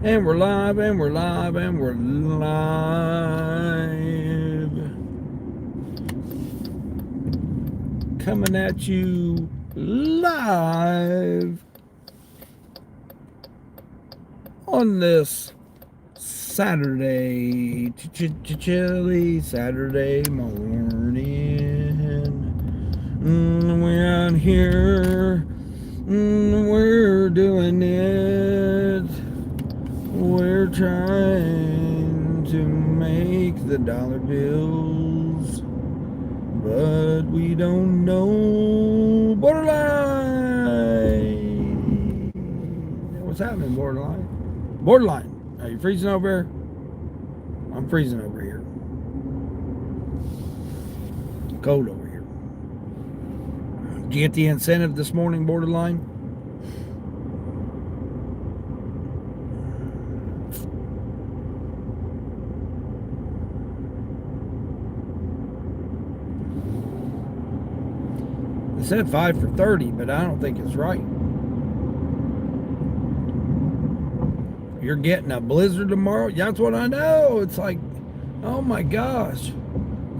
And we're live, and we're live, and we're live. Coming at you live on this Saturday, chilly Saturday morning. We're out here, we're doing it. We're trying to make the dollar bills, but we don't know borderline. What's happening, borderline? Borderline, are you freezing over here? I'm freezing over here. Cold over here. Did you get the incentive this morning, borderline? It said 5 for 30, but I don't think it's right. You're getting a blizzard tomorrow? That's what I know. It's like, oh my gosh,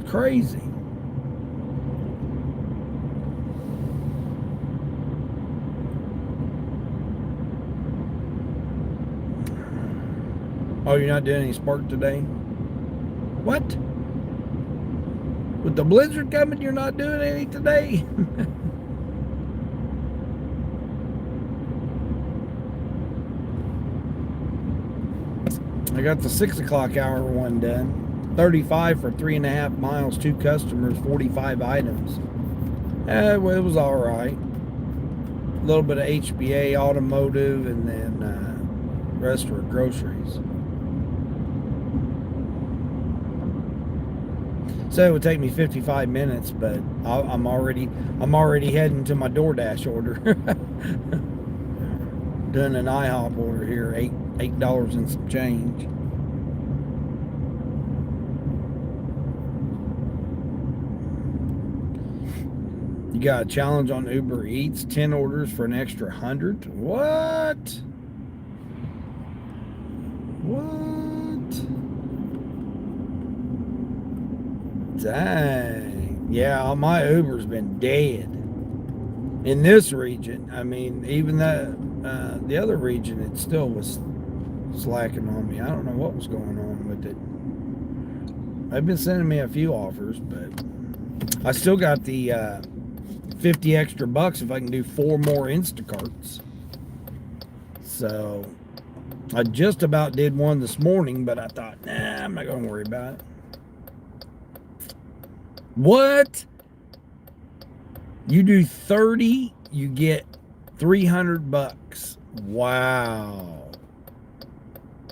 it's crazy. Oh, you're not doing any spark today? What? With the blizzard coming, you're not doing any today? I got the 6 o'clock hour one done. 35 for 3.5 miles, 2 customers, 45 items. Well, it was all right. A little bit of HBA, automotive, and then rest were groceries. So it would take me 55 minutes, but I'm already heading to my DoorDash order. Doing an IHOP order here, $8 and some change. You got a challenge on Uber Eats, 10 orders for an extra 100. What? Dang. Yeah, my Uber's been dead in this region. I mean, even the other region, it still was slacking on me. I don't know what was going on with it. They've been sending me a few offers, but I still got the 50 extra bucks if I can do 4 more Instacarts. So I just about did one this morning, but I thought, nah, I'm not going to worry about it. What? You do 30, you get 300 bucks. Wow.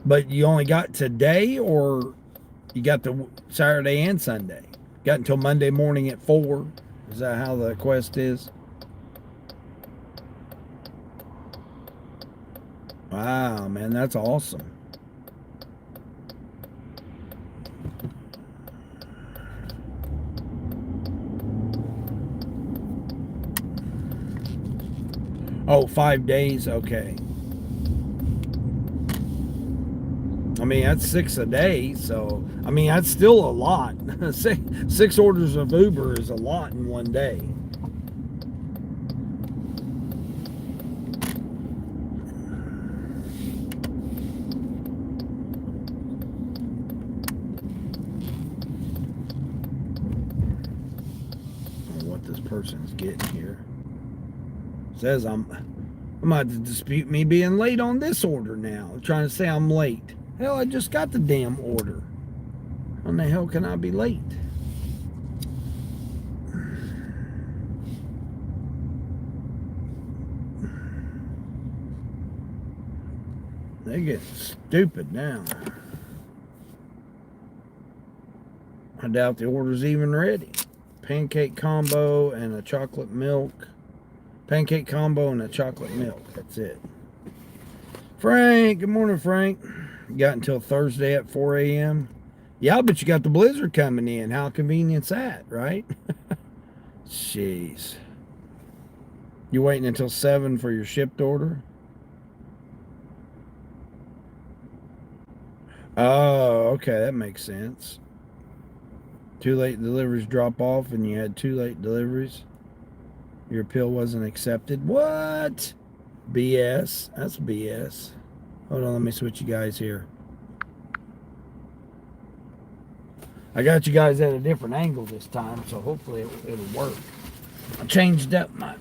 But you only got today, or you got the Saturday and Sunday? Got until Monday morning at 4. Is that how the quest is? Wow, man, that's awesome. Oh, 5 days? Okay. I mean, that's 6 a day, so I mean, that's still a lot. Six orders of Uber is a lot in one day. I don't know what this person's getting here. Says I'm about to dispute me being late on this order now. They're trying to say I'm late. Hell, I just got the damn order. How the hell can I be late? They get stupid now. I doubt the order's even ready. Pancake combo and a chocolate milk. Pancake combo and a chocolate milk. That's it. Frank, good morning, Frank. You got until Thursday at 4 a.m. Yeah, but you got the blizzard coming in. How convenient's that, right? Jeez. You waiting until 7 for your shipped order? Oh, okay, that makes sense. Too late deliveries drop off, and you had too late deliveries. Your appeal wasn't accepted. What? BS. That's BS. Hold on, let me switch you guys here. I got you guys at a different angle this time, so hopefully it'll work. I changed up my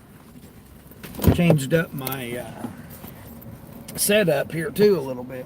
setup here too a little bit.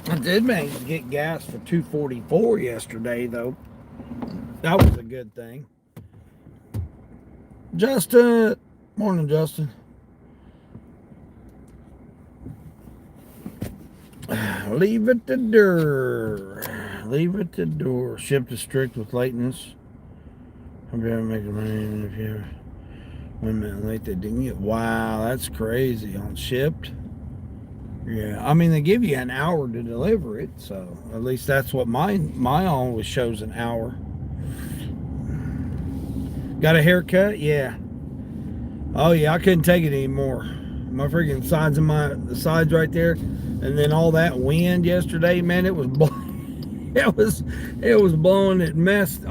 I did manage to get gas for $2.44 yesterday, though. That was a good thing. Justin, morning, Justin. Leave it to door. Leave it to door. Shipped to strict with lateness. I'll be able to make the money if you 1 minute late. They didn't get. Wow, that's crazy. On shipped. Yeah, I mean they give you an hour to deliver it, so at least that's what mine always shows an hour. Got a haircut? Yeah. Oh yeah, I couldn't take it anymore. My freaking sides the sides right there, and then all that wind yesterday, man, it was it was blowing it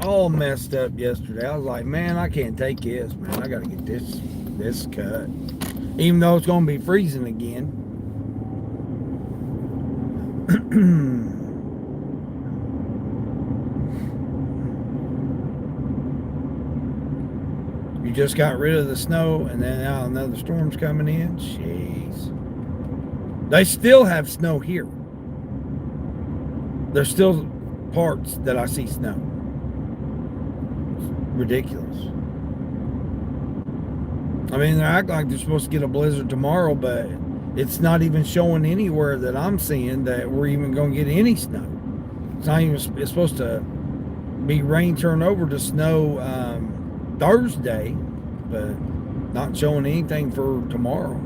all messed up yesterday. I was like, man, I can't take this, man. I gotta get this cut, even though it's gonna be freezing again. You just got rid of the snow, and then now another storm's coming in. Jeez. They still have snow here. There's still parts that I see snow. It's ridiculous. I mean, they act like they're supposed to get a blizzard tomorrow, but it's not even showing anywhere that I'm seeing that we're even going to get any snow. It's not even. It's supposed to be rain turn over to snow Thursday, but not showing anything for tomorrow.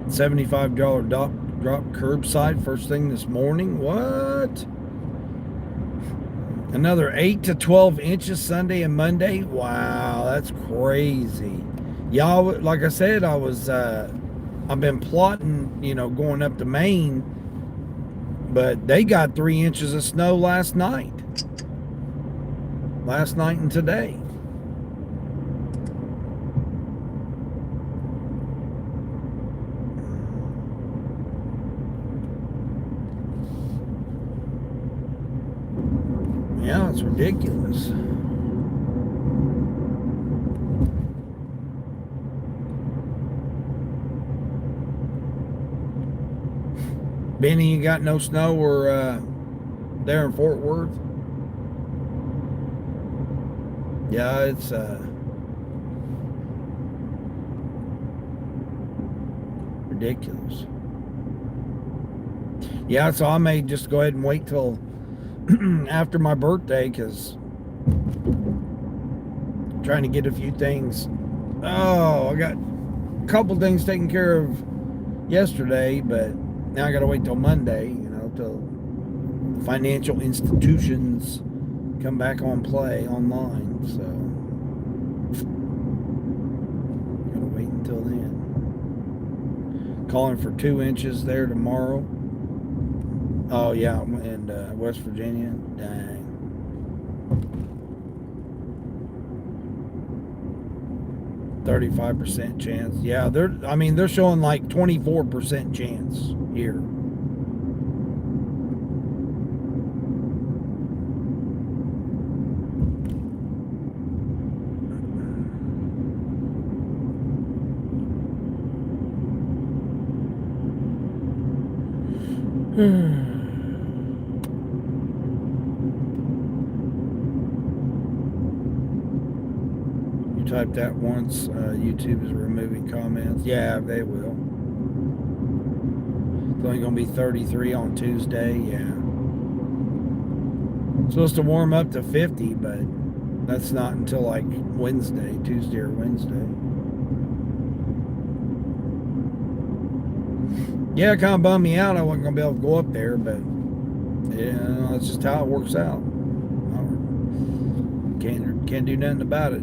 $75 drop curbside first thing this morning. What? Another 8 to 12 inches Sunday and Monday. Wow, that's crazy. Y'all, like I said, I've been plotting, going up to Maine, but they got 3 inches of snow last night and today. It's ridiculous. Benny, you got no snow or there in Fort Worth? Yeah, it's ridiculous. Yeah, so I may just go ahead and wait till after my birthday, because I'm trying to get a few things. Oh, I got a couple things taken care of yesterday, but now I got to wait till Monday, till financial institutions come back on play online. So gotta wait until then. Calling for 2 inches there tomorrow. Oh yeah, and West Virginia. Dang. 35% chance. Yeah, they're showing like 24% chance here. You type that once, YouTube is removing comments. Yeah, they will. It's only going to be 33 on Tuesday. Yeah. Supposed to warm up to 50, but that's not until like Wednesday, Tuesday or Wednesday. Yeah, it kind of bummed me out. I wasn't going to be able to go up there, but yeah, that's just how it works out. Can't do nothing about it.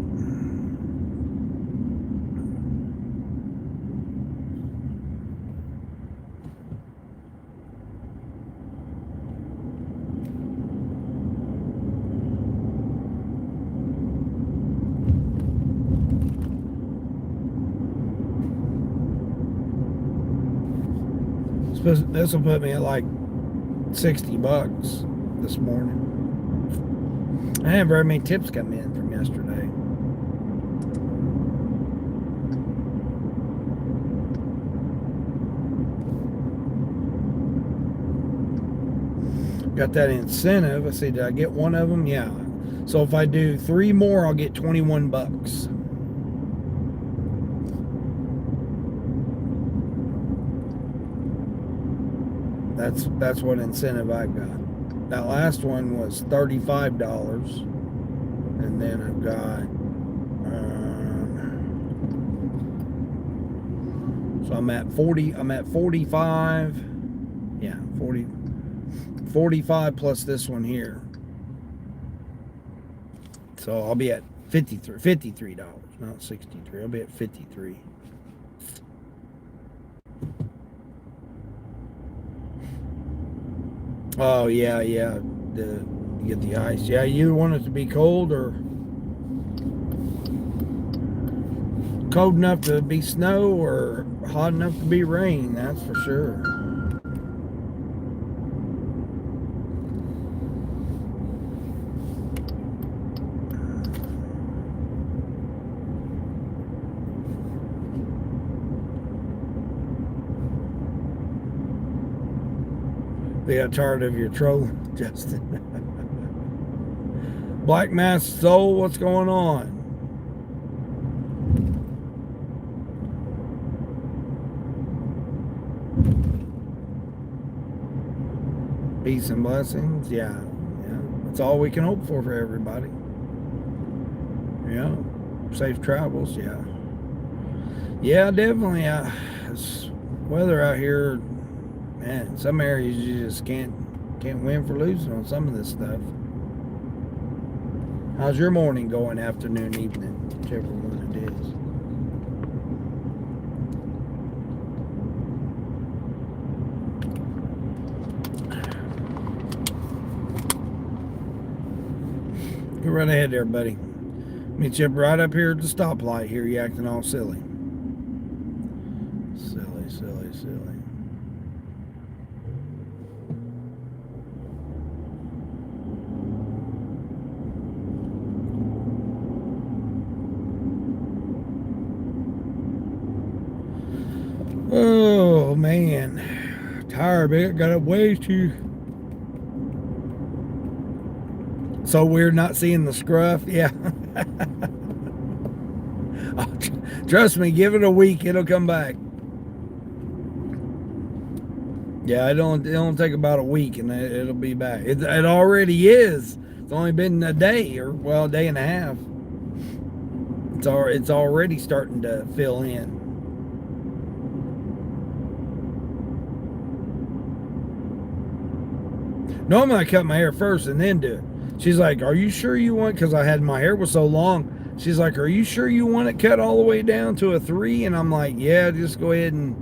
This will put me at like $60 this morning. I didn't have very many tips come in from yesterday. Got that incentive. Let's see, did I get one of them? Yeah. So if I do 3 more, I'll get $21. That's what incentive I got. That last one was $35, and then I've got so I'm at 40. I'm at 45. Yeah, 45 plus this one here. So I'll be at $53, not 63. I'll be at 53. Oh yeah. You get the ice. Yeah, you want it to be cold or cold enough to be snow or hot enough to be rain, that's for sure. They got tired of your trolling, Justin. Black Mask Soul, what's going on? Peace and blessings. Yeah. That's all we can hope for everybody. Yeah. Safe travels. Yeah. Yeah, definitely. It's weather out here, man. Some areas you just can't win for losing on some of this stuff. How's your morning going, afternoon, evening, whichever one it is? Go right ahead there, buddy. Meet you right up here at the stoplight here. You acting all silly. Silly. Oh man, tired, man. Got up way too. So weird not seeing the scruff. Yeah. Trust me, give it a week, it'll come back. Yeah, it don't take about a week and it'll be back. It already is. It's only been a day or well, a day and a half. It's already starting to fill in. Normally I cut my hair first and then do it. She's like, "Are you sure you want?" Because I had my hair was so long. She's like, "Are you sure you want it cut all the way down to a 3?" And I'm like, "Yeah, just go ahead and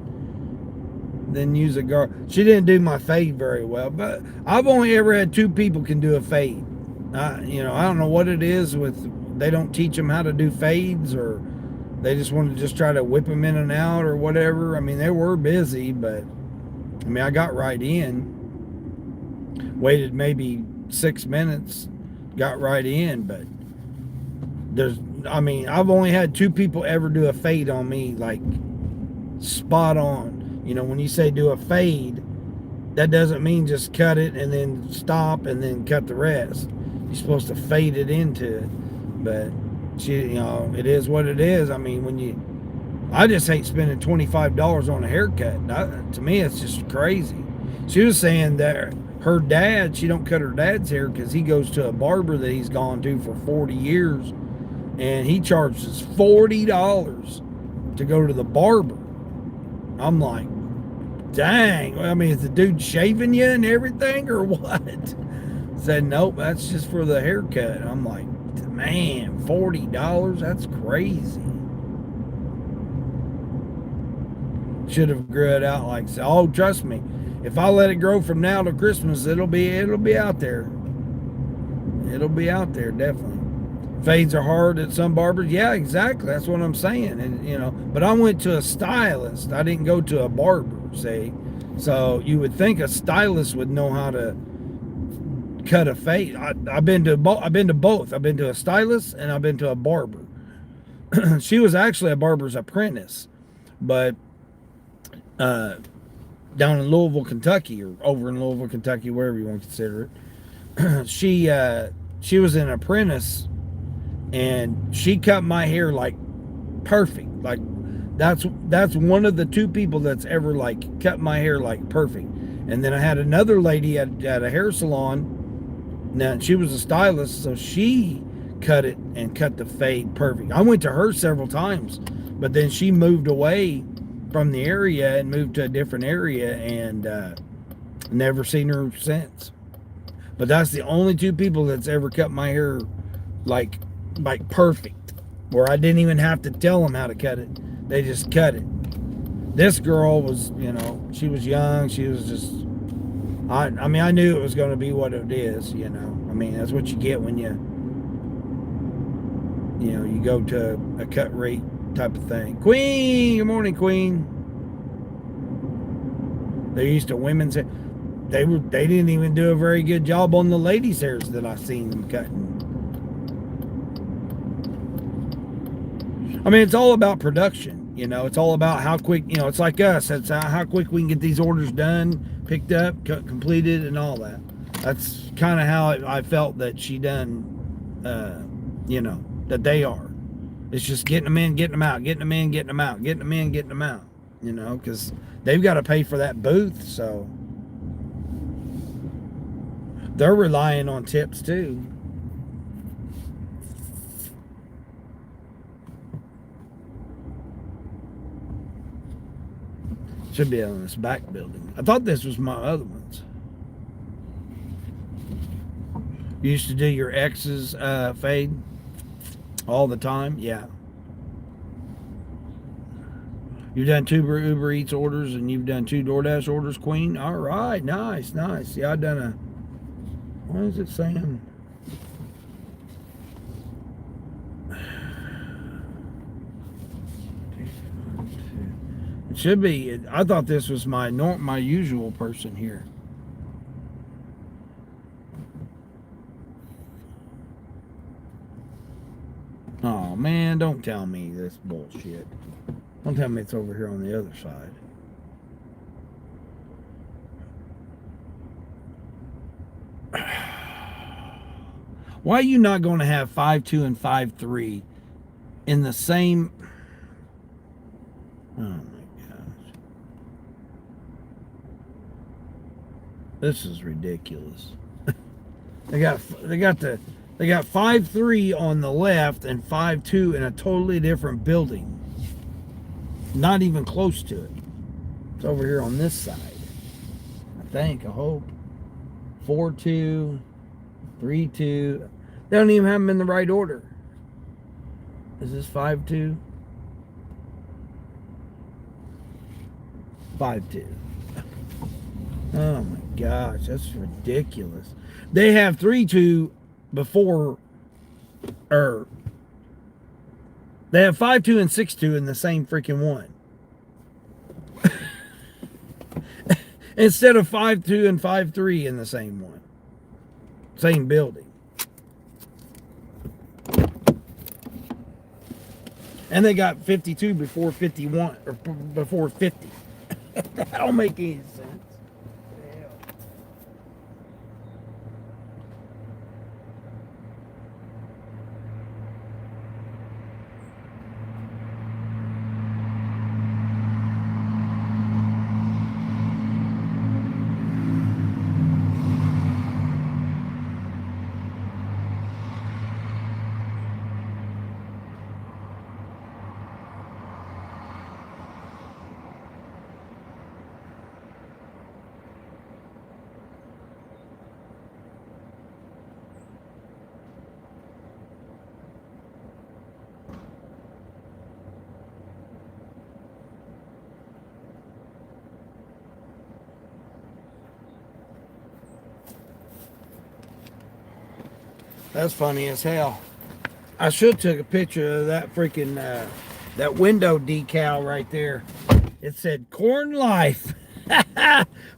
then use a guard." She didn't do my fade very well, but I've only ever had 2 people can do a fade. I don't know what it is with they don't teach them how to do fades, or they just want to just try to whip them in and out or whatever. I mean, they were busy, but I mean, I got right in, waited maybe 6 minutes, got right in, but I've only had 2 people ever do a fade on me, like spot on. When you say do a fade, that doesn't mean just cut it and then stop and then cut the rest. You're supposed to fade it into it. But it is what it is. I mean, I just hate spending $25 on a haircut. To me, it's just crazy. She was saying that her dad, she don't cut her dad's hair because he goes to a barber that he's gone to for 40 years, and he charges $40 to go to the barber. I'm like, dang. I mean, is the dude shaving you and everything or what? Said, nope, that's just for the haircut. I'm like, man, $40? That's crazy. Should have grew it out like so. Oh, trust me, if I let it grow from now to Christmas, it'll be out there. It'll be out there, definitely. Fades are hard at some barbers. Yeah, exactly. That's what I'm saying. And but I went to a stylist. I didn't go to a barber, see. So you would think a stylist would know how to cut a fade. I've been to both. I've been to a stylist and I've been to a barber. She was actually a barber's apprentice, but down in Louisville, Kentucky, or over in Louisville, Kentucky, wherever you want to consider it. She was an apprentice, and she cut my hair like perfect. Like that's one of the 2 people that's ever like cut my hair like perfect. And then I had another lady at a hair salon. Now she was a stylist, so she cut it and cut the fade perfect. I went to her several times, but then she moved away from the area and moved to a different area, and never seen her since. But that's the only 2 people that's ever cut my hair like perfect, where I didn't even have to tell them how to cut it. They just cut it. This girl was, she was young. She was just, I mean, I knew it was going to be what it is, I mean, that's what you get when you go to a cut rate type of thing. Queen, good morning, Queen. They're used to women's hair. They didn't even do a very good job on the ladies' hairs that I seen them cutting. I mean, it's all about production. It's all about how quick. It's like us. It's how quick we can get these orders done, picked up, completed, and all that. That's kind of how I felt that she done. That they are. It's just getting them in, getting them out, getting them in, getting them out, getting them in, getting them out. Because they've got to pay for that booth, so they're relying on tips too. Should be on this back building. I thought this was my other ones. You used to do your ex's fade all the time? Yeah. You've done 2 Uber Eats orders and you've done 2 DoorDash orders, Queen? All right, nice. Yeah, I've done what is it saying? It should be. I thought this was my usual person here. Oh man, don't tell me this bullshit. Don't tell me it's over here on the other side. Why are you not going to have 5.2 and 5.3 in the same? Oh my gosh, this is ridiculous. They got 5.3 on the left and 5.2 in a totally different building. Not even close to it. It's over here on this side. I hope. 4.2, 3.2. They don't even have them in the right order. Is this 5.2? 5.2. Oh my gosh, that's ridiculous. They have 3.2 before, or they have 5.2 and 6.2 in the same freaking one. Instead of 5.2 and 5.3 in the same one. Same building. And they got 52 before 51, or before 50. That don't make any sense. That's funny as hell. I should took a picture of that freaking that window decal right there. It said "Corn Life."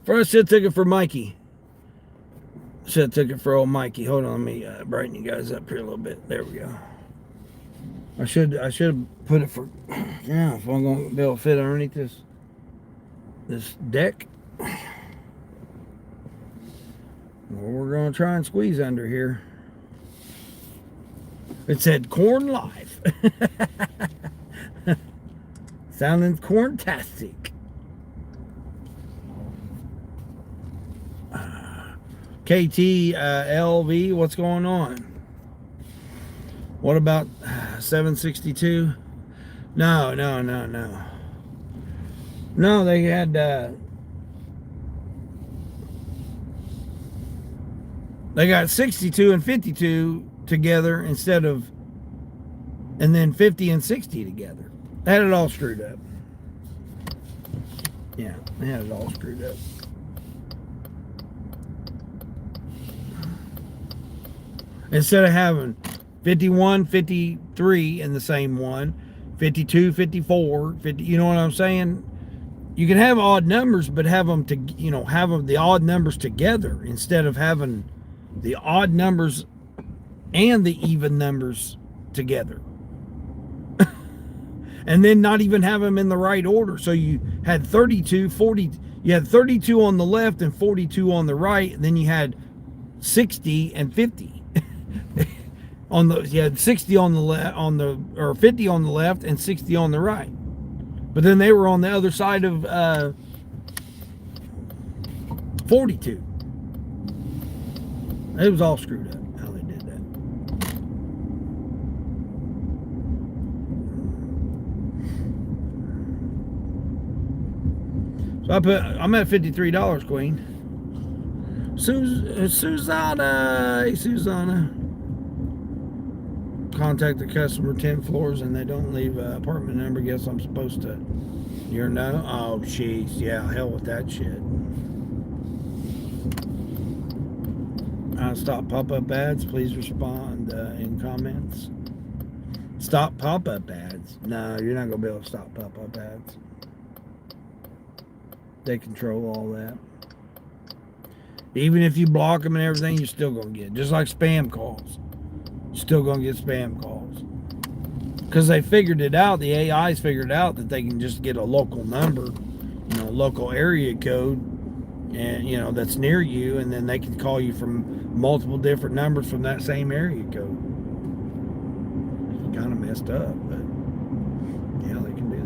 First, I should took it for Mikey. Should have took it for old Mikey. Hold on, let me brighten you guys up here a little bit. There we go. I should have put it for. Yeah, if I'm gonna be able to fit underneath this deck. Well, we're gonna try and squeeze under here. It said "Corn Life." Sounding corntastic. KT LV, what's going on? What about 762? No. No, they had they got 62 and 52 together instead of, and then 50 and 60 together. They had it all screwed up. Yeah, they had it all screwed up. Instead of having 51, 53 in the same one, 52, 54, 50, you know what I'm saying? You can have odd numbers, but have them to, have them, the odd numbers together instead of having the odd numbers and the even numbers together. And then not even have them in the right order. So you had 32, 40, you had 32 on the left and 42 on the right, and then you had 60 and 50. You had 60 on the left, or 50 on the left and 60 on the right. But then they were on the other side of 42. It was all screwed up how they did that. So I'm at $53, Queen. Susanna. Contact the customer 10 floors and they don't leave an apartment number. Guess I'm supposed to. You're no? Oh, jeez. Yeah, hell with that shit. Stop pop-up ads. Please respond in comments. Stop pop-up ads. No, you're not going to be able to stop pop-up ads. They control all that. Even if you block them and everything, you're still going to get it. Just like spam calls. Still going to get spam calls. Because they figured it out. The AI's figured out that they can just get a local number, local area code, and that's near you, and then they can call you from multiple different numbers from that same area code. It's kind of messed up, but yeah, they can do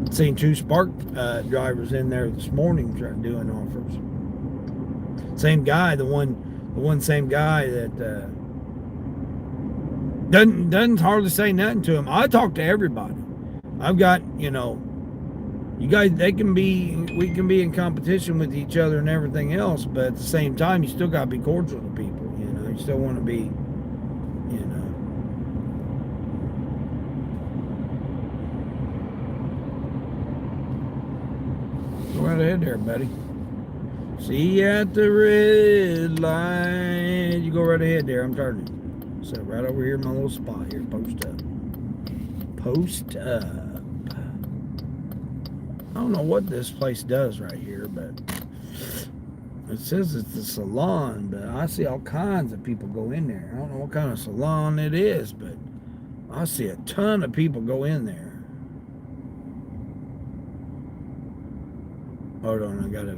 that. Seen two Spark drivers in there this morning doing offers. Same guy, the one same guy that doesn't hardly say nothing to him. I talk to everybody. I've got, you guys, we can be in competition with each other and everything else, but at the same time, you still got to be cordial to people. You still want to be, Go right ahead there, buddy. See you at the red light. You go right ahead there. I'm turning. So right over here in my little spot here. Post up. Post up. I don't know what this place does right here, but it says it's a salon, but I see all kinds of people go in there. I don't know what kind of salon it is, but I see a ton of people go in there. Hold on, I gotta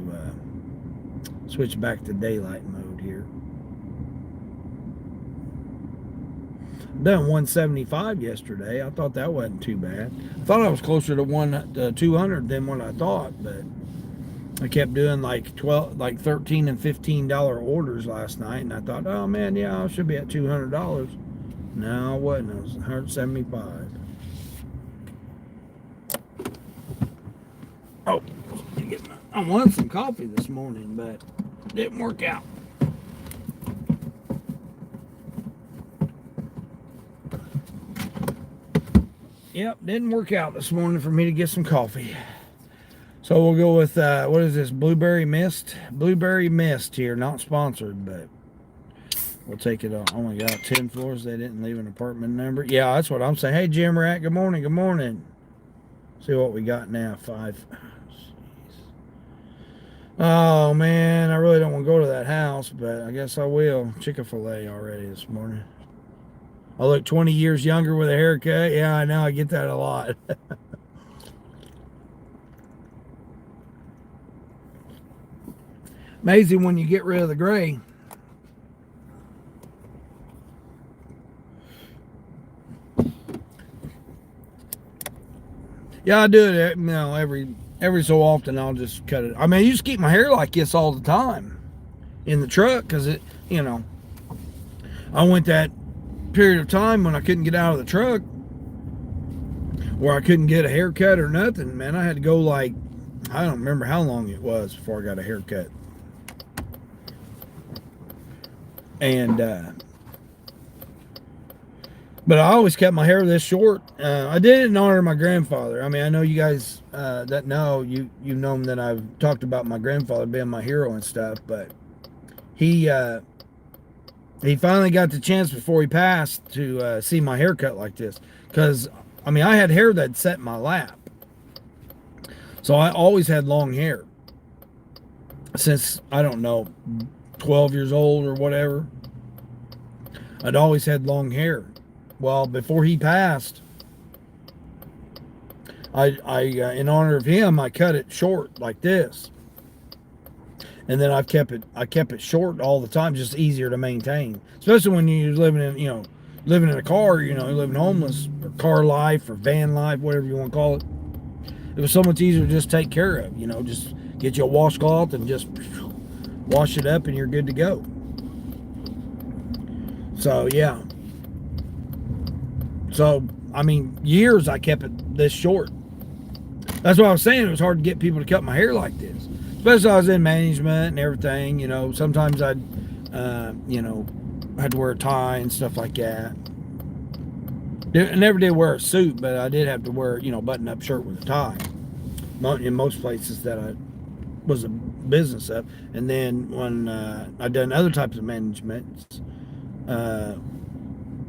switch back to daylight mode here. Done 175 yesterday. I thought that wasn't too bad. I thought I was closer to 200 than what I thought, but I kept doing like $13 and $15 orders last night, and I thought, oh man, yeah, I should be at $200. No, I wasn't. I was 175. Oh, I wanted some coffee this morning, but it didn't work out. Yep, didn't work out this morning for me to get some coffee. So we'll go with, what is this, Blueberry Mist? Blueberry Mist here, not sponsored, but we'll take it on. Oh my God, 10 floors, they didn't leave an apartment number. Yeah, that's what I'm saying. Hey, Jim Rat, good morning, good morning. See what we got now, 5. Oh man, I really don't want to go to that house, but I guess I will. Chick-fil-A already this morning. I look 20 years younger with a haircut. Yeah, I know, I get that a lot. Amazing when you get rid of the gray. Yeah, I do it, every so often. I'll just cut it. I mean, I used to keep my hair like this all the time in the truck because I went that period of time when I couldn't get out of the truck where I couldn't get a haircut or nothing. Man, I had to go I don't remember how long it was before I got a haircut. And but I always kept my hair this short. I did it in honor of my grandfather. I mean, I know you guys that know, you know that I've talked about my grandfather being my hero and stuff, but he finally got the chance before he passed to see my haircut like this. Because, I mean, I had hair that sat in my lap. So I always had long hair. Since, I don't know, 12 years old or whatever. I'd always had long hair. Well, before he passed, I in honor of him, I cut it short like this. And then I kept it short all the time, just easier to maintain. Especially when you're living in a car, living homeless, or car life, or van life, whatever you want to call it. It was so much easier to just take care of, just get you a washcloth and just wash it up and you're good to go. So, yeah. So, I mean, years I kept it this short. That's what I was saying. It was hard to get people to cut my hair like this. Especially I was in management and everything, sometimes I'd, had to wear a tie and stuff like that. I never did wear a suit, but I did have to wear, button-up shirt with a tie. In most places that I was a business up. And then when I'd done other types of management,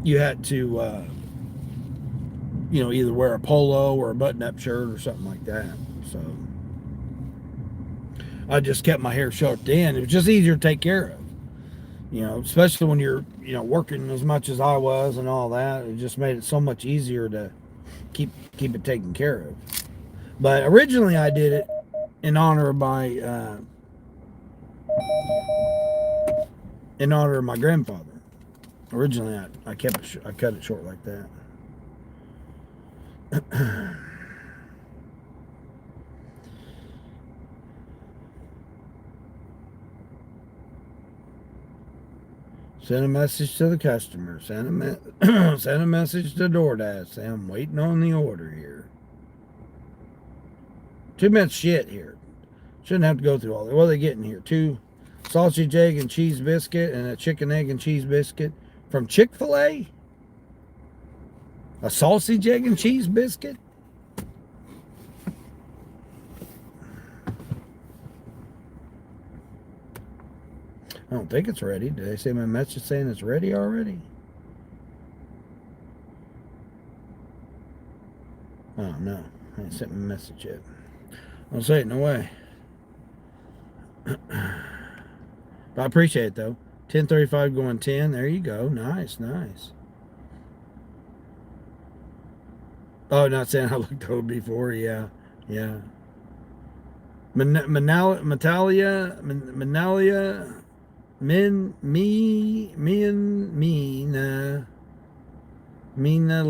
you had to, either wear a polo or a button-up shirt or something like that. So I just kept my hair short then. It was just easier to take care of. Especially when you're, working as much as I was and all that. It just made it so much easier to keep it taken care of. But originally, I did it in honor of my grandfather. Originally, I kept it. I cut it short like that. Send a message to the customer. Send a message to DoorDash. Say I'm waiting on the order here. Too much shit here. Shouldn't have to go through all that. What are they getting here? 2 sausage, egg, and cheese biscuit and a chicken, egg, and cheese biscuit from Chick-fil-A? A sausage, egg, and cheese biscuit? I don't think it's ready. Did they say my message saying it's ready already? Oh, no. I ain't sent me a message yet. I'll say it, no way. But I appreciate it, though. 10:35 going 10. There you go. Nice, nice. Oh, not saying I looked old before. Yeah, yeah. Manalia, Mina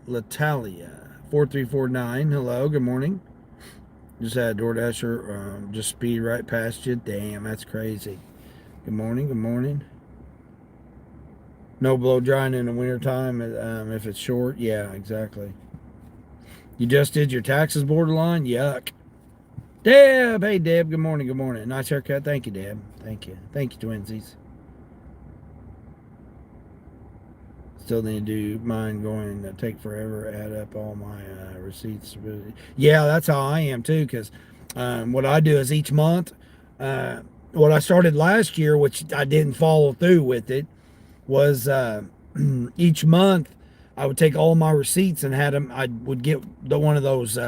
Latalia, 4349. Hello, good morning. Just had a DoorDasher just speed right past you. Damn, that's crazy. Good morning, good morning. No blow drying in the wintertime if it's short. Yeah, exactly. You just did your taxes borderline? Yuck. Deb, hey Deb, good morning, good morning. Nice haircut. Thank you, Deb. Thank you, twinsies. Still need to do mine going to take forever, add up all my receipts. Yeah, that's how I am too, because what I do is each month, what I started last year, which I didn't follow through with it, was each month I would take all my receipts and had them, I would get one of those,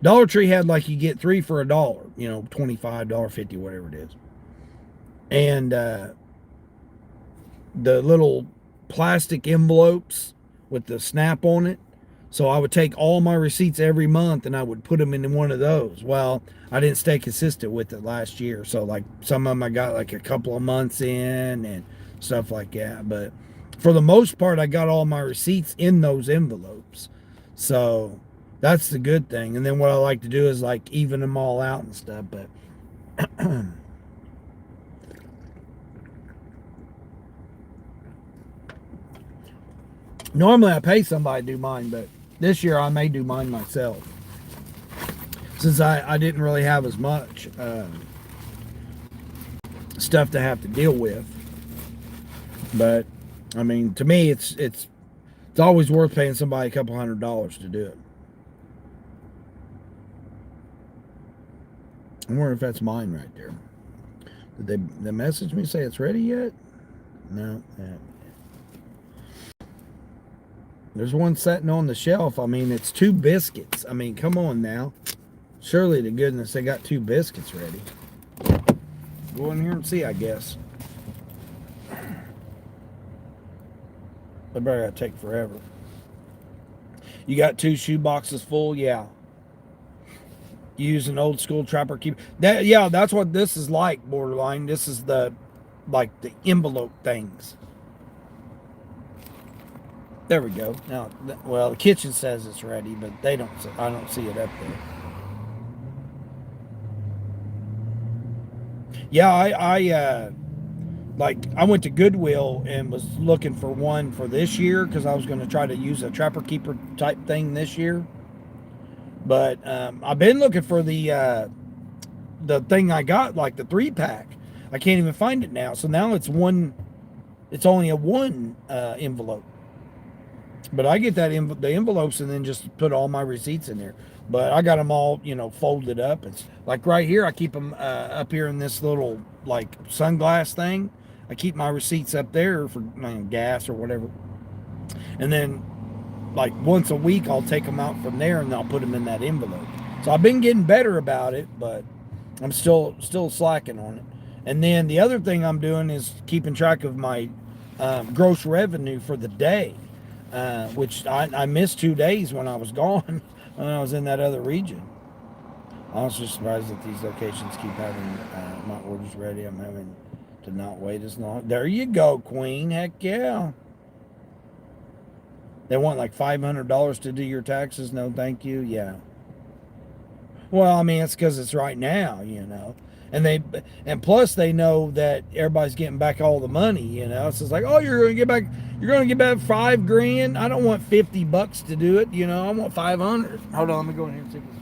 Dollar Tree had like you get 3 for $1, $25, $50, whatever it is. And the little plastic envelopes with the snap on it. So I would take all my receipts every month and I would put them in one of those. Well, I didn't stay consistent with it last year. So like some of them I got like a couple of months in and stuff like that. But for the most part, I got all my receipts in those envelopes. So that's the good thing. And then what I like to do is like even them all out and stuff. But normally I pay somebody to do mine, but this year I may do mine myself. Since I didn't really have as much stuff to have to deal with. But I mean, to me, it's always worth paying somebody a couple $100 to do it. I wonder if that's mine right there. Did they message me say it's ready yet? No. There's one sitting on the shelf. I mean, it's 2 biscuits. I mean, come on now. Surely to goodness they got 2 biscuits ready. Go in here and see, I guess. They better gotta take forever. You got 2 shoe boxes full? Yeah. You use an old school trapper keeper. That's what this is like, borderline. This is the envelope things. There we go. Now, well, the kitchen says it's ready, but I don't see it up there. Yeah, I went to Goodwill and was looking for one for this year because I was going to try to use a trapper keeper type thing this year. But I've been looking for the thing I got, like the 3-pack. I can't even find it now. So now it's only a 1 envelope. But I get the envelopes and then just put all my receipts in there. But I got them all, folded up. It's like right here, I keep them up here in this little like sunglass thing. I keep my receipts up there for gas or whatever. And then like once a week, I'll take them out from there and I'll put them in that envelope. So I've been getting better about it, but I'm still slacking on it. And then the other thing I'm doing is keeping track of my gross revenue for the day, which I missed 2 days when I was gone, when I was in that other region. I was just surprised that these locations keep having my orders ready. I'm having to not wait as long. There you go, Queen. Heck yeah. They want like $500 to do your taxes. No, thank you. Yeah. Well, I mean, it's because it's right now, and plus they know that everybody's getting back all the money. So it's like, oh, you're going to get back 5 grand. I don't want $50 to do it. I want 500. Hold on, let me go in here and see if it's ready.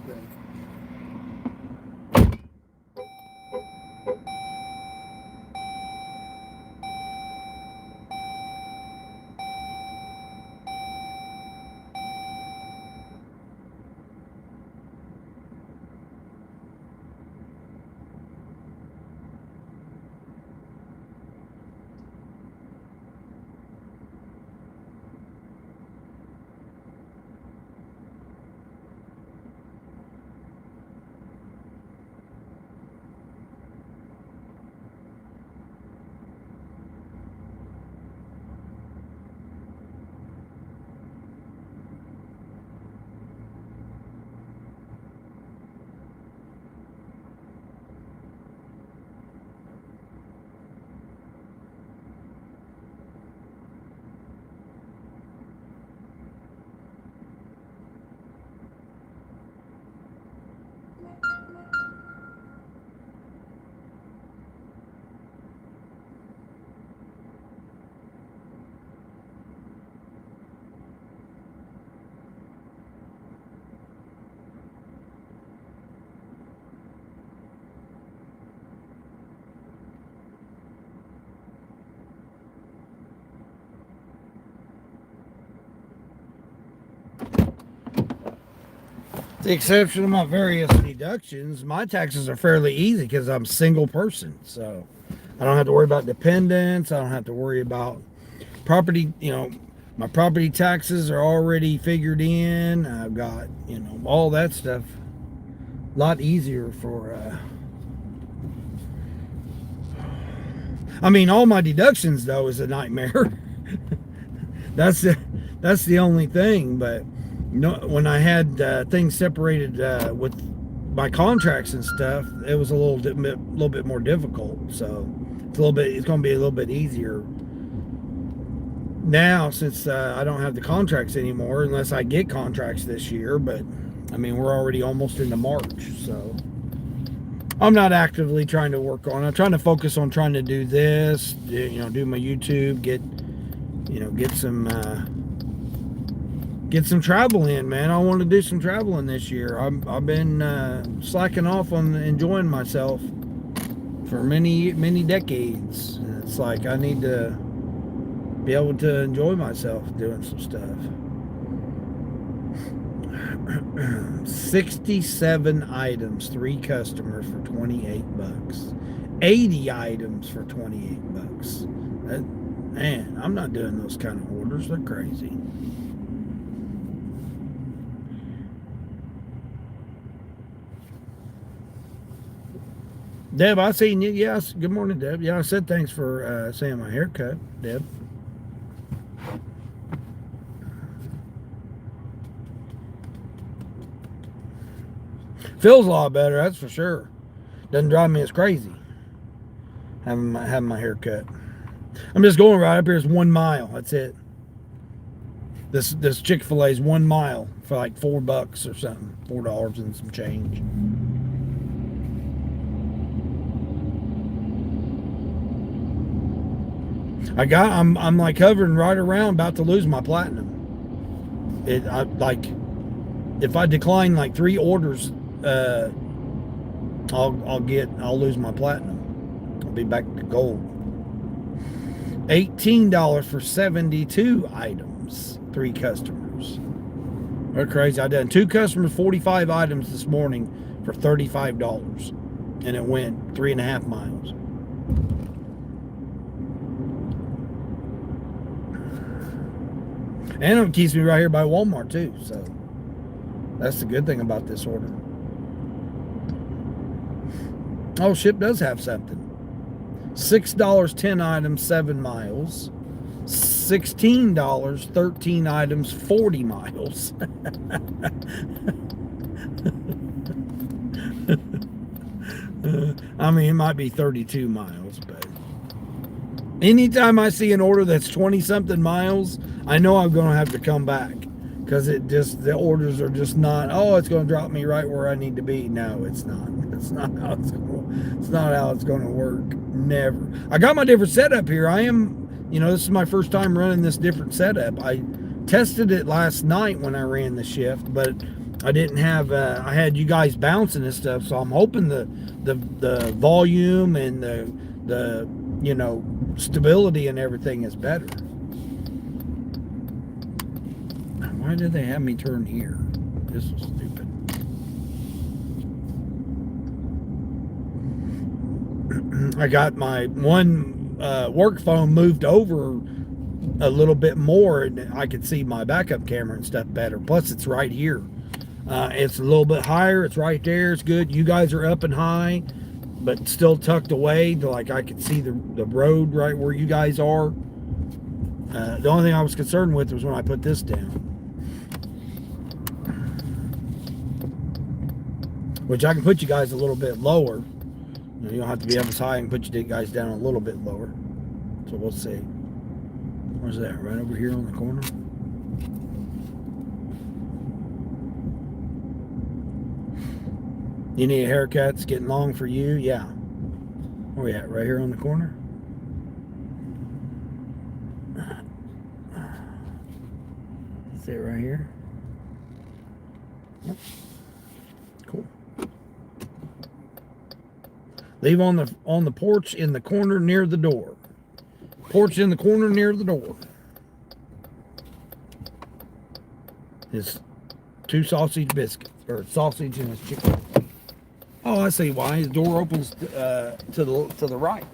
With the exception of my various deductions, my taxes are fairly easy because I'm a single person. So I don't have to worry about dependents. I don't have to worry about property. My property taxes are already figured in. I've got, all that stuff a lot easier for. I mean, all my deductions though is a nightmare. that's the only thing, but. When I had things separated with my contracts and stuff, it was a little bit more difficult. So it's going to be a little bit easier now since I don't have the contracts anymore, unless I get contracts this year. But I mean, we're already almost into March, so I'm not actively trying to work on it. I'm trying to focus on trying to do this, do my YouTube, get some travel in, man. I want to do some traveling this year. I've been slacking off on enjoying myself for many decades. It's like I need to be able to enjoy myself doing some stuff. 67 items, 3 customers for $28. 80 items for $28. Man, I'm not doing those kind of orders. They're crazy. Deb, I seen you. Yes. Good morning, Deb. Yeah, I said thanks for saying my haircut, Deb. Feels a lot better, that's for sure. Doesn't drive me as crazy having my haircut. I'm just going right up here. It's 1 mile. That's it. This Chick-fil-A is 1 mile for like $4 or something. $4 and some change. I'm like hovering right around about to lose my platinum. If I decline like 3 orders, I'll lose my platinum. I'll be back to gold. $18 for 72 items, 3 customers. They're crazy. I done 2 customers, 45 items this morning for $35, and it went 3.5 miles. And it keeps me right here by Walmart too, so that's the good thing about this order. Oh, Ship does have something. $6, 10 items, 7 miles. $16, 13 items, 40 miles. I mean, it might be 32 miles, but anytime I see an order that's 20 something miles, I know I'm going to have to come back, because the orders are just not, oh, it's going to drop me right where I need to be. No, it's not. It's not how it's going to work. Never. I got my different setup here. This is my first time running this different setup. I tested it last night when I ran the shift, but I didn't have, I had you guys bouncing and stuff, so I'm hoping the volume and the stability and everything is better. Why did they have me turn here? This is stupid. I got my one work phone moved over a little bit more, and I could see my backup camera and stuff better. Plus, it's right here. It's a little bit higher. It's right there. It's good. You guys are up and high, but still tucked away. Like I could see the road right where you guys are. The only thing I was concerned with was when I put this down, which I can put you guys a little bit lower. You don't have to be up as high. I can put you guys down a little bit lower. So we'll see. Where's that? Right over here on the corner? You need a haircut? It's getting long for you? Yeah. Where we at? Right here on the corner? That's it right here. Yep. Cool. Leave on the porch in the corner near the door. Porch in the corner near the door. His 2 sausage biscuits, or sausage and his chicken. Oh, I see why. His door opens to the right.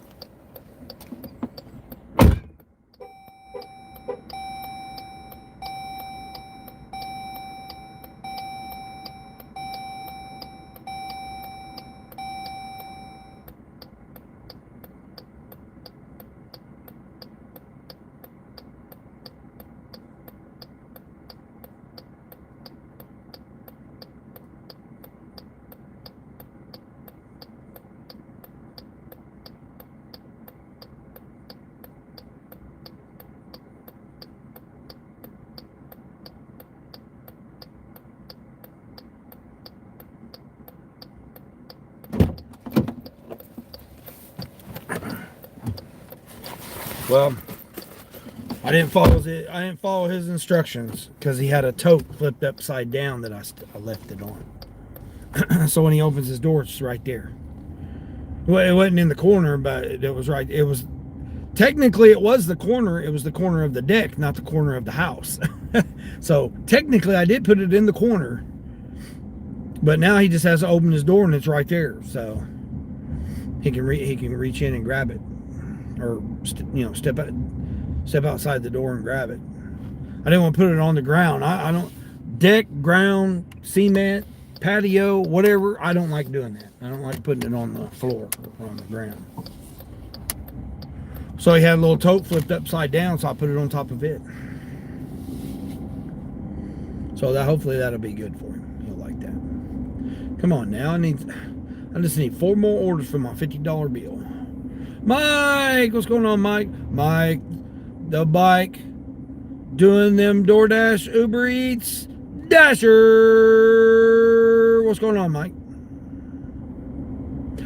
Well, I didn't follow his instructions, because he had a tote flipped upside down that I left it on. So when he opens his door, it's right there. Well, it wasn't in the corner, but it was right. It was technically it was the corner. It was the corner of the deck, not the corner of the house. So technically, I did put it in the corner, but now he just has to open his door, and it's right there. So he can reach in and grab it. Or step outside the door and grab it. I didn't want to put it on the ground. I don't, deck, ground, cement, patio, whatever. I don't like doing that. I don't like putting it on the floor or on the ground. So he had a little tote flipped upside down, so I put it on top of it. So hopefully that'll be good for him. He'll like that. Come on now. I just need 4 more orders for my $50 bill. Mike, what's going on, Mike? Mike, the bike, doing them DoorDash, Uber Eats, Dasher. What's going on, Mike?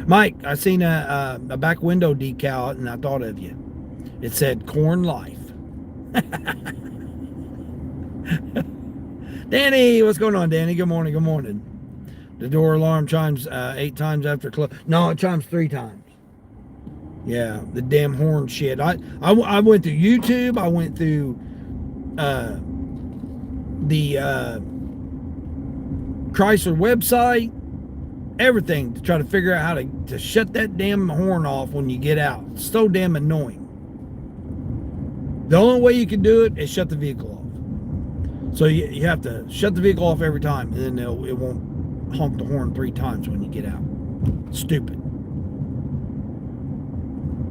Mike, I seen a back window decal and I thought of you. It said Corn Life. Danny, what's going on, Danny? Good morning, good morning. The door alarm chimes 8 times after close. No, it chimes 3 times. Yeah, the damn horn shit. I went through YouTube. I went through the Chrysler website, everything, to try to figure out how to shut that damn horn off when you get out. It's so damn annoying. The only way you can do it is shut the vehicle off. So you have to shut the vehicle off every time, and then it won't honk the horn 3 times when you get out. Stupid.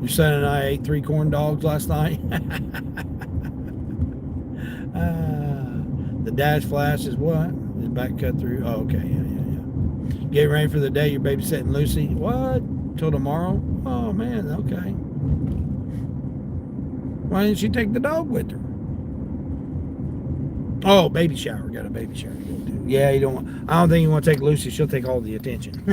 Your son and I ate 3 corn dogs last night. The dash flash is what? Is back cut through? Oh, okay. Yeah. Getting ready for the day. You're babysitting Lucy. What? Till tomorrow? Oh, man. Okay. Why didn't she take the dog with her? Oh, baby shower. Got a baby shower to go to. Yeah, I don't think you want to take Lucy. She'll take all the attention.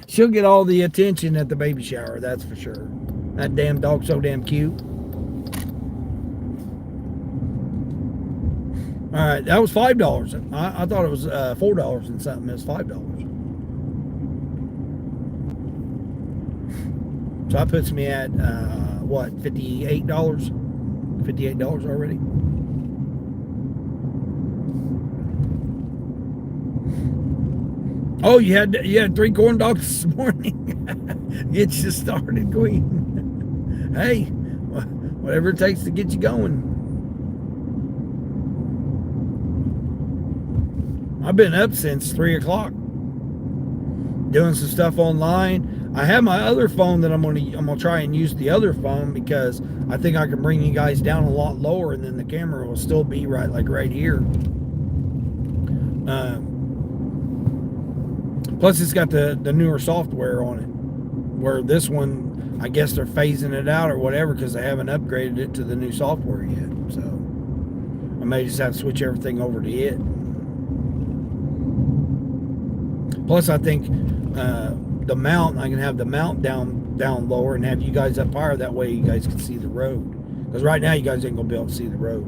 she'll get all the attention at the baby shower. That's for sure. That damn dog's so damn cute. All right, that was $5. I thought it was $4 and something. It was $5. So that puts me at what, $58? $58 already. Oh, you had 3 corn dogs this morning. Get you started, Queen. Hey, whatever it takes to get you going. I've been up since 3 o'clock doing some stuff online. I have my other phone that I'm gonna try and use the other phone because I think I can bring you guys down a lot lower, and then the camera will still be right here. Plus, it's got the newer software on it, where this one, I guess they're phasing it out or whatever because they haven't upgraded it to the new software yet. So I may just have to switch everything over to it. Plus, I think the mount, I can have the mount down lower and have you guys up higher. That way you guys can see the road. Because right now you guys ain't going to be able to see the road.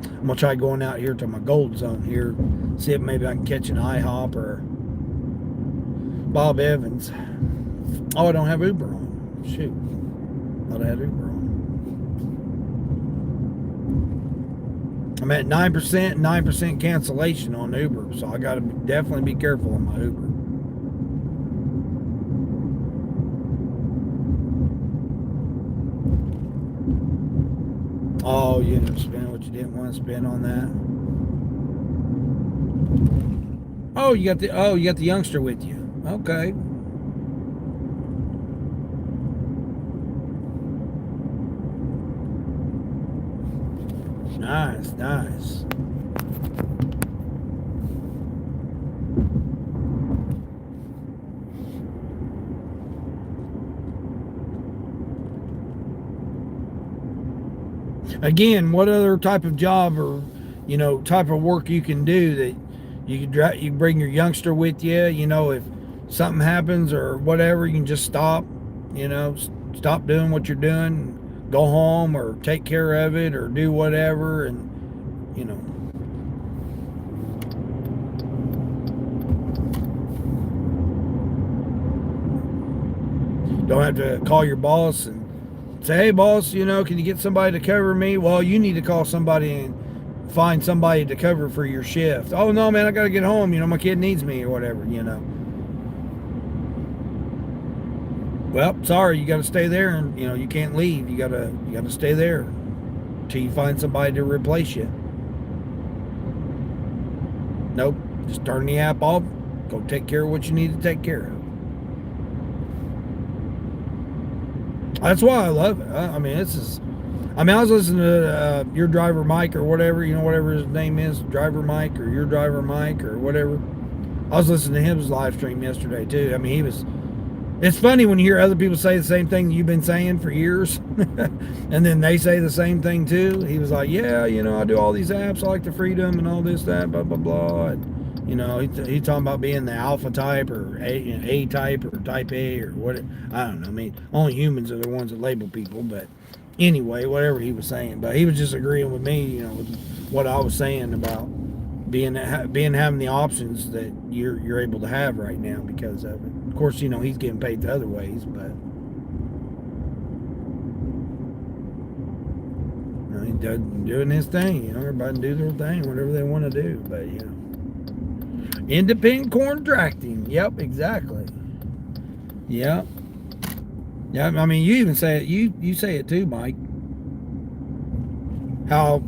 I'm going to try going out here to my gold zone here. See if maybe I can catch an IHOP or Bob Evans. Oh, I don't have Uber on. Shoot. Thought I had Uber on. I'm at 9% cancellation on Uber, so I got to definitely be careful on my Uber. Oh, you didn't spend what you didn't want to spend on that. Oh, you got the youngster with you. Okay. Nice. Again, what other type of job or type of work you can do that you can bring your youngster with you? If something happens or whatever, you can just stop doing what you're doing, go home or take care of it or do whatever, and don't have to call your boss and say, hey boss, can you get somebody to cover me? Well, you need to call somebody and find somebody to cover for your shift. Oh no, man, I gotta get home, my kid needs me or whatever. Well, sorry, you gotta stay there, and you can't leave. You gotta stay there until you find somebody to replace you. Nope, just turn the app off, go take care of what you need to take care of. That's why I love it. I was listening to your driver Mike or whatever, whatever his name is, driver Mike or your driver Mike or whatever. I was listening to his live stream yesterday too. It's funny when you hear other people say the same thing you've been saying for years, and then they say the same thing too. He was like, yeah, I do all these apps, I like the freedom and all this, that, blah, blah, blah. And, he's talking about being the alpha type or A type or type A or what. I don't know. Only humans are the ones that label people. But anyway, whatever he was saying. But he was just agreeing with me, with what I was saying about having the options that you're able to have right now because of it. Of course, he's getting paid the other ways, but he's doing his thing. Everybody do their thing, whatever they want to do. But independent contracting. Yep, exactly. Yep. Yeah, you even say it. You say it too, Mike. How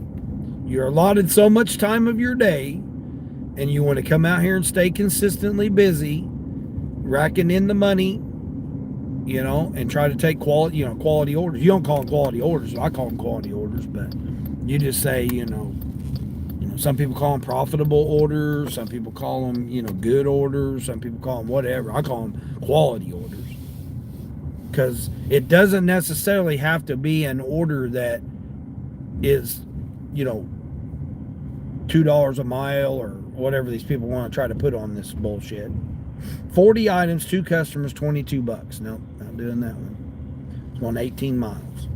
you're allotted so much time of your day, and you want to come out here and stay consistently busy, racking in the money, and try to take quality orders. You don't call them quality orders. I call them quality orders, but you just say, some people call them profitable orders. Some people call them, good orders. Some people call them whatever. I call them quality orders. Because it doesn't necessarily have to be an order that is, $2 a mile or whatever these people want to try to put on this bullshit. 40 items, 2 customers, $22. Nope, not doing that one. It's on 18 miles.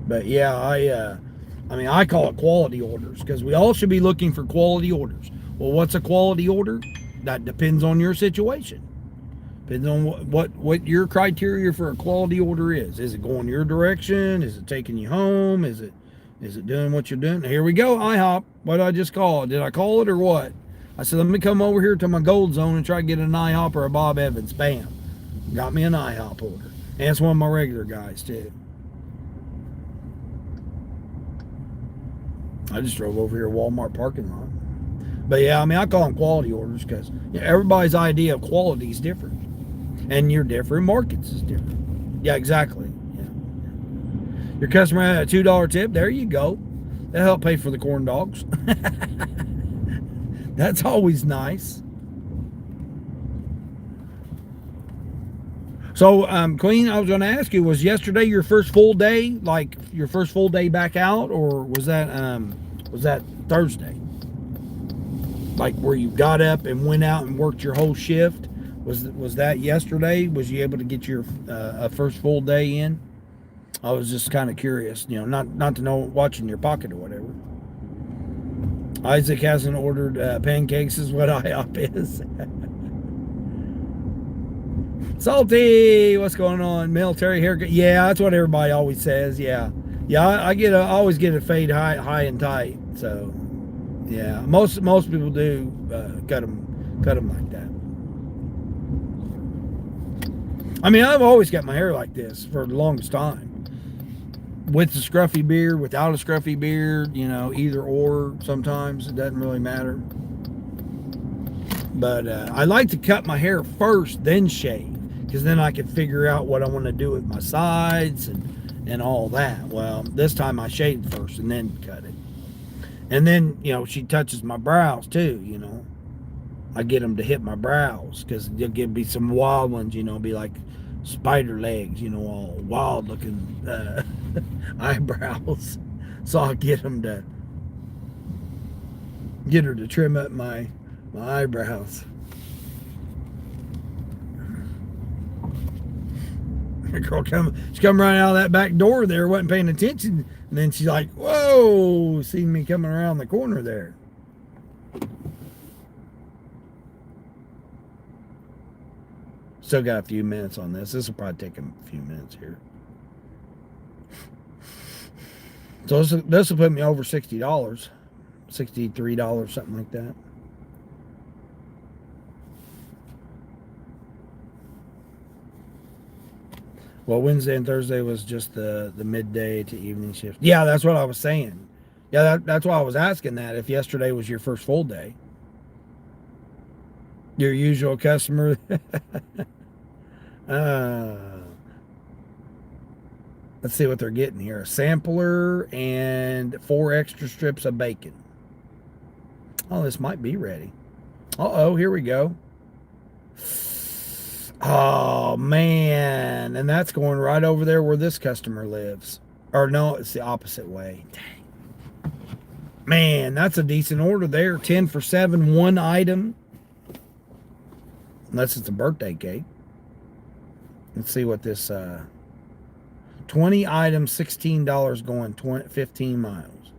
But yeah, I call it quality orders because we all should be looking for quality orders. Well, what's a quality order? That depends on your situation. Depends on what your criteria for a quality order is. Is it going your direction? Is it taking you home? Is it doing what you're doing? Here we go, IHOP. What did I just call it? Did I call it or what? I said, let me come over here to my gold zone and try to get an IHOP or a Bob Evans. Bam. Got me an IHOP order. And it's one of my regular guys too. I just drove over here Walmart parking lot. But yeah, I call them quality orders because everybody's idea of quality is different. And your different markets is different. Yeah, exactly. Yeah. Your customer had a $2 tip. There you go. That'll help pay for the corn dogs. That's always nice. So, Queen, I was going to ask you, was yesterday your first full day, like your first full day back out, or was that Thursday? Like where you got up and went out and worked your whole shift? Was that yesterday? Was you able to get your first full day in? I was just kind of curious, not to know watching your pocket or whatever. Isaac hasn't ordered pancakes, is what IHOP is. Salty, what's going on? Military haircut. Yeah, that's what everybody always says. Yeah, I always get a fade high and tight. So, yeah, most people do cut them like that. I've always got my hair like this for the longest time. With the scruffy beard, without a scruffy beard, either or. Sometimes it doesn't really matter. But I like to cut my hair first, then shave. Because then I can figure out what I want to do with my sides and all that. Well, this time I shaved first and then cut it. And then, she touches my brows too, I get them to hit my brows because there'll be some wild ones, be like spider legs, all wild looking eyebrows. So I'll get her to trim up my eyebrows. The girl she come right out of that back door there, wasn't paying attention, and then she's like, whoa, seen me coming around the corner there. Still got a few minutes on this. This will probably take a few minutes here. So this will put me over $60, $63, something like that. Well, Wednesday and Thursday was just the midday to evening shift. Yeah, that's what I was saying. Yeah, that's why I was asking that, if yesterday was your first full day. Your usual customer. Let's see what they're getting here. A sampler and 4 extra strips of bacon. Oh, this might be ready. Uh-oh, here we go. Oh, man. And that's going right over there where this customer lives. Or no, it's the opposite way. Dang. Man, that's a decent order there. 10 for $7, 1 item. Unless it's a birthday cake. Let's see what this 20 items, $16 going 15 miles.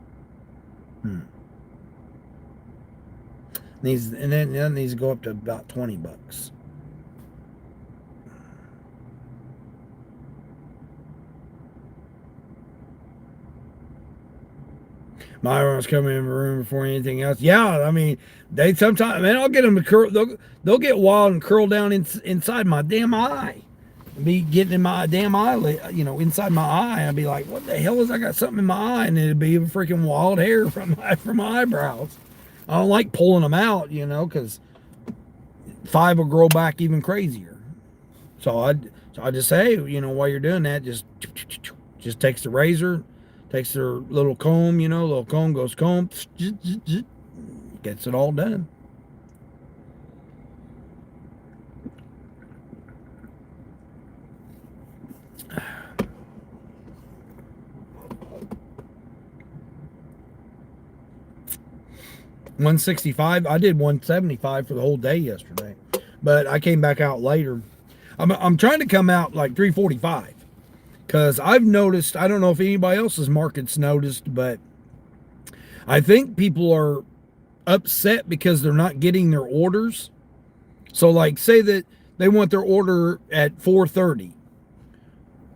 And then these go up to about $20. Myron was coming in the room before anything else. Yeah, they sometimes, man, I'll get them to curl. They'll get wild and curl down inside my damn eye. Be getting in my damn eyelid, inside my eye. I'd be like, what the hell is, I got something in my eye? And it'd be freaking wild hair from my eyebrows. I don't like pulling them out, because 5 will grow back even crazier. So I just say, while you're doing that, just takes the razor, takes their little comb, little comb goes comb, gets it all done. $165. I did $175 for the whole day yesterday, but I came back out later. I'm trying to come out like $345 because I've noticed. I don't know if anybody else's market's noticed, but I think people are upset because they're not getting their orders. So, like, say that they want their order at 4:30.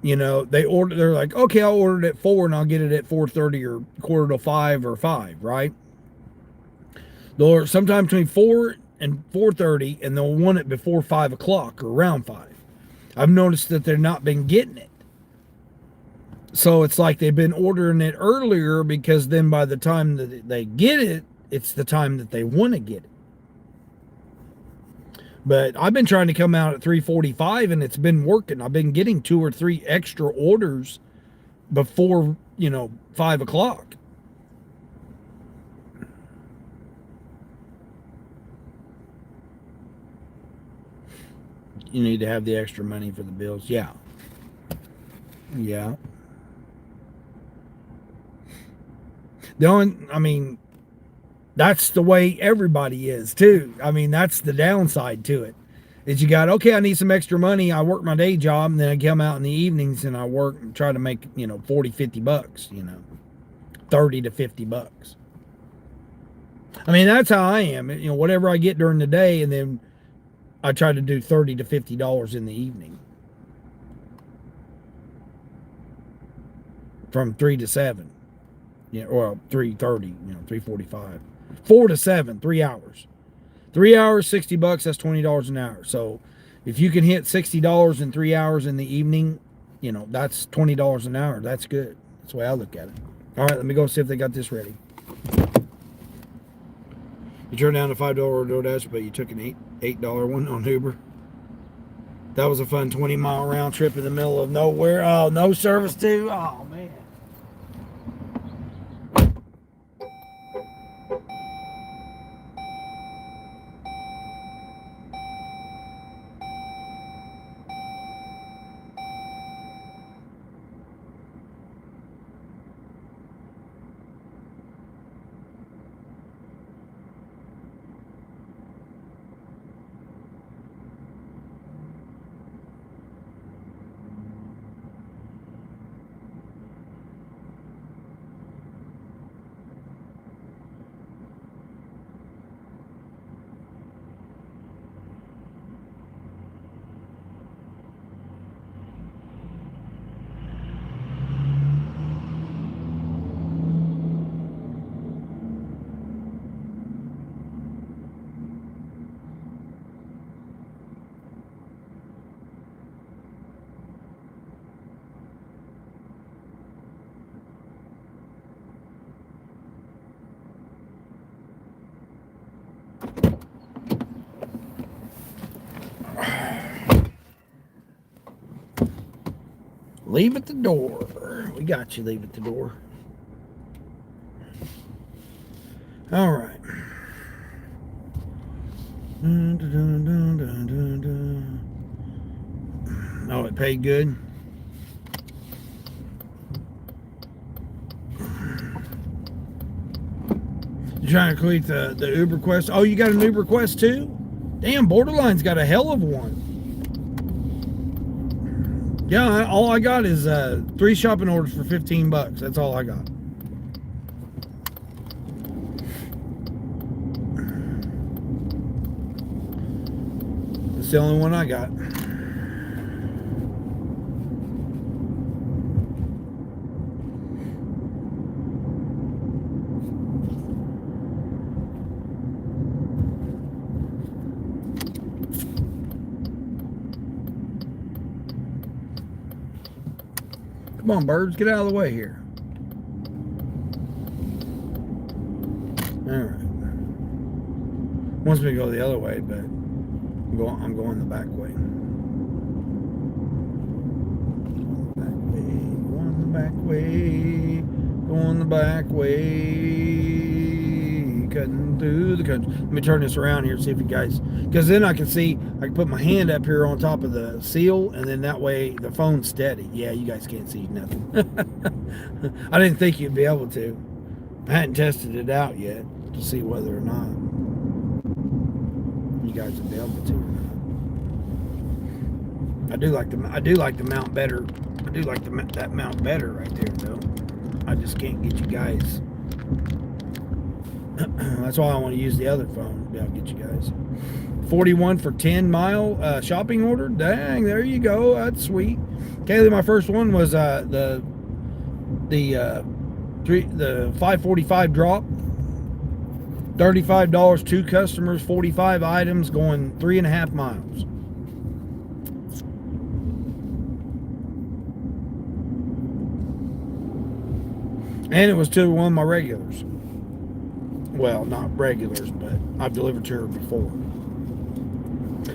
They're like, okay, I'll order it at 4 and I'll get it at 4:30 or 4:45 or 5, right? They'll order sometime between 4 and 4:30, and they'll want it before 5 o'clock or around 5. I've noticed that they're not been getting it. So it's like they've been ordering it earlier because then by the time that they get it, it's the time that they want to get it. But I've been trying to come out at 3:45 and it's been working. I've been getting 2 or 3 extra orders before, 5 o'clock. You need to have the extra money for the bills. Yeah. Yeah. That's the way everybody is too. That's the downside to it. Is you got, okay, I need some extra money. I work my day job and then I come out in the evenings and I work and try to make, 40, 50 bucks, 30 to 50 bucks. That's how I am. Whatever I get during the day, and then I try to do $30 to $50 in the evening. From 3 to 7. Or 3:30, 3:45. 4 to 7, 3 hours. 3 hours, $60, that's $20 an hour. So if you can hit $60 in 3 hours in the evening, that's $20 an hour. That's good. That's the way I look at it. All right, let me go see if they got this ready. You turned down a $5 DoorDash, but you took an $8 one on Uber. That was a fun 20-mile round trip in the middle of nowhere. Oh, no service too? Oh, man. Leave at the door. We got you, leave at the door. All right. Oh, it paid good. You trying to complete the Uber quest? Oh, you got an Uber quest too? Damn, Borderline's got a hell of one. Yeah, all I got is 3 shopping orders for $15. That's all I got. That's the only one I got. Come on, birds, get out of the way here. All right. Wants me to go the other way, but going the back way. Going the back way, cutting through the country. Let me turn this around here and see if you guys, because then I can put my hand up here on top of the seal, and then that way the phone's steady. Yeah, you guys can't see nothing. I didn't think you'd be able to. I hadn't tested it out yet to see whether or not you guys would be able to or not. I do like the mount better. I do like that mount better right there, though. I just can't get you guys. That's why I want to use the other phone to be able to get you guys. 41 for 10-mile shopping order. Dang, there you go. That's sweet. Kaylee, my first one was the 545 drop. $35, 2 customers, 45 items, going 3.5 miles. And it was to one of my regulars. Well, not regulars, but I've delivered to her before.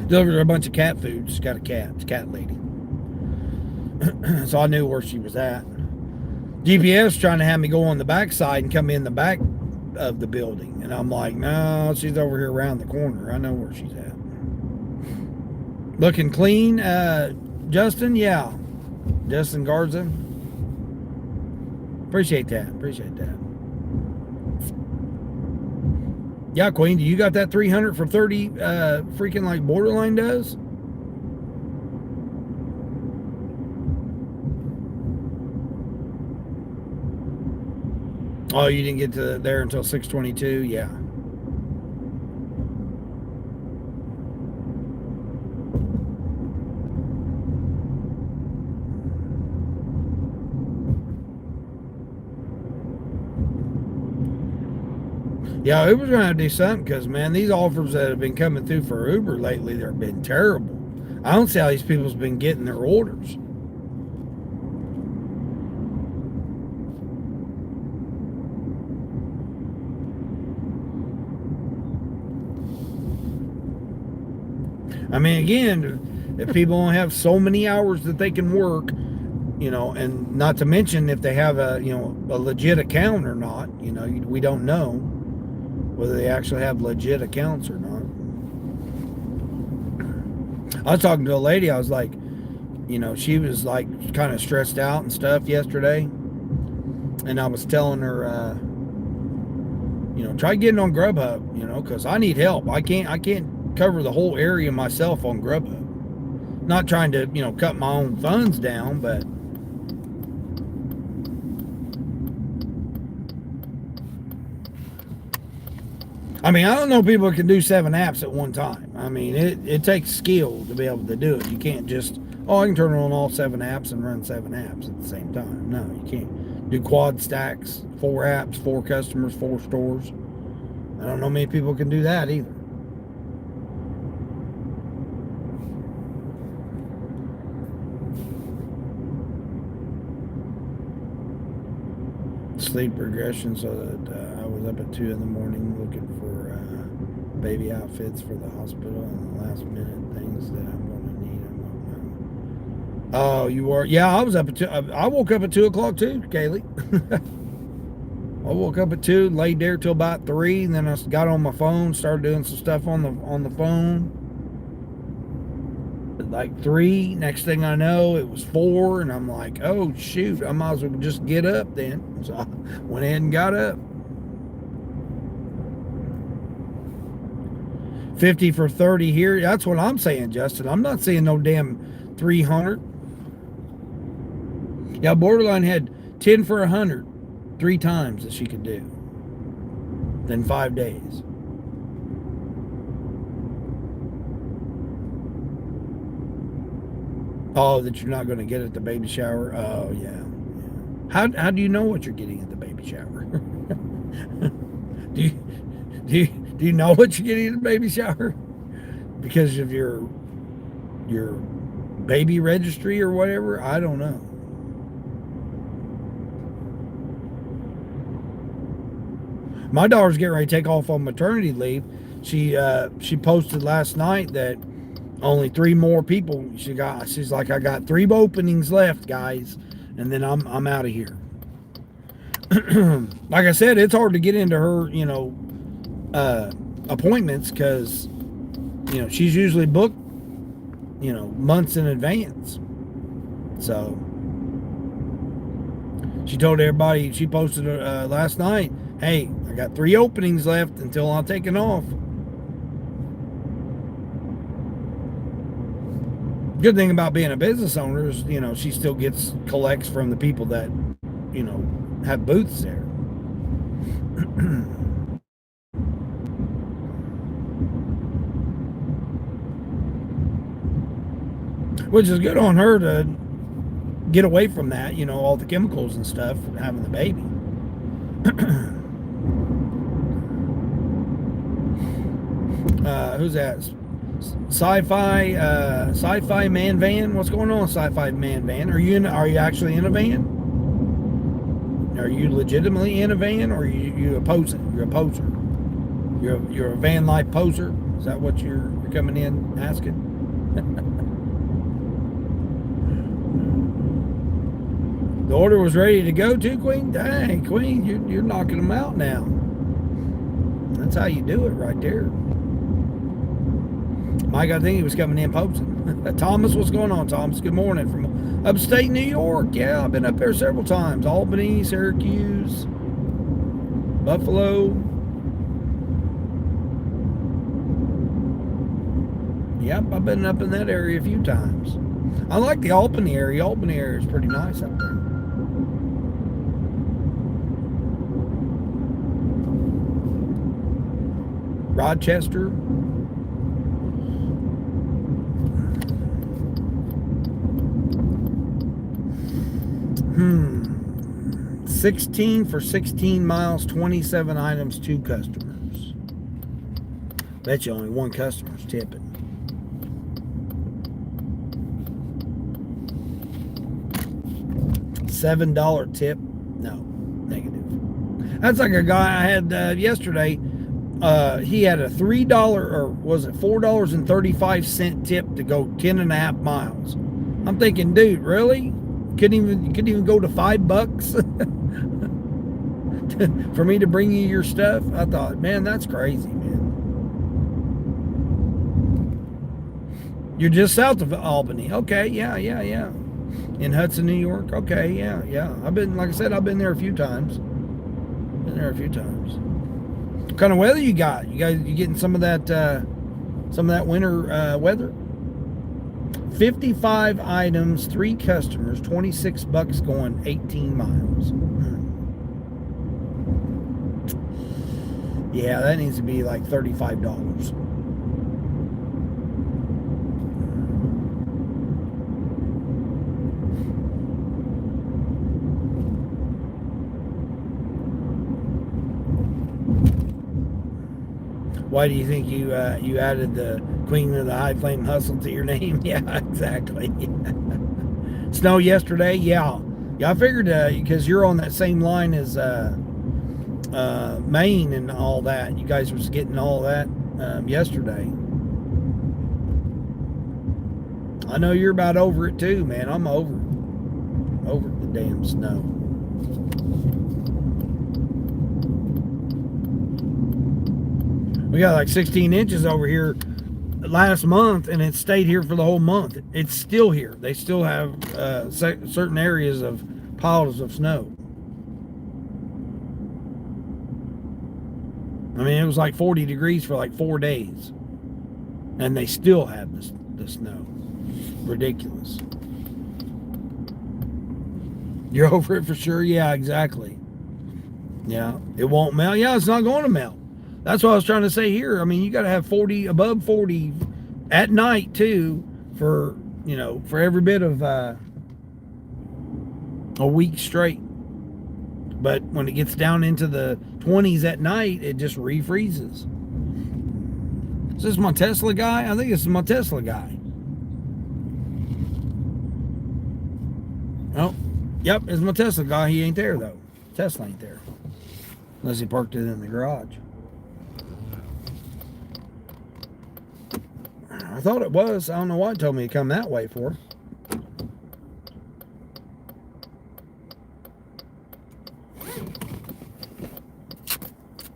Delivered her a bunch of cat food. She's got a cat. It's a cat lady. So I knew where she was at. GPS trying to have me go on the back side and come in the back of the building. And I'm like, no, she's over here around the corner. I know where she's at. Looking clean, Justin? Yeah. Justin Garza. Appreciate that. Yeah, Queen, do you got that 300 for 30 freaking like Borderline does? Oh, you didn't get to there until 622? Yeah. Yeah, Uber's going to have to do something because, man, these offers that have been coming through for Uber lately, they've been terrible. I don't see how these people's been getting their orders. I mean, again, if people only have so many hours that they can work, you know, and not to mention if they have a legit account or not, you know, we don't know whether they actually have legit accounts or not. I was talking to a lady, I was like, you know, she was like kind of stressed out and stuff yesterday. And I was telling her, you know, try getting on Grubhub, you know, because I need help. I can't cover the whole area myself on Grubhub. Not trying to, you know, cut my own funds down, but I mean, I don't know people that can do 7 apps at one time. I mean, it takes skill to be able to do it. You can't just, I can turn on all 7 apps and run 7 apps at the same time. No, you can't. Do quad stacks, 4 apps, 4 customers, 4 stores. I don't know many people can do that either. Sleep regression, so that I was up at 2 in the morning looking for baby outfits for the hospital and the last minute things that I'm going to need. Oh, you were? Yeah, I was up at 2. I woke up at 2 o'clock too, Kaylee. I woke up at 2, laid there till about 3, and then I got on my phone, started doing some stuff on the phone. Like 3, next thing I know, it was 4, and I'm like, oh shoot, I might as well just get up then. So I went ahead and got up. 50 for 30 here. That's what I'm saying, Justin. I'm not saying no damn 300. Yeah, Borderline had 10 for 100 3 times that she could do. Then 5 days. Oh, that you're not going to get at the baby shower? Oh, yeah. How do you know what you're getting at the baby shower? Do you know what you're getting at the baby shower? Because of your baby registry or whatever? I don't know. My daughter's getting ready to take off on maternity leave. She posted last night that Only 3 more people she's like, I got 3 openings left, guys, and then I'm out of here. Like I said, it's hard to get into her, appointments because, she's usually booked, months in advance. So she told everybody, she posted last night, hey, I got 3 openings left until I'm taking off. Good thing about being a business owner is, she still collects from the people that, have booths there. Which is good on her to get away from that, all the chemicals and stuff, and having the baby. Who's that? Sci-fi man van. What's going on, sci-fi man van? Are you actually in a van? Are you legitimately in a van, or are you a poser? You're a poser. You're a van life poser. Is that what you're coming in asking? The order was ready to go too, Queen. Dang, Queen, you're knocking them out now. That's how you do it, right there. Mike, I think he was coming in posing. Thomas, what's going on, Thomas? Good morning from upstate New York. Yeah, I've been up there several times. Albany, Syracuse, Buffalo. Yep, I've been up in that area a few times. I like the Albany area. Albany area is pretty nice up there. Rochester. 16 for 16 miles, 27 items, 2 customers. Bet you only 1 customer's tipping. $7 tip? No, negative. That's like a guy I had yesterday. He had a $3 or was it $4.35 tip to go 10.5 miles. I'm thinking, dude, really? You couldn't even go to $5 for me to bring you your stuff? I thought, man, that's crazy, man. You're just south of Albany. Okay, yeah. In Hudson, New York. Okay, yeah. Like I said, I've been there a few times. What kind of weather you got? You getting some of that winter weather? 55 items, 3 customers, $26 going 18 miles. Yeah, that needs to be like $35. Why do you think you added the Queen of the High Flame Hustle to your name? Yeah, exactly. Snow yesterday? Yeah, I figured because you're on that same line as Maine and all that. You guys was getting all that yesterday. I know you're about over it too, man. I'm over the damn snow. We got like 16 inches over here last month, and it stayed here for the whole month. It's still here. They still have certain areas of piles of snow. I mean, it was like 40 degrees for like 4 days, and they still have the snow. Ridiculous. You're over it for sure? Yeah, exactly. Yeah, it won't melt. Yeah, it's not going to melt. That's what I was trying to say here. I mean, you got to have 40, above 40 at night too for every bit of a week straight. But when it gets down into the 20s at night, it just refreezes. Is this my Tesla guy? I think this is my Tesla guy. Oh, yep, it's my Tesla guy. He ain't there though. Tesla ain't there. Unless he parked it in the garage. I thought it was. I don't know why it told me to come that way for.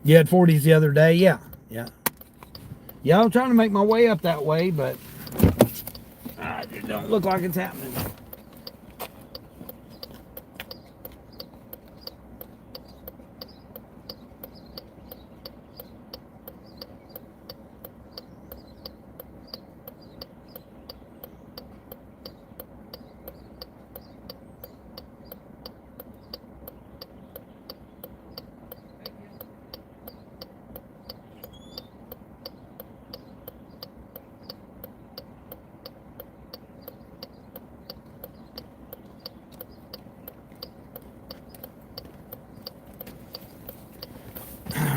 You had 40s the other day? Yeah. Yeah, I'm trying to make my way up that way, but it don't look like it's happening.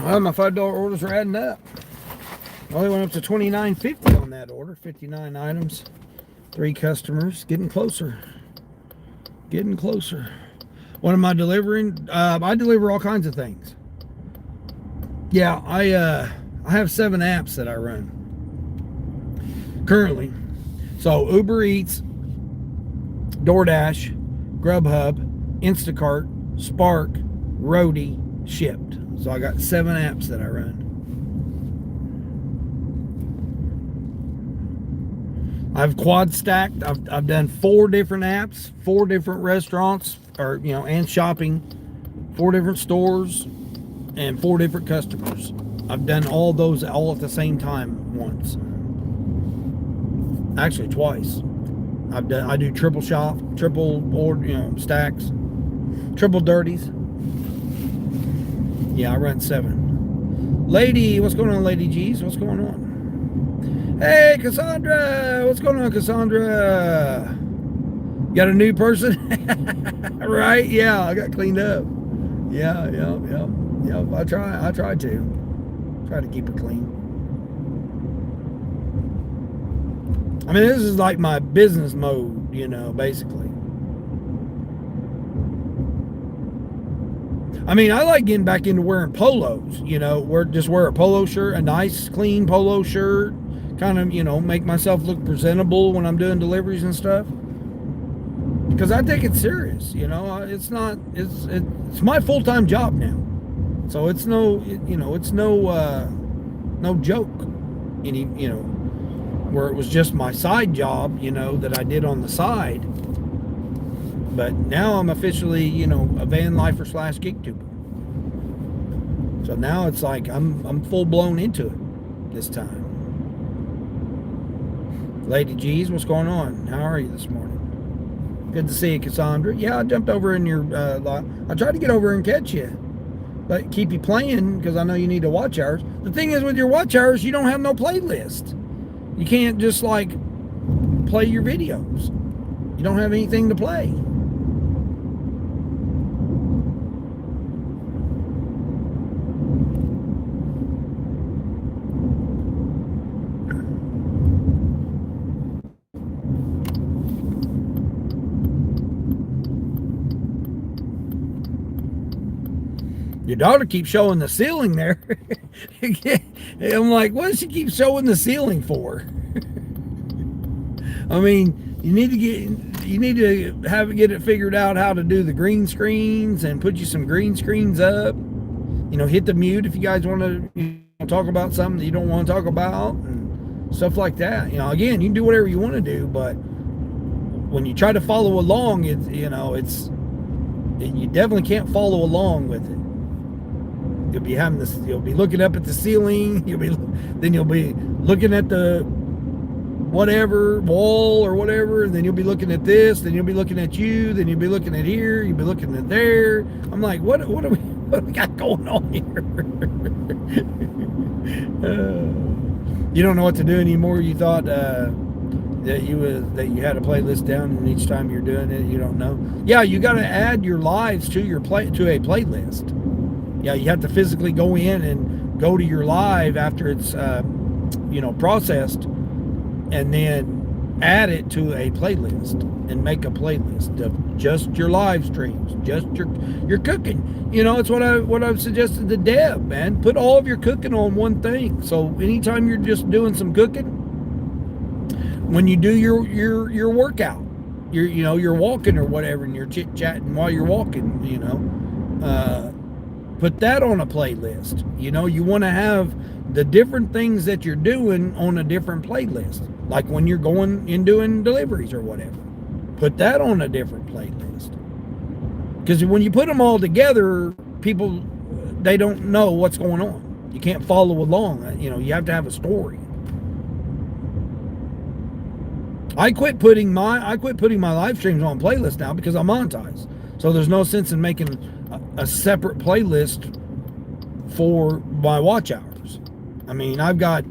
Well, my $5 orders are adding up. Well, they went up to $29.50 on that order. 59 items, 3 customers. Getting closer. Getting closer. What am I delivering? I deliver all kinds of things. Yeah, I have 7 apps that I run currently. So Uber Eats, DoorDash, Grubhub, Instacart, Spark, Roadie, Shipped. So I got 7 apps that I run. I've quad stacked. I've done 4 different apps, 4 different restaurants, or and shopping, 4 different stores, and 4 different customers. I've done all those all at the same time once. Actually, twice. I do triple shop, triple order, stacks, triple dirties. Yeah, I run 7. Lady, what's going on, Lady G's? What's going on? Hey, Cassandra! What's going on, Cassandra? Got a new person? Right? Yeah, I got cleaned up. Yeah. I try to keep it clean. I mean, this is like my business mode, basically. I mean, I like getting back into wearing polos, wear a polo shirt, a nice, clean polo shirt, kind of, make myself look presentable when I'm doing deliveries and stuff. Because I take it serious, it's my full-time job now. So it's no joke, where it was just my side job, that I did on the side. But now I'm officially, a van lifer / gig tuber. So now it's like I'm full blown into it this time. Lady G's, what's going on? How are you this morning? Good to see you, Cassandra. Yeah, I jumped over in your lot. I tried to get over and catch you, but keep you playing because I know you need to watch hours. The thing is, with your watch hours, you don't have no playlist. You can't just play your videos. You don't have anything to play. Your daughter keeps showing the ceiling there. I'm like, what does she keep showing the ceiling for? I mean, you need to get it figured out how to do the green screens and put you some green screens up. Hit the mute if you guys want to talk about something that you don't want to talk about and stuff like that. Again, you can do whatever you want to do, but when you try to follow along, you definitely can't follow along with it. You'll be having this. You'll be looking up at the ceiling. You'll be looking at the whatever wall or whatever. And then you'll be looking at this. Then you'll be looking at you. Then you'll be looking at here. You'll be looking at there. I'm like, what do we got going on here? You don't know what to do anymore. You thought that you had a playlist down, and each time you're doing it, you don't know. Yeah, you got to add your lives to a playlist. Yeah, you have to physically go in and go to your live after it's, processed, and then add it to a playlist and make a playlist of just your live streams, just your cooking. It's what I've suggested to Deb, man. Put all of your cooking on one thing. So anytime you're just doing some cooking, when you do your workout, you're walking or whatever, and you're chit chatting while you're walking. Put that on a playlist. You want to have the different things that you're doing on a different playlist. Like when you're going and doing deliveries or whatever, put that on a different playlist. Because when you put them all together, people, they don't know what's going on. You can't follow along. You have to have a story. I quit putting my live streams on playlists now because I'm monetized. So there's no sense in making a separate playlist for my watch hours. I mean, I've got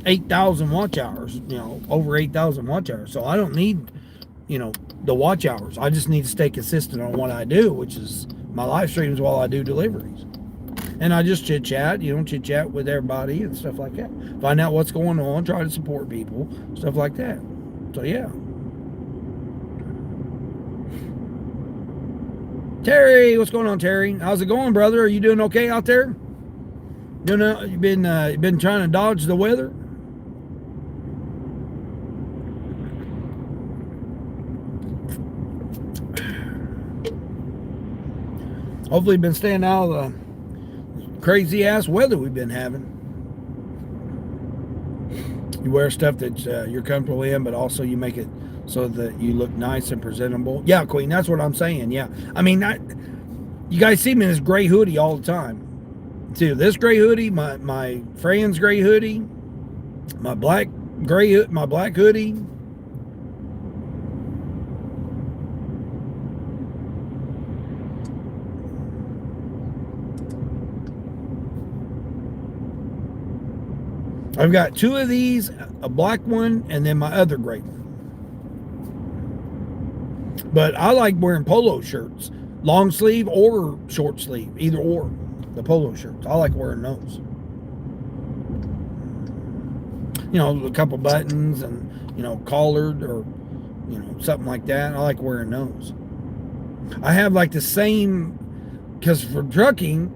8,000 watch hours, over 8,000 watch hours. So I don't need, the watch hours. I just need to stay consistent on what I do, which is my live streams while I do deliveries. And I just chit chat with everybody and stuff like that. Find out what's going on, try to support people, stuff like that. So yeah. Terry, what's going on, Terry? How's it going, brother? Are you doing okay out there? You've been trying to dodge the weather? Hopefully you've been staying out of the crazy ass weather we've been having. You wear stuff that you're comfortable in, but also you make it so that you look nice and presentable. Yeah, Queen, that's what I'm saying. Yeah. I mean, you guys see me in this gray hoodie all the time. See, this gray hoodie, my friend's gray hoodie, my black hoodie. I've got two of these, a black one, and then my other gray one. But I like wearing polo shirts, long sleeve or short sleeve, either or. The polo shirts, I like wearing those. A couple buttons and, collared or, something like that. I like wearing those. I have like the same, because for trucking,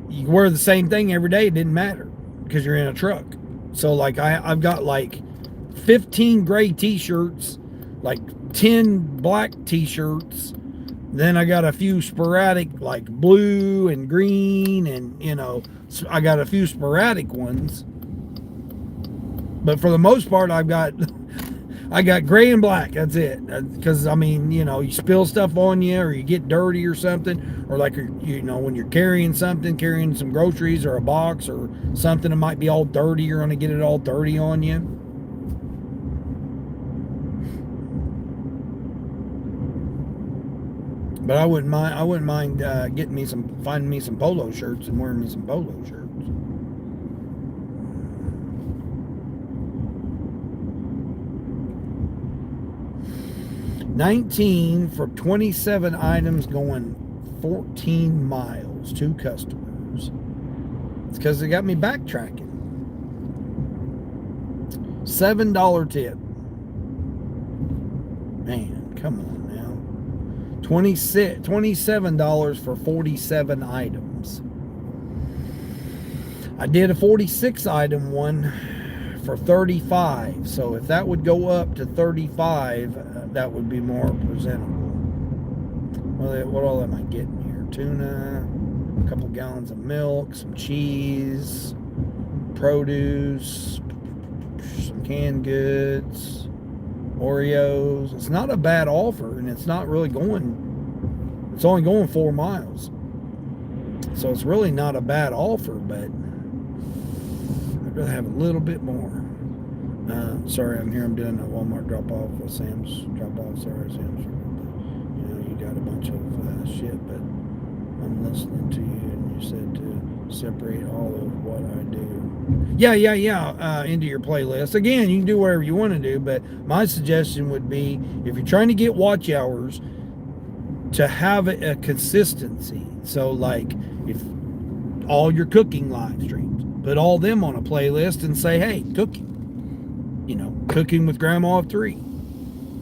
you wear the same thing every day. It didn't matter because you're in a truck. So like I've got like 15 gray t-shirts, like 10 black t-shirts. Then I got a few sporadic like blue and green, and I got a few sporadic ones. But for the most part, I got gray and black. That's it. Because I mean, you spill stuff on you, or you get dirty or something, or like when you're carrying some groceries or a box or something that might be all dirty, you're gonna get it all dirty on you. But I wouldn't mind finding me some polo shirts and wearing me some polo shirts. $19 for 27 items going 14 miles to customers. It's because they got me backtracking. $7 tip. Man, come on now. $27 for 47 items. I did a 46 item one for 35. So if that would go up to 35, that would be more presentable. What all am I getting here? Tuna, a couple gallons of milk, some cheese, produce, some canned goods, Oreos. It's not a bad offer, and it's not really it's only going 4 miles. So it's really not a bad offer, but I'd rather have a little bit more. Sorry, I'm doing a Walmart drop-off with Sam's drop-off. Sorry, Sam's. You got a bunch of shit, but I'm listening to you, and you said to separate all of what I do. Yeah, into your playlist. Again, you can do whatever you want to do, but my suggestion would be, if you're trying to get watch hours, to have a consistency. So, like, if all your cooking live streams, put all them on a playlist and say, hey, cooking. Cooking with Grandma of 3.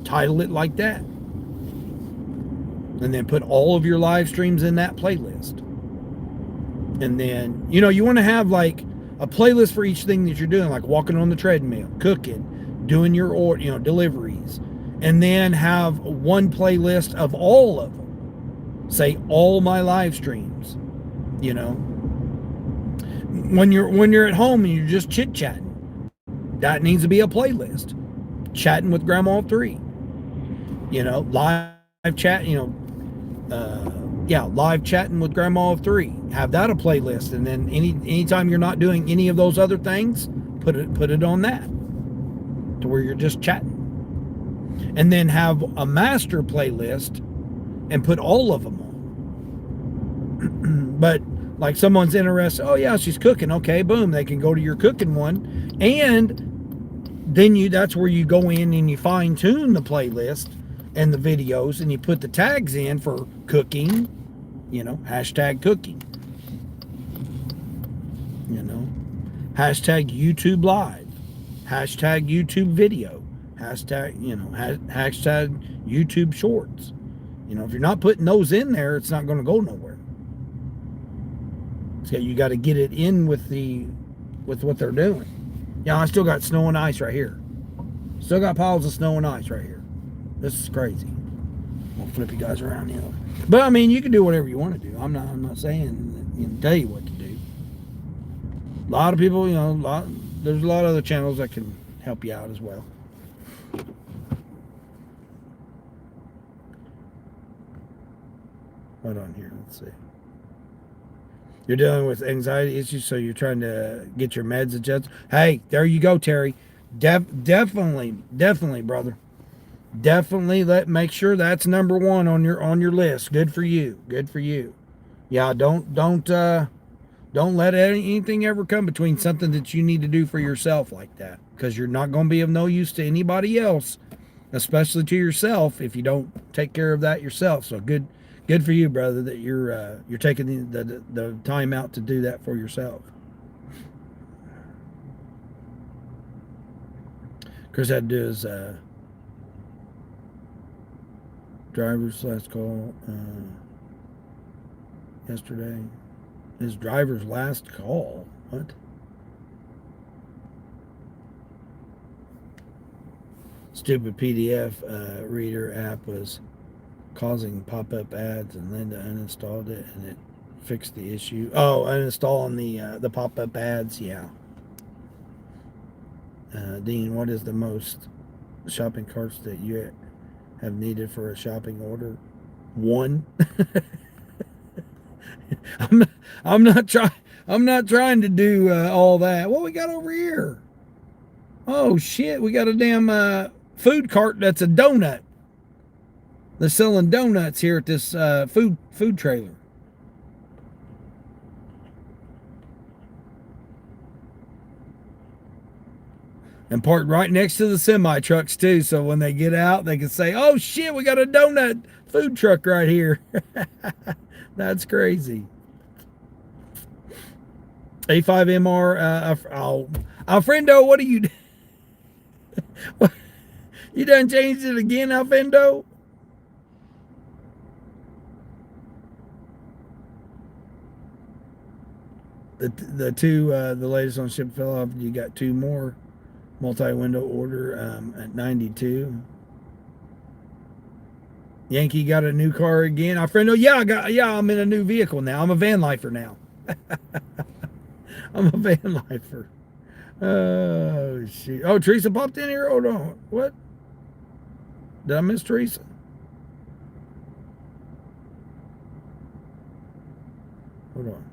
Title it like that. And then put all of your live streams in that playlist. And then, you want to have like a playlist for each thing that you're doing, like walking on the treadmill, cooking, doing your order, deliveries, and then have one playlist of all of them. Say all my live streams. You know, when you're at home and you're just chit chatting, that needs to be a playlist. Chatting with Grandma of Three. Live chat. Live chatting with Grandma of Three. Have that a playlist, and then anytime you're not doing any of those other things, put it on that, to where you're just chatting. And then have a master playlist and put all of them on. But like someone's interested, oh yeah, she's cooking. Okay, boom, they can go to your cooking one, and then that's where you go in and you fine tune the playlist and the videos, and you put the tags in for cooking, hashtag cooking, hashtag YouTube live, hashtag YouTube video, hashtag YouTube shorts. If you're not putting those in there, it's not going to go nowhere. So you got to get it in with what they're doing. Yeah, I still got snow and ice right here. Still got piles of snow and ice right here. This is crazy. I'll flip you guys around, But I mean, you can do whatever you want to do. I'm not saying tell you what to do. A lot of people, there's a lot of other channels that can help you out as well. Hold on here. Let's see. You're dealing with anxiety issues, so you're trying to get your meds adjusted. Hey, there you go, Terry. Definitely, brother. Definitely make sure that's number one on your list. Good for you. Good for you. Yeah, don't let anything ever come between something that you need to do for yourself like that, because you're not going to be of no use to anybody else, especially to yourself, if you don't take care of that yourself. So good for you, brother, that you're taking the time out to do that for yourself. Chris had to do his driver's last call yesterday. His driver's last call? What? Stupid PDF reader app was causing pop-up ads, and Linda uninstalled it, and it fixed the issue. Oh, uninstalling the pop-up ads, yeah. Dean, what is the most shopping carts that you have needed for a shopping order? One. I'm not trying to do all that. What we got over here? Oh shit, we got a damn food cart that's a donut. They're selling donuts here at this food trailer. And parked right next to the semi trucks too, so when they get out, they can say, "Oh shit, we got a donut food truck right here." That's crazy. A5MR, Alfredo, what are you? You done changed it again, Alfredo? The latest on ship fell off. You got two more multi-window order at 92. Yankee got a new car again. Alfredo, I'm in a new vehicle now. I'm a van lifer now. I'm a van lifer. Oh shit. Oh, Teresa popped in here. Hold on. What? Did I miss Teresa? Hold on.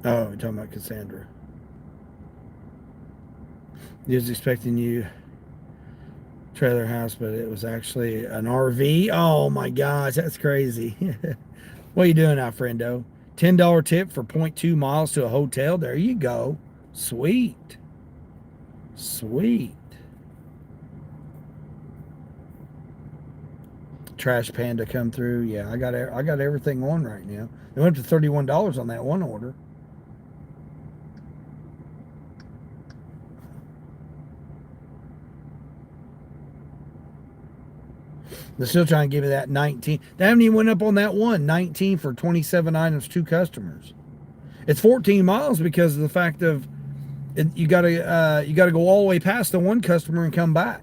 Oh, we're talking about Cassandra. He was expecting you trailer house, but it was actually an RV. Oh my gosh, that's crazy. What are you doing, Alfredo? $10 tip for 0.2 miles to a hotel. There you go. Sweet. Sweet. Trash Panda come through. Yeah, I got everything on right now. It went up to $31 on that one order. They're still trying to give me that 19. They haven't even went up on that one. 19 for 27 items, 2 customers. It's 14 miles because of the fact of You gotta go all the way past the one customer and come back.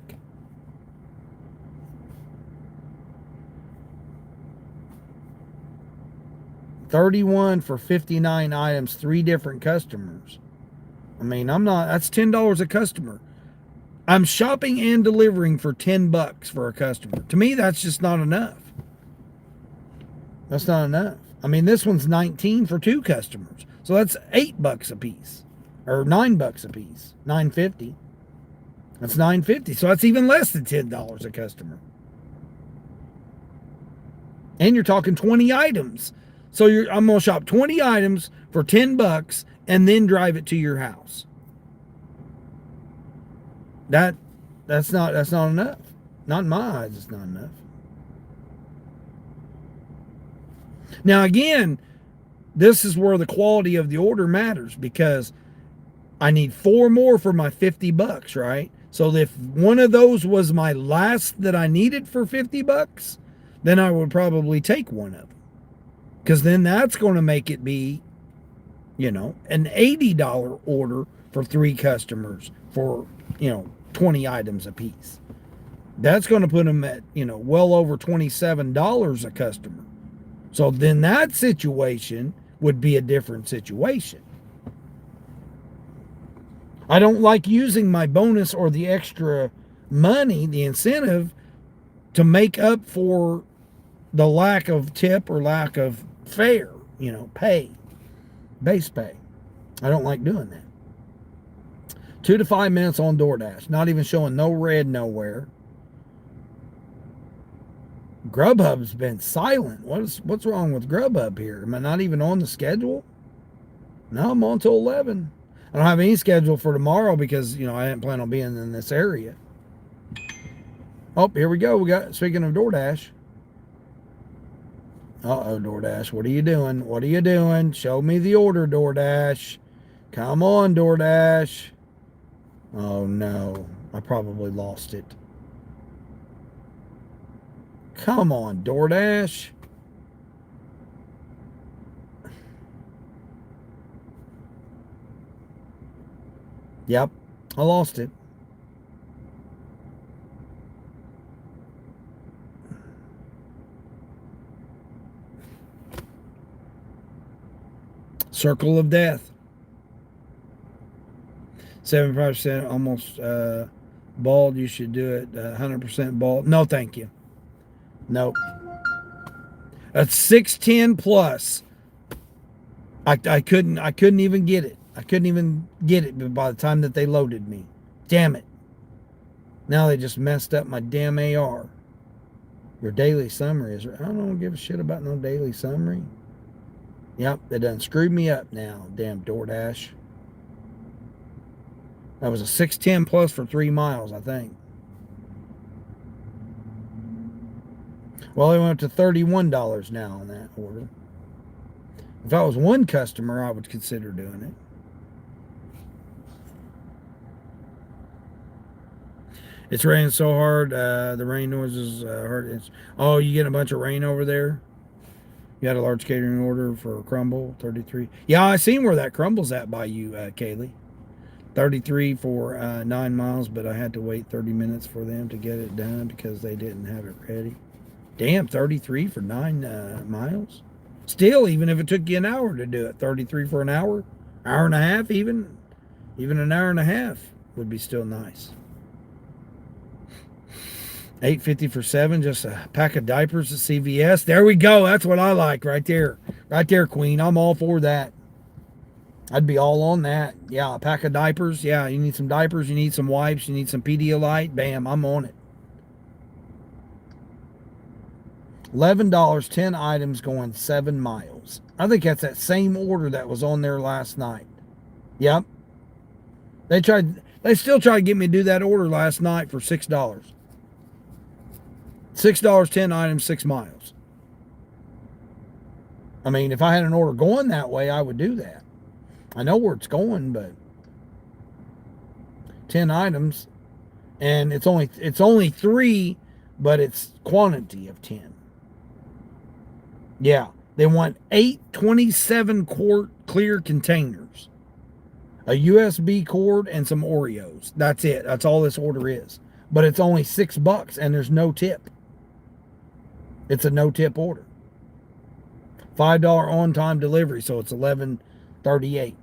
$31 for 59 items, 3 different customers. I mean, that's $10 a customer. I'm shopping and delivering for $10 for a customer. To me, that's just not enough. That's not enough. I mean, this one's 19 for 2 customers. So that's $8 a piece. Or $9 a piece. $9.50. That's $9.50. So that's even less than $10 a customer. And you're talking 20 items. So I'm going to shop 20 items for $10 and then drive it to your house. That's not enough. Not in my eyes, it's not enough. Now again, this is where the quality of the order matters, because I need 4 more for my $50, right? So if one of those was my last that I needed for $50, then I would probably take one of them. Because then that's going to make it be, an $80 order for 3 customers for, 20 items a piece. That's going to put them at, well over $27 a customer. So then that situation would be a different situation. I don't like using my bonus or the extra money, the incentive, to make up for the lack of tip or lack of fare, pay, base pay. I don't like doing that. 2 to 5 minutes on DoorDash, not even showing no red nowhere. Grubhub's been silent. What's wrong with Grubhub here? Am I not even on the schedule? No, I'm on till 11. I don't have any schedule for tomorrow because, I didn't plan on being in this area. Oh, here we go. Speaking of DoorDash. Uh-oh, DoorDash. What are you doing? What are you doing? Show me the order, DoorDash. Come on, DoorDash. Oh, no. I probably lost it. Come on, DoorDash. Yep, I lost it. Circle of death. 75% almost bald. You should do it 100% bald. No, thank you. Nope. That's 610 plus. I couldn't even get it. I couldn't even get it by the time that they loaded me. Damn it. Now they just messed up my damn AR. Your daily summary is... I don't give a shit about no daily summary. Yep, they done screwed me up now. Damn DoorDash. That was a 610 plus for 3 miles, I think. Well, they went up to $31 now on that order. If I was one customer, I would consider doing it. It's raining so hard. The rain noise is hard. Oh, you getting a bunch of rain over there? You had a large catering order for a crumble, 33. Yeah, I seen where that crumble's at by you, Kaylee. 33 for 9 miles, but I had to wait 30 minutes for them to get it done because they didn't have it ready. Damn, 33 for 9 miles? Still, even if it took you an hour to do it, 33 for an hour and a half, even an hour and a half would be still nice. $8.50 for 7, just a pack of diapers at CVS. There we go. That's what I like right there. Right there, Queen. I'm all for that. I'd be all on that. Yeah, a pack of diapers. Yeah, you need some diapers. You need some wipes. You need some Pedialyte. Bam, I'm on it. $11, 10 items going 7 miles. I think that's that same order that was on there last night. Yep. They still tried to get me to do that order last night for $6. $6, 10 items, 6 miles. I mean, if I had an order going that way, I would do that. I know where it's going, but 10 items, and it's only 3, but it's quantity of 10. Yeah, they want 8 27-quart clear containers. a USB cord, and some Oreos. That's it. That's all this order is. But it's only $6 and there's no tip. It's a no tip order. $5 on time delivery, so it's $11.38.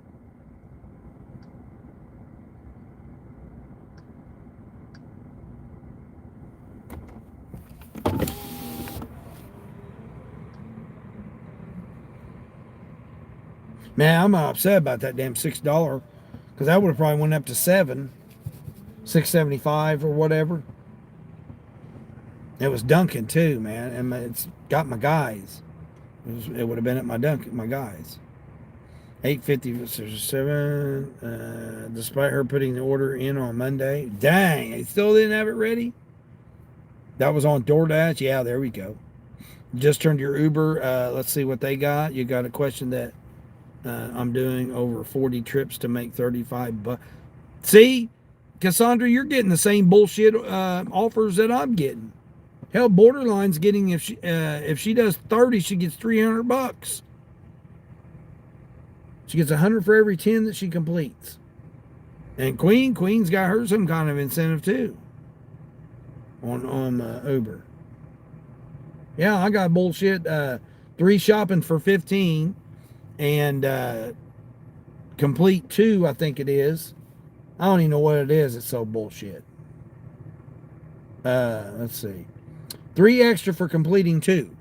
Man, I'm upset about that damn $6 because that would have probably went up to $6.75 or whatever. It was Dunkin' too, man, and it's got my guys. It would have been at my Dunkin', my guys. 8:57. Despite her putting the order in on Monday, dang, they still didn't have it ready. That was on DoorDash. Yeah, there we go. Just turned your Uber. Let's see what they got. You got a question that I'm doing over 40 trips to make 35 bucks. See, Cassandra, you're getting the same bullshit offers that I'm getting. Hell, Borderline's getting, if she does 30, she gets $300. She gets 100 for every 10 that she completes. And Queen's got her some kind of incentive too on Uber. Yeah, I got bullshit. 3 shopping for 15 and complete 2, I think it is. I don't even know what it is. It's so bullshit. Let's see. 3 extra for completing 2.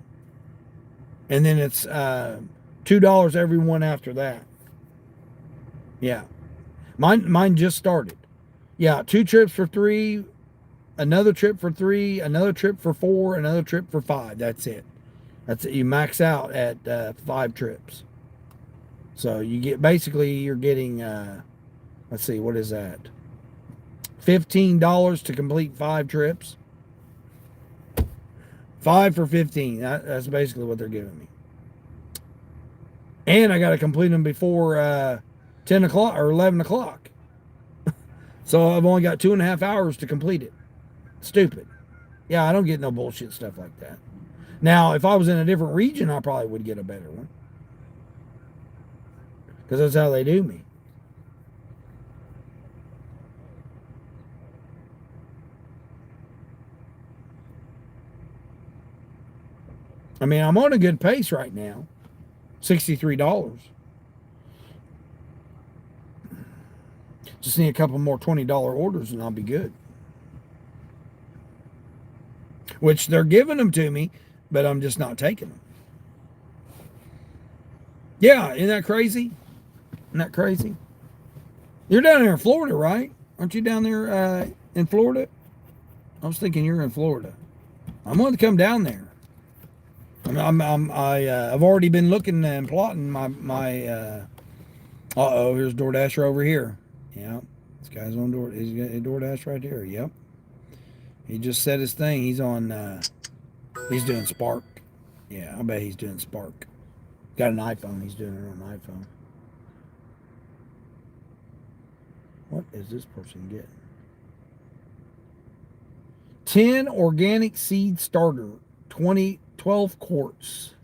And then it's $2 every one after that. Yeah. Mine just started. Yeah, 2 trips for 3, another trip for 3, another trip for 4, another trip for 5. That's it. That's it. You max out at 5 trips. So you get, basically you're getting let's see, what is that? $15 to complete 5 trips. 5 for 15. That's basically what they're giving me. And I got to complete them before 10 o'clock or 11 o'clock. So I've only got 2.5 hours to complete it. Stupid. Yeah, I don't get no bullshit stuff like that. Now, if I was in a different region, I probably would get a better one. Because that's how they do me. I mean, I'm on a good pace right now. $63. Just need a couple more $20 orders and I'll be good. Which they're giving them to me, but I'm just not taking them. Yeah, isn't that crazy? Isn't that crazy? You're down there in Florida, right? Aren't you down there in Florida? I was thinking you're in Florida. I'm going to come down there. I've already been looking and plotting my here's DoorDasher over here. Yeah, this guy's on he's got a DoorDash right here. Yep. He just said his thing. He's on he's doing Spark. Yeah, I bet he's doing Spark. Got an iPhone. He's doing it on an iPhone. What is this person getting? 10 organic seed starter, 12 quarts.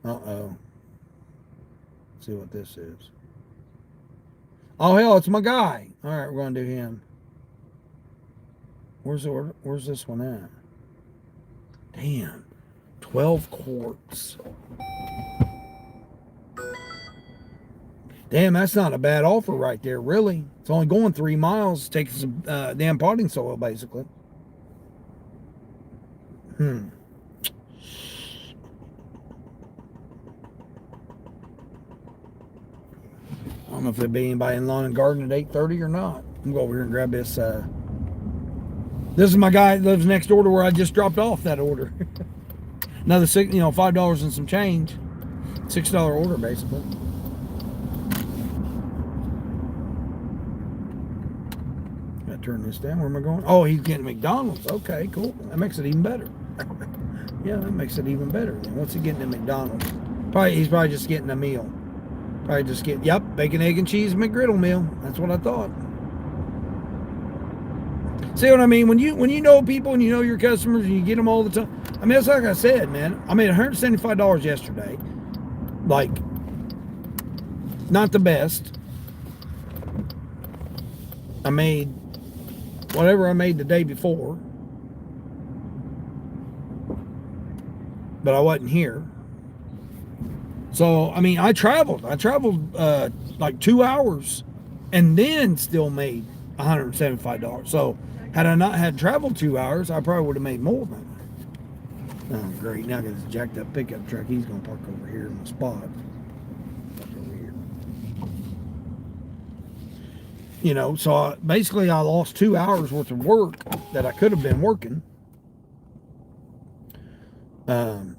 Uh-oh. Let's see what this is. Oh, hell, it's my guy. All right, we're going to do him. Where's this one at? Damn. 12 quarts. Damn, that's not a bad offer right there, really. It's only going 3 miles. Taking some damn potting soil, basically. I don't know if there'll be anybody in lawn and garden at 8:30 or not. I'm going to go over here and grab this. This is my guy that lives next door to where I just dropped off that order. Another $5 and some change. $6 order, basically. Gotta turn this down. Where am I going? Oh, he's getting McDonald's. Okay, cool. That makes it even better. Yeah, that makes it even better. What's he getting at McDonald's? He's probably just getting a meal. Probably just get, yep, bacon, egg, and cheese McGriddle meal. That's what I thought. See what I mean? When you know people and you know your customers and you get them all the time. I mean, it's like I said, man. I made $175 yesterday. Like, Not the best. I made whatever I made the day before, but I wasn't here. So, I mean, I traveled. I traveled like 2 hours and then still made $175. So, had I not had traveled 2 hours, I probably would have made more money. Oh, great. Now I got this jacked up pickup truck. He's going to park over here in the spot. Park over here. You know, so basically I lost 2 hours worth of work that I could have been working. And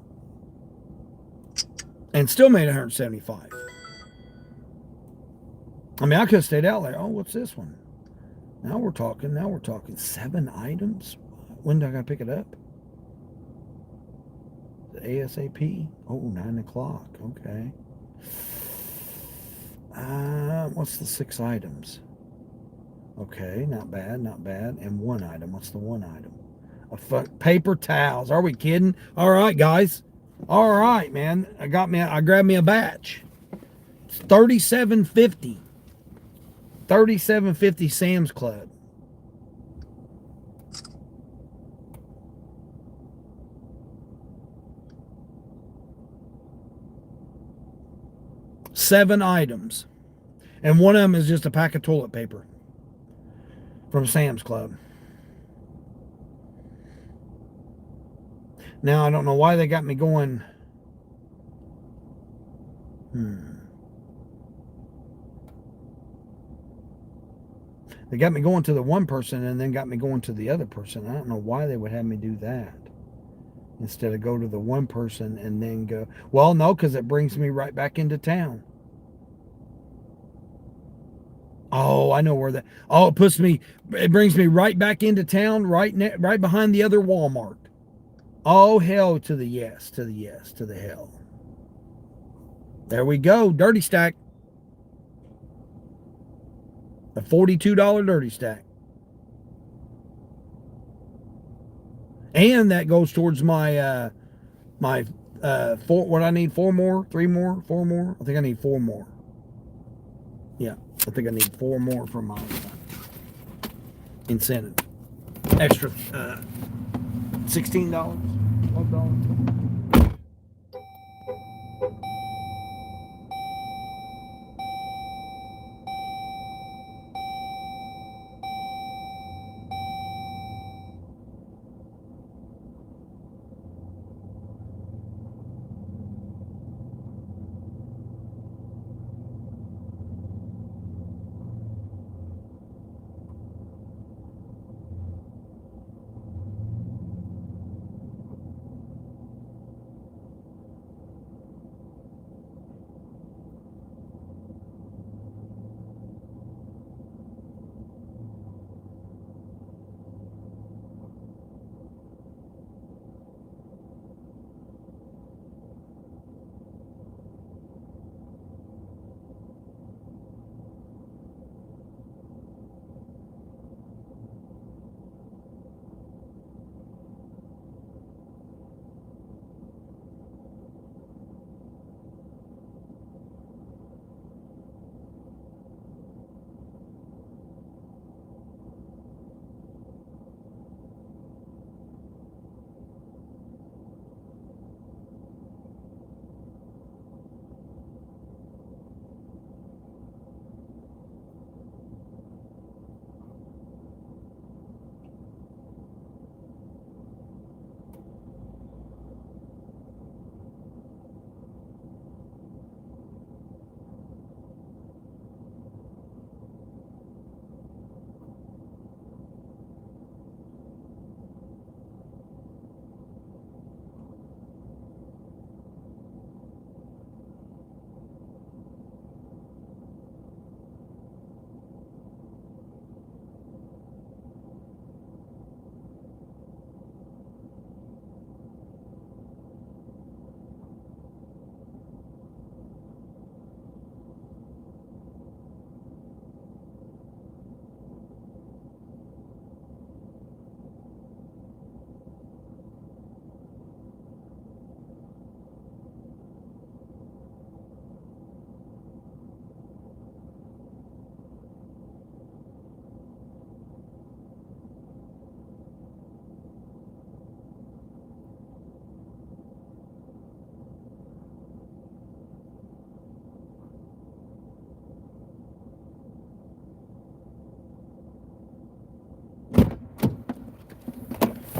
still made 175. I mean, I could have stayed out there. Oh, what's this one? Now we're talking. 7 items. When do I got to pick it up? The ASAP. Oh, 9 o'clock. Okay. What's the 6 items? Okay, not bad. And 1 item. What's the 1 item? Paper towels. Are we kidding? All right, guys. All right, man. I grabbed me a batch. It's $37.50. $37.50 Sam's Club. Seven items. And one of them is just a pack of toilet paper from Sam's Club. Now, I don't know why they got me going. They got me going to the one person and then got me going to the other person. I don't know why they would have me do that. Instead of go to the one person and then go. Well, no, because it brings me right back into town. Oh, I know where that. Oh, it brings me right back into town, right behind the other Walmart. Oh, hell to the yes, to the hell. There we go, dirty stack. A $42 dirty stack. And that goes towards my what I need, 4 more, 3 more, 4 more. I think I need 4 more. Yeah, I think I need 4 more for my incentive. Extra $16, $12.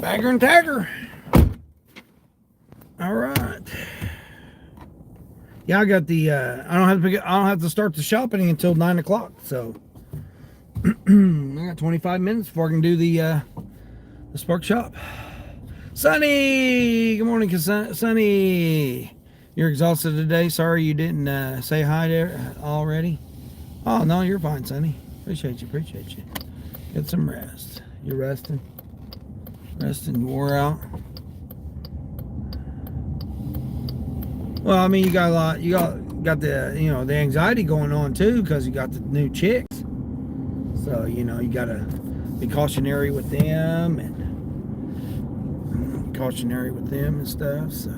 Bagger and Tagger. All right. Yeah, I got the. I don't have to start the shopping until 9 o'clock. So I got 25 minutes before I can do the Spark Shop. Sonny, good morning, Sonny. You're exhausted today. Sorry you didn't say hi there already. Oh no, you're fine, Sonny. Appreciate you. Get some rest. You're resting. You wore out. Well, I mean, you got a lot. You got the the anxiety going on too because you got the new chicks. So you gotta be cautionary with them and stuff. So,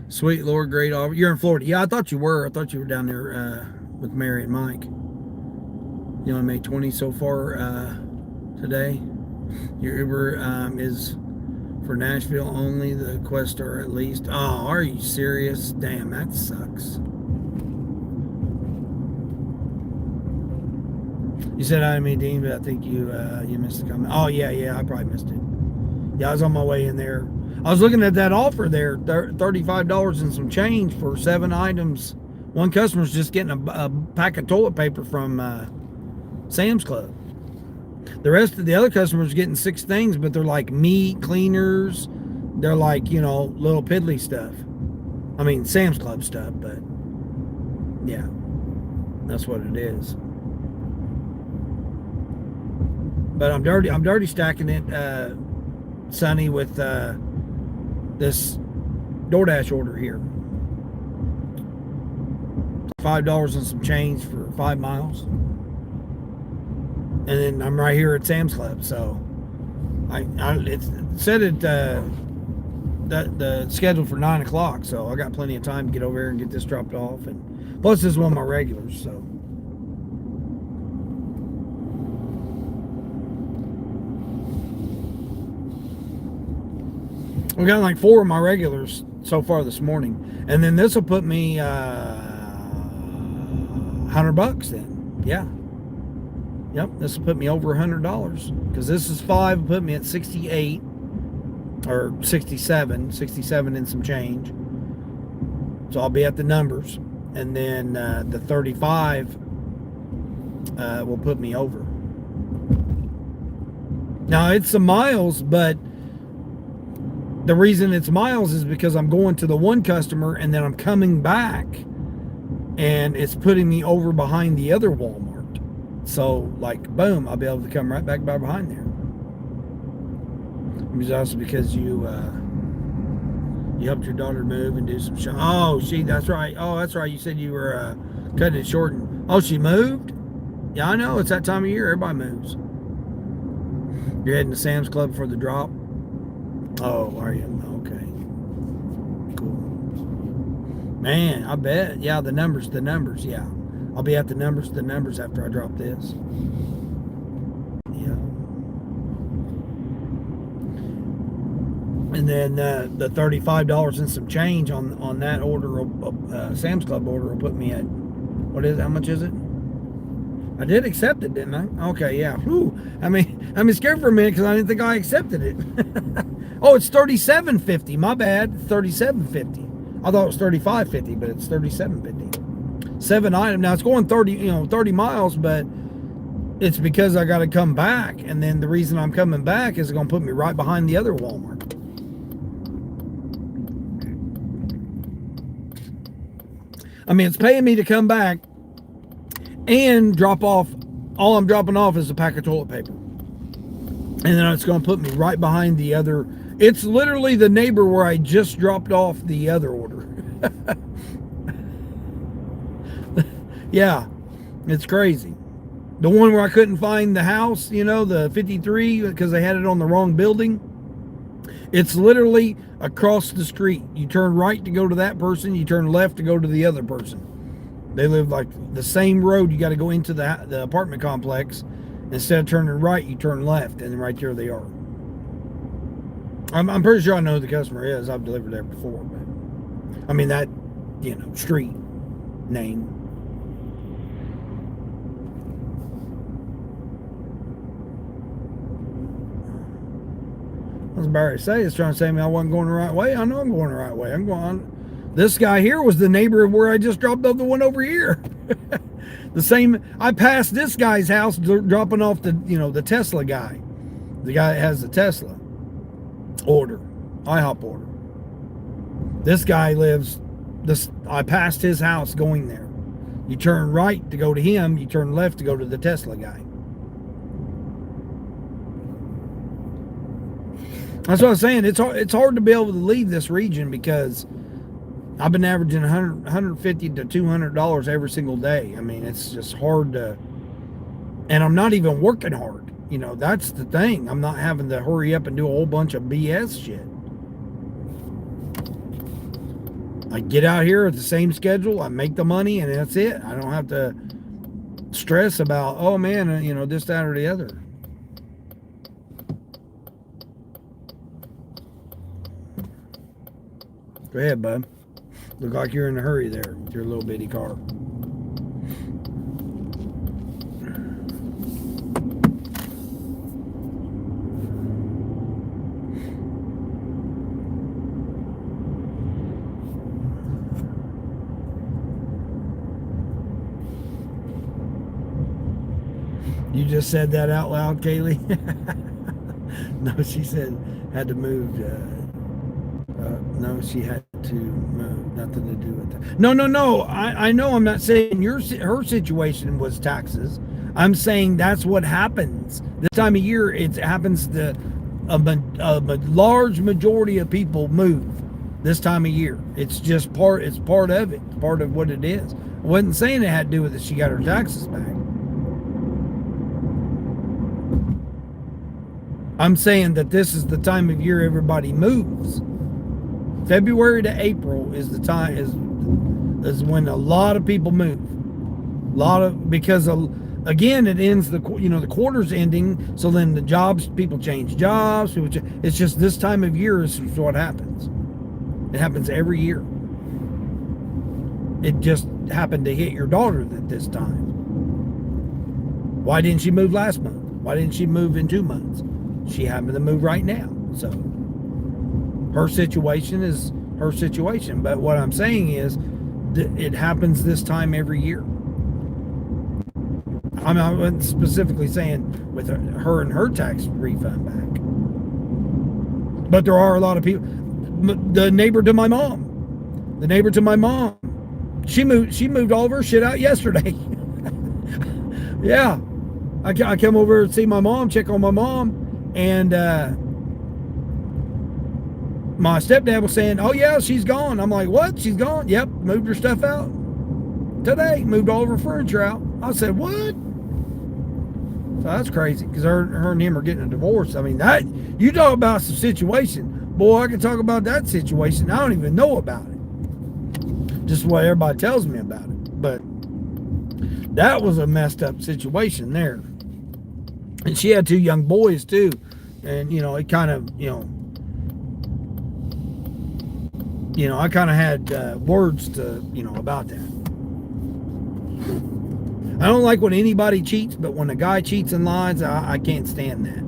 sweet Lord, great offer. You're in Florida. Yeah, I thought you were. I thought you were down there with Mary and Mike. You only made 20 so far today. Your Uber is for Nashville only. The Questar at least. Oh, are you serious? Damn, that sucks. You said hi to me, Dean, but I think you missed the comment. Oh yeah, I probably missed it. Yeah, I was on my way in there. I was looking at that offer there, $35 and some change for 7 items. One customer's just getting a pack of toilet paper from Sam's Club. The rest of the other customers are getting 6 things, but they're like meat cleaners. They're like, little piddly stuff. I mean, Sam's Club stuff, but yeah, that's what it is. But I'm dirty stacking it, Sonny, with this DoorDash order here. $5 and some change for 5 miles. And then I'm right here at Sam's Club, so it said it the scheduled for 9 o'clock, so I got plenty of time to get over here and get this dropped off. And plus, this is one of my regulars, so. We got like 4 of my regulars so far this morning, and then this will put me $100 then. Yeah. Yep, this will put me over $100 because this is 5, put me at 68 or 67 and some change. So I'll be at the numbers, and then the 35 will put me over. Now it's some miles, but the reason it's miles is because I'm going to the one customer and then I'm coming back, and it's putting me over behind the other Walmart. So, like, boom, I'll be able to come right back by behind there. It was also because you helped your daughter move and do some shopping. Oh, that's right. Oh, that's right. You said you were cutting it short. Oh, she moved? Yeah, I know. It's that time of year. Everybody moves. You're heading to Sam's Club for the drop? Oh, are you? Okay. Cool. Man, I bet. Yeah, the numbers, yeah. I'll be at the numbers after I drop this. Yeah. And then the $35 and some change on that order, Sam's Club order, will put me at, how much is it? I did accept it, didn't I? Okay, yeah. Whew. I'm scared for a minute because I didn't think I accepted it. Oh, it's $37.50. My bad. $37.50. I thought it was $35.50, but it's $37.50. 7 items. Now it's going 30 miles, but it's because I got to come back. And then the reason I'm coming back is it's going to put me right behind the other Walmart. I mean, it's paying me to come back and drop off. All I'm dropping off is a pack of toilet paper. And then it's going to put me right behind the other. It's literally the neighbor where I just dropped off the other order. Yeah, it's crazy. The one where I couldn't find the house, the 53, because they had it on the wrong building. It's literally across the street. You turn right to go to that person. You turn left to go to the other person. They live like the same road. You got to go into the apartment complex. Instead of turning right, you turn left, and right there they are. I'm pretty sure I know who the customer is. I've delivered there before, but I mean that, street name. was about to say, it's trying to say to me I wasn't going the right way. I know I'm going the right way. I'm going. This guy here was the neighbor of where I just dropped off the one over here. The same. I passed this guy's house dropping off the Tesla guy, the guy that has the Tesla IHOP order. This guy lives. I passed his house going there. You turn right to go to him. You turn left to go to the Tesla guy. That's what I'm saying. It's hard to be able to leave this region because I've been averaging $150 to $200 every single day. I mean, it's just hard to, and I'm not even working hard. That's the thing. I'm not having to hurry up and do a whole bunch of BS shit. I get out here at the same schedule. I make the money, and that's it. I don't have to stress about, oh man, this, that, or the other. Go ahead, bud. Look like you're in a hurry there with your little bitty car. You just said that out loud, Kaylee? No, she said had to move. No, she had to move. Nothing to do with that. No. I know I'm not saying her situation was taxes. I'm saying that's what happens. This time of year, it happens to a large majority of people move this time of year. It's just part of it. It's part of what it is. I wasn't saying it had to do with it. She got her taxes back. I'm saying that this is the time of year everybody moves. February to April is the time is when a lot of people move. Because again, it ends the quarter's ending, so then people change jobs. It's just this time of year is what happens. It happens every year. It just happened to hit your daughter at this time. Why didn't she move last month? Why didn't she move in 2 months? She happened to move right now. So her situation is her situation. But what I'm saying is that it happens this time every year. I wasn't specifically saying with her and her tax refund back. But there are a lot of people. The neighbor to my mom. She moved all of her shit out yesterday. Yeah. I come over and see my mom, check on my mom. And my stepdad was saying, oh yeah, she's gone. I'm like, what? She's gone? Yep, moved her stuff out today. Moved all of her furniture out. I said, what? So that's crazy because her and him are getting a divorce. I mean, that you talk about some situation. Boy, I can talk about that situation. I don't even know about it. Just what everybody tells me about it. But that was a messed up situation there. And she had 2 young boys too. And, it kind of, I kind of had words to, about that. I don't like when anybody cheats, but when a guy cheats and lies, I can't stand that.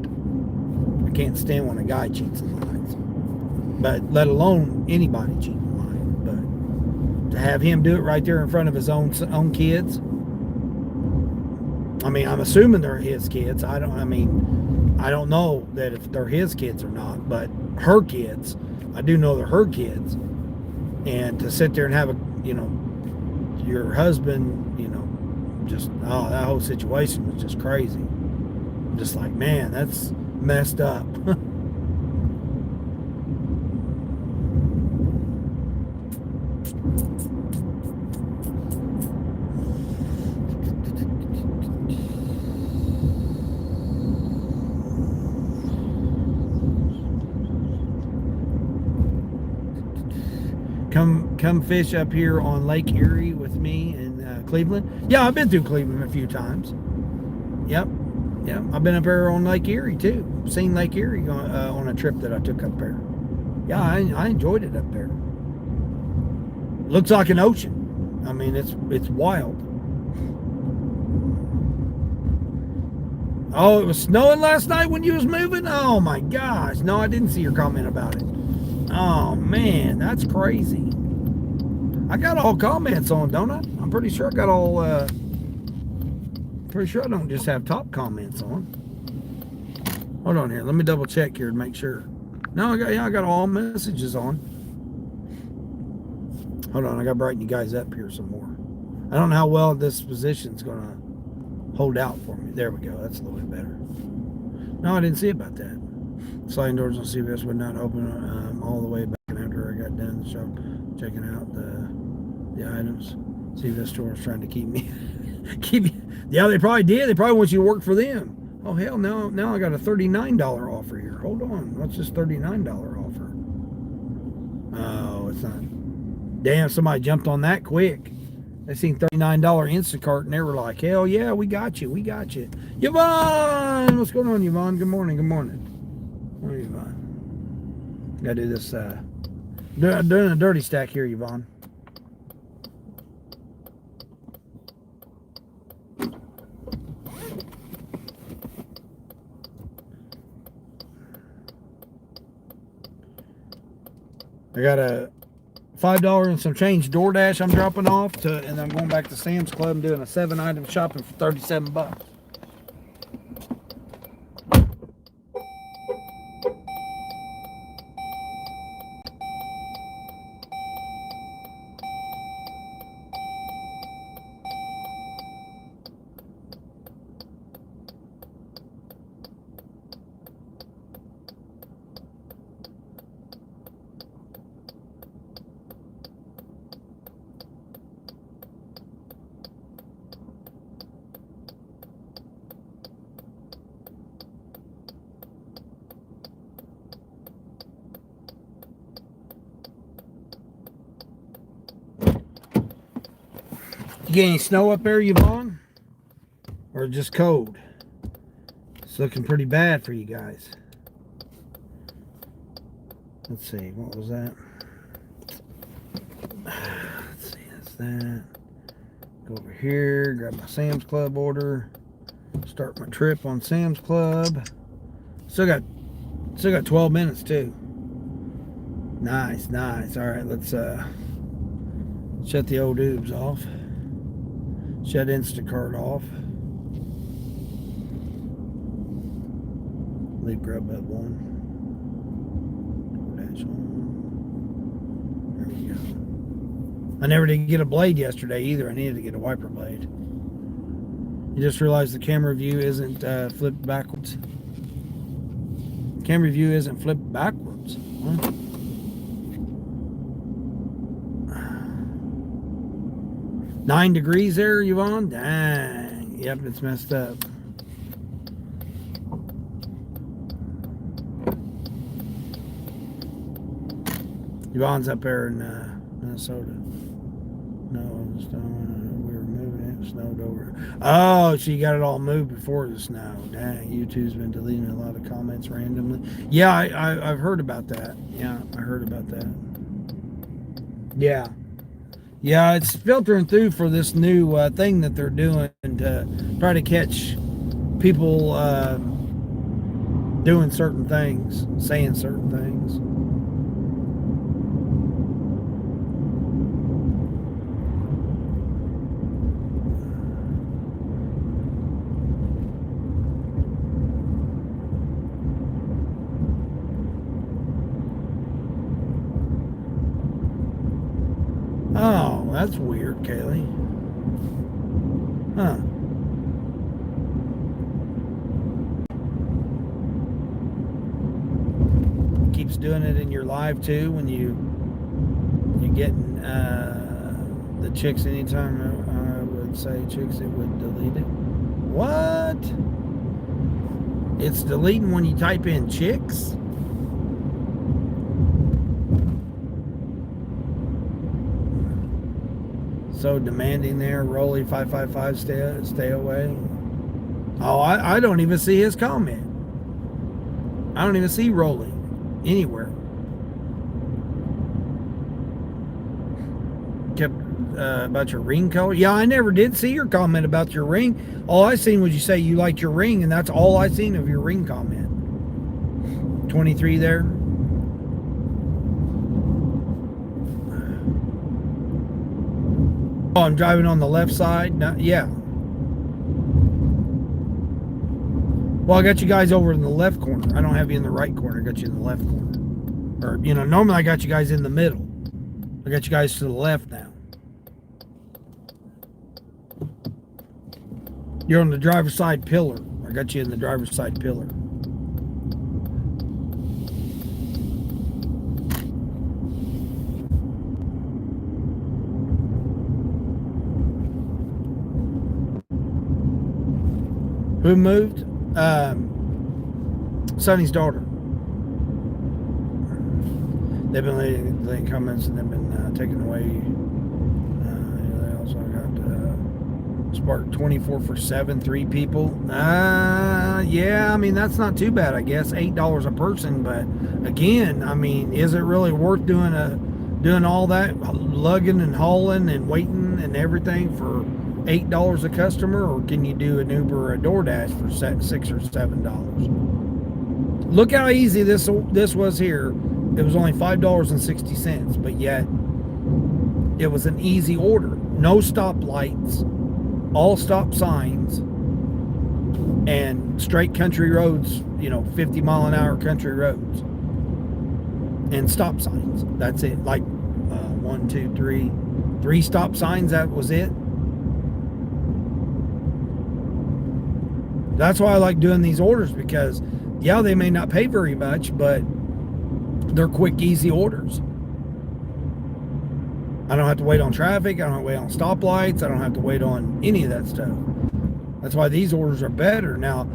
I can't stand when a guy cheats and lies. But let alone anybody cheating and lying. But to have him do it right there in front of his own kids. I mean, I'm assuming they're his kids. I don't know that if they're his kids or not, but her kids, I do know they're her kids. And to sit there and have your husband, that whole situation was just crazy. I'm just like, man, that's messed up. Come fish up here on Lake Erie with me in Cleveland. Yeah, I've been through Cleveland a few times. Yep. I've been up there on Lake Erie too. Seen Lake Erie on a trip that I took up there. Yeah, I enjoyed it up there. Looks like an ocean. I mean, it's wild. Oh, it was snowing last night when you was moving? Oh my gosh. No, I didn't see your comment about it. Oh man, that's crazy. I got all comments on, don't I? I'm pretty sure I got all pretty sure I don't just have top comments on. Hold on here. Let me double check here to make sure. No, I got all messages on. Hold on, I gotta brighten you guys up here some more. I don't know how well this position's gonna hold out for me. There we go. That's a little bit better. No, I didn't see about that. Sliding doors on CVS would not open all the way back after I got done the shop checking out the items. CVS store was trying to keep me. Yeah, they probably did. They probably want you to work for them. Oh hell, now I got a $39 offer here. Hold on, what's this $39 offer? Oh, it's not. Damn, somebody jumped on that quick. They seen $39 Instacart and they were like, hell yeah, we got you. Yvonne! What's going on, Yvonne? Good morning. What are you, Yvonne? Gotta do this, doing a dirty stack here, Yvonne. I got a $5 and some change DoorDash I'm dropping off and I'm going back to Sam's Club and doing a 7-item shopping for $37. You get any snow up there, Yvonne? Or just cold? It's looking pretty bad for you guys. Let's see, what was that? Let's see, that's that. Go over here, grab my Sam's Club order. Start my trip on Sam's Club. Still got 12 minutes too. Nice. All right, let's shut the old oobs off. Shut Instacart off. Leave Grubhub on. DoorDash on. There we go. I never did get a blade yesterday either. I needed to get a wiper blade. You just realized the camera view isn't flipped backwards. Camera view isn't flipped backwards. What? 9 degrees there, Yvonne? Dang. Yep, it's messed up. Yvonne's up there in Minnesota. No, we were moving. It snowed over. Oh, so you got it all moved before the snow. Dang, YouTube's been deleting a lot of comments randomly. Yeah, I've heard about that. Yeah, I heard about that. Yeah. Yeah, it's filtering through for this new thing that they're doing to try to catch people doing certain things, saying certain things. Oh, that's weird, Kaylee. Huh. Keeps doing it in your live too when you're getting the chicks anytime I would say chicks, it would delete it. What? It's deleting when you type in chicks? So demanding there, Rolly 555, stay away. Oh, I don't even see his comment. I don't even see Rolly anywhere. about your ring color. Yeah, I never did see your comment about your ring. All I seen was you say you liked your ring, and that's all I seen of your ring comment. 23 there. Oh, I'm driving on the left side. Yeah. Well, I got you guys over in the left corner. I don't have you in the right corner. I got you in the left corner. Or, normally I got you guys in the middle. I got you guys to the left now. You're on the driver's side pillar. I got you in the driver's side pillar. Who moved? Sonny's daughter. They've been leaving comments and they've been taken away. They also got Spark 24/7, 3 people. Yeah, I mean, that's not too bad, I guess. $8 a person, but again, I mean, is it really worth doing all that lugging and hauling and waiting and everything for $8 a customer, or can you do an Uber or a DoorDash for $6 or $7? Look how easy this was here. It was only $5.60, but yet it was an easy order. No stoplights, all stop signs, and straight country roads, 50-mile-an-hour country roads, and stop signs. That's it. Like 1, 2, 3 stop signs. That was it. That's why I like doing these orders, because yeah, they may not pay very much, but they're quick, easy orders. I don't have to wait on traffic. I don't have to wait on stoplights. I don't have to wait on any of that stuff. That's why these orders are better. Now,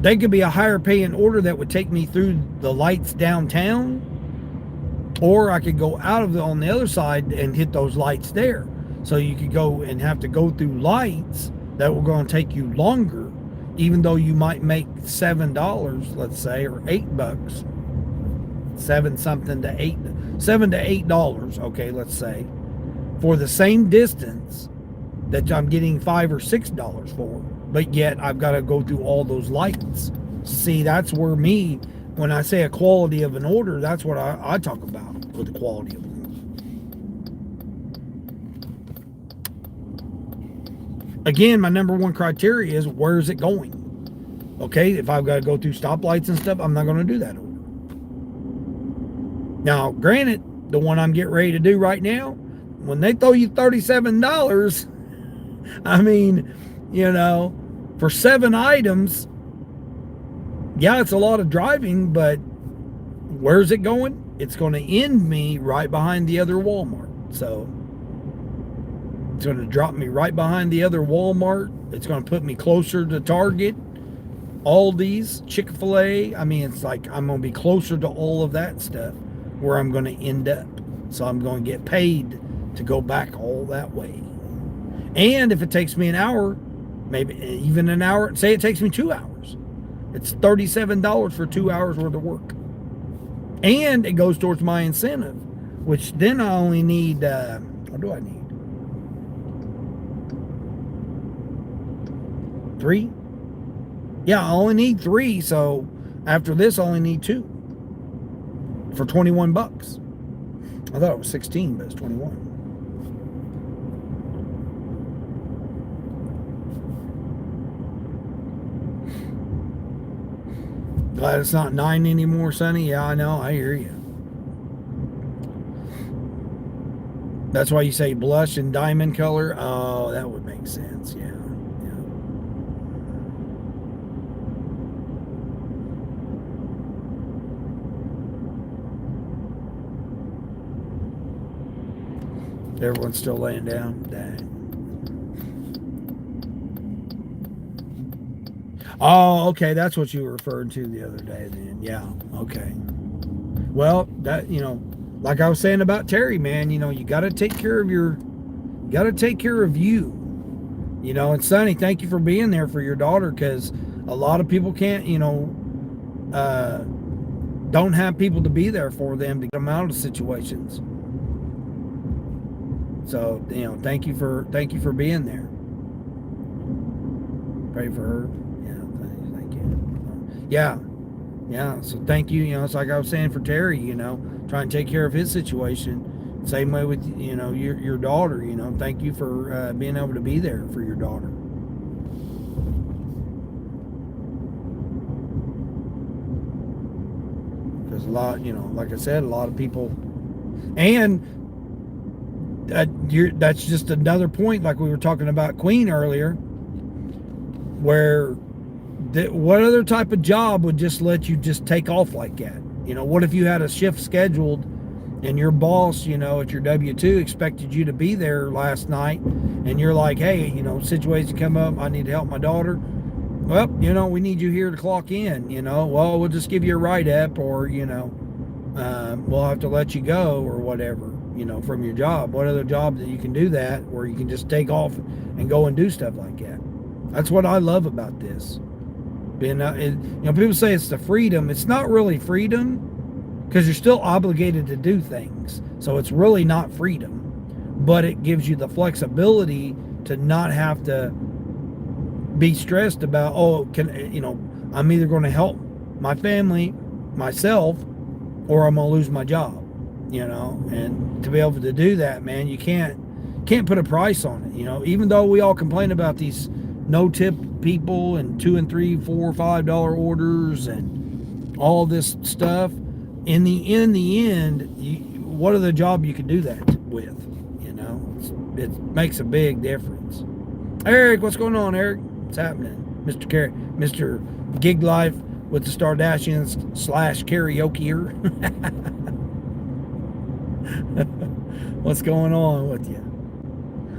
they could be a higher paying order that would take me through the lights downtown, or I could go out of on the other side and hit those lights there. So you could go and have to go through lights that were going to take you longer, even though you might make $7, let's say, or $8, $7 to $8, okay, let's say, for the same distance that I'm getting $5 or $6 for, but yet I've got to go through all those lights. See, that's where when I say a quality of an order, that's what I talk about with the quality of an order. Again, my number one criteria is, where is it going? Okay, if I've got to go through stoplights and stuff, I'm not going to do that order. Now, granted, the one I'm getting ready to do right now, when they throw you $37, I mean, for 7 items, yeah, it's a lot of driving, but where's it going? It's going to end me right behind the other Walmart. So it's going to drop me right behind the other Walmart. It's going to put me closer to Target, Aldi's, Chick-fil-A. I mean, it's like I'm going to be closer to all of that stuff where I'm going to end up. So I'm going to get paid to go back all that way. And if it takes me an hour, maybe even an hour, say it takes me 2 hours, it's $37 for 2 hours worth of work. And it goes towards my incentive, which then I only need, what do I need? 3? Yeah, I only need 3. So after this, I only need 2 for $21. I thought it was 16, but it's 21. Glad it's not 9 anymore, Sonny. Yeah, I know. I hear you. That's why you say blush and diamond color. Oh, that would make sense. Yeah. Everyone's still laying down. Dang. Oh, okay. That's what you were referring to the other day then. Yeah. Okay. Well, that, like I was saying about Terry, man, you got to take care of you. And Sonny, thank you for being there for your daughter, because a lot of people can't, don't have people to be there for them to get them out of situations. So, thank you for being there. Pray for her. Yeah, thank you. Yeah, yeah. So thank you. It's like I was saying for Terry. Trying to take care of his situation. Same way with your daughter. Thank you for being able to be there for your daughter. Because a lot, like I said, a lot of people, and that's just another point, like we were talking about Queen earlier, where what other type of job would just let you just take off like that? What if you had a shift scheduled and your boss, at your W-2 expected you to be there last night, and you're like, hey, situation come up, I need to help my daughter. Well, we need you here to clock in. Well, we'll just give you a write-up, or we'll have to let you go or whatever, from your job. What other job that you can do that, where you can just take off and go and do stuff like that? That's what I love about this. Being, people say it's the freedom. It's not really freedom, because you're still obligated to do things. So it's really not freedom, but it gives you the flexibility to not have to be stressed about, I'm either going to help my family, myself, or I'm going to lose my job, and to be able to do that, man, you can't put a price on it. Even though we all complain about these no tip people and $2 and $3, $4, $5 orders and all this stuff, in the end, what other job you could do that with? It makes a big difference. Eric, what's going on, Eric? What's happening? Mr. Gig Life with the Stardashians / karaoke. What's going on with you?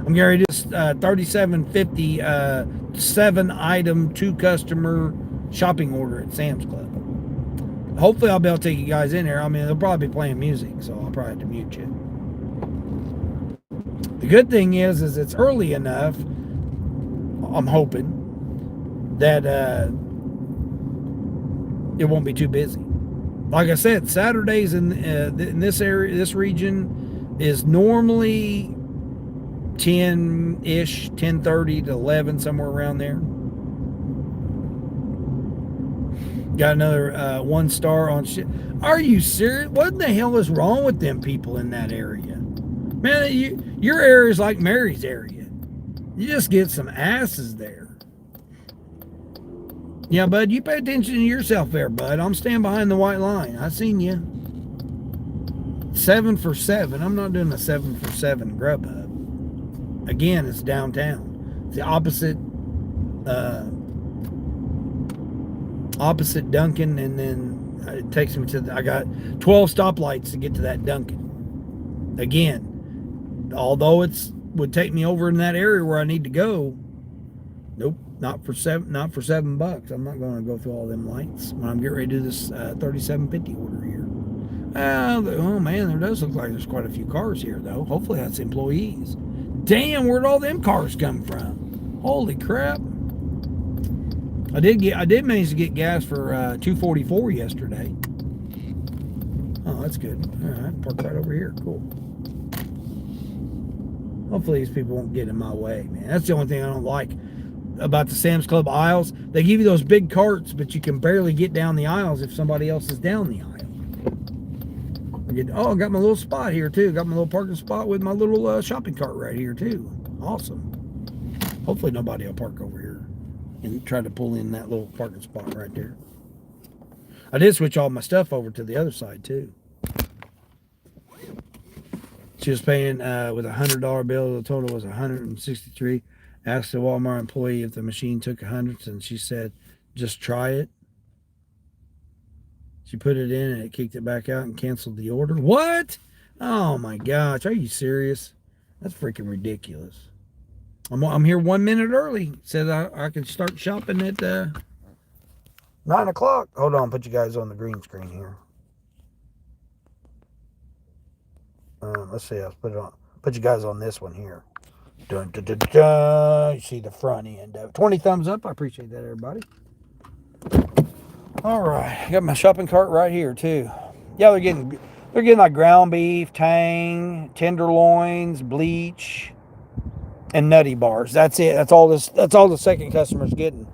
I'm getting this $37.50 7-item 2-customer shopping order at Sam's Club. Hopefully I'll be able to take you guys in there. I mean, they'll probably be playing music, so I'll probably have to mute you. The good thing is it's early enough, I'm hoping, that it won't be too busy. Like I said, Saturdays in this area, this region, is normally 10-ish, 10:30 to 11, somewhere around there. Got another 1 star on shit. Are you serious? What in the hell is wrong with them people in that area? Man, your area is like Mary's area. You just get some asses there. Yeah, bud, you pay attention to yourself there, bud. I'm standing behind the white line. I seen you. 7 for 7. I'm not doing a 7 for 7 Grubhub. Again, it's downtown. It's the opposite Dunkin', and then it takes me to I got 12 stoplights to get to that Dunkin'. Again, although would take me over in that area where I need to go. Nope, not for $7. I'm not going to go through all them lights when I'm getting ready to do this $37.50 order here. Oh man, there does look like there's quite a few cars here though. Hopefully that's employees. Damn, where'd all them cars come from? Holy crap! I did manage to get gas for $2.44 yesterday. Oh, that's good. All right, park right over here. Cool. Hopefully these people won't get in my way, man. That's the only thing I don't like about the Sam's Club aisles. They give you those big carts, but you can barely get down the aisles if somebody else is down the aisle. I got my little spot here too. Got my little parking spot with my little shopping cart right here too. Awesome. Hopefully nobody will park over here and try to pull in that little parking spot right there. I did switch all my stuff over to the other side too. She was paying with a $100 bill. The total was $163. Asked the Walmart employee if the machine took hundreds, and she said, "Just try it." She put it in and it kicked it back out and canceled the order. What? Oh my gosh! Are you serious? That's freaking ridiculous. I'm here 1 minute early. Said I can start shopping at 9 o'clock. Hold on, put you guys on the green screen here. Let's see. I'll put you guys on this one here. Dun, dun, dun, dun. You see the front end of it. 20 thumbs up. I appreciate that, everybody. All right, I got my shopping cart right here too. Yeah, They're getting like ground beef, tang, tenderloins, bleach, and nutty bars. That's it. That's all this. That's all the second customer's getting.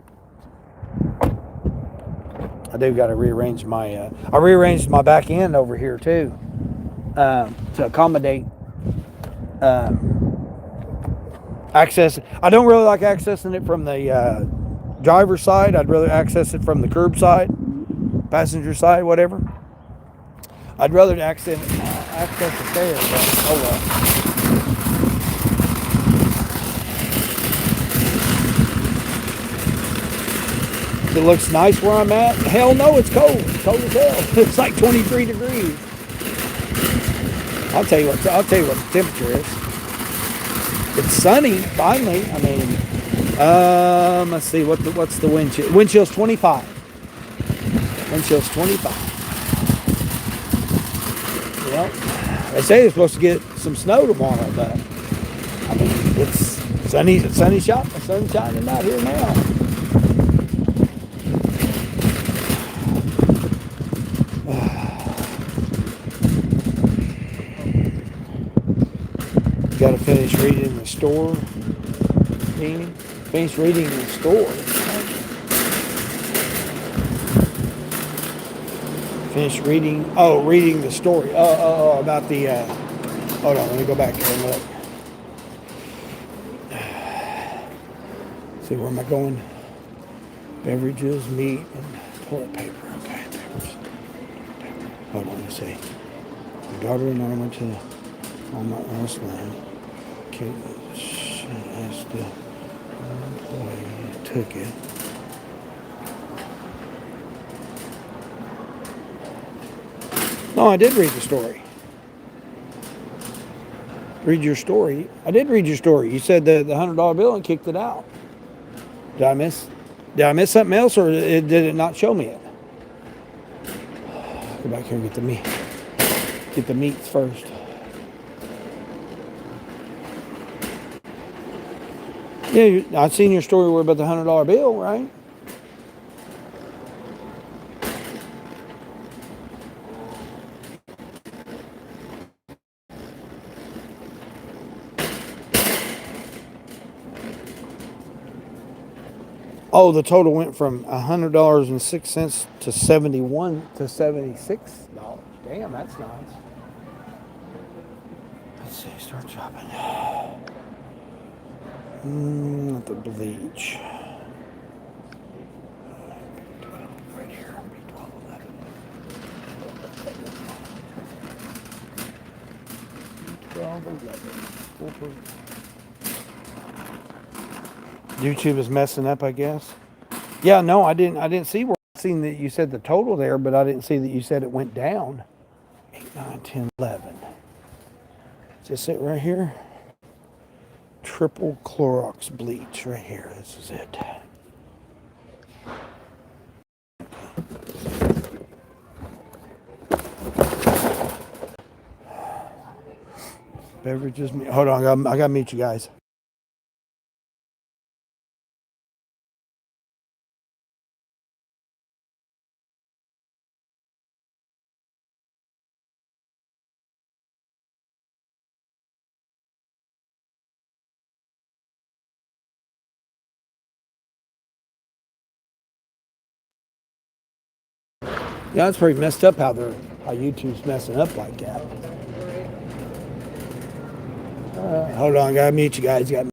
I do got to rearrange my. I rearranged my back end over here too to accommodate access. I don't really like accessing it from the driver's side. I'd rather access it from the curb side, passenger side, whatever. I'd rather access it there. But, oh well. It looks nice where I'm at. Hell no, it's cold. It's cold as hell. It's like 23 degrees. I'll tell you what. I'll tell you what the temperature is. It's sunny finally. I mean, let's see what's the wind chill. Wind chill's 25. Wind chill's 25. Well, they say they're supposed to get some snow tomorrow, but I mean it's sunny. Sunny shop. The sun's shining out here now. Got to finish reading the store. Finish reading the store. Finish reading. Oh, reading the story. About the. Hold on, let me go back here and look. See, where am I going? Beverages, meat, and toilet paper. Okay, papers. Hold on, let's see. My daughter and I went to Walmart last night. She asked the employee, took it. No, I did read the story. Read your story. I did read your story. You said the $100 bill and kicked it out. Did I miss? Did I miss something else, or did it not show me it? Go back here and get the meat. Get the meats first. Yeah, I've seen your story where about the $100 bill, right? Oh, the total went from $100.06 to $76. Damn, that's nice. Let's see, start shopping. The bleach. Right here, B1211. YouTube is messing up, I guess. Yeah, no, I didn't see where I seen that you said the total there, but I didn't see that you said it went down. 8, 9, 10, 11. Is this it right here? Triple Clorox bleach right here. This is it. Beverages. Hold on, I gotta meet you guys. Yeah, it's pretty messed up how YouTube's messing up like that. Hold on, I gotta meet you guys. Got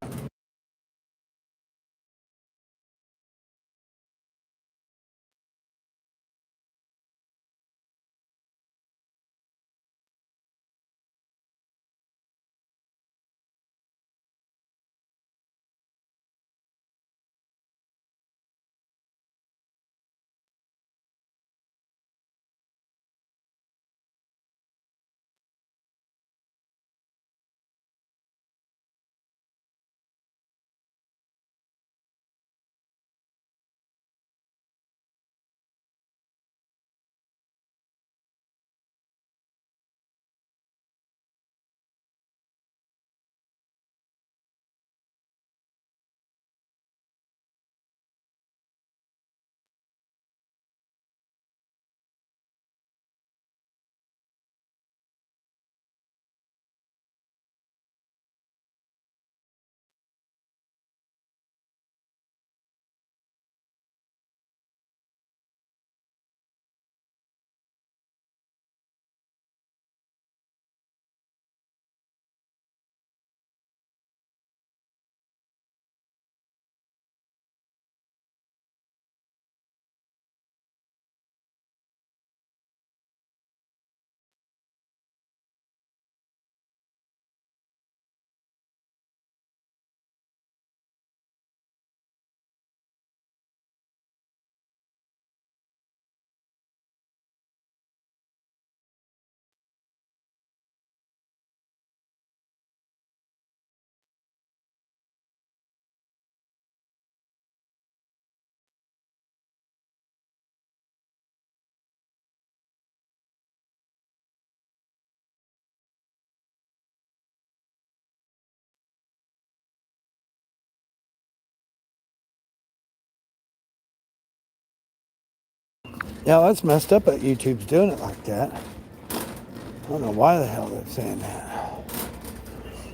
Yeah, that's messed up that YouTube's doing it like that. I don't know why the hell they're saying that.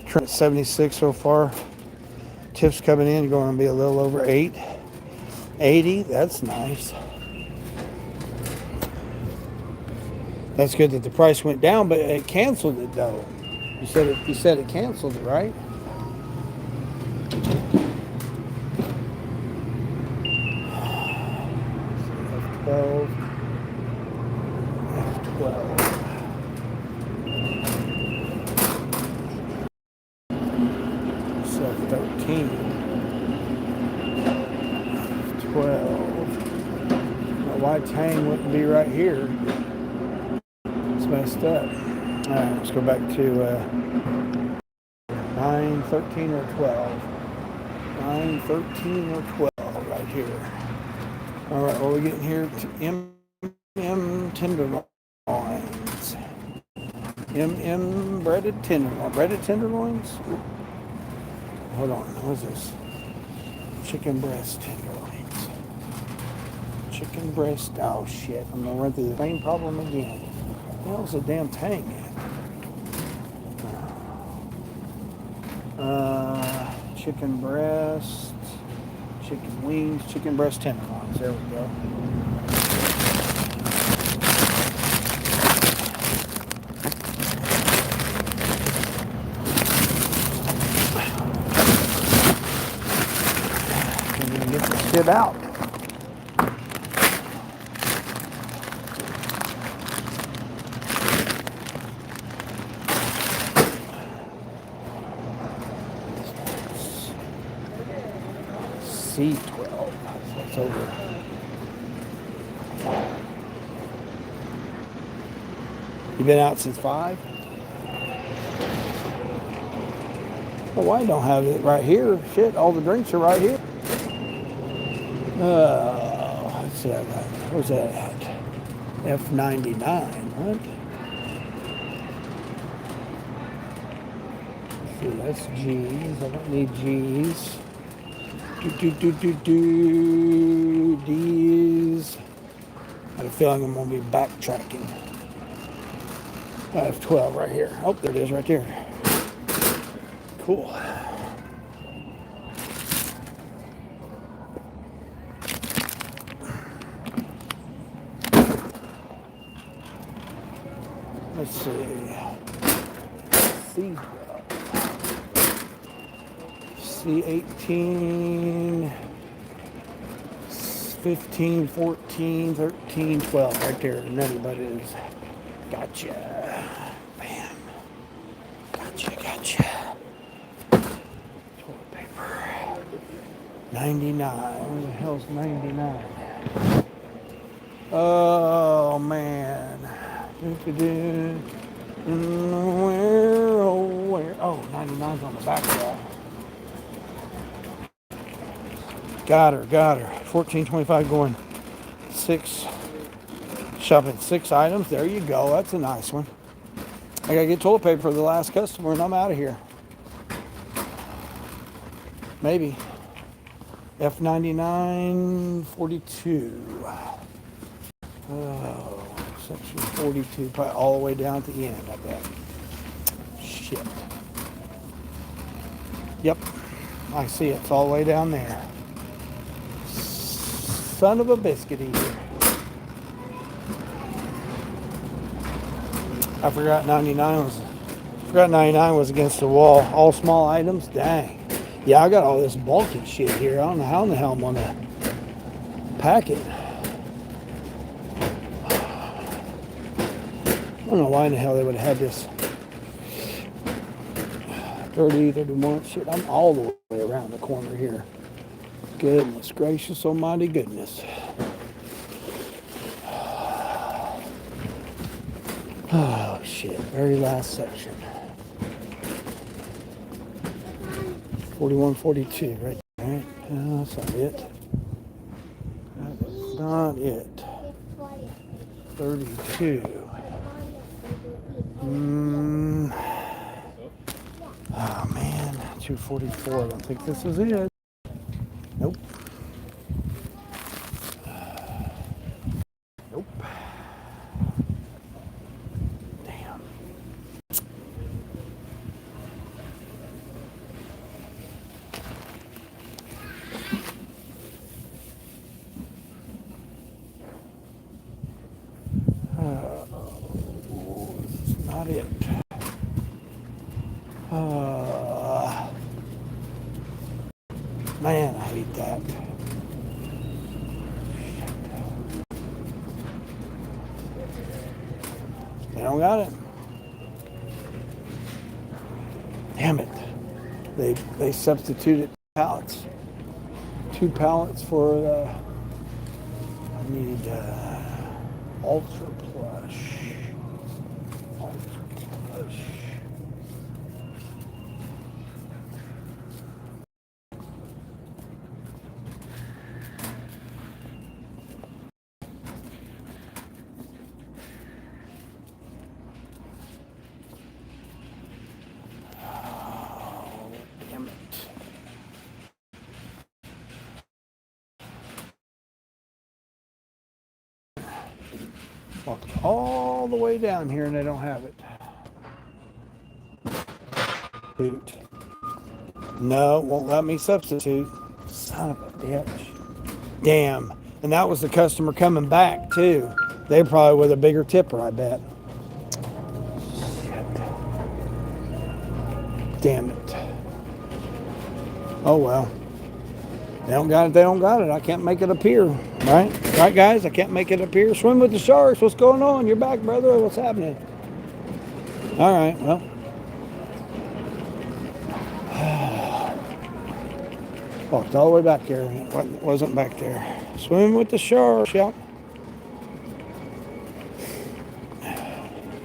Trent 76 so far. Tips coming in, going to be a little over 880. That's nice. That's good that the price went down, but it canceled it though. You said it canceled it, right? F12. F12. F13. 12. Now, why Tang wouldn't be right here? It's messed up. All right, let's go back to 9, 13, or 12. 9, 13, or 12 right here. All right, well, we're getting here to M tenderloins. Breaded tenderloins. Breaded tenderloins? Hold on, what's this? Chicken breast tenderloins. Chicken breast, oh shit, I'm gonna run through the same problem again. What the hell's the damn Tang at? Chicken breast, chicken wings, chicken breast tenderloins. There we go. Can't even get this shit out. C12. That's over. You been out since 5? Well, why don't have it right here? Shit, all the drinks are right here. Let's see, where's that at? F99, what? Let's see, that's G's. I don't need G's. D's. I have a feeling I'm going to be backtracking. I have 12 right here. Oh, there it is right there. Cool. Let's see. C12. C18. 15, 14, 13, 12. Right there. Nutty butt is. Gotcha. Bam. Gotcha. Toilet paper. 99. Where the hell's 99? Oh, man. Where? Oh, 99's on the back wall. Got her. 14.25 going 6. Shopping 6 items. There you go. That's a nice one. I gotta get toilet paper for the last customer and I'm out of here. Maybe. F99, 42. Oh, section 42. Probably all the way down at the end, I bet. Shit. Yep. I see it. It's all the way down there. Son of a biscuit eater. I forgot 99 was against the wall. All small items. Dang. Yeah, I got all this bulky shit here. I don't know how in the hell I'm gonna pack it. I don't know why in the hell they would have had this 30, 31 shit. I'm all the way around the corner here. Goodness gracious, almighty goodness. Oh shit, very last section. 41, 42, right there. No, that's not it. That's not it. 32. Oh man, 244. I don't think this is it. Nope. Nope. about it. Man, I hate that. They don't got it. Damn it. They substituted pallets. 2 pallets for the... I need ultra plush. Ultra plush. Oh, damn it. Walked all the way down here and they don't have it. Boot. No, won't let me substitute. Son of a bitch. Damn. And that was the customer coming back too. They probably with a bigger tipper, I bet. Shit. Damn it. Oh well. They don't got it, they don't got it. I can't make it appear. Right? Right, guys? I can't make it appear. Swim with the sharks. What's going on? You're back, brother. What's happening? All right, well. Walked all the way back there. It wasn't back there. Swim with the sharks, yeah.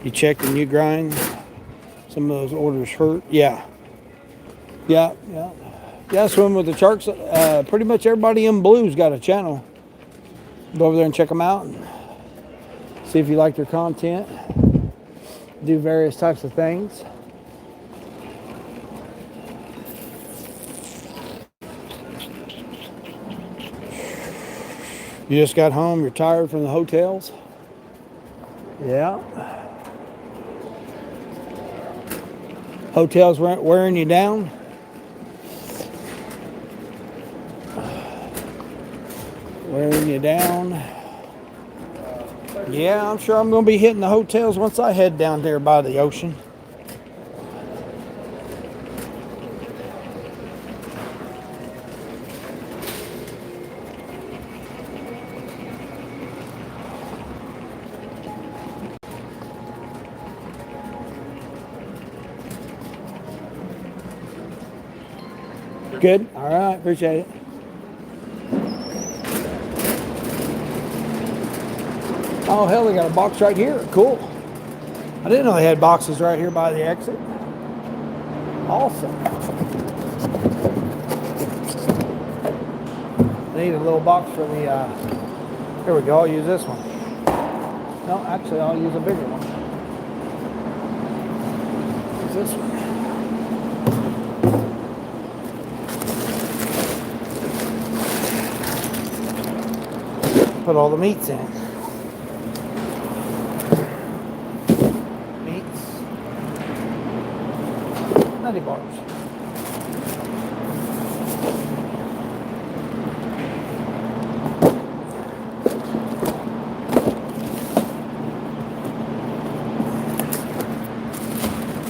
You check and you grind. Some of those orders hurt. Yeah. Yeah, yeah. Yeah, swim with the sharks. Pretty much everybody in Blue's got a channel. Go over there and check them out and see if you like their content. Do various types of things. You just got home, you're tired from the hotels? Yeah. Hotels wearing you down? Wearing you down. Yeah, I'm sure I'm going to be hitting the hotels once I head down there by the ocean. Good. All right. Appreciate it. Oh, hell, they got a box right here. Cool. I didn't know they had boxes right here by the exit. Awesome. I need a little box for the, here we go. I'll use this one. No, actually, I'll use a bigger one. Use this one. Put all the meats in. Nutty bars.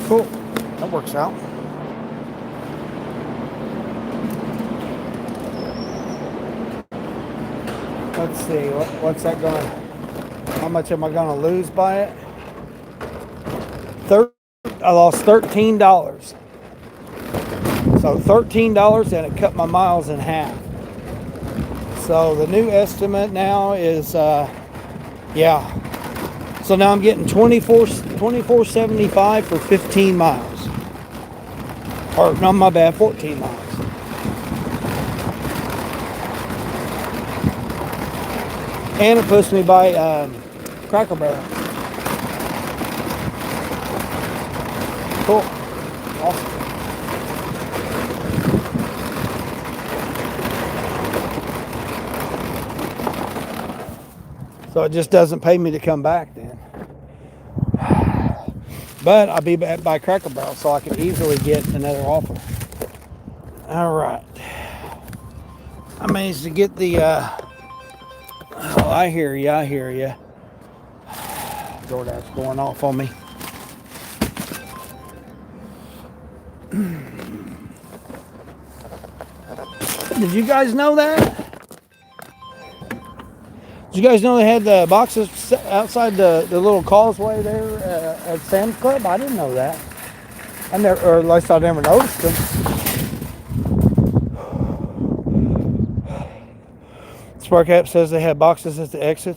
Cool. That works out. Let's see. What's that going? How much am I going to lose by it? I lost $13. So $13 and it cut my miles in half. So the new estimate now is, yeah. So now I'm getting $24.75 for 15 miles. Or no, my bad, 14 miles. And it puts me by Cracker Barrel. Cool. Awesome. So it just doesn't pay me to come back then. But I'll be back by Cracker Barrel so I can easily get another offer. All right. I managed to get the, oh, I hear you. DoorDash going off on me. Did you guys know that? Did you guys know they had the boxes outside the little causeway there at Sam's Club? I didn't know that. I never, or at least I never noticed them. Spark app says they have boxes at the exit,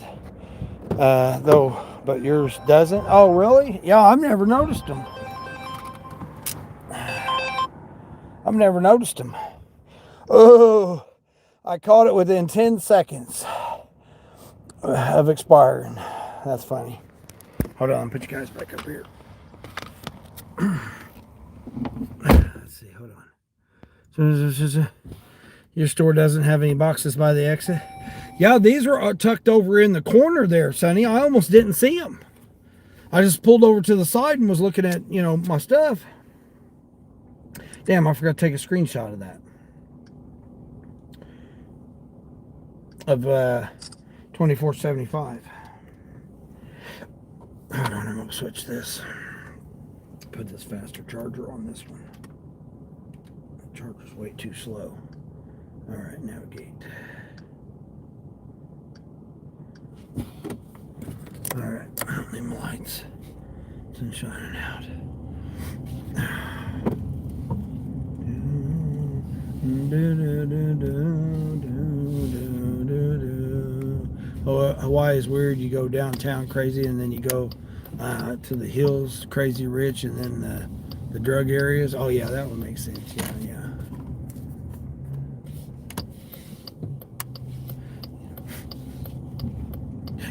though, but yours doesn't. Oh, really? Yeah, I've never noticed them. I've never noticed them. Oh, I caught it within 10 seconds of expiring. That's funny. Hold on, put you guys back up here. Let's see, hold on. Your store doesn't have any boxes by the exit? Yeah, these are tucked over in the corner there, Sonny. I almost didn't see them. I just pulled over to the side and was looking at, my stuff. Damn, I forgot to take a screenshot of that. Of $24.75. Hold on, I'm going to switch this. Put this faster charger on this one. The charger's way too slow. All right, navigate. All right, I don't need my lights. It's shining out. Hawaii is weird. You go downtown crazy, and then you go to the hills crazy rich, and then the drug areas. Oh yeah, that would make sense. Yeah.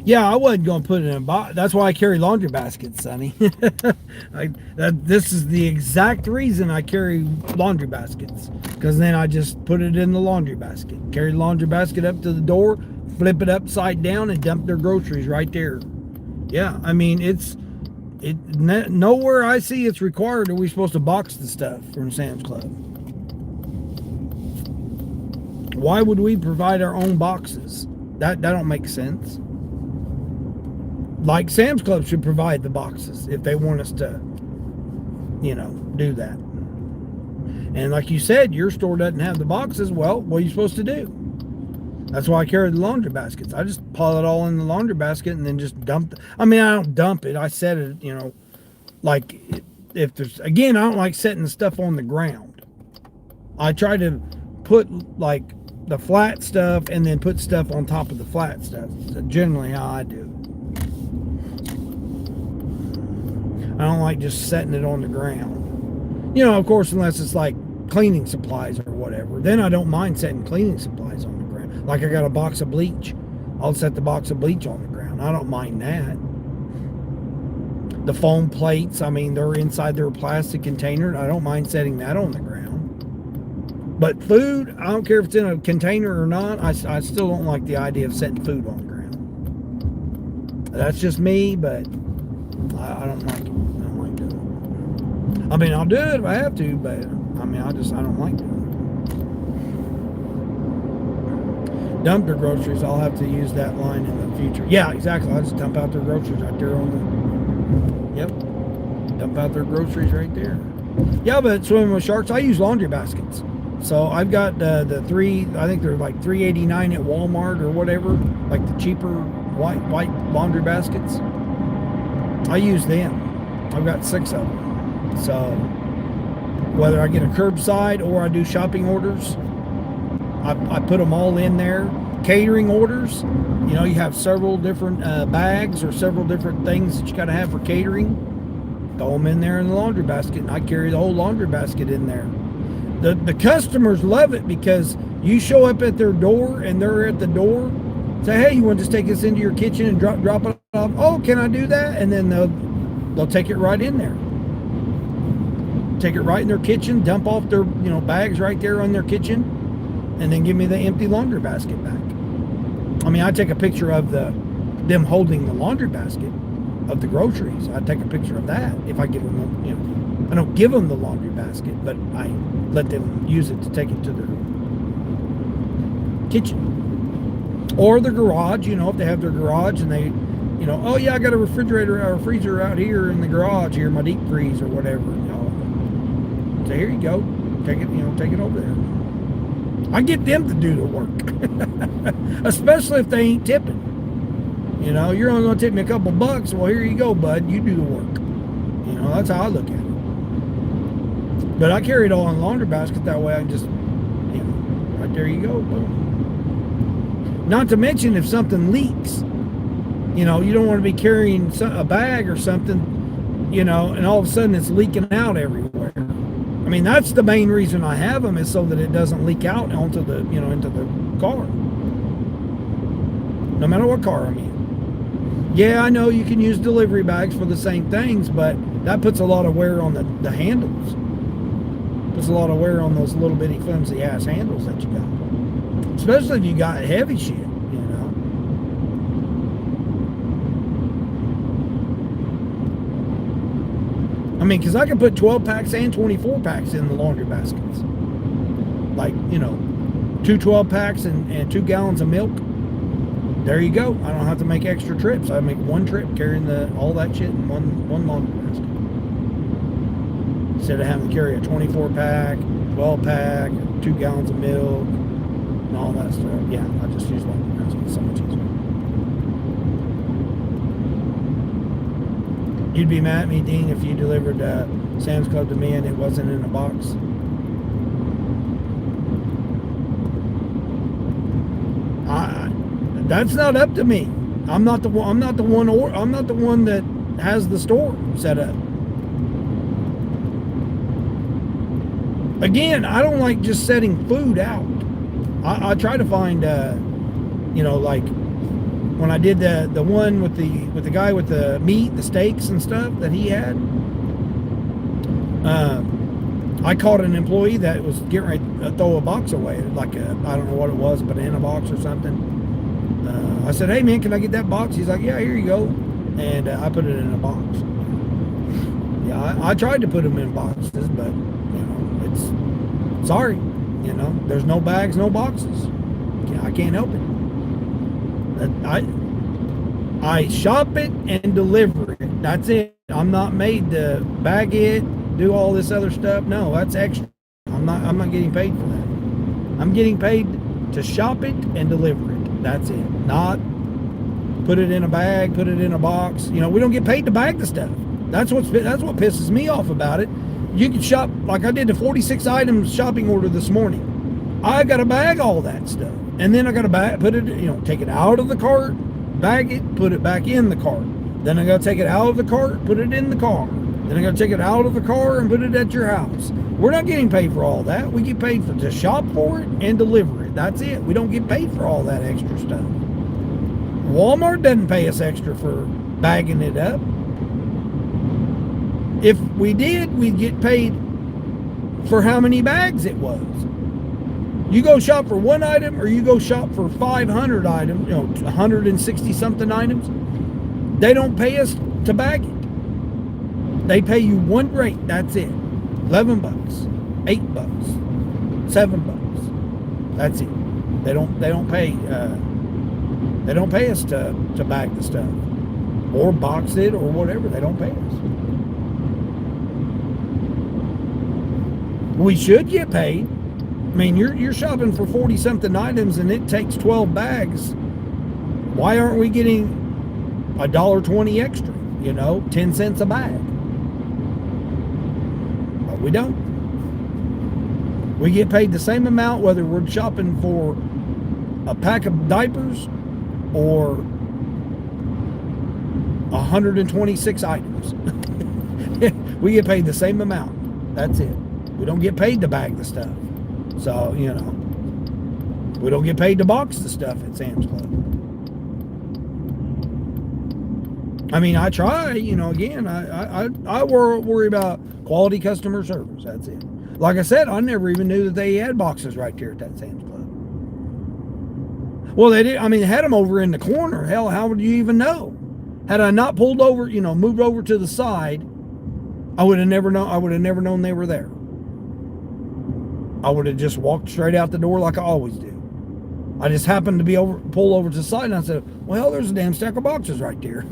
Yeah, I wasn't going to put it in a box. That's why I carry laundry baskets, Sonny. This is the exact reason I carry laundry baskets. Because then I just put it in the laundry basket. Carry the laundry basket up to the door, flip it upside down, and dump their groceries right there. Yeah, I mean, nowhere I see it's required are we supposed to box the stuff from Sam's Club. Why would we provide our own boxes? That don't make sense. Like Sam's Club should provide the boxes if they want us to, do that. And like you said, your store doesn't have the boxes. Well, what are you supposed to do? That's why I carry the laundry baskets. I just pile it all in the laundry basket and then just dump it. I mean, I don't dump it. I set it, like if there's, again, I don't like setting the stuff on the ground. I try to put like the flat stuff and then put stuff on top of the flat stuff. That's generally how I do it. I don't like just setting it on the ground. Of course, unless it's like cleaning supplies or whatever. Then I don't mind setting cleaning supplies on the ground. Like I got a box of bleach. I'll set the box of bleach on the ground. I don't mind that. The foam plates, I mean, they're inside their plastic container. I don't mind setting that on the ground. But food, I don't care if it's in a container or not. I still don't like the idea of setting food on the ground. That's just me, but I don't like it. I don't like doing it. I mean, I'll do it if I have to, but I don't like doing it. Dump their groceries. I'll have to use that line in the future. Yeah, exactly. I'll just dump out their groceries right there on the. Yep. Dump out their groceries right there. Yeah, but swimming with sharks, I use laundry baskets. So I've got the three. I think they're like $3.89 at Walmart or whatever, like the cheaper white laundry baskets. I use them. I've got 6 of them. So whether I get a curbside or I do shopping orders, I put them all in there. Catering orders, you have several different bags or several different things that you got to have for catering. Throw them in there in the laundry basket, and I carry the whole laundry basket in there. The customers love it because you show up at their door and they're at the door. Say, hey, you want to just take this into your kitchen and drop it off? Oh, can I do that? And then they'll take it right in there. Take it right in their kitchen, dump off their bags right there on their kitchen, and then give me the empty laundry basket back. I mean, I take a picture of them holding the laundry basket of the groceries. I take a picture of that if I give them, I don't give them the laundry basket, but I let them use it to take it to their kitchen. Or the garage, if they have their garage and they, oh yeah, I got a refrigerator or a freezer out here in the garage here, my deep freeze or whatever. So here you go. Take it, take it over there. I get them to do the work. Especially if they ain't tipping. You're only going to tip me a couple bucks. Well, here you go, bud. You do the work. That's how I look at it. But I carry it all in the laundry basket. That way I can just, right there you go. Boom. Not to mention if something leaks, you don't want to be carrying a bag or something, and all of a sudden it's leaking out everywhere. I mean, that's the main reason I have them, is so that it doesn't leak out onto the, into the car. No matter what car I'm in. Yeah, I know you can use delivery bags for the same things, but that puts a lot of wear on the handles. Puts a lot of wear on those little bitty flimsy ass handles that you got. Especially if you got heavy shit, I mean, because I can put 12 packs and 24 packs in the laundry baskets. Like, 2 12 packs and 2 gallons of milk. There you go. I don't have to make extra trips. I make one trip carrying all that shit in one laundry basket. Instead of having to carry a 24 pack, 12 pack, 2 gallons of milk, and all that stuff. Yeah, I just use laundry basket. It's so much easier. You'd be mad at me, Dean, if you delivered Sam's Club to me and it wasn't in a box. That's not up to me. I'm not the one that has the store set up. Again, I don't like just setting food out. I try to find, like when I did the one with the guy with the meat, the steaks and stuff that he had. I caught an employee that was getting ready to throw a box away, like I don't know what it was, a banana box or something. I said, "Hey man, can I get that box?" He's like, "Yeah, here you go," and I put it in a box. Yeah, I tried to put them in boxes, but it's sorry, there's no bags, no boxes. I can't help it. I shop it and deliver it. That's it. I'm not made to bag it, do all this other stuff. No, that's extra. I'm not getting paid for that. I'm getting paid to shop it and deliver it. That's it. Not put it in a bag, put it in a box. We don't get paid to bag the stuff. That's what pisses me off about it. You can shop, like I did the 46 items shopping order this morning. I got to bag all that stuff. And then I got to put it, take it out of the cart, bag it, put it back in the cart. Then I got to take it out of the cart, put it in the car. Then I got to take it out of the car and put it at your house. We're not getting paid for all that. We get paid to shop for it and deliver it. That's it. We don't get paid for all that extra stuff. Walmart doesn't pay us extra for bagging it up. If we did, we'd get paid for how many bags it was. You go shop for one item or you go shop for 500 items, 160 something items, they don't pay us to bag it. They pay you one rate, that's it. $11, $8, $7. That's it. They don't pay us to bag the stuff or box it or whatever. They don't pay us. We should get paid. I mean, you're shopping for 40 something items and it takes 12 bags. Why aren't we getting $1.20 extra? 10 cents a bag. But we don't. We get paid the same amount whether we're shopping for a pack of diapers or 126 items. We get paid the same amount. That's it. We don't get paid to bag the stuff. So, we don't get paid to box the stuff at Sam's Club. I mean, I try, again, I worry about quality customer service. That's it. Like I said, I never even knew that they had boxes right here at that Sam's Club. Well, they did. I mean, they had them over in the corner. Hell, how would you even know? Had I not pulled over, moved over to the side, I would have never known they were there. I would have just walked straight out the door like I always do. I just happened to pull over to the side and I said, well, there's a damn stack of boxes right there.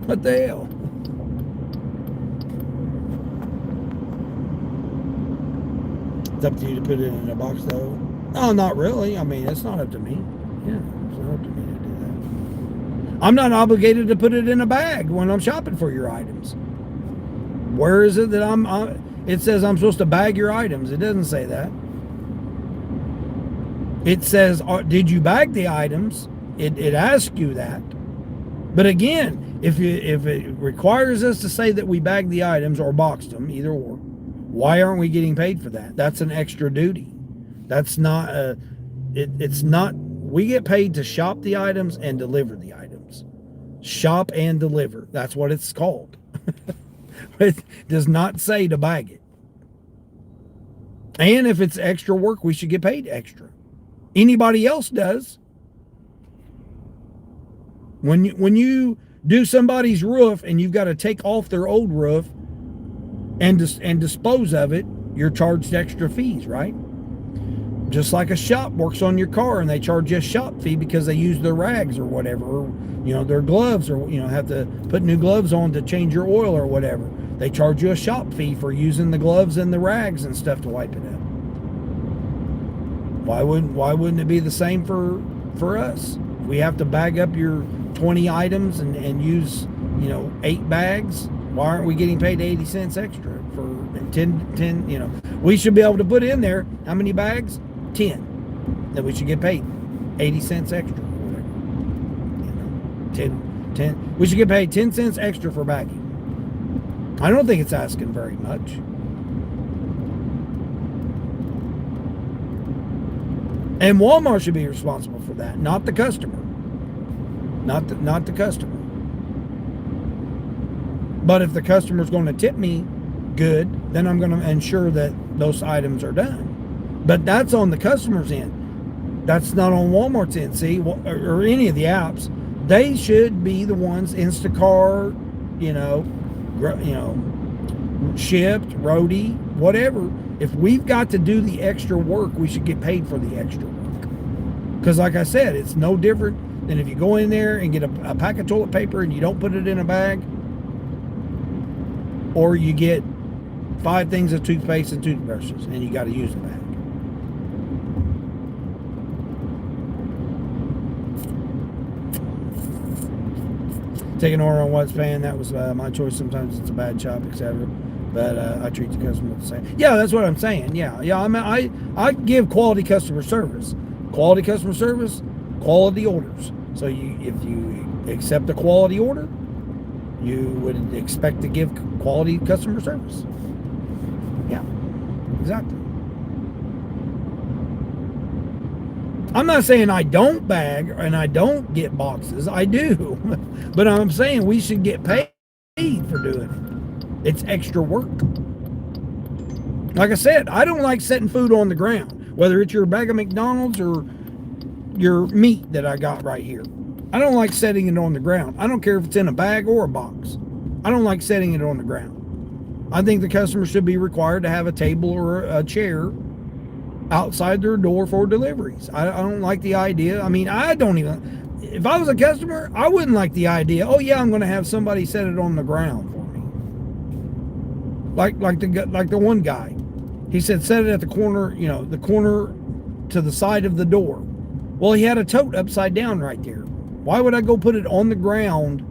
What the hell? up to you to put it in a box, though. No, not really. I mean, it's not up to me. Yeah, it's not up to me to do that. I'm not obligated to put it in a bag when I'm shopping for your items. Where is it that it says I'm supposed to bag your items? It doesn't say that. It says, did you bag the items? It asks you that. But again, if it requires us to say that we bagged the items or boxed them, either or, why aren't we getting paid for that? That's an extra duty. That's not it's not. We get paid to shop the items and deliver the items. Shop and deliver. That's what it's called. It does not say to bag it. And if it's extra work, we should get paid extra. Anybody else does. When you do somebody's roof and you've got to take off their old roof and dispose of it, you're charged extra fees, right? Just like a shop works on your car and they charge you a shop fee because they use their rags or whatever, or, their gloves, or, have to put new gloves on to change your oil or whatever. They charge you a shop fee for using the gloves and the rags and stuff to wipe it up. Why wouldn't it be the same for us? We have to bag up your 20 items and use, 8 bags. Why aren't we getting paid 80 cents extra for 10, we should be able to put in there how many bags? 10. That we should get paid 80 cents extra or whatever. 10. We should get paid 10 cents extra for bagging. I don't think it's asking very much. And Walmart should be responsible for that, not the customer. Not the customer. But if the customer's going to tip me good, then I'm going to ensure that those items are done. But that's on the customer's end. That's not on Walmart's end, see, or any of the apps. They should be the ones, Instacart, Shipped, Roadie, whatever. If we've got to do the extra work, we should get paid for the extra work. Because like I said, it's no different than if you go in there and get a pack of toilet paper and you don't put it in a bag, or you get 5 things of toothpaste and toothbrushes and you got to use the bag. Take an order on what's paying. That was my choice. Sometimes it's a bad shop, etc. But I treat the customer the same. Yeah, that's what I'm saying. Yeah. I mean, I give quality customer service. Quality customer service, quality orders. So if you accept a quality order, you would expect to give quality customer service. Yeah, exactly. I'm not saying I don't bag and I don't get boxes. I do. But I'm saying we should get paid for doing it. It's extra work. Like I said, I don't like setting food on the ground, whether it's your bag of McDonald's or your meat that I got right here. I don't like setting it on the ground. I don't care if it's in a bag or a box. I don't like setting it on the ground. I think the customer should be required to have a table or a chair outside their door for deliveries. I don't like the idea. I mean, if I was a customer, I wouldn't like the idea, oh yeah, I'm going to have somebody set it on the ground for me. Like the one guy. He said set it at the corner, the corner to the side of the door. Well, he had a tote upside down right there. Why would I go put it on the ground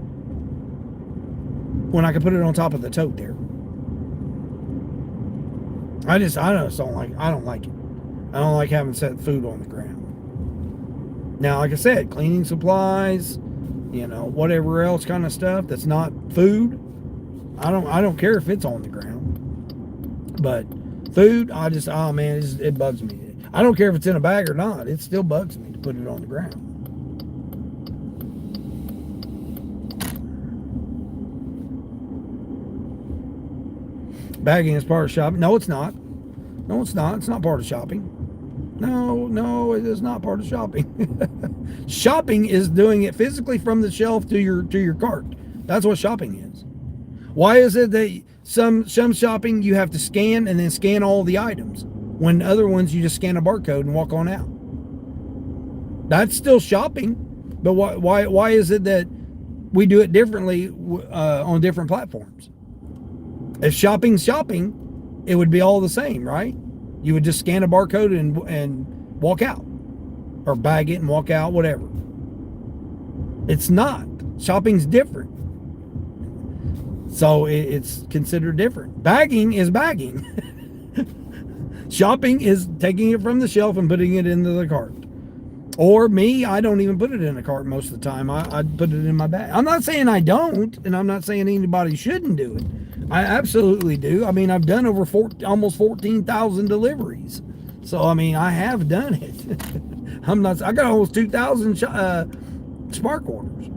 when I could put it on top of the tote there? I just don't like it. I don't like having set food on the ground. Now, like I said, cleaning supplies, whatever else kind of stuff that's not food, I don't care if it's on the ground. But food, it bugs me. I don't care if it's in a bag or not. It still bugs me to put it on the ground. Bagging is part of shopping. No, it's not. No, it's not. It's not part of shopping. No, it is not part of shopping. Shopping is doing it physically from the shelf to your cart. That's what shopping is. Why is it that some shopping you have to scan and then scan all the items, when other ones you just scan a barcode and walk on out? That's still shopping, but why is it that we do it differently on different platforms? If shopping's shopping, it would be all the same, right? You would just scan a barcode and walk out, or bag it and walk out, whatever. It's not. Shopping's different. So it's considered different. Bagging is bagging. Shopping is taking it from the shelf and putting it into the cart. Or me, I don't even put it in a cart most of the time. I put it in my bag. I'm not saying I don't, and I'm not saying anybody shouldn't do it. I absolutely do. I mean, I've done over almost 14,000 deliveries. So, I mean, I have done it. I got almost 2,000 Spark orders.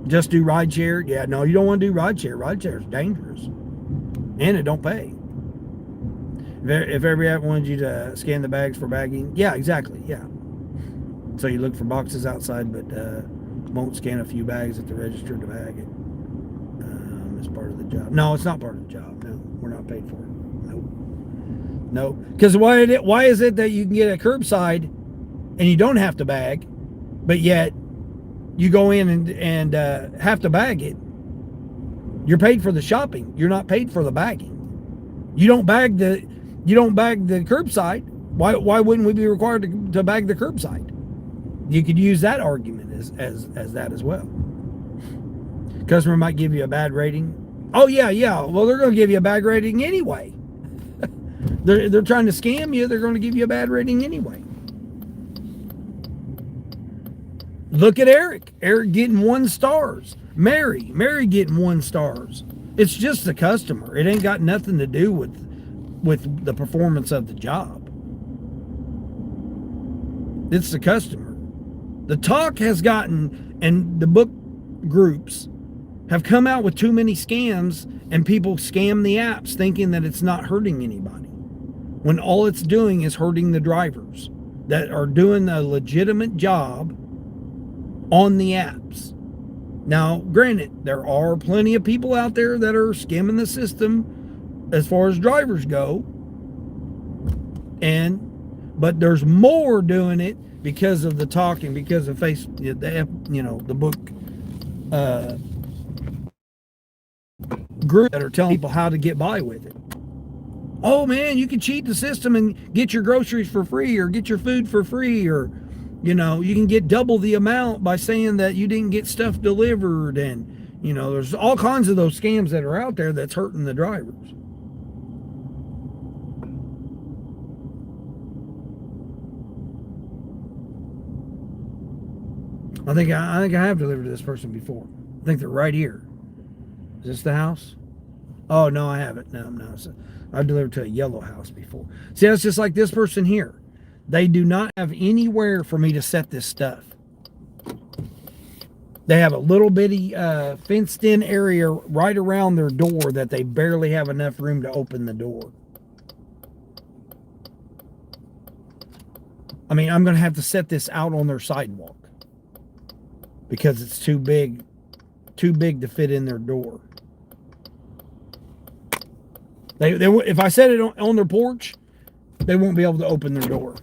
Just do rideshare? Yeah, no, you don't want to do rideshare. Rideshare is dangerous. And it don't pay. If every app wanted you to scan the bags for bagging, yeah, exactly, yeah. So you look for boxes outside, but won't scan a few bags at the register to bag it. It's part of the job. No, it's not part of the job. No, we're not paid for it. Nope. Because why is it that you can get a curbside and you don't have to bag, but yet you go in and have to bag it? You're paid for the shopping. You're not paid for the bagging. You don't bag the curbside. Why wouldn't we be required to bag the curbside? You could use that argument as that as well. Customer might give you a bad rating. Oh yeah. Well, they're going to give you a bad rating anyway. They're trying to scam you. They're going to give you a bad rating anyway. Look at Eric. Eric getting 1 stars. Mary getting 1 stars. It's just the customer. It ain't got nothing to do with the performance of the job. It's the customer. The talk has gotten, and the book groups have come out with too many scams, and people scam the apps thinking that it's not hurting anybody, when all it's doing is hurting the drivers that are doing a legitimate job on the apps. Now, granted, there are plenty of people out there that are skimming the system as far as drivers go, but there's more doing it because of the talk and because of the book group that are telling people how to get by with it. Oh man, you can cheat the system and get your groceries for free, or get your food for free, or you can get double the amount by saying that you didn't get stuff delivered. And there's all kinds of those scams that are out there that's hurting the drivers. I think I have delivered to this person before. I think they're right here. Is this the house? Oh no, I haven't. No. I've delivered to a yellow house before. See, that's just like this person here. They do not have anywhere for me to set this stuff. They have a little bitty fenced in area right around their door that they barely have enough room to open the door. I mean, I'm going to have to set this out on their sidewalk because it's too big to fit in their door. They if I set it on their porch, they won't be able to open their door.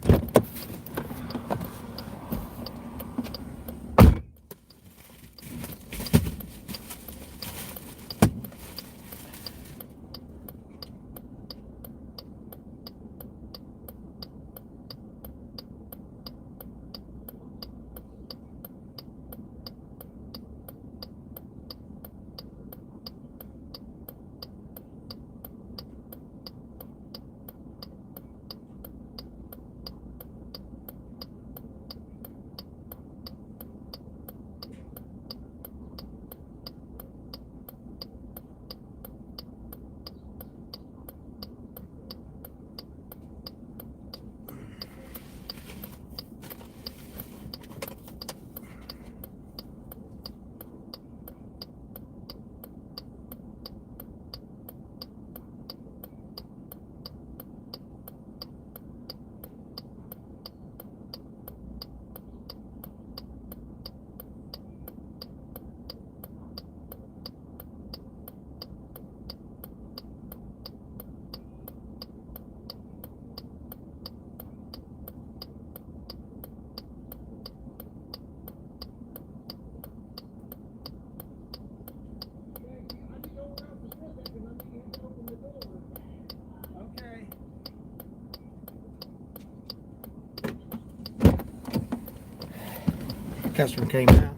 Customer came out.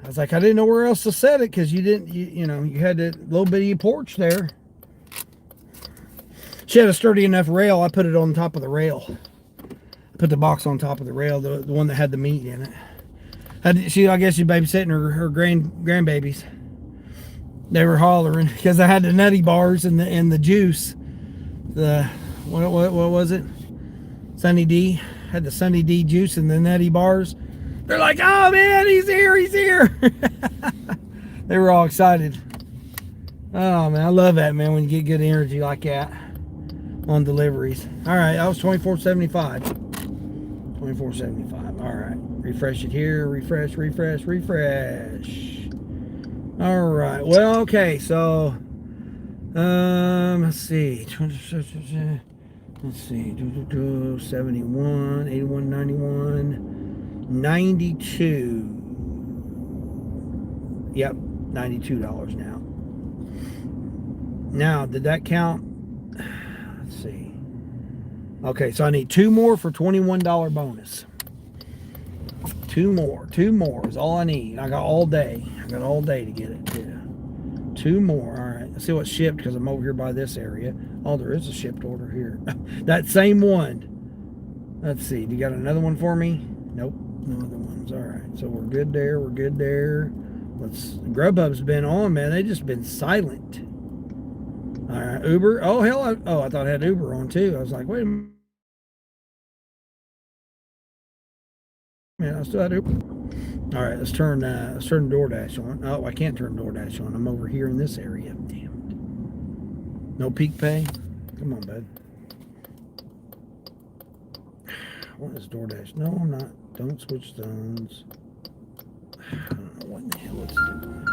I was like, I didn't know where else to set it because you didn't, you know, you had that little bitty porch there. She had a sturdy enough rail. I put it on top of the rail. I put the box on top of the rail, the one that had the meat in it. I guess she's babysitting her grandbabies. They were hollering because I had the nutty bars and the juice. The what was it? Sunny D. Had the Sunny D juice and the nutty bars. They're like, oh man, he's here, he's here. They were all excited. Oh man, I love that, man, when you get good energy like that on deliveries. All right, that was $24.75. $24.75. All right, refresh it here. Refresh. All right. Well, okay. So, let's see. 71, 81, 91, 92. Yep, $92 now. Now, did that count? Let's see. Okay, so I need 2 more for $21 bonus. 2 more is all I need. I got all day. To get it. Yeah. 2 more. All right. Let's see what's shipped because I'm over here by this area. Oh, there is a shipped order here. That same one. Let's see. Do you got another one for me? Nope. No other ones. All right. So we're good there. Grubhub's been on, man. They just been silent. All right. Uber. Oh, hell. I thought I had Uber on too. I was like, wait a minute. Man, I still had Uber. All right, let's turn DoorDash on. Oh, I can't turn DoorDash on. I'm over here in this area. Damn it. No peak pay? Come on, bud. What is DoorDash? No, I'm not. Don't switch zones. I don't know what in the hell it's doing.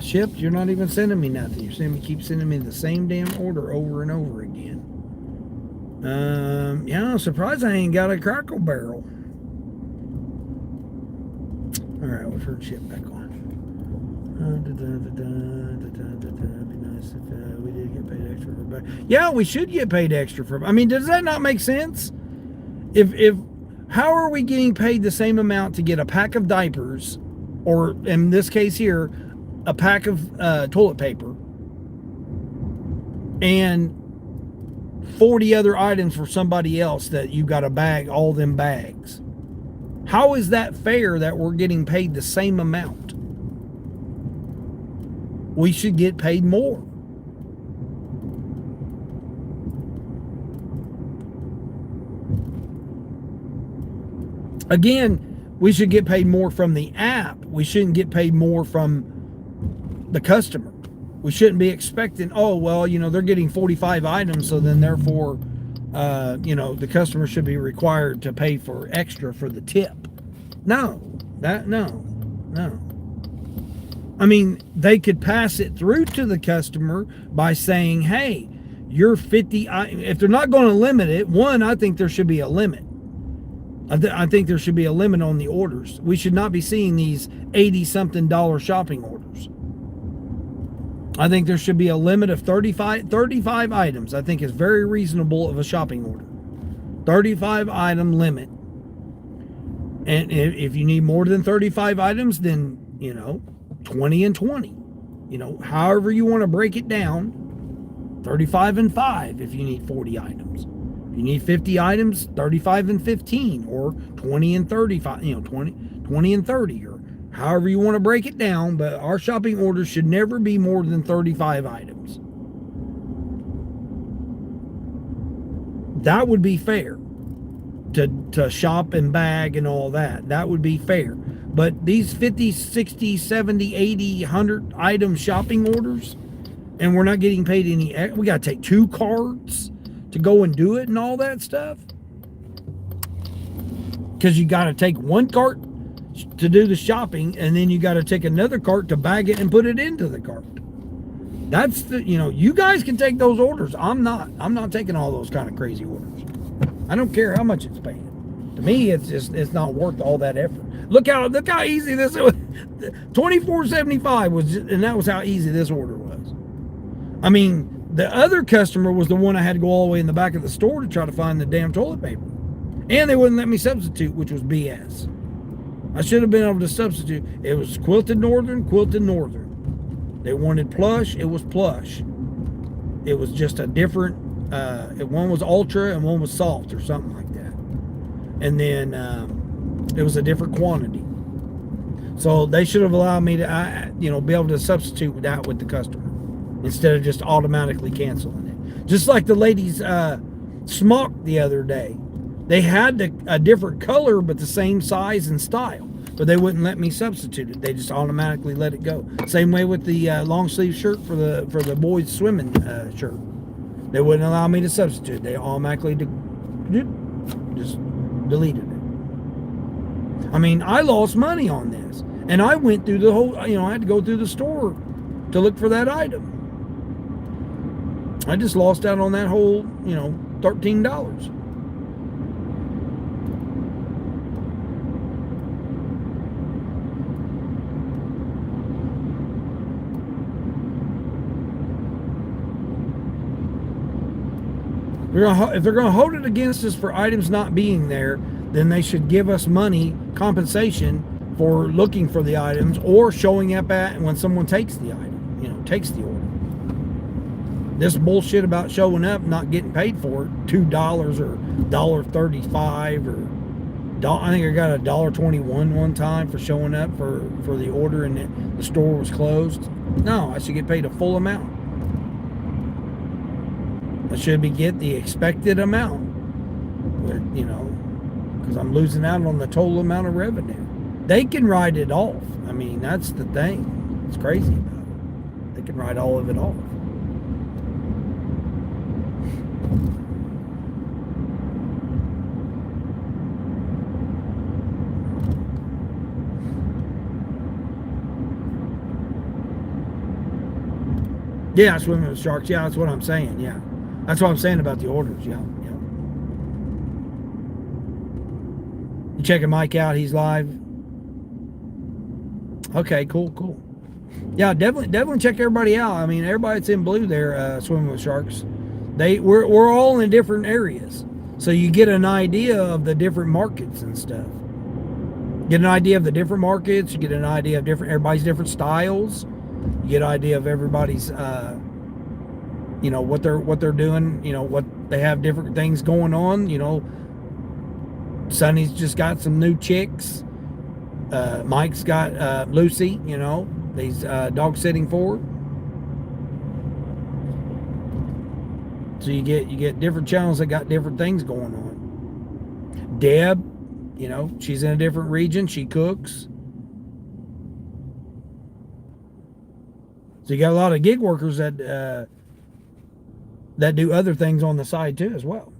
Shipped? You're not even sending me nothing. You keep sending me the same damn order over and over again. Yeah, I'm surprised I ain't got a Crackle Barrel. All right, we'll turn shit back on. Be nice if we did get paid extra for back. Yeah, we should get paid extra for. I mean, does that not make sense? If how are we getting paid the same amount to get a pack of diapers, or in this case here, a pack of toilet paper, and 40 other items for somebody else that you got to bag all them bags? How is that fair that we're getting paid the same amount? We should get paid more. Again, we should get paid more from the app. We shouldn't get paid more from the customer. We shouldn't be expecting, oh, well, you know, they're getting 45 items, so then therefore, you know, the customer should be required to pay for extra for the tip. No. I mean, they could pass it through to the customer by saying, hey, you're 50. If they're not going to limit it, one, I think there should be a limit. I think there should be a limit on the orders. We should not be seeing these $80-something shopping orders. I think there should be a limit of 35 items. I think is very reasonable of a shopping order. 35 item limit. And if you need more than 35 items, then, you know, 20 and 20. You know, however you want to break it down. 35 and 5 if you need 40 items. If you need 50 items, 35 and 15, or 20 and 35, you know, 20 and 30, or however you want to break it down, but our shopping orders should never be more than 35 items. That would be fair to shop and bag and all that. That would be fair. But these 50, 60, 70, 80, 100 item shopping orders, and we're not getting paid any, we got to take 2 cards to go and do it and all that stuff. Because you got to take 1 cart to do the shopping, and then you got to take another cart to bag it and put it into the cart. That's the, you know, you guys can take those orders. I'm not taking all those kind of crazy orders. I don't care how much it's paying. To me, it's not worth all that effort. Look how easy this was. $24.75 was, and that was how easy this order was. I mean, the other customer was the one I had to go all the way in the back of the store to try to find the damn toilet paper. And they wouldn't let me substitute, which was BS. I should have been able to substitute. It was quilted northern, quilted northern. They wanted plush, it was plush. It was just a different, one was ultra and one was soft or something like that. And then it was a different quantity. So they should have allowed me to, be able to substitute that with the customer instead of just automatically canceling it. Just like the ladies' smock the other day. They had a different color, but the same size and style. But they wouldn't let me substitute it. They just automatically let it go. Same way with the long sleeve shirt for the boys' swimming shirt. They wouldn't allow me to substitute. They automatically just deleted it. I mean, I lost money on this. And I went through the whole, I had to go through the store to look for that item. I just lost out on that whole, $13. If they're going to hold it against us for items not being there, then they should give us money, compensation for looking for the items or showing up at when someone takes the item, takes the order. This bullshit about showing up, not getting paid for it, $2 or $1.35 or I think I got $1.21 one time for showing up for the order and the store was closed. No, I should get paid a full amount. I should get the expected amount, because I'm losing out on the total amount of revenue. They can write it off. I mean, that's the thing. It's crazy about it. They can write all of it off. Yeah, swimming with sharks. Yeah, that's what I'm saying. Yeah. That's what I'm saying about the orders. Yeah. You checking Mike out? He's live. Okay, cool. Yeah, definitely check everybody out. I mean, everybody that's in blue there, swimming with sharks. We're all in different areas, so you get an idea of the different markets and stuff. Get an idea of the different markets. You get an idea of everybody's different styles. You get an idea of everybody's. What they're doing, what they have different things going on, Sonny's just got some new chicks. Mike's got Lucy, he's dog sitting for. So you get different channels that got different things going on. Deb, she's in a different region, she cooks. So you got a lot of gig workers that do other things on the side too as well.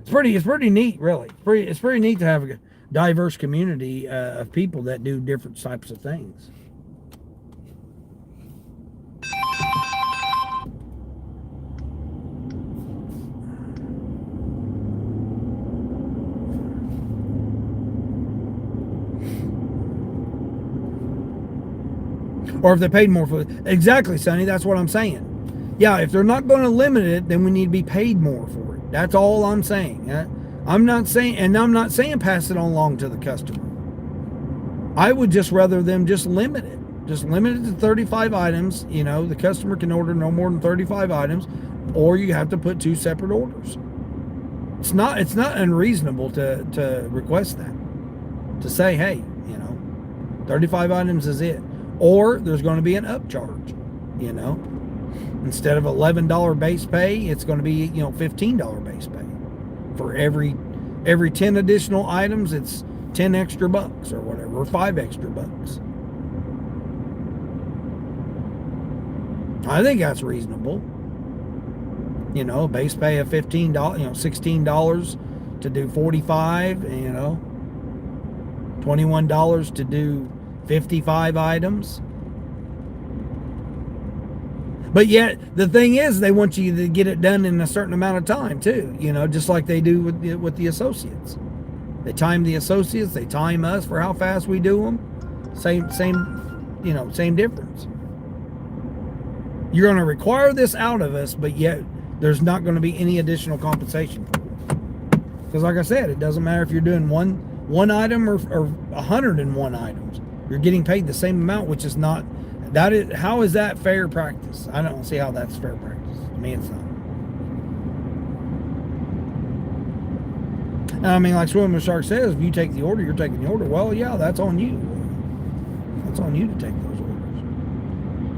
It's pretty neat, really. It's pretty neat to have a diverse community of people that do different types of things. Or if they paid more for it. Exactly, Sonny, that's what I'm saying. Yeah, if they're not going to limit it, then we need to be paid more for it. That's all I'm saying. I'm not saying pass it on along to the customer. I would just rather them just limit it. Just limit it to 35 items. The customer can order no more than 35 items, or you have to put 2 separate orders. It's not unreasonable to request that. To say, hey, 35 items is it. Or there's going to be an upcharge, Instead of $11 base pay, it's going to be, $15 base pay. For every 10 additional items, it's 10 extra bucks or whatever, or 5 extra bucks. I think that's reasonable. Base pay of $15, $16 to do 45, $21 to do 55 items. But yet, the thing is, they want you to get it done in a certain amount of time, too. Just like they do with the associates. They time the associates, they time us for how fast we do them. Same difference. You're going to require this out of us, but yet there's not going to be any additional compensation for it. Because like I said, it doesn't matter if you're doing one item or 101 items. You're getting paid the same amount, which is not, that is, how is that fair practice? I don't see how that's fair practice. To me, it's not. I mean, like Swim with Shark says, if you take the order, you're taking the order. Well, yeah, that's on you. That's on you to take those orders.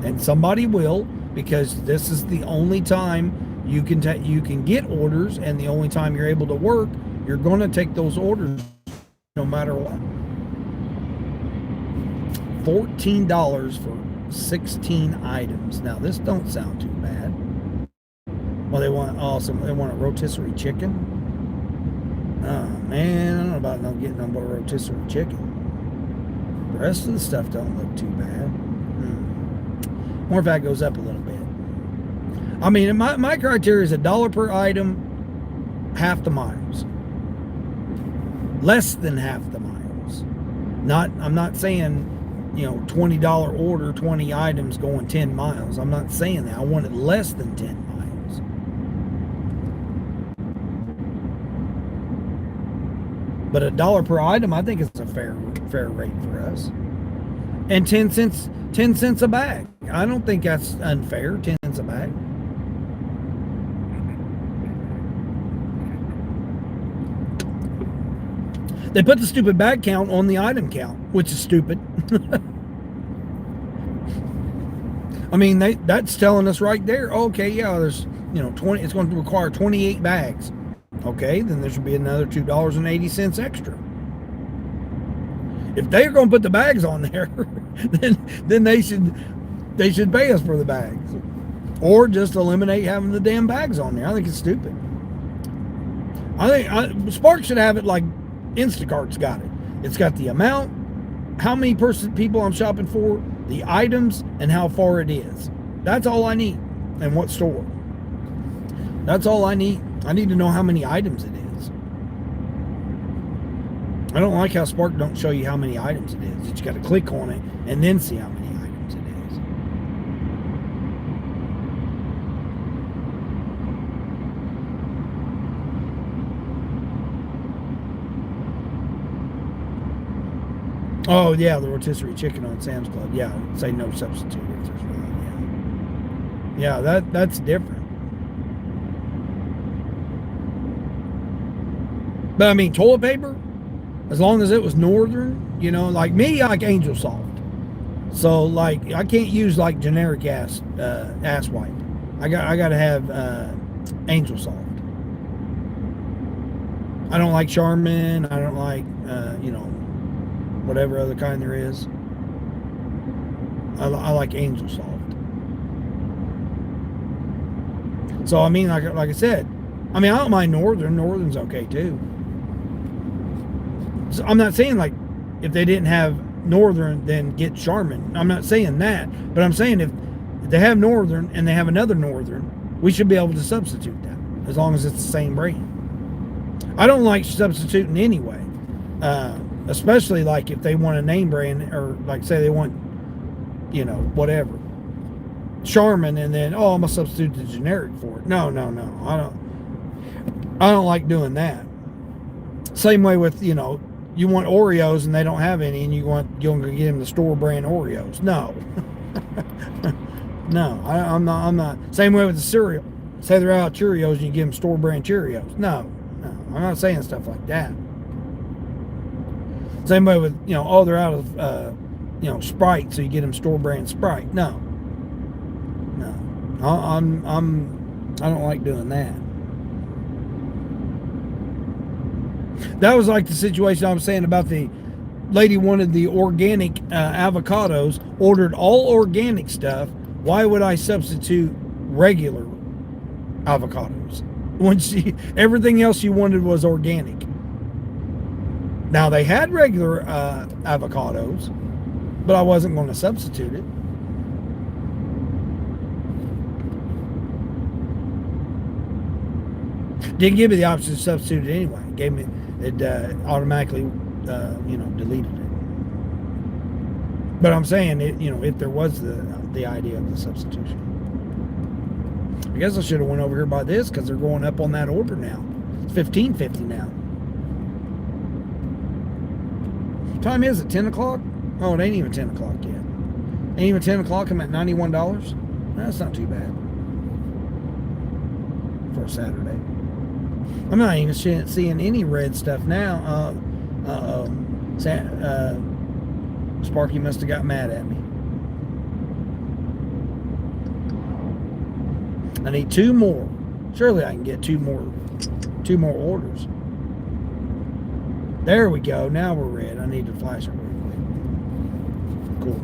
And somebody will, because this is the only time you can get orders, and the only time you're able to work, you're going to take those orders no matter what. $14 for 16 items. Now, this don't sound too bad. Well, they want a rotisserie chicken. Oh man, I don't know about not getting on board rotisserie chicken. The rest of the stuff don't look too bad. More if that goes up a little bit. I mean, my criteria is $1 per item, half the miles. Less than half the miles. I'm not saying, $20 order, 20 items going 10 miles. I'm not saying that. I want it less than 10 miles. But $1 per item, I think it's a fair rate for us. And 10 cents a bag. I don't think that's unfair. 10 cents a bag. They put the stupid bag count on the item count, which is stupid. I mean, that's telling us right there. Okay, yeah, there's 20. It's going to require 28 bags. Okay, then there should be another $2.80 extra. If they're going to put the bags on there, then they should pay us for the bags, or just eliminate having the damn bags on there. I think it's stupid. I think Spark should have it like Instacart's got it. It's got the amount, how many people I'm shopping for, the items, and how far it is. That's all I need, and what store. That's all I need. I need to know how many items it is. I don't like how Spark don't show you how many items it is. You just got to click on it and then see how many items it is. Oh yeah, the rotisserie chicken on Sam's Club. Yeah, say no substitute if there's one. Yeah, that's different. But I mean, toilet paper, as long as it was Northern, like me, I like Angel Soft. So like, I can't use like generic ass wipe. I got to have Angel Soft. I don't like Charmin. I don't like whatever other kind there is. I like Angel Soft. So I mean, like I said, I mean, I don't mind Northern. Northern's okay too. I'm not saying like if they didn't have Northern, then get Charmin. I'm not saying that, but I'm saying if they have Northern and they have another Northern, we should be able to substitute that as long as it's the same brand. I don't like substituting anyway, especially like if they want a name brand, or like say they want, whatever, Charmin, and then I'm gonna substitute the generic for it. No, I don't like doing that. Same way with you want Oreos and they don't have any, and you're going to get them the store brand Oreos. No. No, I'm not. Same way with the cereal. Say they're out of Cheerios and you give them store brand Cheerios. No, I'm not saying stuff like that. Same way with, they're out of, Sprite, so you get them store brand Sprite. No. I don't like doing that. That was like the situation I was saying about the lady wanted the organic avocados, ordered all organic stuff. Why would I substitute regular avocados when everything else she wanted was organic? Now they had regular avocados, but I wasn't going to substitute it. Didn't give me the option to substitute it anyway. It gave me it automatically, deleted it. But I'm saying it, if there was the idea of the substitution, I guess I should have went over here by this because they're going up on that order now. It's $15.50 now. time is it? 10 o'clock? Oh, it ain't even 10 o'clock yet. Ain't even 10 o'clock. I'm at $91. That's not too bad for a Saturday. I'm not even seeing any red stuff now. Sparky must have got mad at me. I need 2 more. Surely I can get 2 more orders. There we go. Now we're red. I need to flash it real quick. Cool.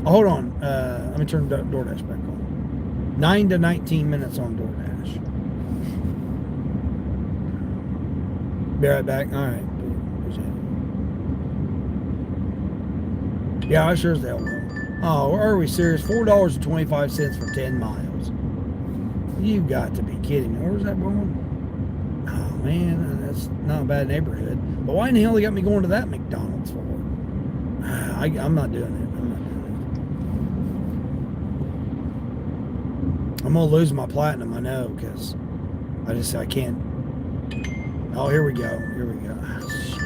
Oh, hold on. Let me turn DoorDash back on. 9 to 19 minutes on DoorDash. Be right back. All right. Yeah, I sure as hell will. Oh, are we serious? $4.25 for 10 miles. You got to be kidding me. Where's that going? Oh, man, that's not a bad neighborhood. But why in the hell they got me going to that McDonald's for? I'm not doing it. I'm going to lose my platinum, I know, because I can't. Oh, here we go. Oh, shit.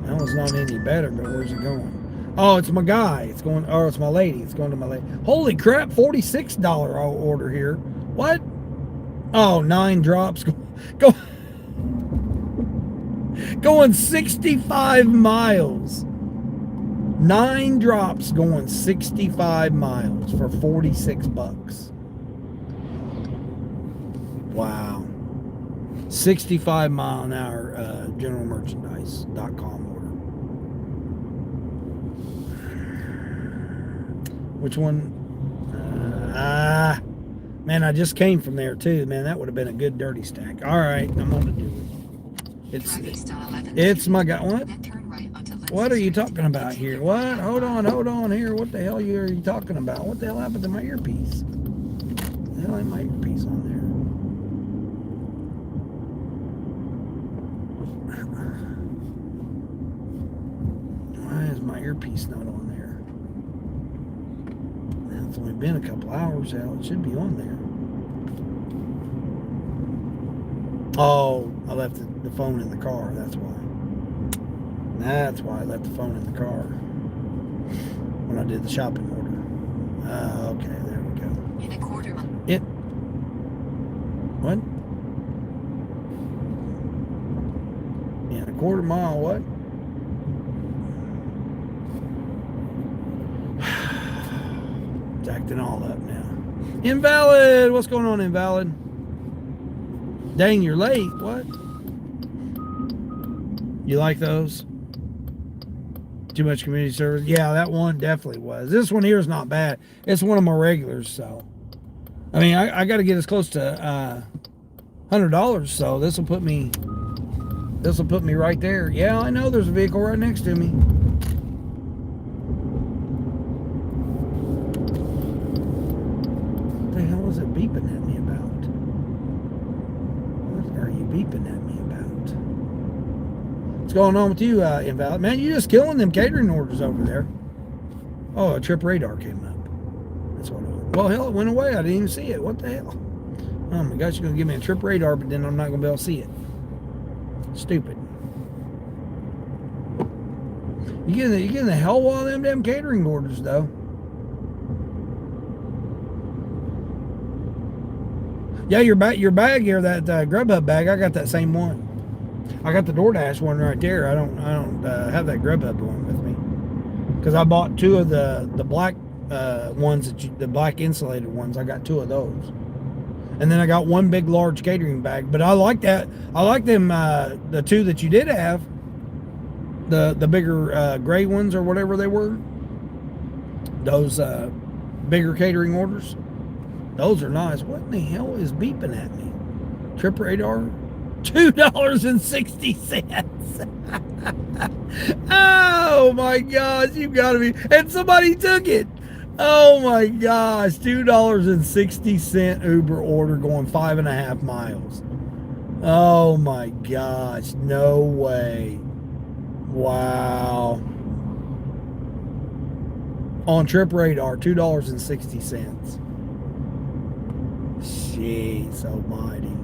That one's not any better, but where's it going? Oh, it's my guy. It's my lady. It's going to my lady. Holy crap, $46 order here. What? Oh, 9 drops. Going 65 miles. 9 drops going 65 miles for $46. Wow. 65 mile an hour generalmerchandise.com order. Which one? Man, I just came from there too. Man, that would have been a good dirty stack. All right, I'm going to do it. It's my guy. What? What are you talking about here? What? Hold on here. What the hell are you talking about? What the hell happened to my earpiece? The hell ain't my earpiece on there? Why is my earpiece not on there? It's only been a couple hours. Hell, it should be on there. Oh, I left the phone in the car. That's why. That's why I left the phone in the car when I did the shopping order. Okay, there we go. In a quarter mile. What? In a quarter mile, what? It's acting all up now. Invalid! What's going on, invalid? Dang, you're late. What? You like those? Too much community service? Yeah, that one definitely was. This one here is not bad. It's one of my regulars, so. I mean, I got to get as close to $100, so this will put me right there. Yeah, I know there's a vehicle right next to me. What the hell is it beeping at me about? What are you beeping at me about? What's going on with you, invalid? Man, you're just killing them catering orders over there. Oh, a trip radar came up. That's what it was. Well, hell, it went away. I didn't even see it. What the hell? Oh my gosh, you're going to give me a trip radar, but then I'm not going to be able to see it. Stupid. You getting the hell out of them damn catering orders, though. Yeah, your bag here, that Grubhub bag, I got that same one. I got the DoorDash one right there. I don't have that Grubhub one with me because I bought 2 of the black ones the black insulated ones. I got 2 of those, and then I got 1 big large catering bag. But I like that. I like them the 2 that you did have, the bigger gray ones or whatever they were. Those bigger catering orders. Those are nice. What in the hell is beeping at me? Trip radar. $2.60. Oh my gosh, you've got to be. And somebody took it. Oh my gosh, $2.60 Uber order going 5.5 miles. Oh my gosh, no way. Wow. On Trip Radar, $2.60. Jeez almighty.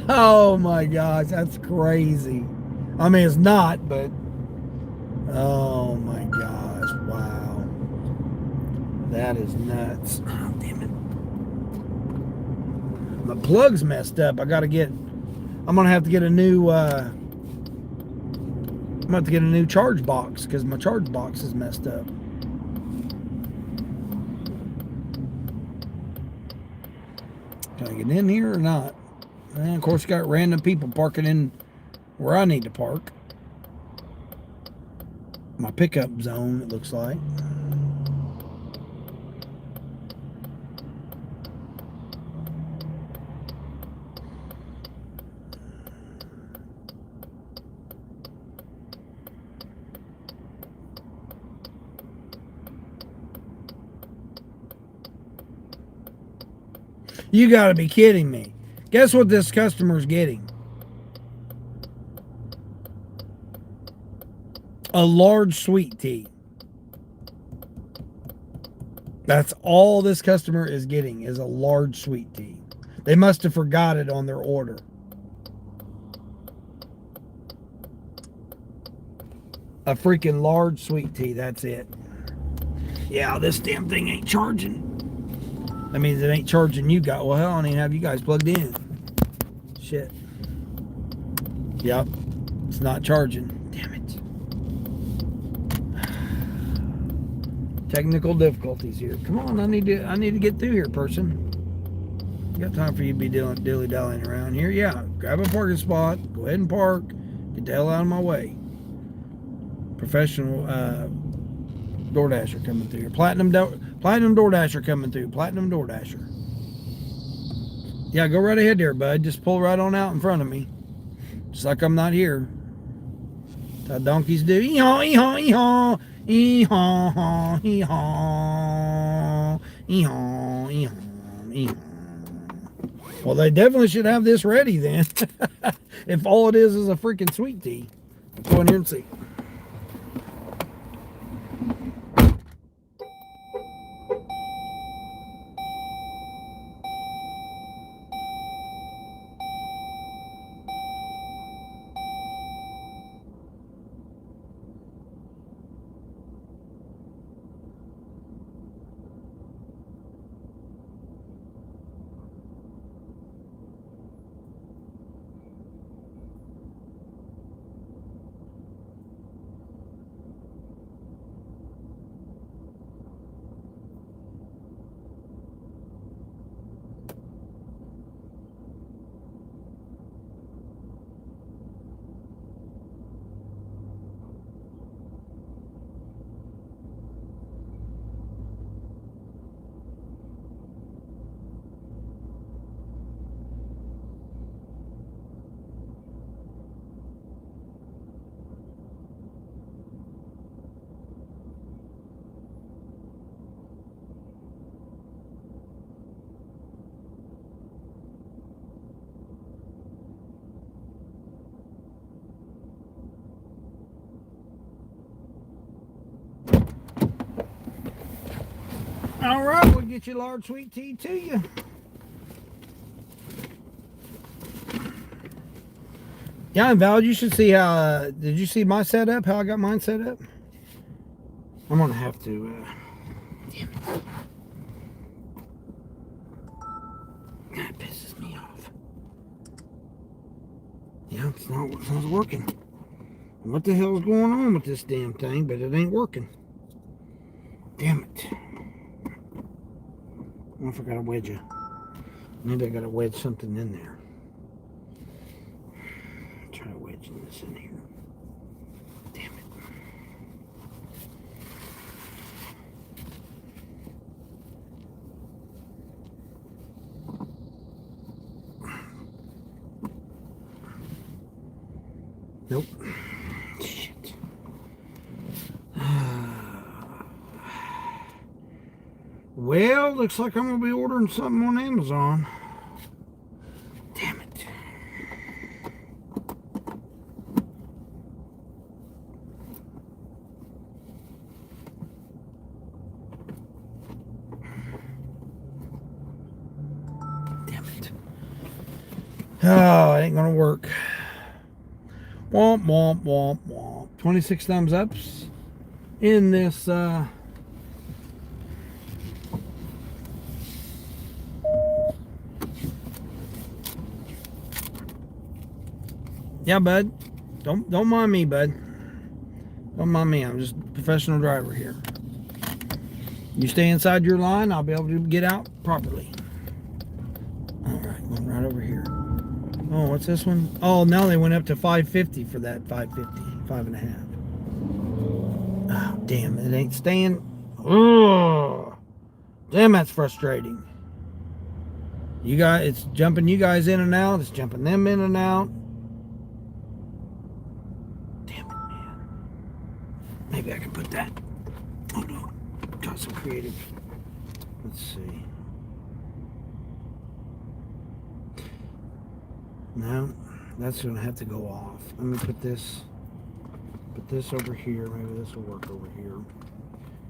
Oh my gosh, that's crazy. I mean, it's not, but oh my gosh, wow. That is nuts. Oh, damn it. My plug's messed up. I'm gonna have to get a new I'm gonna have to get a new charge box because my charge box is messed up. Can I get in here or not? And of course, got random people parking in where I need to park. My pickup zone, it looks like. You gotta be kidding me. Guess what this customer's getting? A large sweet tea. That's all this customer is getting is a large sweet tea. They must have forgot it on their order. A freaking large sweet tea, that's it. Yeah, this damn thing ain't charging. That means it ain't charging you guys. Well, hell, I don't even have you guys plugged in. Shit. Yep. It's not charging. Damn it. Technical difficulties here. Come on, I need to get through here, person. You got time for you to be dilly-dallying around here? Yeah. Grab a parking spot. Go ahead and park. Get the hell out of my way. Professional DoorDasher coming through here. Platinum DoorDasher coming through. Platinum DoorDasher. Yeah, go right ahead there, bud. Just pull right on out in front of me. Just like I'm not here. That's how donkeys do. Ee-haw, ee-haw, ee-haw. Ee-haw, ee-haw. Ee-haw, ee-haw, ee-haw. Well, they definitely should have this ready then. If all it is a freaking sweet tea. Let's go in here and see. All right, we'll get you large sweet tea to you. Yeah, and Val, you should see how. Did you see my setup? How I got mine set up? I'm gonna have to. Damn it. That pisses me off. Yeah, it's not working. What the hell is going on with this damn thing? But it ain't working. Damn it. I wonder if I got a wedge. Maybe I got to wedge something in there. Try wedging this in here. Damn it. Nope. Shit. Well, looks like I'm going to be ordering something on Amazon. Damn it. Damn it. That ain't gonna work. Womp, womp, womp, womp. 26 thumbs ups in this yeah, bud. Don't mind me, bud. Don't mind me. I'm just a professional driver here. You stay inside your line, I'll be able to get out properly. All right, going right over here. Oh, what's this one? Oh, now they went up to 550 for that 550, 5.5. Oh, damn, it ain't staying. Oh, damn, that's frustrating. You guys, it's jumping you guys in and out. It's jumping them in and out. Damn it, man. Maybe I can put that. Oh no, got some creative. Let's see. No, that's gonna have to go off. Let me put this over here. Maybe this will work over here.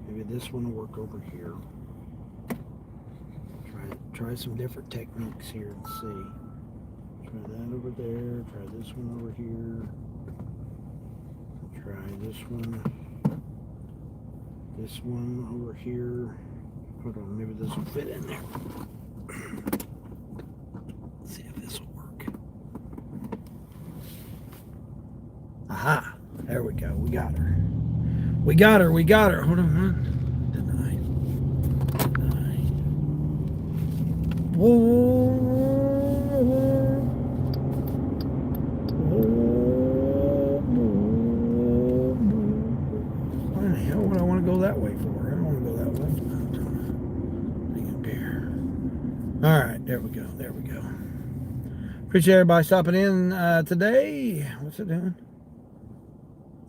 Maybe this one will work over here. Try some different techniques here and see. Try that over there. Try this one over here. Try this one. This one over here. Hold on, maybe this will fit in there. Let's see if this will work. Aha! There we go. We got her. We got her. We got her. Hold on. Deny. Whoa. Why the hell would I want to go that way for? I don't want to go that way. Hang up here. All right. There we go. There we go. Appreciate everybody stopping in today. What's it doing?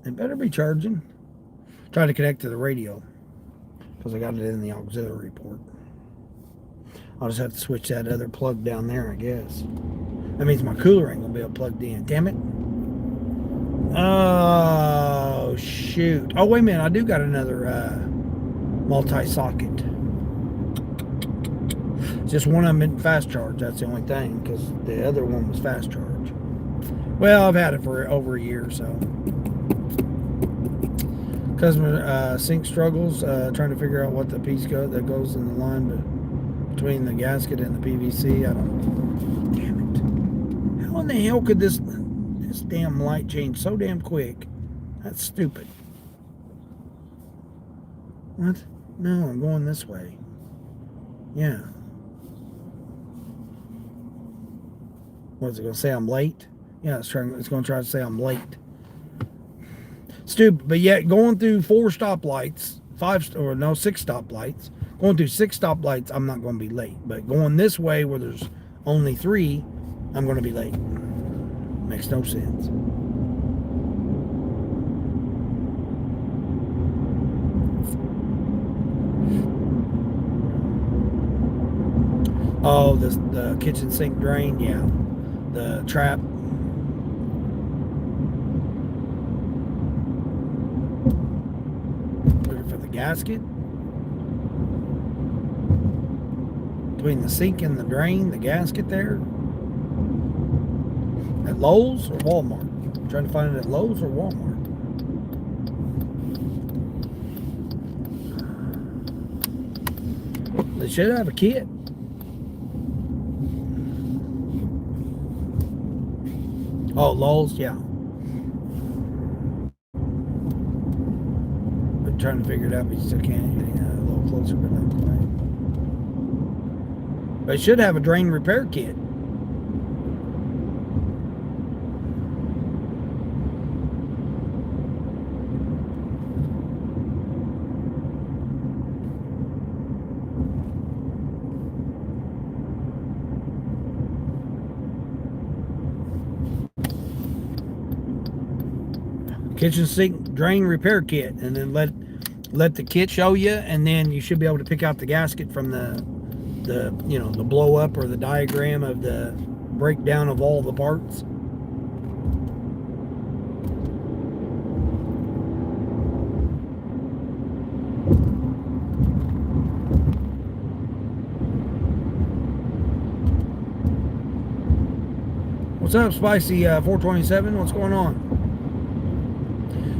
It better be charging. Try to connect to the radio because I got it in the auxiliary port. I'll just have to switch that other plug down there, I guess. That means my cooler ain't gonna be able plugged in. Damn it. Oh, shoot. Oh, wait a minute. I do got another multi-socket. Just one of them in fast charge. That's the only thing because the other one was fast charge. Well, I've had it for over a year, so. Customer sync struggles, trying to figure out what the piece that goes in the line between the gasket and the PVC. I don't. Damn it! How in the hell could this damn light change so damn quick? That's stupid. What? No, I'm going this way. Yeah. What's it gonna say? I'm late? Yeah, it's going to try to say I'm late. Stupid, but yet going through 4 stoplights, 6 stoplights, going through 6 stoplights, I'm not going to be late. But going this way where there's only 3, I'm going to be late. Makes no sense. Oh, the kitchen sink drain, yeah. The trap. Gasket between the sink and the drain, the gasket there at Lowe's or Walmart. I'm trying to find it at Lowe's or Walmart. They should have a kit. Oh, Lowe's, yeah. Trying to figure it out, but you still can't. Getting a little closer, but not quite. But it should have a drain repair kit. Kitchen sink drain repair kit, and then let the kit show you, and then you should be able to pick out the gasket from the blow up or the diagram of the breakdown of all the parts. What's up, Spicy 427? What's going on?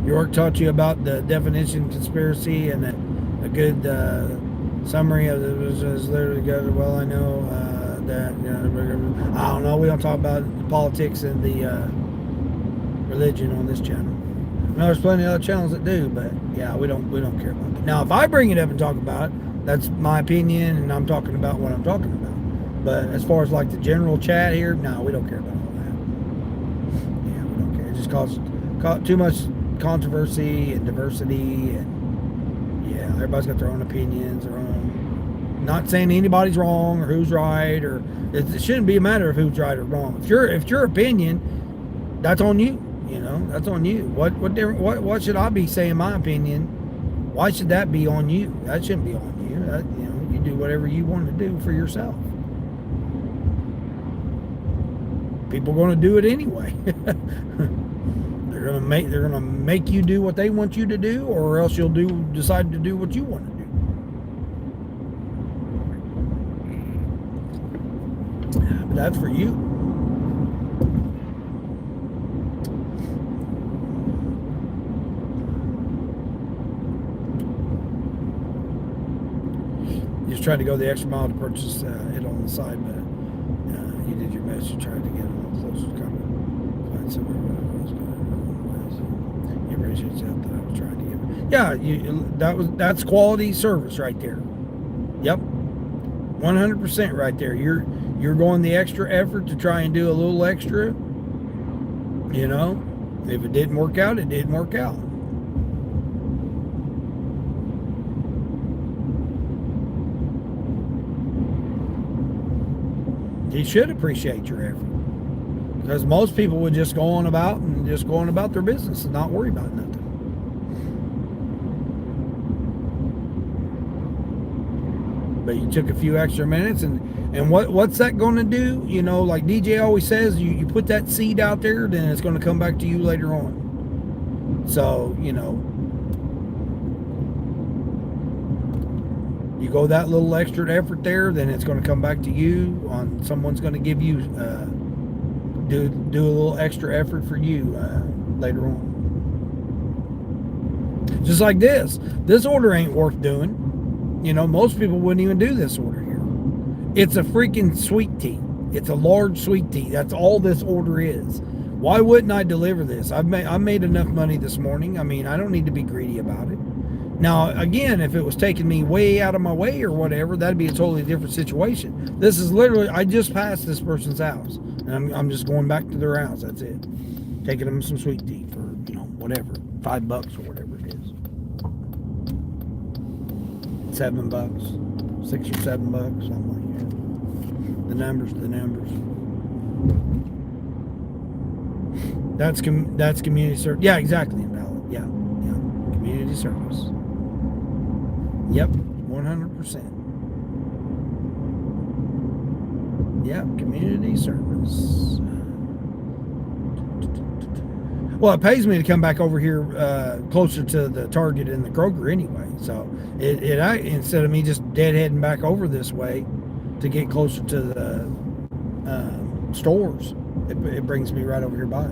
York taught you about the definition conspiracy and a good summary of it was literally good. Well, I know that, you know, I don't know. We don't talk about politics and the religion on this channel. Now, there's plenty of other channels that do, but yeah, we don't care about it. Now, if I bring it up and talk about it, that's my opinion, and I'm talking about what I'm talking about. But as far as like the general chat here, no, we don't care about all that. Yeah, we don't care. It just causes too much controversy and diversity, and yeah, everybody's got their own opinions, their own. Not saying anybody's wrong or who's right, or it shouldn't be a matter of who's right or wrong. If your opinion, that's on you. You know, that's on you. What should I be saying my opinion? Why should that be on you? That shouldn't be on you. That, you know, you do whatever you want to do for yourself. People are going to do it anyway. They're gonna make you do what they want you to do, or else you'll decide to do what you want to do. But that's for you. You just tried to go the extra mile to purchase it on the side, but you did your best. You tried to get a little closer to coming. Find somewhere where it was going. You appreciate the help that I was trying to give. Yeah, that's quality service right there. Yep, 100% right there. You're going the extra effort to try and do a little extra. You know, if it didn't work out, it didn't work out. You should appreciate your effort, because most people would just go on about their business and not worry about nothing. But you took a few extra minutes, and what's that going to do? You know, like DJ always says, you put that seed out there, then it's going to come back to you later on. So, you know, you go that little extra effort there, then it's going to come back to you. Someone's going to give you do a little extra effort for you later on. Just like this order ain't worth doing. You know, most people wouldn't even do this order here. It's a freaking sweet tea. It's a large sweet tea. That's all this order is. Why wouldn't I deliver this? I made enough money this morning. I mean, I don't need to be greedy about it. Now, again, if it was taking me way out of my way or whatever, that'd be a totally different situation. This is literally, I just passed this person's house, and I'm just going back to their house. That's it. Taking them some sweet tea for, you know, whatever, $5 or whatever it is. $7, $6 or $7, something like that. The numbers. That's community service. Yeah, exactly, Invalid. Yeah, community service. Yep, 100%. Yep, community service. Well, it pays me to come back over here closer to the Target and the Kroger anyway. So it instead of me just deadheading back over this way to get closer to the stores, it brings me right over here by.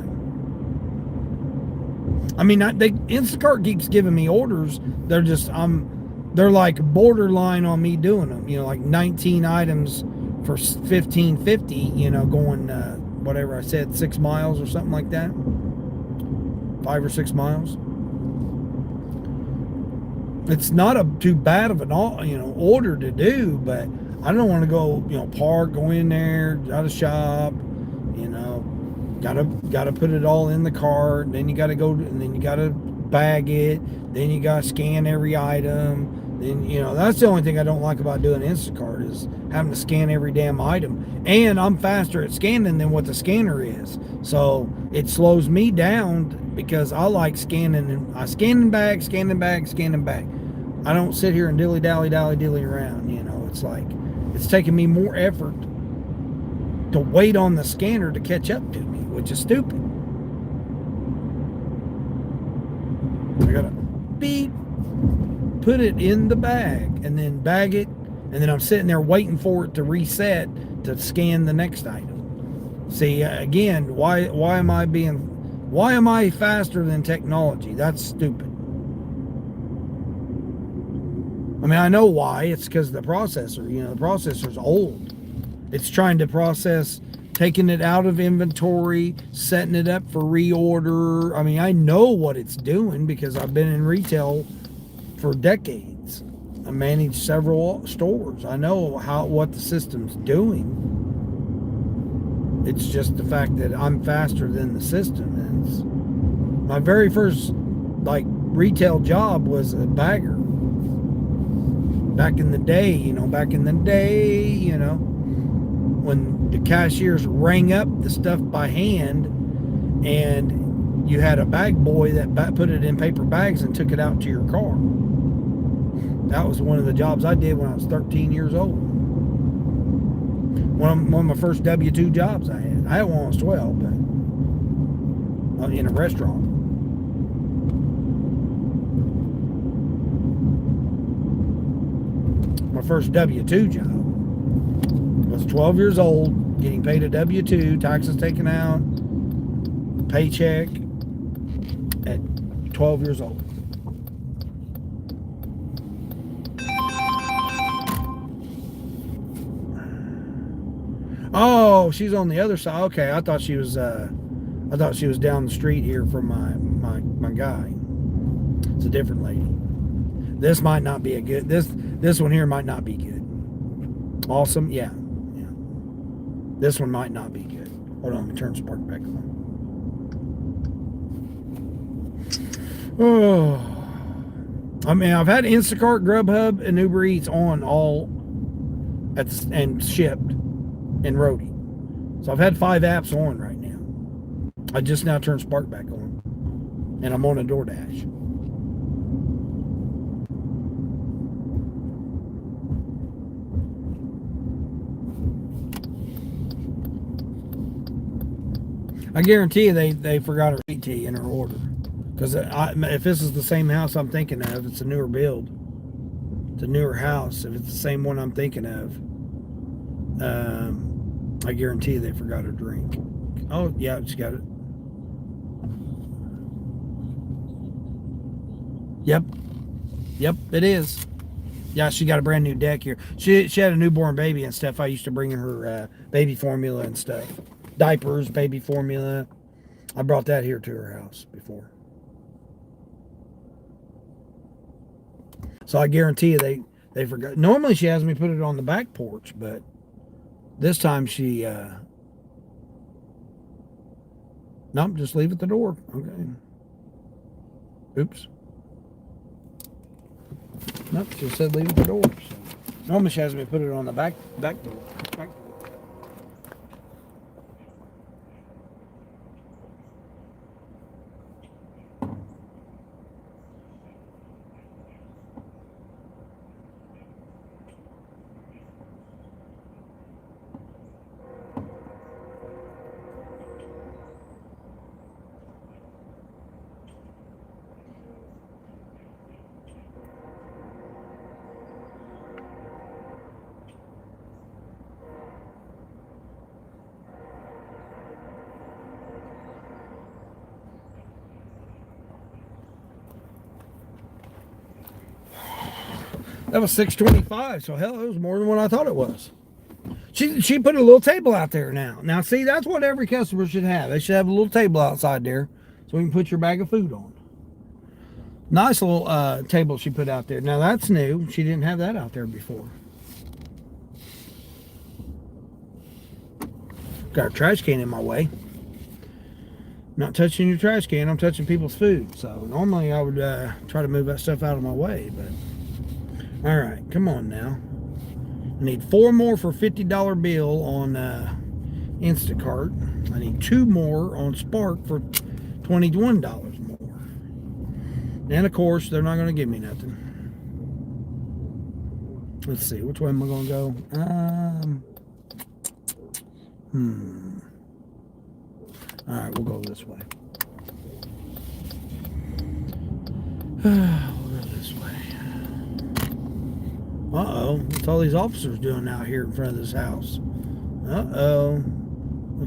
I mean, Instacart keeps giving me orders. They're like borderline on me doing them. You know, like 19 items for $15.50. You know, going whatever I said, 6 miles or something like that. 5 or 6 miles. It's not too bad of an order to do, but I don't want to go go in there, gotta shop, gotta put it all in the cart, then you gotta go, and then you gotta bag it, then you gotta scan every item. Then that's the only thing I don't like about doing Instacart is having to scan every damn item. And I'm faster at scanning than what the scanner is, so it slows me down because I like scanning. And I scan back. I don't sit here and dilly around. It's like it's taking me more effort to wait on the scanner to catch up to me, which is stupid. I gotta put it in the bag and then bag it, and then I'm sitting there waiting for it to reset to scan the next item. See, again, why am I faster than technology? That's stupid. I mean, I know why. It's because of the processor. The processor's old. It's trying to process, taking it out of inventory, setting it up for reorder. I mean, I know what it's doing because I've been in retail for decades. I manage several stores. I know what the system's doing. It's just the fact that I'm faster than the system. And my very first retail job was a bagger. Back in the day, when the cashiers rang up the stuff by hand, and you had a bag boy that put it in paper bags and took it out to your car. That was one of the jobs I did when I was 13 years old. One of my first W-2 jobs I had. I had one when I was 12, but in a restaurant. My first W-2 job. I was 12 years old, getting paid a W-2, taxes taken out, paycheck at 12 years old. Oh, she's on the other side. Okay, I thought she was down the street here from my guy. It's a different lady. This might not be a good. This one here might not be good. Awesome, yeah. This one might not be good. Hold on, let me turn spark back on. Oh, I mean, I've had Instacart, Grubhub, and Uber Eats on all and shipped and Roadie. So I've had 5 apps on right now. I just now turned Spark back on, and I'm on a DoorDash. I guarantee you they forgot her ET in her order. Because if this is the same house I'm thinking of, it's a newer build. It's a newer house. If it's the same one I'm thinking of, I guarantee you they forgot her drink. Oh, yeah, she got it. Yep, it is. Yeah, she got a brand new deck here. She had a newborn baby and stuff. I used to bring her baby formula and stuff. Diapers, baby formula. I brought that here to her house before. So I guarantee you they forgot. Normally she has me put it on the back porch, but this time she nope, just leave it at the door. Okay. Oops. Nope, she said leave it at the door. So normally she has me put it on the back door. That was $6.25, so hell, it was more than what I thought it was. She put a little table out there now. Now, see, that's what every customer should have. They should have a little table outside there so you can put your bag of food on. Nice little table she put out there. Now, that's new. She didn't have that out there before. Got a trash can in my way. Not touching your trash can, I'm touching people's food. So, normally I would try to move that stuff out of my way, but... Alright, come on now. I need 4 more for $50 bill on Instacart. I need 2 more on Spark for $21 more. And of course, they're not going to give me nothing. Let's see, which way am I going to go? Alright, we'll go this way. We'll go this way. Uh-oh. What's all these officers doing out here in front of this house? Uh-oh.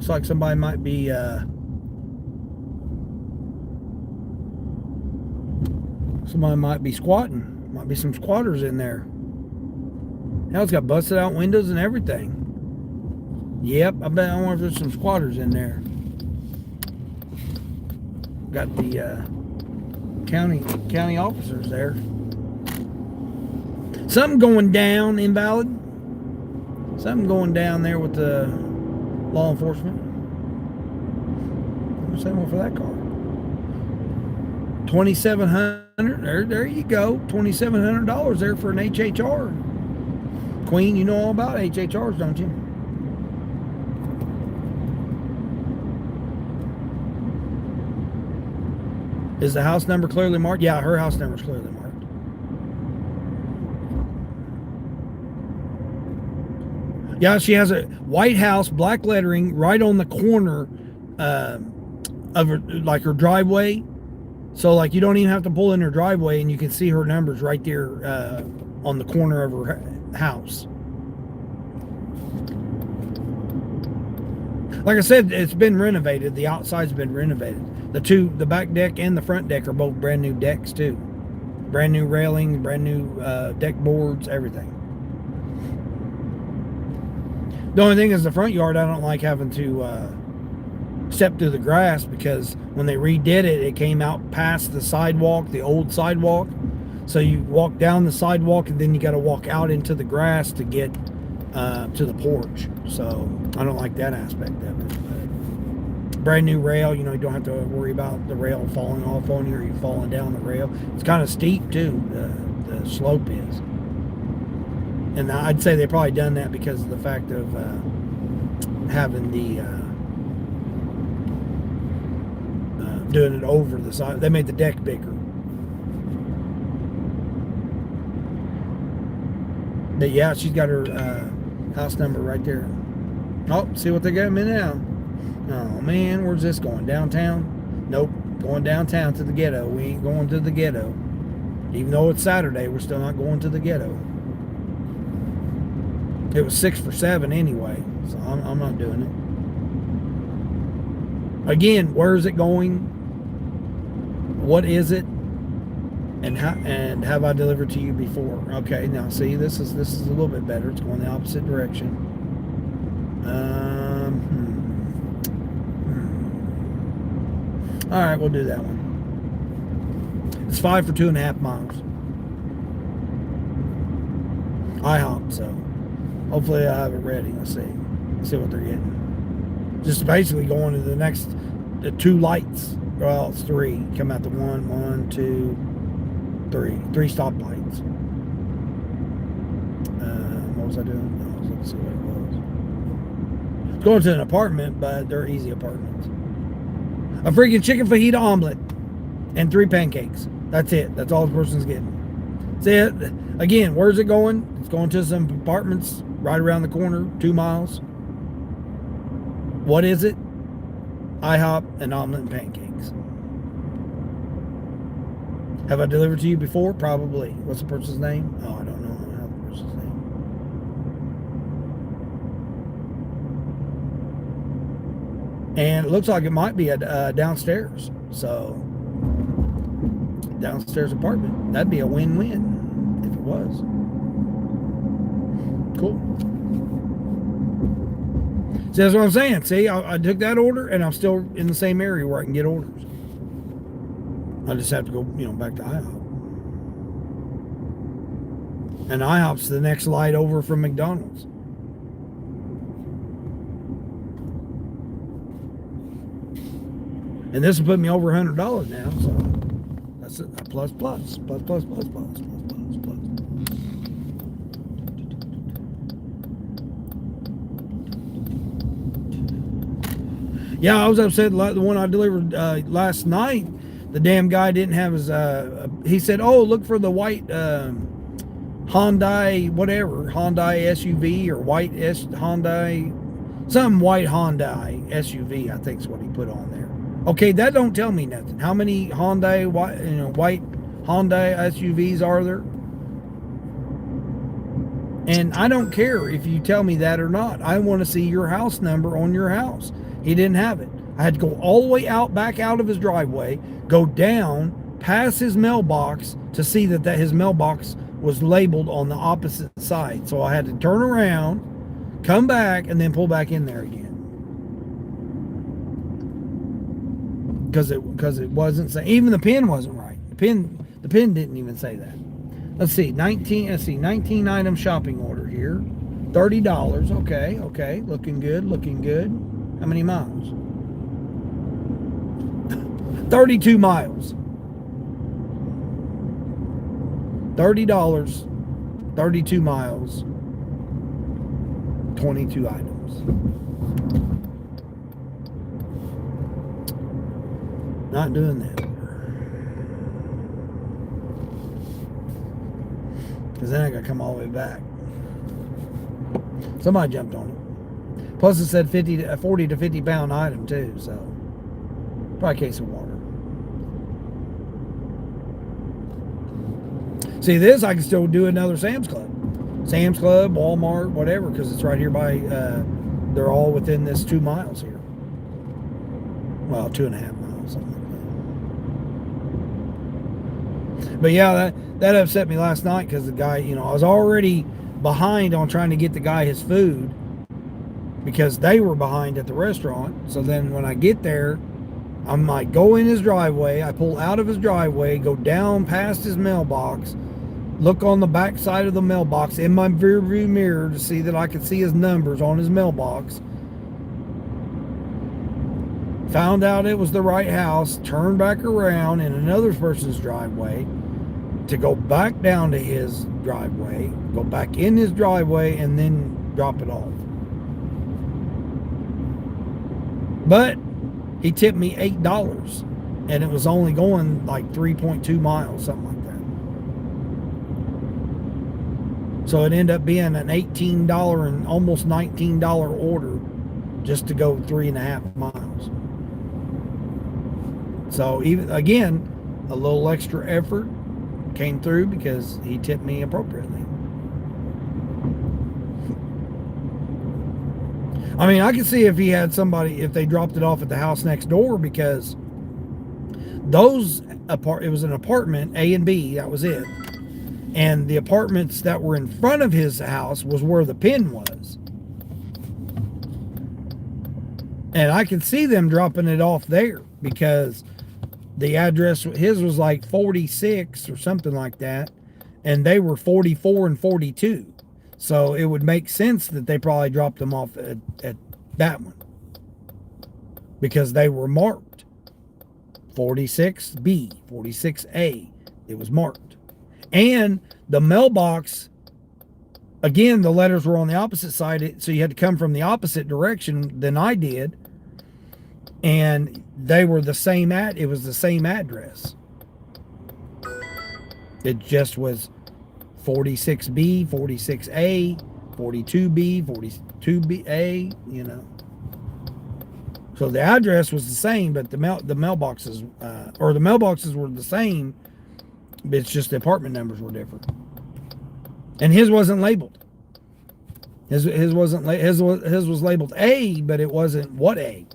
Looks like somebody might be squatting. Might be some squatters in there. Hell, it's got busted out windows and everything. Yep, I wonder if there's some squatters in there. Got the county officers there. Something going down, Invalid. Something going down there with the law enforcement. I'm saying for that car. $2,700. There you go. $2,700 there for an HHR. Queen, you know all about HHRs, don't you? Is the house number clearly marked? Yeah, her house number is clearly marked. Yeah, she has a white house, black lettering, right on the corner of her, like her driveway. So like you don't even have to pull in her driveway, and you can see her numbers right there on the corner of her house. Like I said, it's been renovated. The outside's been renovated. The back deck and the front deck are both brand new decks too. Brand new railing, brand new deck boards, everything. The only thing is the front yard, I don't like having to step through the grass, because when they redid it, it came out past the sidewalk, the old sidewalk. So you walk down the sidewalk and then you got to walk out into the grass to get to the porch. So I don't like that aspect of it. But brand new rail, you don't have to worry about the rail falling off on you or you falling down the rail. It's kind of steep too, the slope is. And I'd say they probably done that because of the fact of having the doing it over the side. They made the deck bigger. But yeah, she's got her house number right there. Oh, see what they got me now. Oh man, where's this going? Downtown? Nope, going downtown to the ghetto. We ain't going to the ghetto. Even though it's Saturday, we're still not going to the ghetto. It was 6 for 7 anyway, so I'm not doing it. Again, where is it going? What is it? And have I delivered to you before? Okay, now see, this is a little bit better. It's going the opposite direction. All right, we'll do that one. It's 5 for 2.5 miles. IHOP, so hopefully I have it ready. Let's see what they're getting. Just basically going to the 2 lights. Well, it's 3. Come out to 1, 2, 3. 3 stoplights. What was I doing? I was looking to see what it was. It's going to an apartment, but they're easy apartments. A freaking chicken fajita omelet and 3 pancakes. That's it. That's all the person's getting. See it? Again, where's it going? It's going to some apartments right around the corner, 2 miles. What is it? IHOP, an omelet, and pancakes. Have I delivered to you before? Probably. What's the person's name? Oh, I don't know. I don't have the person's name. And it looks like it might be a downstairs. So, downstairs apartment. That'd be a win-win if it was. Cool. See, that's what I'm saying. See, I took that order, and I'm still in the same area where I can get orders. I just have to go, back to IHOP. And IHOP's the next light over from McDonald's. And this will put me over $100 now, so that's a plus. Yeah, I was upset. The one I delivered last night, the damn guy didn't have his. He said, "Oh, look for the white Hyundai, whatever Hyundai SUV or white Hyundai, some white Hyundai SUV." I think is what he put on there. Okay, that don't tell me nothing. How many Hyundai white Hyundai SUVs are there? And I don't care if you tell me that or not. I want to see your house number on your house. He didn't have it. I had to go all the way out, back out of his driveway, go down, past his mailbox to see that his mailbox was labeled on the opposite side. So I had to turn around, come back, and then pull back in there again. Because it wasn't saying, even the pin wasn't right. The pin didn't even say that. Let's see, 19 item shopping order here. $30. Okay. Looking good. How many miles? 32 miles. $30, 32 miles, 22 items. Not doing that. Because then I got to come all the way back. Somebody jumped on it. Plus it said 40 to 50 pound item too, so probably a case of water. See this, I can still do another Sam's Club. Sam's Club, Walmart, whatever, because it's right here by, they're all within this 2 miles here. Well, 2.5 miles, something like that. But yeah, that upset me last night because the guy, I was already behind on trying to get the guy his food because they were behind at the restaurant. So then when I get there, I'm like, go in his driveway. I pull out of his driveway, go down past his mailbox, look on the back side of the mailbox in my rear view mirror to see that I could see his numbers on his mailbox. Found out it was the right house, turned back around in another person's driveway to go back down to his driveway, go back in his driveway, and then drop it off. But he tipped me $8, and it was only going like 3.2 miles, something like that. So it ended up being an $18 and almost $19 order just to go 3.5 miles. So even again, a little extra effort came through because he tipped me appropriately. I mean, I could see if he had somebody, if they dropped it off at the house next door, because it was an apartment, A and B, that was it. And the apartments that were in front of his house was where the pin was. And I could see them dropping it off there because the address, his was like 46 or something like that, and they were 44 and 42. So it would make sense that they probably dropped them off at that one because they were marked 46B, 46A. It was marked. And the mailbox, again, the letters were on the opposite side, so you had to come from the opposite direction than I did. And they were the same it was the same address. It just was 46B, 46A, 42B, 42BA, So the address was the same, but the mailboxes, the mailboxes were the same, but it's just the apartment numbers were different. And his wasn't labeled. His was labeled A, but it wasn't what A.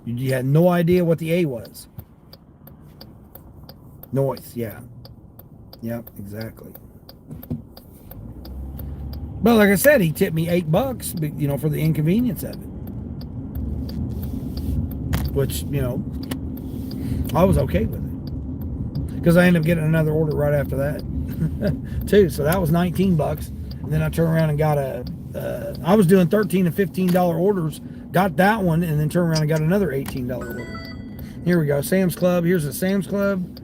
You had no idea what the A was. Noise, yeah. Yep, exactly. But like I said, he tipped me $8, for the inconvenience of it. Which, I was okay with it. Because I ended up getting another order right after that, too. So that was $19. And then I turned around and got I was doing $13 and $15 orders. Got that one, and then turned around and got another $18 order. Here we go, Sam's Club. Here's a Sam's Club.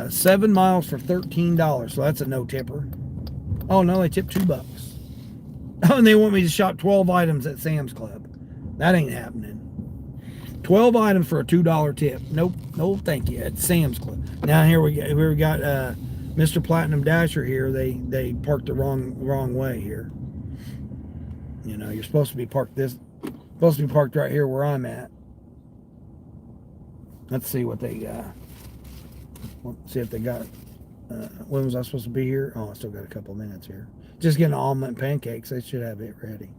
7 miles for $13. So that's a no tipper. Oh no, they tipped $2. Oh, and they want me to shop 12 items at Sam's Club. That ain't happening. 12 items for a $2 tip. Nope, no thank you. At Sam's Club. Now here we got Mr. Platinum Dasher here. They parked the wrong way here. You're supposed to be parked right here where I'm at. Let's see what they got. Let's see if they got. When was I supposed to be here? Oh, I still got a couple minutes here. Just getting omelet and pancakes. They should have it ready.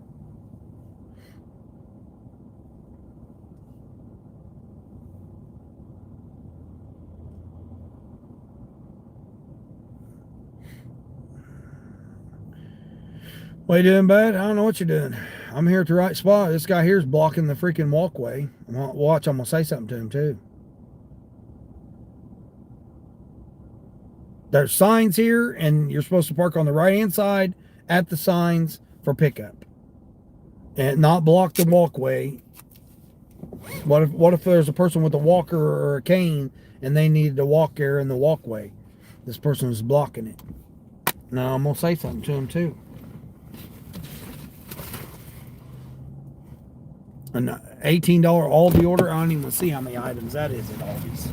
What you doing, bud? I don't know what you're doing. I'm here at the right spot. This guy here's blocking the freaking walkway. Watch, I'm gonna say something to him too. There's signs here, and you're supposed to park on the right-hand side at the signs for pickup, and not block the walkway. What if there's a person with a walker or a cane, and they needed to walk there in the walkway? This person was blocking it. Now I'm gonna say something to him too. An $18 Aldi order. I don't even see how many items that is at Aldi's.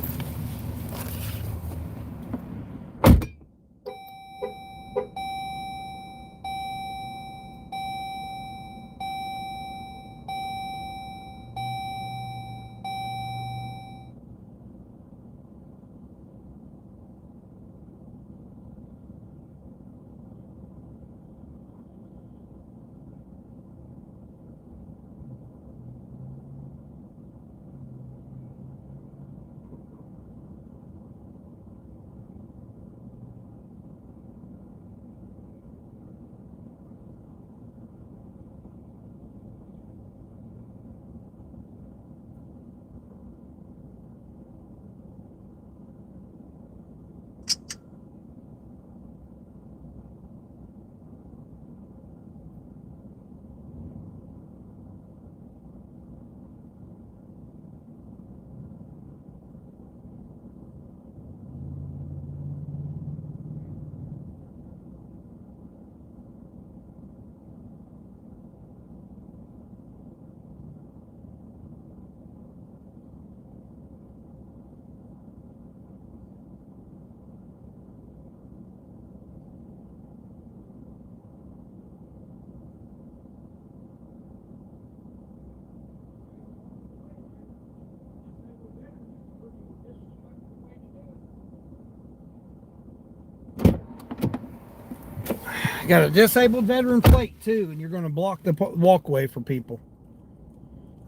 Got a disabled veteran plate too, and you're going to block the walkway for people.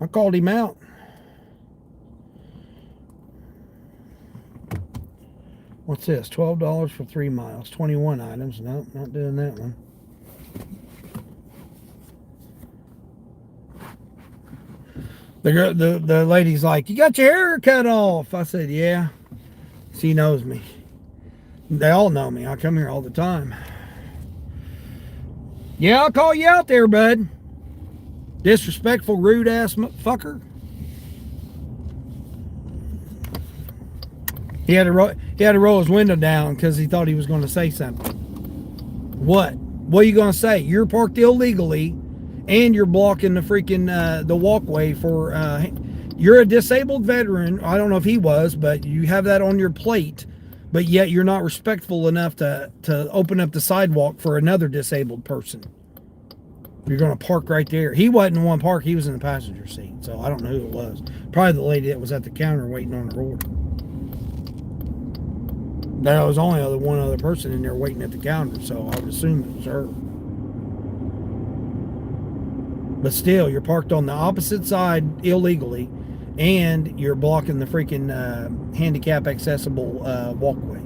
I called him out. What's this? $12 for 3 miles, 21 items. No, not doing that one. The lady's like, "You got your hair cut off?" I said, "Yeah." She knows me. They all know me. I come here all the time. Yeah, I'll call you out there, bud. Disrespectful, rude ass fucker. He had to roll his window down because he thought he was going to say something. What? What are you going to say? You're parked illegally, and you're blocking the freaking the walkway for. You're a disabled veteran. I don't know if he was, but you have that on your plate. But yet you're not respectful enough to open up the sidewalk for another disabled person. You're going to park right there. He wasn't in one park. He was in the passenger seat. So I don't know who it was. Probably the lady that was at the counter waiting on her order. There was only one other person in there waiting at the counter. So I would assume it was her. But still, you're parked on the opposite side illegally. And you're blocking the freaking handicap accessible walkway.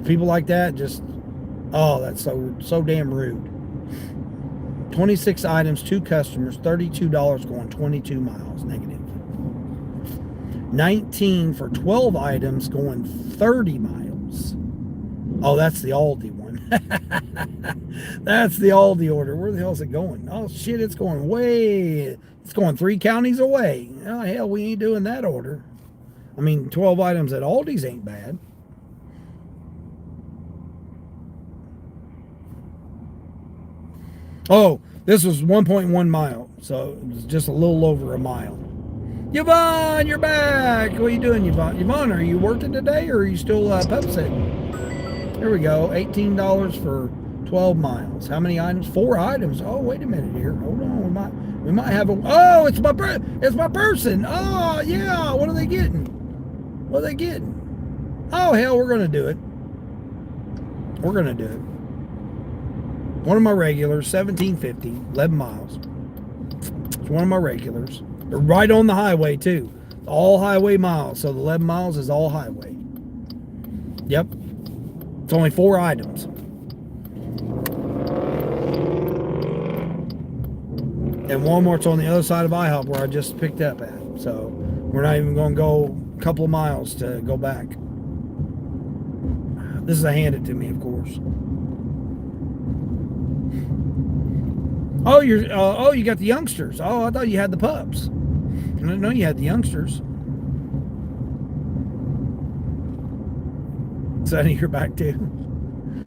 People like that that's so damn rude. 26 items, 2 customers, $32 going 22 miles negative. 19 for 12 items going 30 miles. Oh, that's the Aldi one. That's the Aldi order. Where the hell is it going? Oh shit, it's going 3 counties away. Oh, hell, we ain't doing that order. I mean, 12 items at Aldi's ain't bad. Oh, this was 1.1 mile, so it was just a little over a mile. Yvonne, you're back. What are you doing, Yvonne? Yvonne, are you working today, or are you still pub sitting? There we go. $18 for 12 miles. How many items? 4 items. Oh, wait a minute here. Hold on. We might have a. Oh, it's my person. Oh, yeah. What are they getting? Oh, hell, we're gonna do it. One of my regulars, $17.50, 11 miles. It's one of my regulars. They're right on the highway too. All highway miles. So the 11 miles is all highway. Yep. It's only 4 items. And Walmart's on the other side of IHOP where I just picked up at. So we're not even going to go a couple of miles to go back. This is a hand it to me, of course. Oh, you got the youngsters. Oh, I thought you had the pups. I didn't know you had the youngsters. Sonny, you're back too.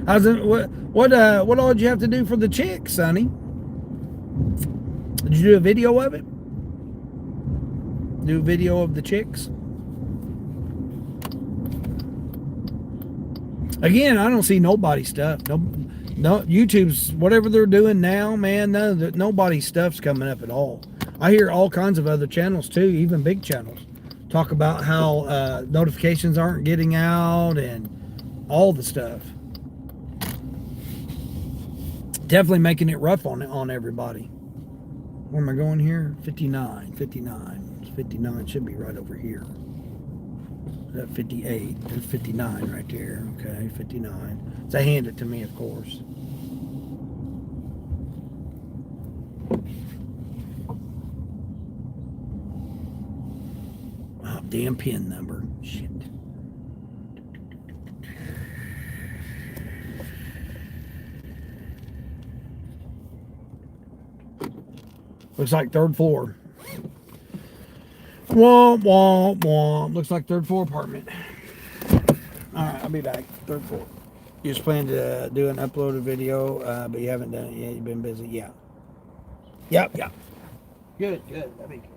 How's it? What all did you have to do for the chick, Sonny? Did you do a video of it? Do a video of the chicks? Again, I don't see nobody stuff. No, YouTube's whatever they're doing now, man. Nobody's stuff's coming up at all. I hear all kinds of other channels too, even big channels, talk about how notifications aren't getting out and all the stuff. Definitely making it rough on everybody. Where am I going here? 59. 59 should be right over here. That 58. There's 59 right there. Okay, 59. They hand it to me, of course. Oh, damn pin number. Shit. Looks like third floor. Womp, womp, womp. Looks like third floor apartment. Alright, I'll be back. Third floor. You just plan to do an uploaded video, but you haven't done it yet. You've been busy. Yeah. Yep. Good. That'd be good.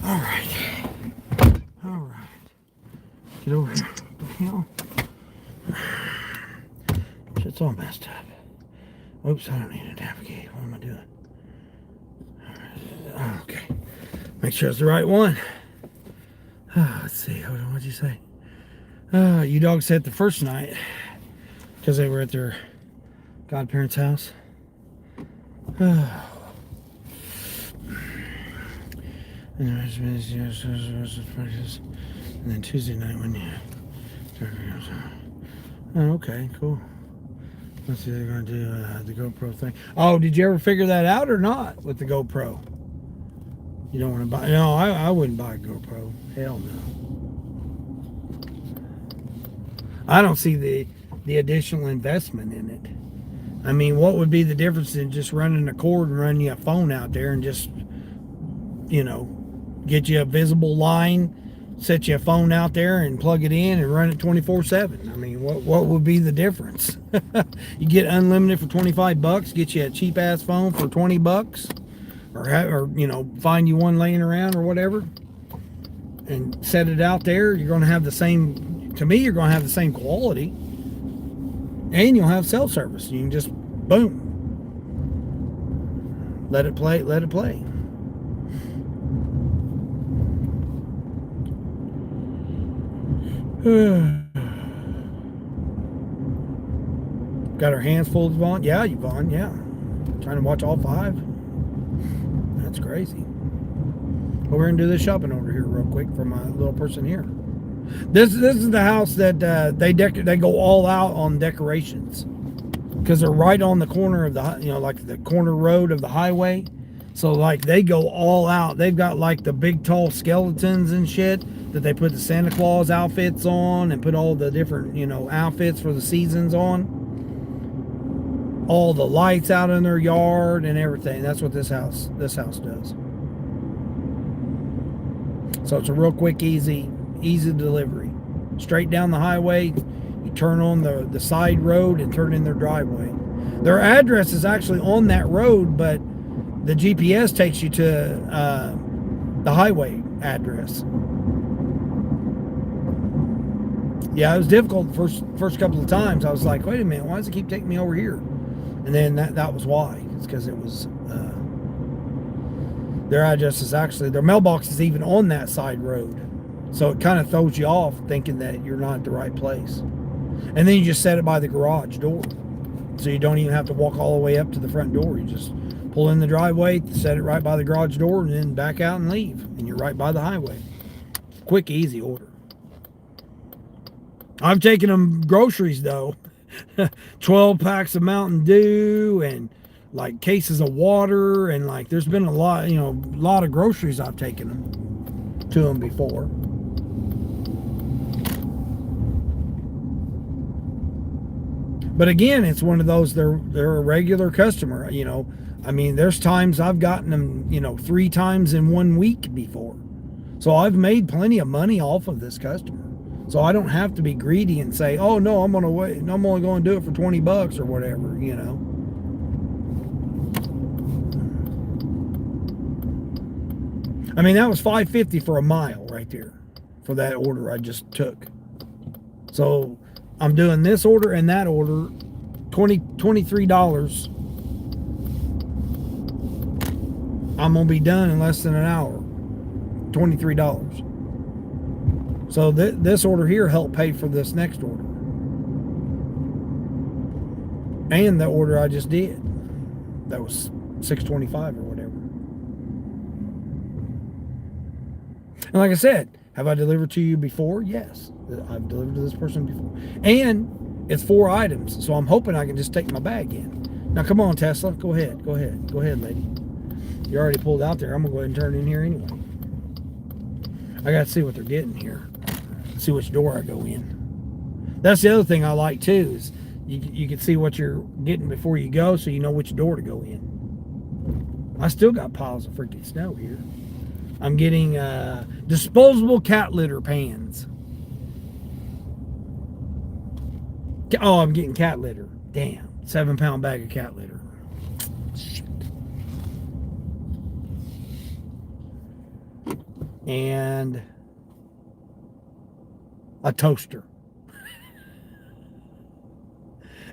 All right. Get over here. What the hell? Shit's all messed up. Oops, I don't need to navigate. What am I doing? Okay. Make sure it's the right one. Let's see. What'd you say? You dogs said the first night because they were at their godparents' house. And then Tuesday night when you... Oh, okay, cool. Let's see, they're going to do the GoPro thing. Oh, did you ever figure that out or not with the GoPro? You don't want to buy... No, I wouldn't buy a GoPro. Hell no. I don't see the additional investment in it. I mean, what would be the difference in just running a cord and running a phone out there and just, get you a visible line, set you a phone out there and plug it in and run it 24/7. I mean, what would be the difference? You get unlimited for $25, get you a cheap ass phone for $20, or find you one laying around or whatever, and set it out there. You're going to have the same. To me, you're going to have the same quality, and you'll have cell service. You can just boom, let it play. Got her hands full, Yvonne. Yeah, Yvonne. Yeah, trying to watch all 5. That's crazy. Well, we're gonna do this shopping over here real quick for my little person here. This is the house that they go all out on decorations because they're right on the corner of the like the corner road of the highway. So like they go all out. They've got like the big tall skeletons and shit that they put the Santa Claus outfits on and put all the different outfits for the seasons on. All the lights out in their yard and everything. That's what this house does. So it's a real quick, easy delivery. Straight down the highway, you turn on the side road and turn in their driveway. Their address is actually on that road, but the GPS takes you to the highway address. Yeah, it was difficult the first couple of times. I was like, wait a minute, why does it keep taking me over here? And then that was why. It's because it was their address is actually, their mailbox is even on that side road. So it kind of throws you off thinking that you're not at the right place. And then you just set it by the garage door. So you don't even have to walk all the way up to the front door. You just pull in the driveway, set it right by the garage door, and then back out and leave. And you're right by the highway. Quick, easy order. I've taken them groceries, though. 12 packs of Mountain Dew and like cases of water. And like there's been a lot of groceries I've taken them to them before. But again, it's one of those, they're a regular customer, I mean, there's times I've gotten them, 3 times in 1 week before. So I've made plenty of money off of this customer. So I don't have to be greedy and say, oh no, I'm gonna wait, I'm only gonna do it for $20 or whatever, I mean, that was $5.50 for a mile right there for that order I just took. So I'm doing this order and that order, $23. I'm gonna be done in less than an hour. $23. So this order here helped pay for this next order. And the order I just did. That was $6.25 or whatever. And like I said, have I delivered to you before? Yes. I've delivered to this person before. And it's 4 items, so I'm hoping I can just take my bag in. Now come on, Tesla. Go ahead. Go ahead, lady. You already pulled out there. I'm going to go ahead and turn in here anyway. I got to see what they're getting here. See which door I go in. That's the other thing I like too, is you can see what you're getting before you go, so you know which door to go in. I still got piles of freaking snow here. I'm getting disposable cat litter pans. Oh, I'm getting cat litter. Damn. 7-pound bag of cat litter. Shit. And a toaster.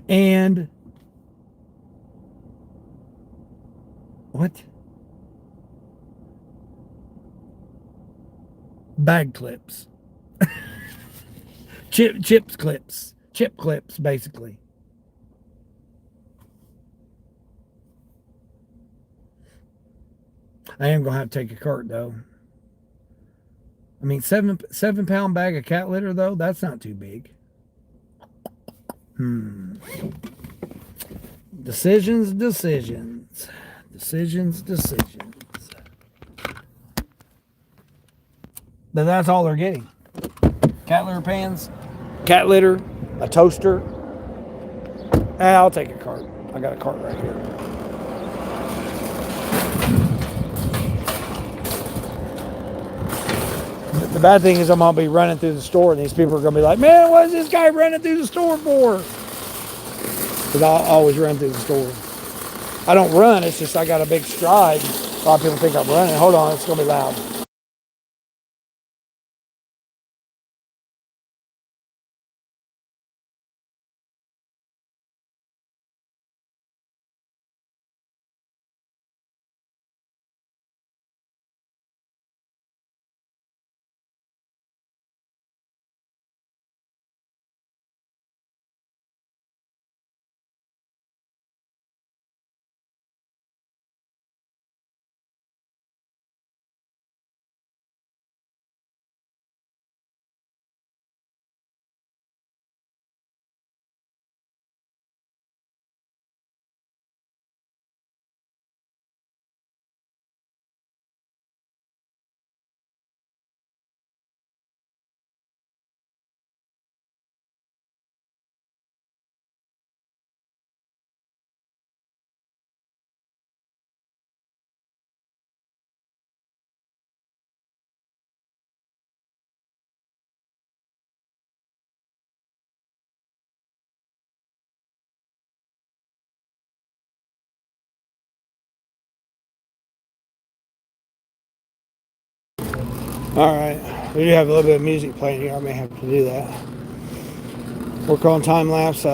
And what? Bag clips. Chip clips, basically. I am gonna have to take a cart though. I mean, 7-pound bag of cat litter though, that's not too big. Decisions. But that's all they're getting. Cat litter pans, cat litter, a toaster. I'll take a cart. I got a cart right here. The bad thing is I'm going to be running through the store and these people are going to be like, man, what is this guy running through the store for? Because I'll always run through the store. I don't run, it's just I got a big stride. A lot of people think I'm running. Hold on, it's going to be loud. All right, we do have a little bit of music playing here. I may have to do that. Work on time lapse.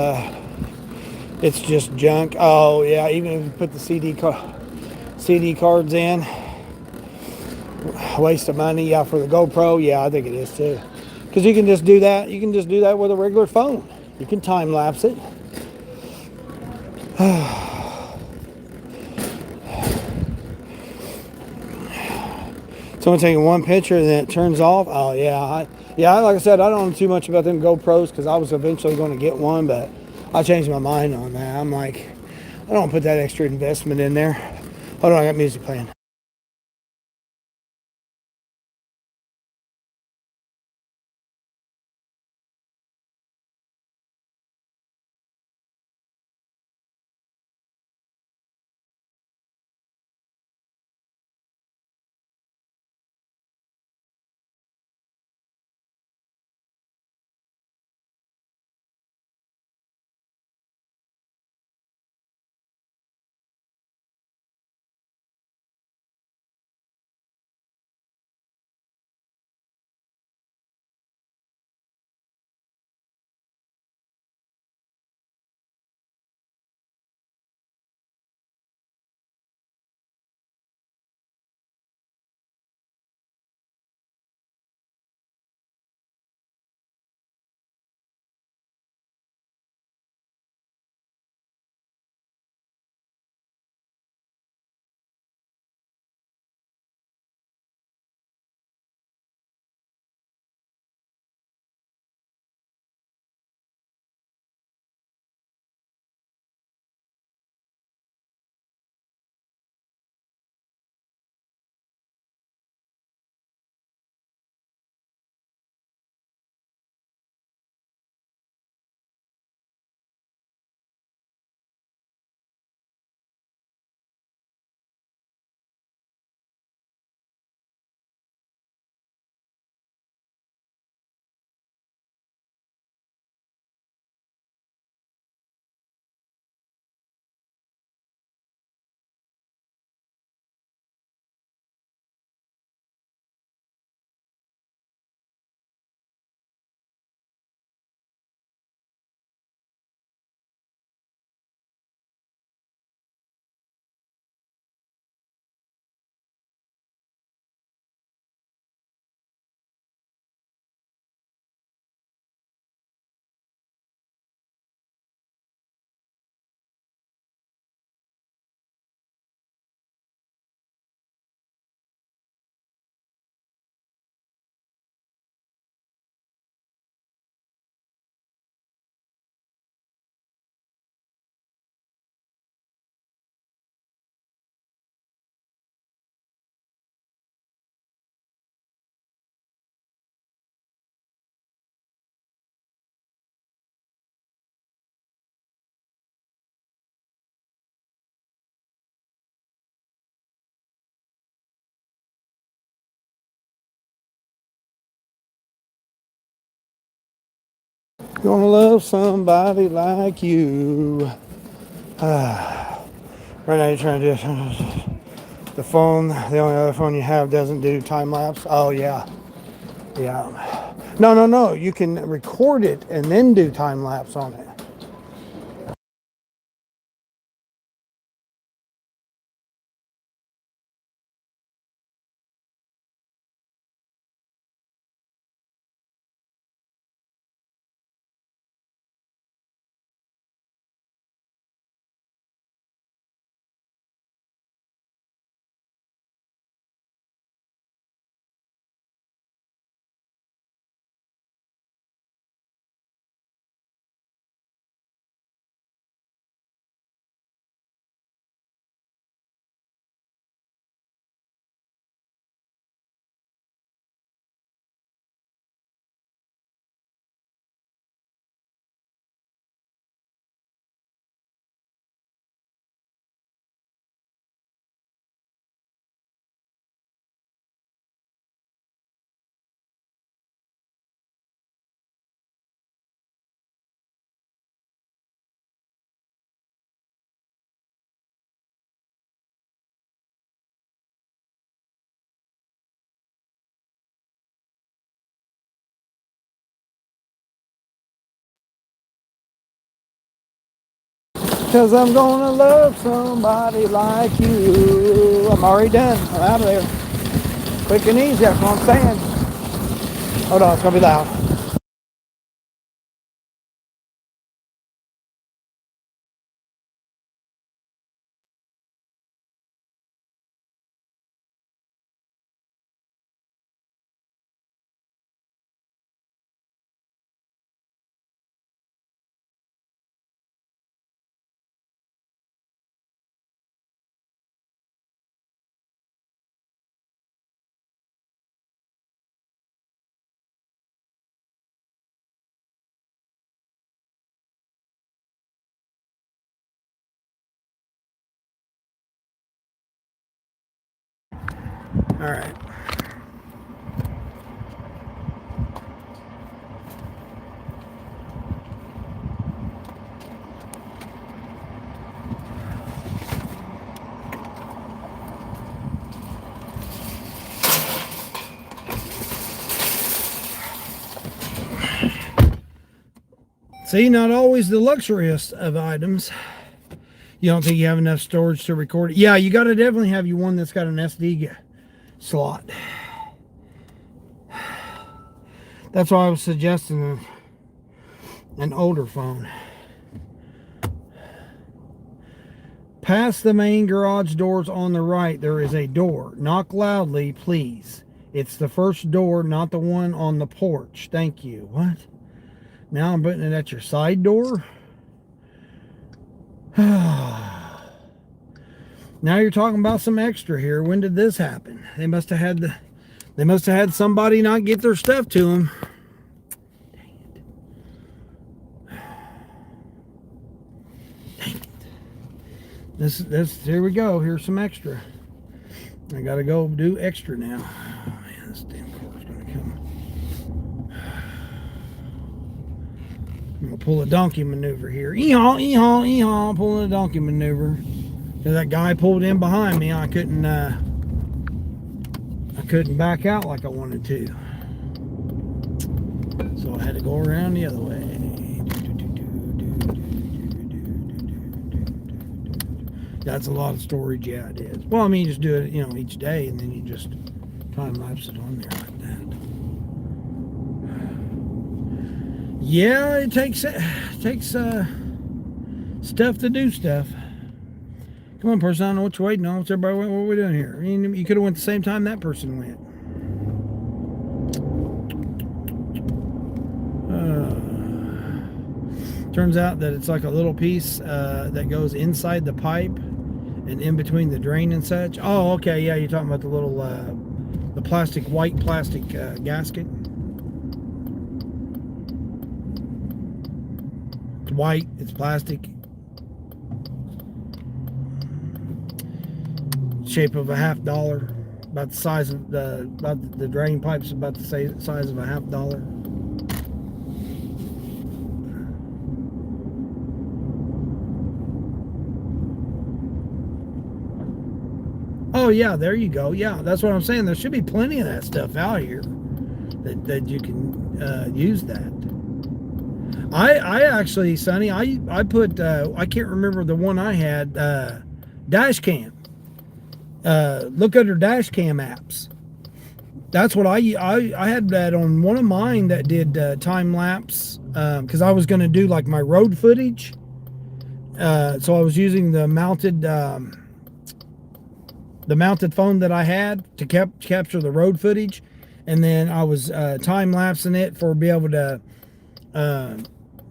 It's just junk. Oh yeah, even if you put the CD cards in, waste of money. Yeah, for the GoPro. Yeah, I think it is too. Because you can just do that. You can just do that with a regular phone. You can time lapse it. Someone taking one picture and then it turns off. Oh yeah, like I said, I don't know too much about them GoPros because I was eventually going to get one, but I changed my mind on that. I'm like, I don't put that extra investment in there. Hold on, I got music playing. Gonna love somebody like you. Right now you're trying to do the phone. The only other phone you have doesn't do time lapse. Oh yeah, yeah. No, no, no. You can record it and then do time lapse on it. 'Cause I'm gonna love somebody like you. I'm already done. I'm out of there. Quick and easy, that's what I'm saying. Hold on, it's gonna be loud. All right. See, not always the luxurious of items. You don't think you have enough storage to record it? Yeah, you got to definitely have you one that's got an SD slot. That's why I was suggesting an older phone. Past the main garage doors on the right, there is a door. Knock loudly, please. It's the first door, not the one on the porch. Thank you. What? Now I'm putting it at your side door? Now you're talking about some extra here. When did this happen? They must have had somebody not get their stuff to them. Dang it. This here we go. Here's some extra. I gotta go do extra now. Oh man, this damn car's gonna come. I'm gonna pull a donkey maneuver here. Eehaw, eehaw, eehaw, pulling a donkey maneuver. Because that guy pulled in behind me, I couldn't back out like I wanted to. So I had to go around the other way. That's a lot of storage, yeah it is. Well, I mean, you just do it, each day, and then you just time lapse it on there like that. Yeah, it takes stuff to do stuff. Come on, person, I don't know what you're waiting on. What's everybody, what are we doing here? I mean, you could have went the same time that person went. Turns out that it's like a little piece that goes inside the pipe and in between the drain and such. Oh, okay, yeah, you're talking about the little, the white plastic gasket. It's white, it's plastic. Shape of a $50, about the size of the drain pipe's about the size of a $50. Oh yeah, there you go. Yeah, that's what I'm saying. There should be plenty of that stuff out here that you can use that. I actually, Sonny, I put I can't remember the one I had, dash cam. Look under dash cam apps. That's what I had that on one of mine that did time lapse because I was going to do like my road footage. So I was using the mounted phone that I had to capture the road footage, and then I was time lapsing it for be able to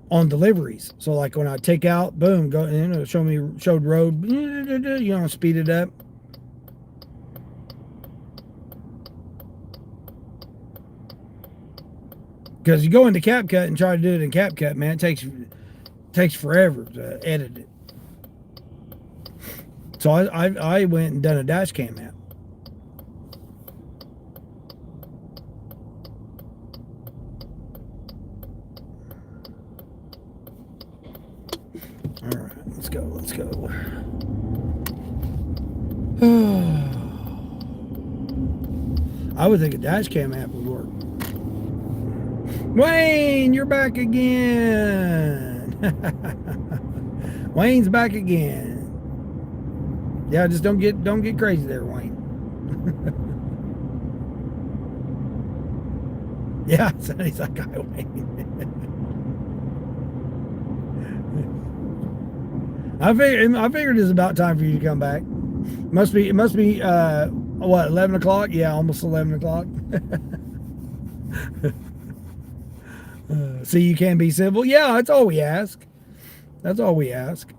on deliveries. So like when I take out, boom, go showed road, speed it up. Because you go into CapCut and try to do it in CapCut, man, it takes forever to edit it. So I went and done a dash cam app. All right, let's go. I would think a dash cam app would work. Wayne, you're back again. Wayne's back again. Yeah, just don't get crazy there, Wayne. Yeah, he's like, I Wayne. I figured it's about time for you to come back. It must be what, 11 o'clock? Yeah, almost 11 o'clock. So you can be civil. Yeah, that's all we ask. That's all we ask.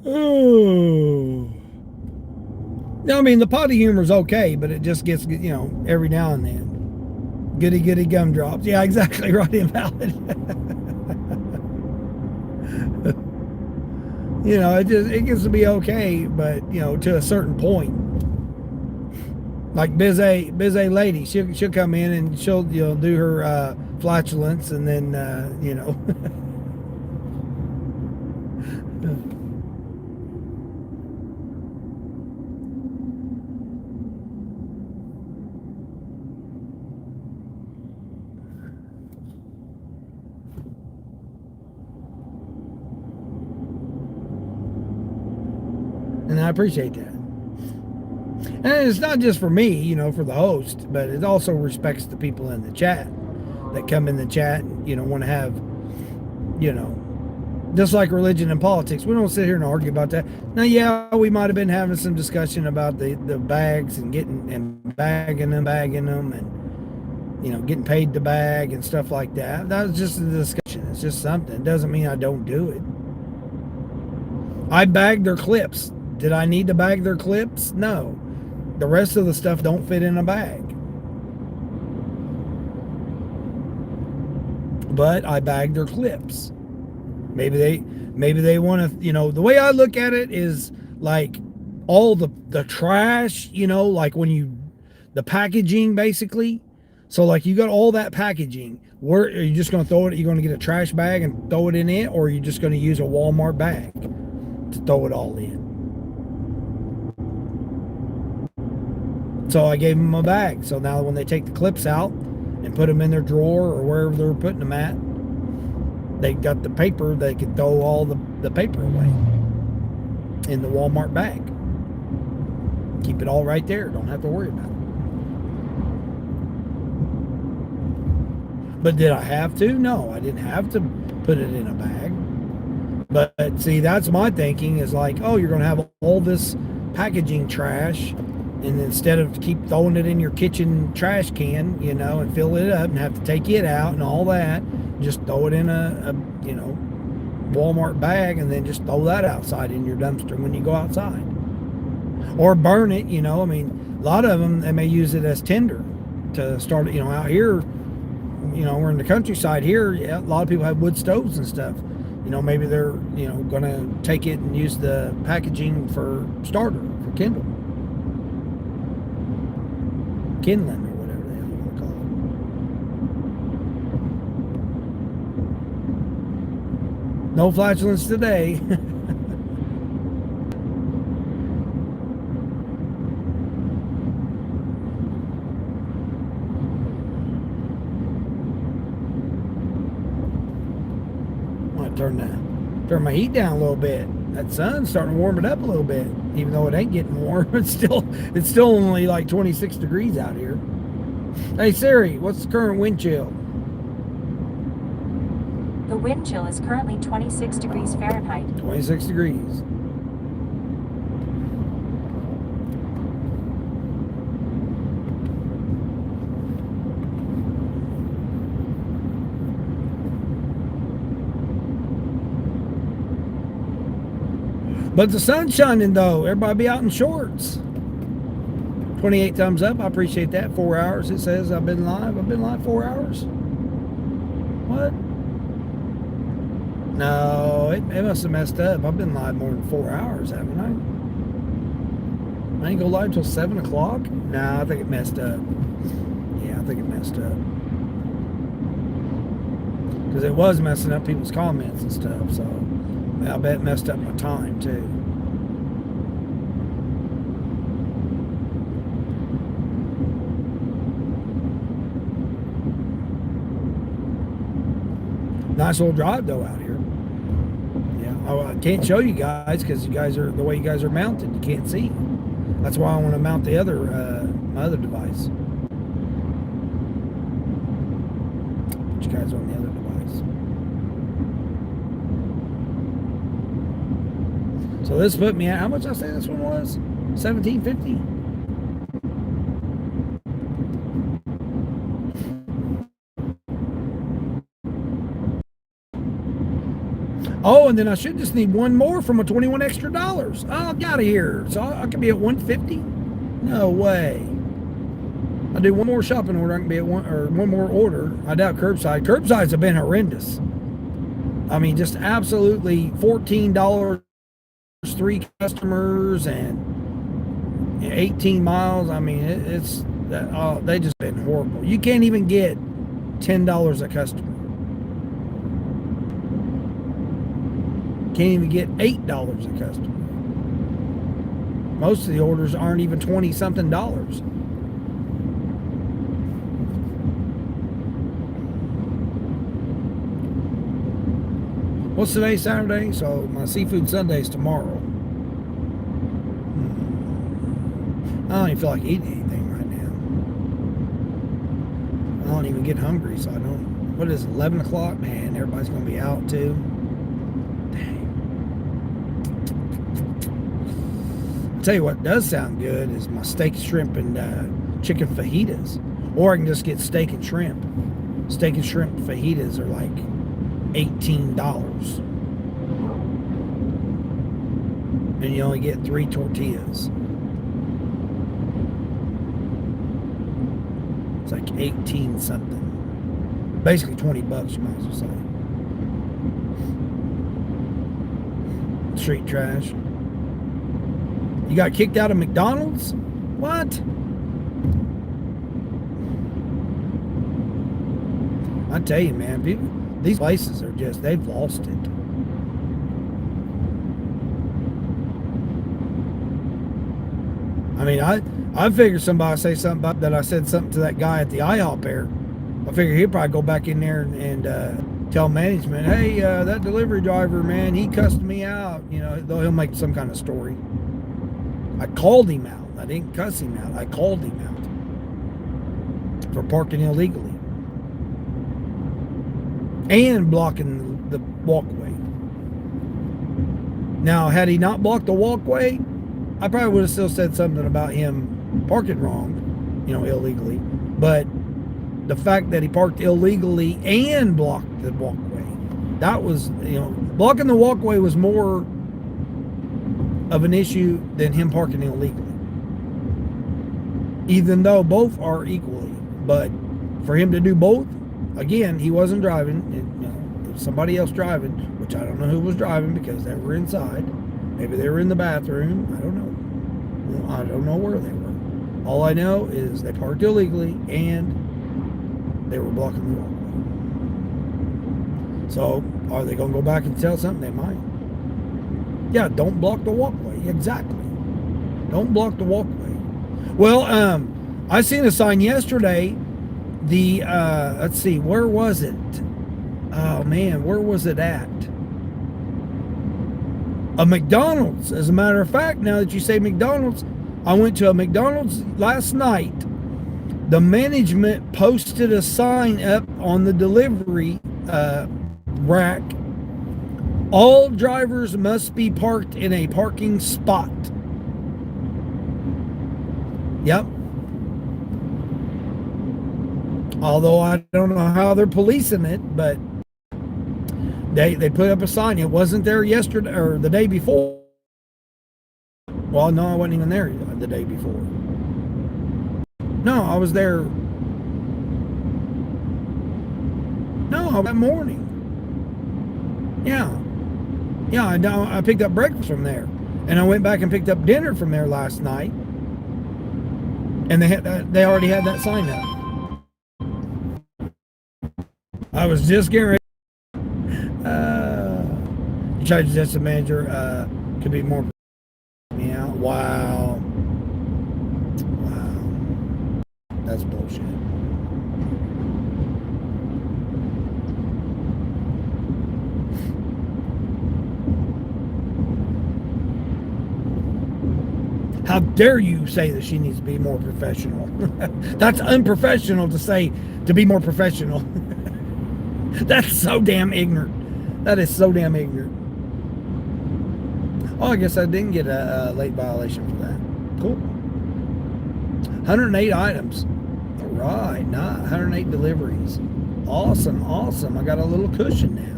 Oh. No, I mean, the potty humor is okay, but it just gets, every now and then. Goody goody gumdrops. Yeah, exactly. Right, invalid. It gets to be okay, but, to a certain point. Like busy lady, she'll come in and she'll do her flatulence, and then and I appreciate that. And it's not just for me, for the host, but it also respects the people in the chat that come in the chat and, want to have, just like religion and politics. We don't sit here and argue about that. Now, yeah, we might have been having some discussion about the bags and bagging them and, getting paid to bag and stuff like that. That was just a discussion. It's just something. It doesn't mean I don't do it. I bagged their clips. Did I need to bag their clips? No. The rest of the stuff don't fit in a bag. But I bagged their clips. Maybe they want to, the way I look at it is like all the trash, like the packaging basically. So like you got all that packaging. Where are you just going to throw it? Are you going to get a trash bag and throw it in it? Or are you just going to use a Walmart bag to throw it all in? So I gave them a bag. So now when they take the clips out and put them in their drawer or wherever they're putting them at, they got the paper. They can throw all the paper away in the Walmart bag. Keep it all right there. Don't have to worry about it. But did I have to? No, I didn't have to put it in a bag. But see, that's my thinking is like, oh, you're going to have all this packaging trash. And instead of keep throwing it in your kitchen trash can, and fill it up and have to take it out and all that, just throw it in a Walmart bag and then just throw that outside in your dumpster when you go outside. Or burn it, I mean, a lot of them, they may use it as tinder to start, out here, we're in the countryside here, a lot of people have wood stoves and stuff. Maybe they're, going to take it and use the packaging for starter, for kindling or whatever they want to call it. No flatulence today. I might turn my heat down a little bit. That sun's starting to warm it up a little bit, even though it ain't getting warm. It's still only like 26 degrees out here. Hey Siri, what's the current wind chill? The wind chill is currently 26 degrees Fahrenheit. 26 degrees. But the sun's shining though. Everybody be out in shorts. 28 thumbs up. I appreciate that. 4 hours. It says I've been live. I've been live 4 hours. What? No, it must have messed up. I've been live more than 4 hours, haven't I? I ain't go live till 7 o'clock? Nah, I think it messed up. Yeah, I think it messed up. Because it was messing up people's comments and stuff, so I bet it messed up my time too. Nice little drive though out here. Yeah, I can't show you guys because you guys are the way you guys are mounted. You can't see. That's why I want to mount the other my other device. Put you guys on the other device. So this put me at how much I say this one was? $17.50. Oh, and then I should just need one more from a 21 extra dollars. Oh, I'm out of here. So I could be at 150? No way. I do one more shopping order, I can be at one more order. I doubt curbside. Curbsides have been horrendous. I mean, just absolutely $14, 3 customers, and 18 miles. I mean, they just been horrible. You can't even get $10 a customer. Can't even get $8 a customer. Most of the orders aren't even 20 something dollars. What's today? Saturday? So my seafood Sunday's tomorrow. I don't even feel like eating anything right now. I don't even get hungry, so I don't. What is it, 11 o'clock? Man, everybody's going to be out too. Tell you what does sound good is my steak, shrimp, and chicken fajitas. Or I can just get steak and shrimp. Steak and shrimp fajitas are like $18. And you only get 3 tortillas. It's like 18 something. Basically 20 bucks, you might as well say. Street trash. You got kicked out of McDonald's? What? I tell you, man, people, these places are just, they've lost it. I mean, I figured somebody say something about that. I said something to that guy at the IHOP there. I figure he'll probably go back in there and tell management, hey, that delivery driver, man, he cussed me out. You know, he'll make some kind of story. I called him out. I didn't cuss him out. I called him out for parking illegally and blocking the walkway. Now, had he not blocked the walkway, I probably would have still said something about him parking wrong, you know, illegally. But the fact that he parked illegally and blocked the walkway, that was, you know, blocking the walkway was more of an issue than him parking illegally. Even though both are equally. But for him to do both, again, he wasn't driving. You know, it was somebody else driving, which I don't know who was driving because they were inside. Maybe they were in the bathroom. I don't know. I don't know where they were. All I know is they parked illegally and they were blocking the walkway. So, are they going to go back and tell something? They might. Yeah, don't block the walkway. Exactly. Don't block the walkway. Well, I seen a sign yesterday. Let's see, where was it? Oh man, where was it at? A McDonald's. As a matter of fact, now that you say McDonald's, I went to a McDonald's last night. The management posted a sign up on the delivery rack. All drivers must be parked in a parking spot. Yep. Although I don't know how they're policing it, but they put up a sign. It wasn't there yesterday or the day before. Well, no, I wasn't even there the day before. No, I was there. No, that morning. Yeah. Yeah, I picked up breakfast from there. And I went back and picked up dinner from there last night. And they already had that sign up. I was just getting ready. Judge Assistant Manager could be more. Yeah. Wow. Wow. That's bullshit. How dare you say that she needs to be more professional? That's unprofessional to say to be more professional. That's so damn ignorant. That is so damn ignorant. Oh, I guess I didn't get a late violation for that. Cool. 108 items. All right, not 108 deliveries. Awesome, awesome. I got a little cushion now.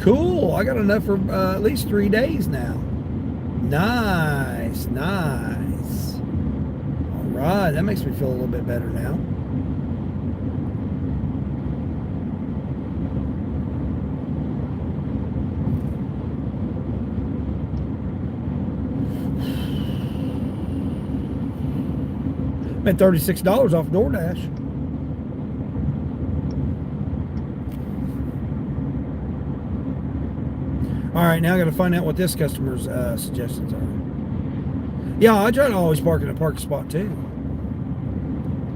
Cool. I got enough for at least 3 days now. Nice, nice. All right, that makes me feel a little bit better now. Made $36 off DoorDash. All right, now I got to find out what this customer's suggestions are. Yeah, I try to always park in a parking spot too.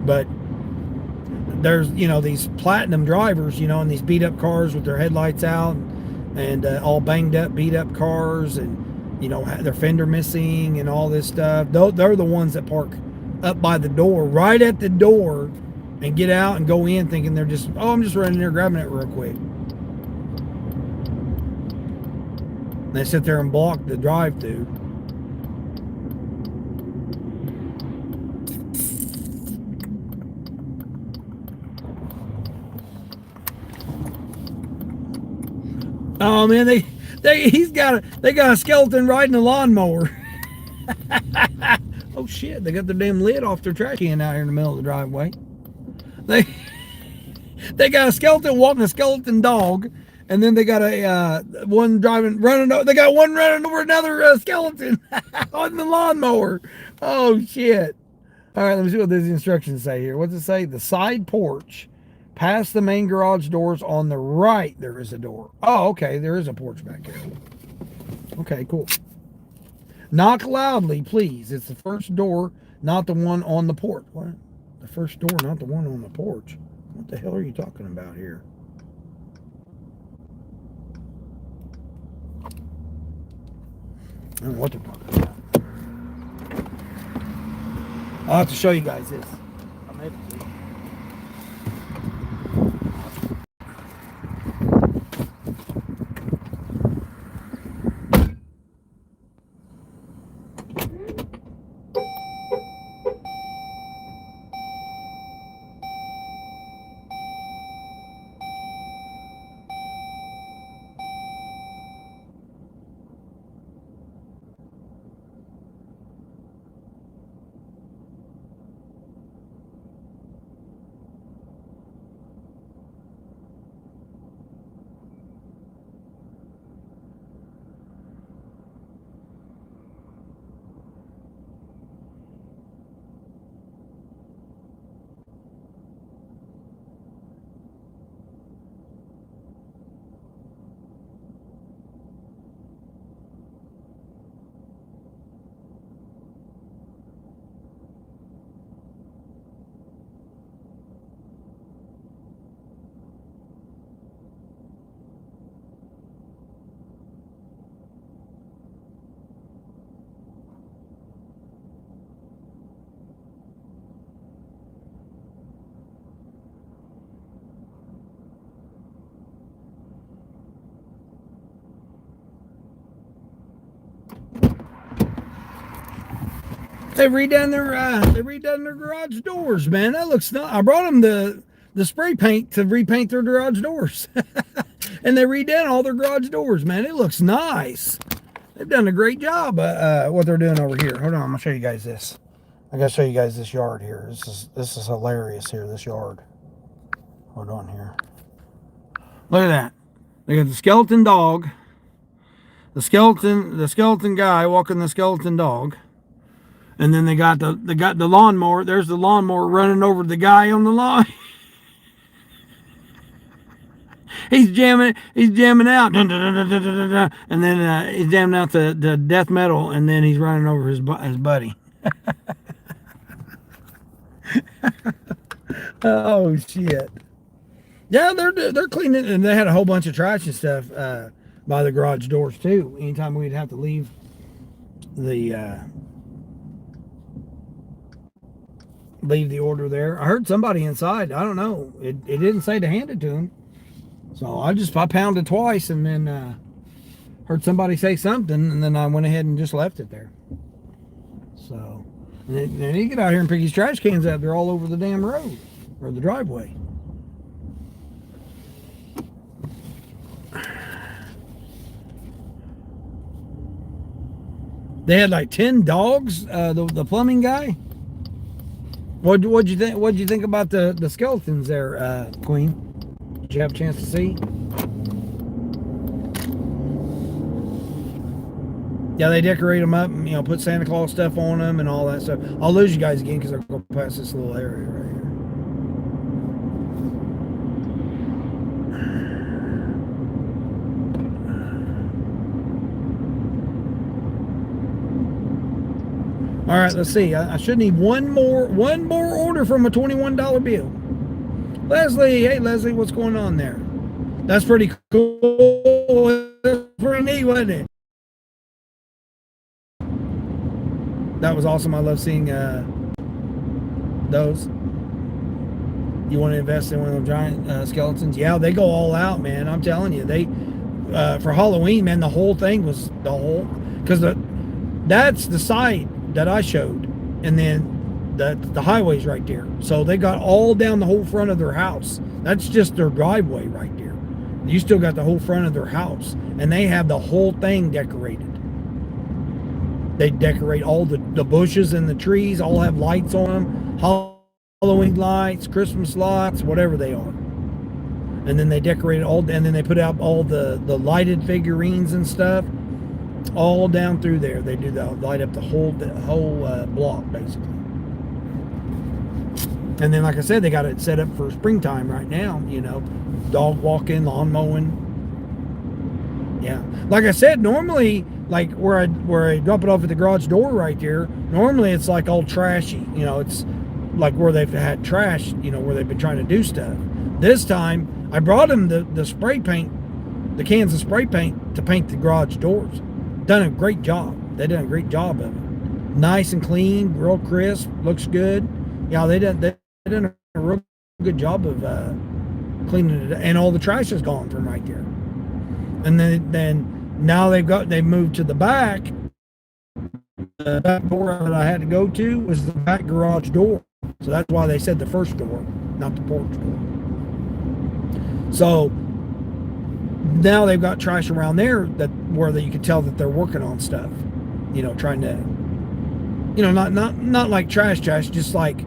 But there's, these platinum drivers, and these beat up cars with their headlights out and all banged up, beat up cars and, their fender missing and all this stuff. They're the ones that park up by the door, right at the door, and get out and go in thinking they're just, I'm just running there grabbing it real quick. They sit there and block the drive-through. Oh man, they got a skeleton riding a lawnmower. Oh shit, they got the damn lid off their trash can out here in the middle of the driveway. They got a skeleton walking a skeleton dog, and then they got a one running over another skeleton on the lawnmower. Oh shit. All right, let me see what these instructions say here. What's it say? The side porch, past the main garage doors on the right, there is a door. Oh, okay, there is a porch back there. Okay, cool. Knock loudly, please. It's the first door, not the one on the porch. What? The first door, not the one on the porch. What the hell are you talking about here? I don't know what they're talking about. I'll have to show you guys this. I'm able to. They redone their garage doors, man. That looks nice. I brought them the spray paint to repaint their garage doors, and they redone all their garage doors, man. It looks nice. They've done a great job. What they're doing over here. Hold on, I'm gonna show you guys this. I gotta show you guys this yard here. This is hilarious here. This yard. Hold on here. Look at that. They got the skeleton dog, the skeleton guy walking the skeleton dog. And then they got the lawnmower. There's the lawnmower running over the guy on the lawn. he's jamming out, dun, dun, dun, dun, dun, dun, dun, and then he's jamming out the death metal, and then he's running over his buddy. Oh shit! Yeah, they're cleaning, and they had a whole bunch of trash and stuff by the garage doors too. Anytime we'd have to leave the order there. I heard somebody inside. I don't know. It didn't say to hand it to him. So I pounded twice, and then heard somebody say something, and then I went ahead and just left it there. So, and then he get out here and pick his trash cans up. They're all over the damn road or the driveway. They had like 10 dogs. The plumbing guy. What'd you think? What'd you think about the skeletons there, Queen? Did you have a chance to see? Yeah, they decorate them up and, put Santa Claus stuff on them and all that stuff. I'll lose you guys again because I'll go past this little area right here. All right, let's see. I should need one more order from a $21 bill. Leslie, hey Leslie, what's going on there? That's pretty cool. That's pretty neat, wasn't it? That was awesome. I love seeing those. You want to invest in one of them giant skeletons? Yeah, they go all out, man. I'm telling you, they for Halloween, man. The whole thing was because that's the site that I showed, and then the highway's right there. So they got all down the whole front of their house. That's just their driveway right there. You still got the whole front of their house, and they have the whole thing decorated. They decorate all the bushes and the trees, all have lights on them, Halloween lights, Christmas lights, whatever they are. And then they decorate it all, and then they put out all the lighted figurines and stuff all down through there. They do that, light up the whole block basically. And then, like I said, they got it set up for springtime right now. Dog walking, lawn mowing. Yeah, like I said, normally, like where I drop it off at the garage door right there. Normally, it's like all trashy. It's like where they've had trash. Where they've been trying to do stuff. This time, I brought them the spray paint, the cans of spray paint to paint the garage doors. Done a great job. They done a great job of it. Nice and clean, real crisp, looks good. Yeah, they done a real good job of cleaning it, and all the trash is gone from right there. And then now they've moved to the back. The back door that I had to go to was the back garage door. So that's why they said the first door, not the porch door. So now they've got trash around there where you can tell that they're working on stuff. Trying to, not like trash, just like,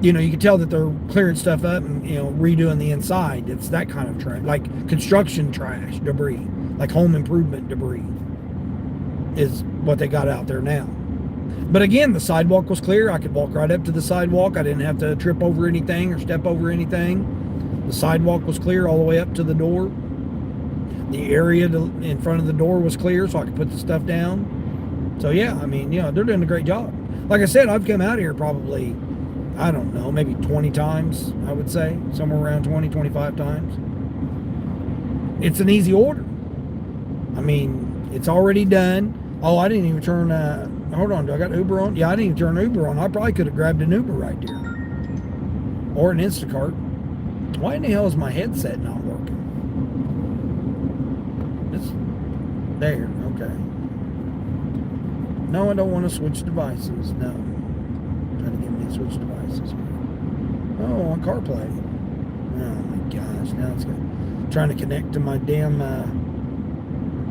you can tell that they're clearing stuff up and, redoing the inside. It's that kind of trash, like construction trash, debris, like home improvement debris is what they got out there now. But again, the sidewalk was clear. I could walk right up to the sidewalk. I didn't have to trip over anything or step over anything. The sidewalk was clear all the way up to the door. The area in front of the door was clear, so I could put the stuff down. So yeah, they're doing a great job. Like I said, I've come out here probably, I don't know, maybe 20 times, I would say. Somewhere around 20, 25 times. It's an easy order. It's already done. Oh, I didn't even turn, hold on, do I got Uber on? Yeah, I didn't even turn Uber on. I probably could have grabbed an Uber right there. Or an Instacart. Why in the hell is my headset not working? It's there, okay. No, I don't want to switch devices, no. Trying to get me to switch devices. Oh, on CarPlay. Oh my gosh, now it's trying to connect to my damn,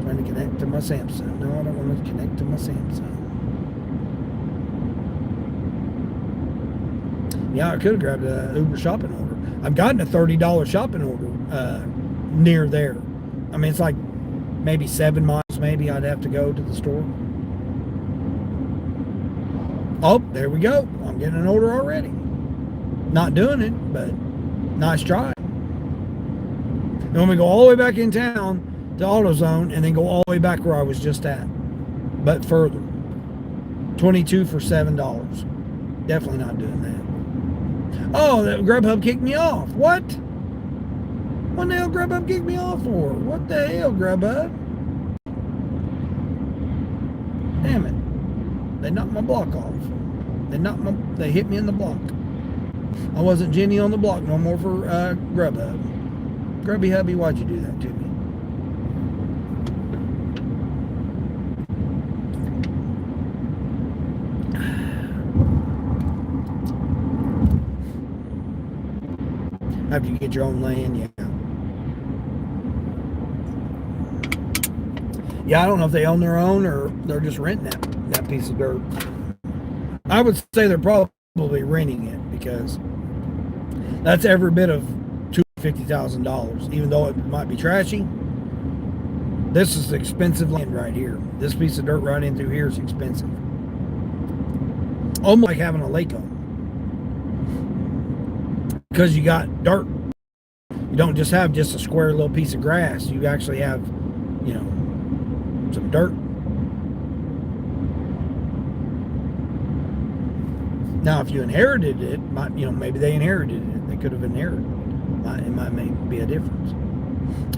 trying to connect to my Samsung. No, I don't want to connect to my Samsung. Yeah, I could have grabbed an Uber shopping order. I've gotten a $30 shopping order near there. It's like maybe 7 miles, maybe I'd have to go to the store. Oh, there we go. I'm getting an order already. Not doing it, but nice try. And when we go all the way back in town to AutoZone and then go all the way back where I was just at, but further. 22 for $7. Definitely not doing that. Oh, that Grubhub kicked me off. What? What the hell Grubhub kicked me off for? What the hell, Grubhub? Damn it. They knocked my block off. They hit me in the block. I wasn't Jenny on the block no more for Grubhub. Grubby Hubby, why'd you do that to me? After you get your own land, yeah. Yeah, I don't know if they own their own or they're just renting that piece of dirt. I would say they're probably renting it because that's every bit of $250,000. Even though it might be trashy, this is expensive land right here. This piece of dirt right in through here is expensive. Almost like having a lake home. Because you got dirt. You don't just have just a square little piece of grass. You actually have, some dirt. Now, if you inherited it, maybe they inherited it. They could have inherited it. It might be a difference.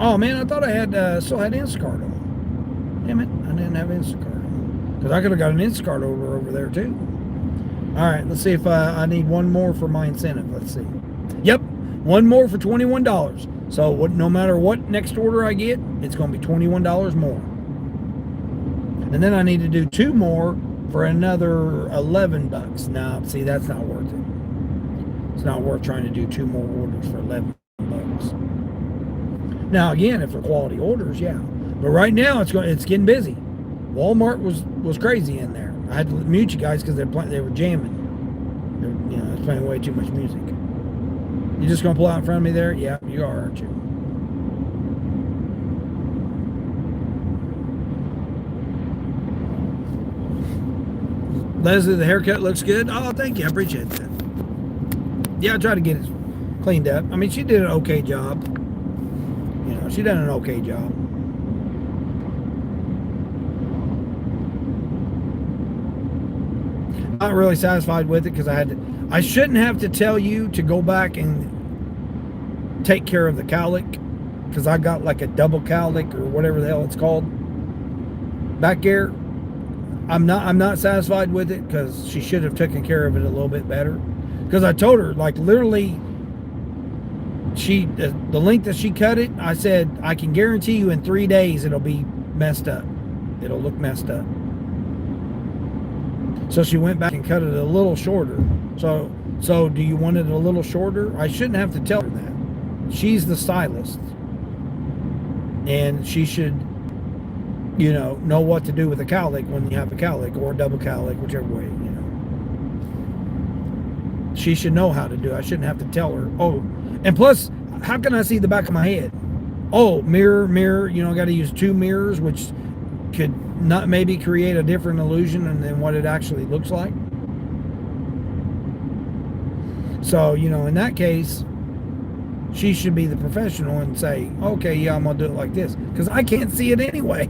Oh man, I thought I had still had Instacart on. Damn it, I didn't have Instacart on. Because I could have got an Instacart order over there too. All right, let's see if I need one more for my incentive. Let's see. Yep, one more for $21. So no matter what next order I get, it's going to be $21 more. And then I need to do two more for another $11. Now, see, that's not worth it. It's not worth trying to do two more orders for $11. Now, again, if they're quality orders, yeah. But right now, it's getting busy. Walmart was crazy in there. I had to mute you guys because they were jamming. It's playing way too much music. You just gonna pull out in front of me there? Yeah, you are, aren't you? Leslie, the haircut looks good. Oh, thank you. I appreciate that. Yeah, I tried to get it cleaned up. I mean, she did an okay job. She done an okay job. Not really satisfied with it because I shouldn't have to tell you to go back and take care of the cowlick because I got like a double cowlick or whatever the hell it's called back there. I'm not satisfied with it because she should have taken care of it a little bit better. Because I told her, like, literally, the length that she cut it, I said, I can guarantee you in 3 days it'll be messed up. It'll look messed up. So she went back and cut it a little shorter. So do you want it a little shorter? I shouldn't have to tell her that. She's the stylist. And she should, know what to do with a cowlick when you have a cowlick or a double cowlick, whichever way, She should know how to do it. I shouldn't have to tell her. Oh, and plus, how can I see the back of my head? Oh, mirror, got to use two mirrors, which could not maybe create a different illusion than what it actually looks like. So, in that case, she should be the professional and say, okay, yeah, I'm going to do it like this. Because I can't see it anyway.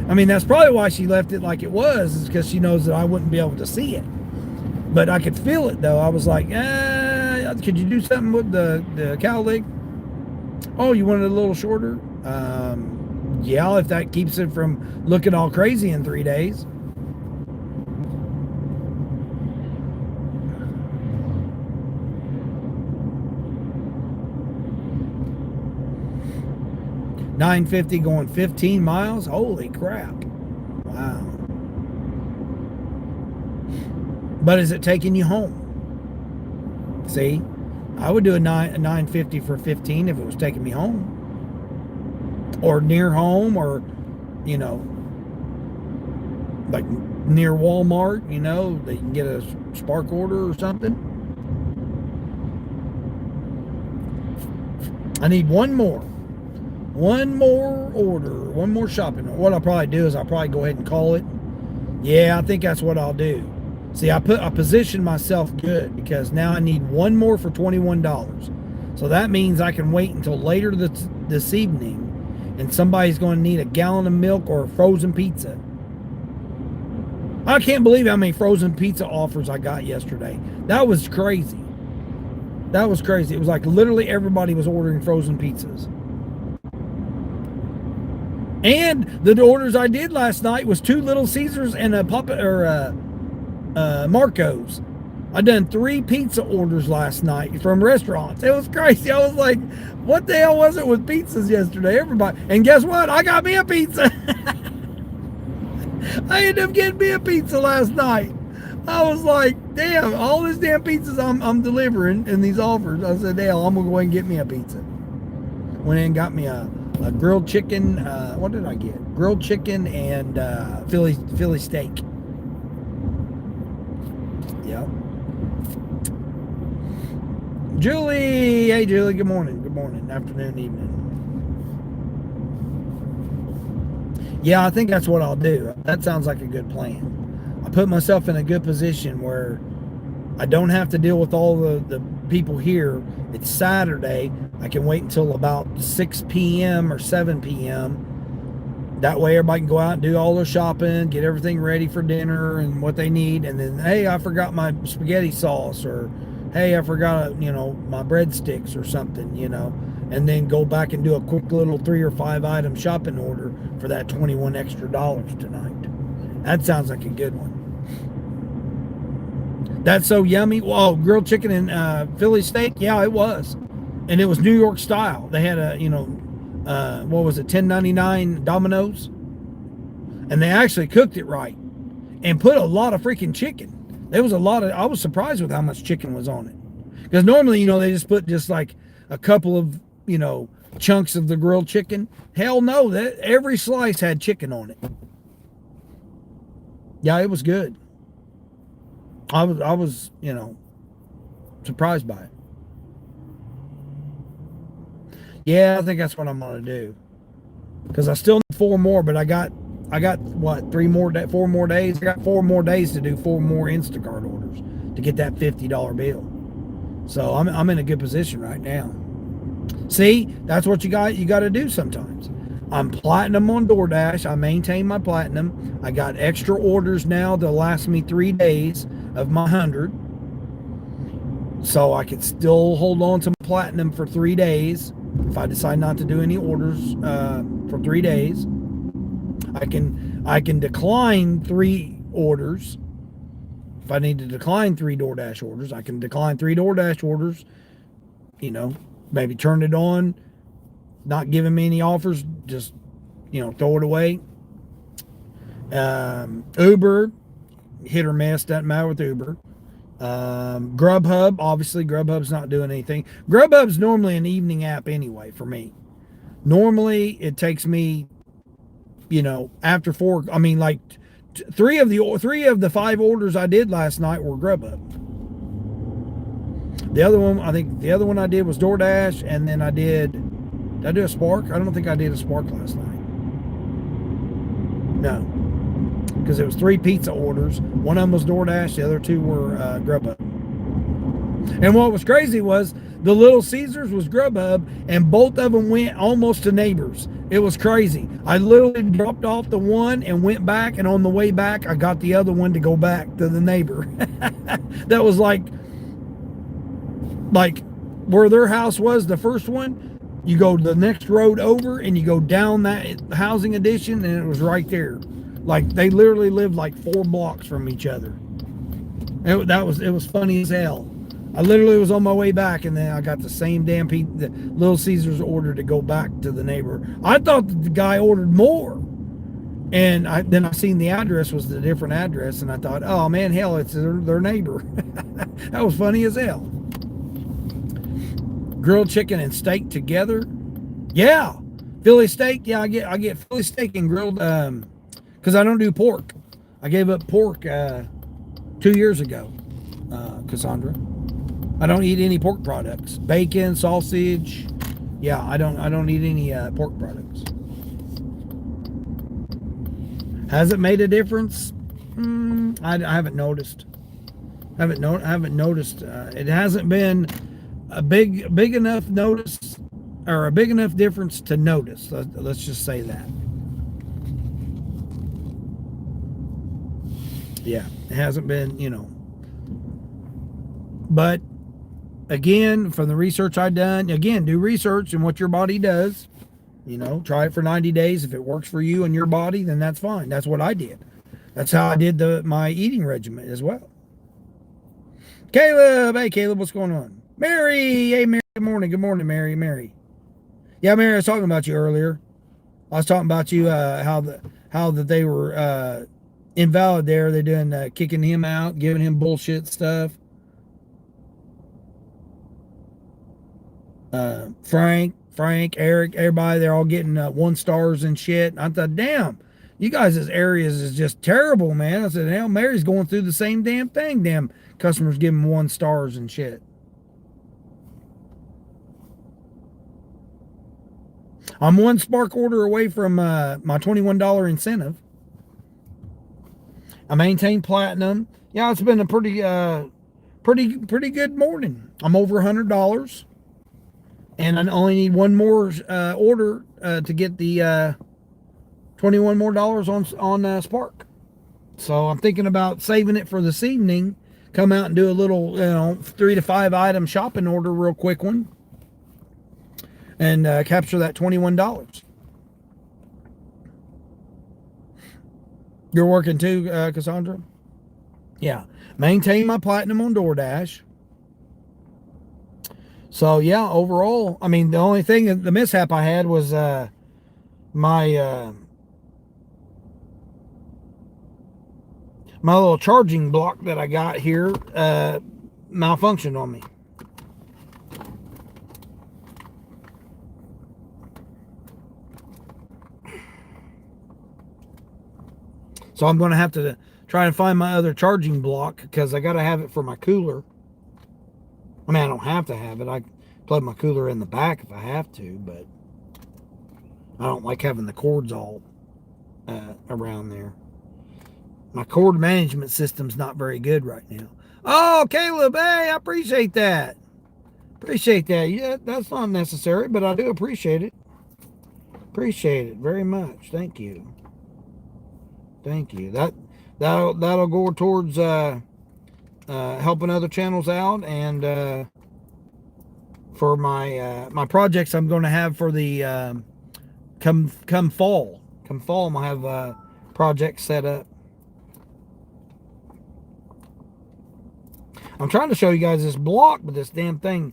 I mean, that's probably why she left it like it was, is because she knows that I wouldn't be able to see it. But I could feel it, though. I was like, could you do something with the cowlick? Oh, you want it a little shorter? Yeah, if that keeps it from looking all crazy in 3 days. $9.50 going 15 miles? Holy crap. Wow. But is it taking you home? See? I would do a $9.50 for 15 if it was taking me home. Or near home, or, like near Walmart, they can get a spark order or something. I need one more order, one more shopping order. What I'll probably do is I'll probably go ahead and call it. Yeah, I think that's what I'll do. See, I positioned myself good because now I need one more for $21. So that means I can wait until later this evening, and somebody's going to need a gallon of milk or a frozen pizza. I can't believe how many frozen pizza offers I got yesterday. That was crazy. That was crazy. It was like literally everybody was ordering frozen pizzas. And the orders I did last night was 2 Little Caesars and a Marco's. I done 3 pizza orders last night from restaurants. It was crazy. I was like, what the hell was it with pizzas yesterday? Everybody. And guess what? I got me a pizza. I ended up getting me a pizza last night. I was like, damn, all this damn pizzas I'm delivering in these offers. I said, damn, I'm going to go ahead and get me a pizza. Went in and got me a grilled chicken. What did I get? Grilled chicken and Philly steak. Yep. Julie. Hey, Julie. Good morning. Good morning. Afternoon, evening. Yeah, I think that's what I'll do. That sounds like a good plan. I put myself in a good position where I don't have to deal with all the people here. It's Saturday. I can wait until about 6 p.m. or 7 p.m. That way everybody can go out and do all their shopping, get everything ready for dinner and what they need. And then, hey, I forgot my spaghetti sauce, or hey, I forgot, my breadsticks or something, and then go back and do a quick little 3 or 5 item shopping order for that $21 extra tonight. That sounds like a good one. That's so yummy. Well, grilled chicken and Philly steak. Yeah, it was. And it was New York style. They had a, what was it, $10.99 Domino's? And they actually cooked it right and put a lot of freaking chicken. There was a lot of, I was surprised with how much chicken was on it. Because normally, they just put just like a couple of, chunks of the grilled chicken. Hell no, that every slice had chicken on it. Yeah, it was good. I was, surprised by it. Yeah, I think that's what I'm gonna do. Because I still need 4 more, but I got what, 4 more days. I got 4 more days to do 4 more Instacart orders to get that $50 bill. So I'm in a good position right now. See, that's what you got to do sometimes. I'm platinum on DoorDash. I maintain my platinum. I got extra orders now that'll last me 3 days of my 100. So I could still hold on to my platinum for 3 days. If I decide not to do any orders for 3 days, I can decline 3 orders. If I need to decline 3 DoorDash orders, I can decline 3 DoorDash orders. Maybe turn it on, not giving me any offers, just, throw it away. Uber, hit or miss, doesn't matter with Uber. Grubhub, obviously Grubhub's not doing anything. Grubhub's normally an evening app anyway for me. Normally it takes me, after 4, I mean, like 3 of the 5 orders I did last night were Grubhub. The other one I did was DoorDash, and then did I do a Spark? I don't think I did a Spark last night. No. Because it was 3 pizza orders. One of them was DoorDash, the other 2 were Grubhub. And what was crazy was the Little Caesars was Grubhub, and both of them went almost to neighbors. It was crazy. I literally dropped off the one and went back, and on the way back, I got the other one to go back to the neighbor. That was like where their house was, the first one, you go the next road over and you go down that housing addition, and it was right there. Like they literally lived like 4 blocks from each other. It was funny as hell. I literally was on my way back, and then I got the same damn the Little Caesars order to go back to the neighbor. I thought that the guy ordered more, and then I seen the address was the different address, and I thought, oh man, hell, it's their neighbor. That was funny as hell. Grilled chicken and steak together. Yeah. Philly steak. Yeah, I get Philly steak and grilled because I don't do pork. I gave up pork 2 years ago, Cassandra. I don't eat any pork products. Bacon, sausage. Yeah, I don't eat any pork products. Has it made a difference? I haven't noticed. I haven't noticed. It hasn't been a big enough notice, or a big enough difference to notice. Let's just say that. Yeah, it hasn't been, but again, from the research I've done, again, do research in what your body does. Try it for 90 days. If it works for you and your body, then that's fine. That's what I did. That's how I did my eating regimen as well. Caleb, hey Caleb, what's going on? Mary, hey Mary, good morning, Mary. Yeah, Mary, I was talking about you earlier. I was talking about you, how that they were invalid there. They're doing kicking him out, giving him bullshit stuff. Frank, Eric, everybody, they're all getting 1 stars and shit. I thought, damn, you guys' areas is just terrible, man. I said, hell, Mary's going through the same damn thing. Damn customers giving 1 stars and shit. I'm 1 Spark order away from my $21 incentive. I maintain platinum. Yeah, it's been a pretty good morning. I'm over $100. And I only need 1 more order to get the $21 more on Spark. So I'm thinking about saving it for this evening. Come out and do a little, 3 to 5 item shopping order, real quick one, and capture that $21. You're working too, Cassandra? Yeah. Maintain my platinum on DoorDash. So yeah, overall, I mean, the only thing, the mishap I had was my little charging block that I got here malfunctioned on me. So I'm going to have to try and find my other charging block, because I got to have it for my cooler. I mean, I don't have to have it. I plug my cooler in the back if I have to, but I don't like having the cords all around there. My cord management system's not very good right now. Oh, Caleb, hey, I appreciate that. Yeah, that's not necessary, but I do appreciate it. Appreciate it very much. Thank you. That'll go towards helping other channels out, and for my projects I'm going to have for the come fall. I'm gonna have projects set up. I'm trying to show you guys this block, but this damn thing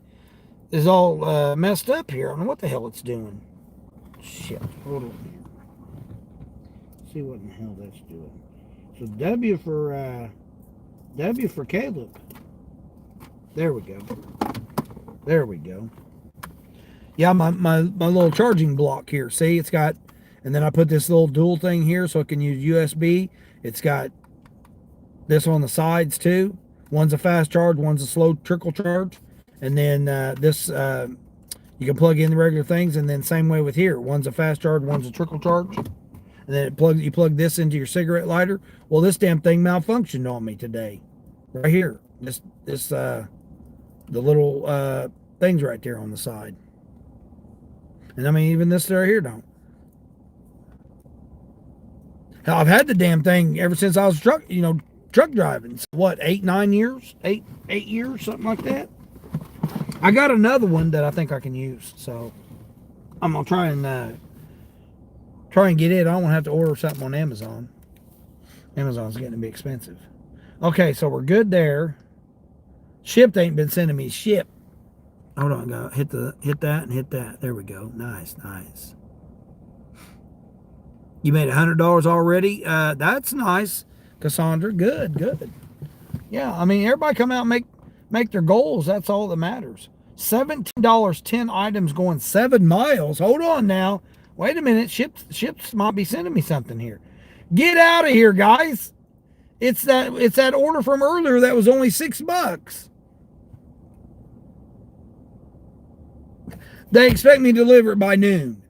is all messed up here. I don't know what the hell it's doing. Shit, hold on here. See what in the hell that's doing. So W for Caleb. There we go. Yeah, my little charging block here. See, it's got, and then I put this little dual thing here so it can use USB. It's got this on the sides too. One's a fast charge, one's a slow trickle charge. And then this, you can plug in the regular things, and then same way with here. One's a fast charge, one's a trickle charge. And then you plug this into your cigarette lighter. Well, this damn thing malfunctioned on me today. Right here. The little things right there on the side. And I mean, even this right here don't. Hell, I've had the damn thing ever since I was truck driving. What, 8-9 years? 8 years, something like that. I got another one that I think I can use. So I'm gonna try and get it. I don't want to have to order something on Amazon. Amazon's getting to be expensive. Okay, so we're good there. Shipped ain't been sending me ship. Hold on, go hit that and hit that. There we go. Nice. You made $100 already. That's nice, Cassandra. Good. Yeah, I mean, everybody come out and make their goals. That's all that matters. $17, 10 items going 7 miles. Hold on now. Wait a minute, ships might be sending me something here. Get out of here, guys. It's that order from earlier that was only $6. They expect me to deliver it by noon.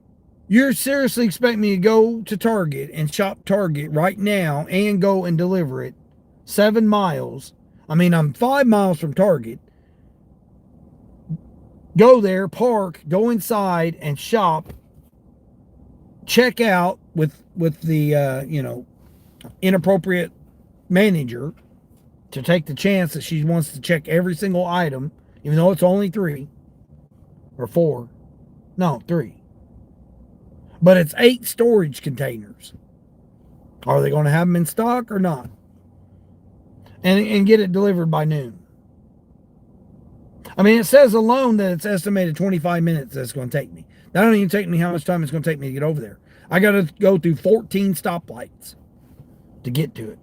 You're seriously expecting me to go to Target and shop Target right now and go and deliver it 7 miles. I mean, I'm 5 miles from Target. go there, park, go inside and shop, check out with the inappropriate manager to take the chance that she wants to check every single item, even though it's only 3 or 4. No, 3. But it's 8 storage containers. Are they going to have them in stock or not? And get it delivered by noon. I mean, it says alone that it's estimated 25 minutes that it's going to take me. That don't even take me how much time it's going to take me to get over there. I got to go through 14 stoplights to get to it.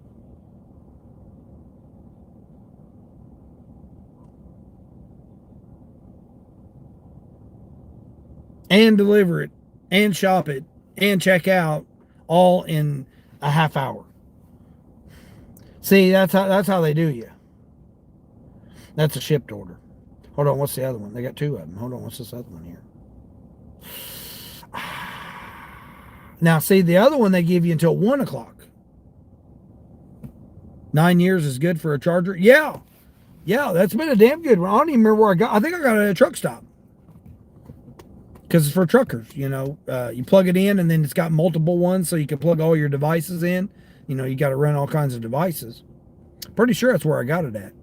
And deliver it, and shop it, and check out, all in a half hour. See, that's how they do you. That's a shipped order. Hold on, what's the other one? They got 2 of them. Hold on, what's this other one here? Now, see, the other one they give you until 1 o'clock. 9 years is good for a charger? Yeah, that's been a damn good one. I don't even remember where I got. I think I got it at a truck stop. Because it's for truckers, you plug it in and then it's got multiple ones so you can plug all your devices in. You got to run all kinds of devices. Pretty sure that's where I got it at.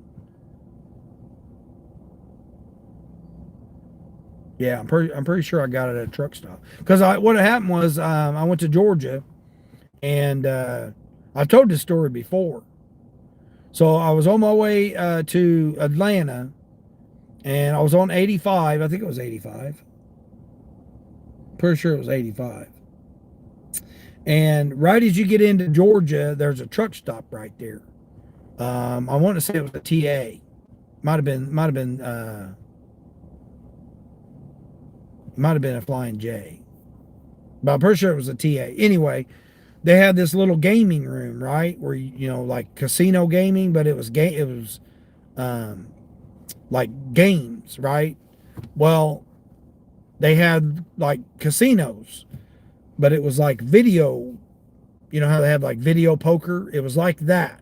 Yeah, I'm pretty sure I got it at a truck stop. Because what happened was I went to Georgia, and I've told this story before. So I was on my way to Atlanta, and I was on 85. I think it was 85. Pretty sure it was 85. And right as you get into Georgia, there's a truck stop right there. I want to say it was a TA. Might have been a Flying J. But I'm pretty sure it was a TA. Anyway, they had this little gaming room, right? Where like casino gaming, but it was like games, right? Well, they had like casinos, but it was like video. You know how they have like video poker? It was like that.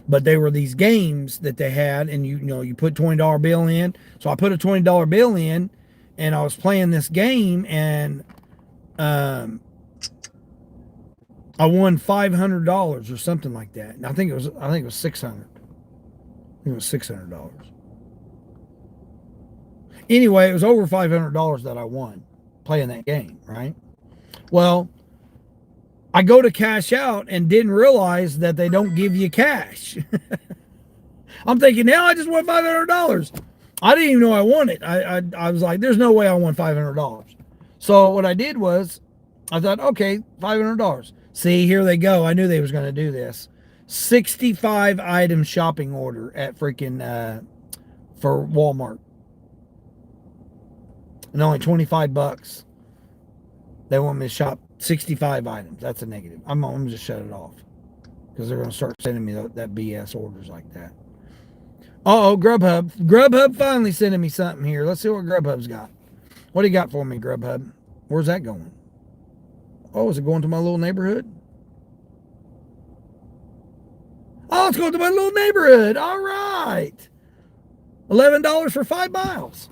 But they were these games that they had, and you put $20 bill in. So I put a $20 bill in, and I was playing this game, and I won $500 or something like that. And I think it was $600. I think it was $600. Anyway, it was over $500 that I won playing that game, right? Well, I go to cash out and didn't realize that they don't give you cash. I'm thinking, now I just won $500. I didn't even know I won it. I was like, there's no way I won $500. So what I did was, I thought, okay, $500. See, here they go. I knew they was going to do this. 65 item shopping order at freaking for Walmart. And only $25. They want me to shop 65 items. That's a negative. I'm going to just shut it off. Because they're going to start sending me that BS orders like that. Uh-oh, Grubhub. Grubhub finally sending me something here. Let's see what Grubhub's got. What do you got for me, Grubhub? Where's that going? Oh, is it going to my little neighborhood? Oh, it's going to my little neighborhood. All right. $11 for 5 miles.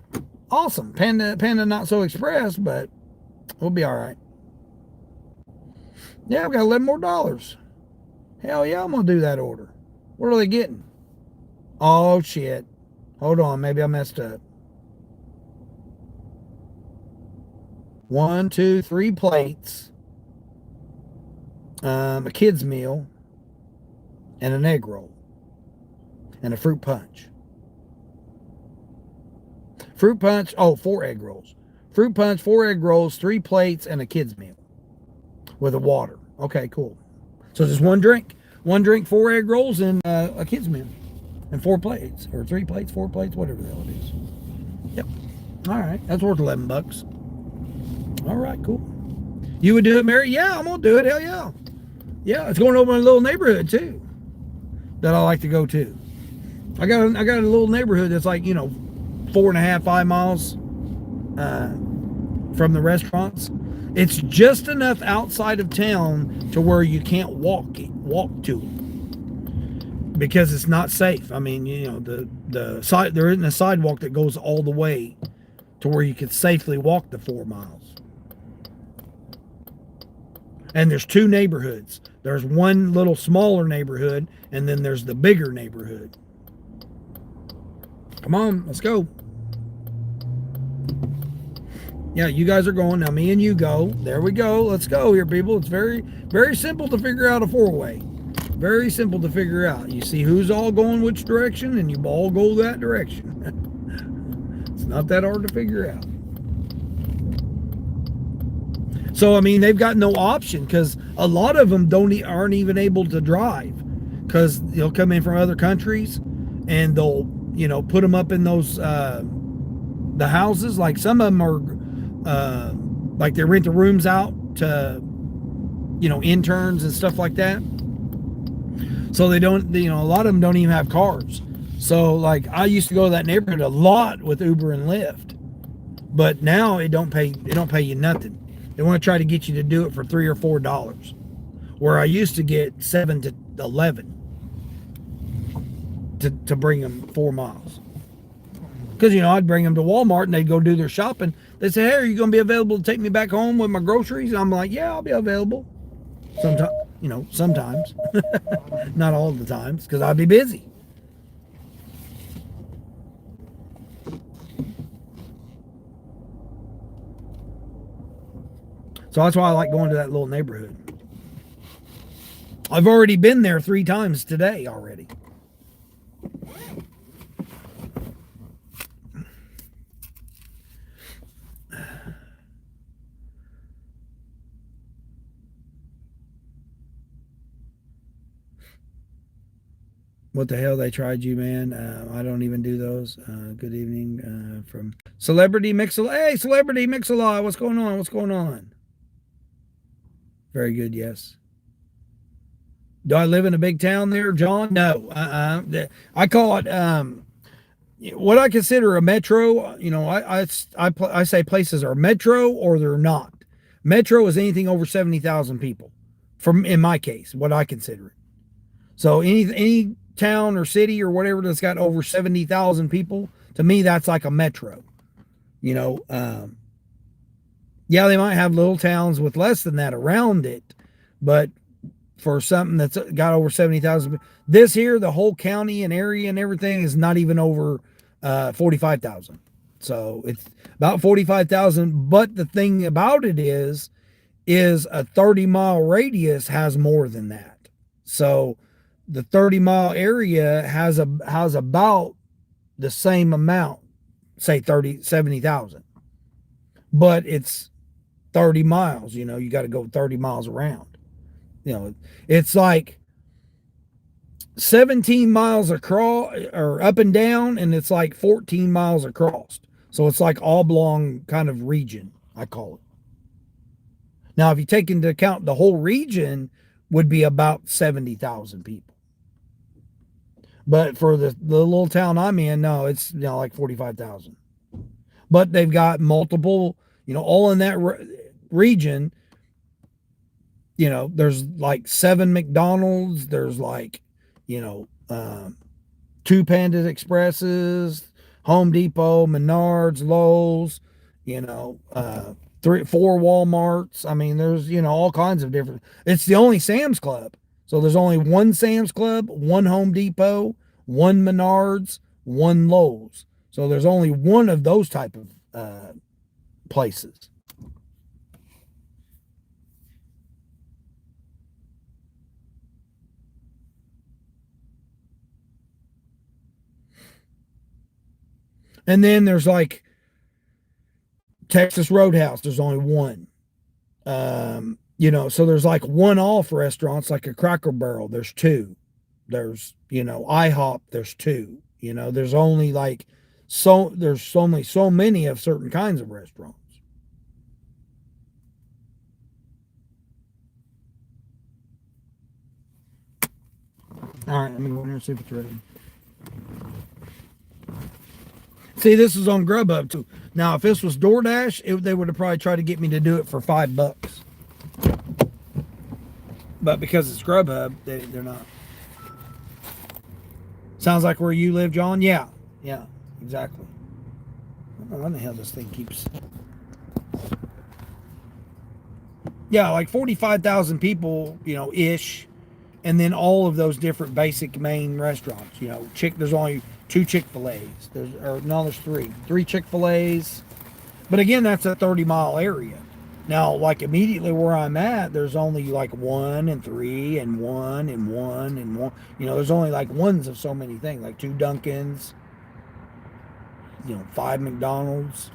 Awesome. Panda not so express, but we'll be all right. Yeah, I've got $11 more. Hell yeah, I'm going to do that order. What are they getting? Oh, shit. Hold on. Maybe I messed up. 1, 2, 3 plates. A kid's meal. And an egg roll. And a fruit punch. Fruit punch, 4 egg rolls. Fruit punch, 4 egg rolls, 3 plates, and a kid's meal. With a water. Okay, cool. So just 1 drink. 1 drink, 4 egg rolls, and a kid's meal. And 4 plates. Or 3 plates, 4 plates, whatever the hell it is. Yep. All right. That's worth $11. All right, cool. You would do it, Mary? Yeah, I'm going to do it. Hell yeah. Yeah, it's going over my little neighborhood, too. That I like to go to. I got a little neighborhood that's like, 4.5, 5 miles from the restaurants. It's just enough outside of town to where you can't walk to it. because it's not safe. I mean, the side, there isn't a sidewalk that goes all the way to where you could safely walk the 4 miles. And there's 2 neighborhoods. There's one little smaller neighborhood, and then there's the bigger neighborhood. Come on, let's go. Yeah, you guys are going. Now me and you go. There we go. Let's go here, people. It's very, very simple to figure out a 4-way. Very simple to figure out. You see who's all going which direction, and you all go that direction. It's not that hard to figure out. So, I mean, they've got no option because a lot of them aren't even able to drive because they'll come in from other countries and they'll, put them up in those, the houses. Like some of them are, like they rent the rooms out to, interns and stuff like that. So they don't, a lot of them don't even have cars. So like I used to go to that neighborhood a lot with Uber and Lyft, but now it don't pay you nothing. They want to try to get you to do it for $3 or $4, where I used to get $7 to $11 to bring them 4 miles. Because I'd bring them to Walmart and they'd go do their shopping. They say, "Hey, are you going to be available to take me back home with my groceries?" And I'm like, "Yeah, I'll be available." Sometimes, not all the times, because I'd be busy. So that's why I like going to that little neighborhood. I've already been there 3 times today already. What the hell? They tried you, man. I don't even do those. Good evening from Celebrity Mix-a-Lot. Hey, Celebrity Mix-a-Lot. What's going on? What's going on? Very good, yes. Do I live in a big town there, John? No. I call it what I consider a metro. I say places are metro or they're not. Metro is anything over 70,000 people. In my case, what I consider it. So any town or city or whatever that's got over 70,000 people, to me that's like a metro. Yeah, they might have little towns with less than that around it, but for something that's got over 70,000, this here, the whole county and area and everything is not even over 45,000. So it's about 45,000. But the thing about it is a 30-mile radius has more than that. So the 30-mile area has about the same amount, say 70,000. But it's 30 miles, you got to go 30 miles around. It's like 17 miles across or up and down, and it's like 14 miles across. So it's like oblong kind of region, I call it. Now, if you take into account the whole region would be about 70,000 people. But for the little town I'm in, no, it's like 45,000. But they've got multiple, all in that region. There's like 7 McDonald's. There's like, 2 Panda Expresses, Home Depot, Menards, Lowe's, 3, 4 Walmarts. I mean, there's, all kinds of different. It's the only Sam's Club. So there's only 1 Sam's Club, 1 Home Depot, 1 Menards, 1 Lowe's. So there's only 1 of those type of places. And then there's like Texas Roadhouse. There's only 1. So there's like 1-off restaurants, like a Cracker Barrel. There's 2. There's, IHOP. There's 2. There's only like there's only so many of certain kinds of restaurants. All right, let me go in here and see if it's ready. See, this is on Grubhub too. Now, if this was DoorDash, they would have probably tried to get me to do it for $5. But because it's Grubhub, they're not. Sounds like where you live, John. Yeah, yeah, exactly. I don't know why the hell this thing keeps. Yeah, like 45,000 people, ish, and then all of those different basic main restaurants. There's only 2 Chick-fil-A's. There's three Chick-fil-A's. But again, that's a 30-mile area. Now, like immediately where I'm at, there's only like 1 and 3 and 1 and 1 and 1. There's only like ones of so many things, like 2 Dunkins, 5 McDonald's,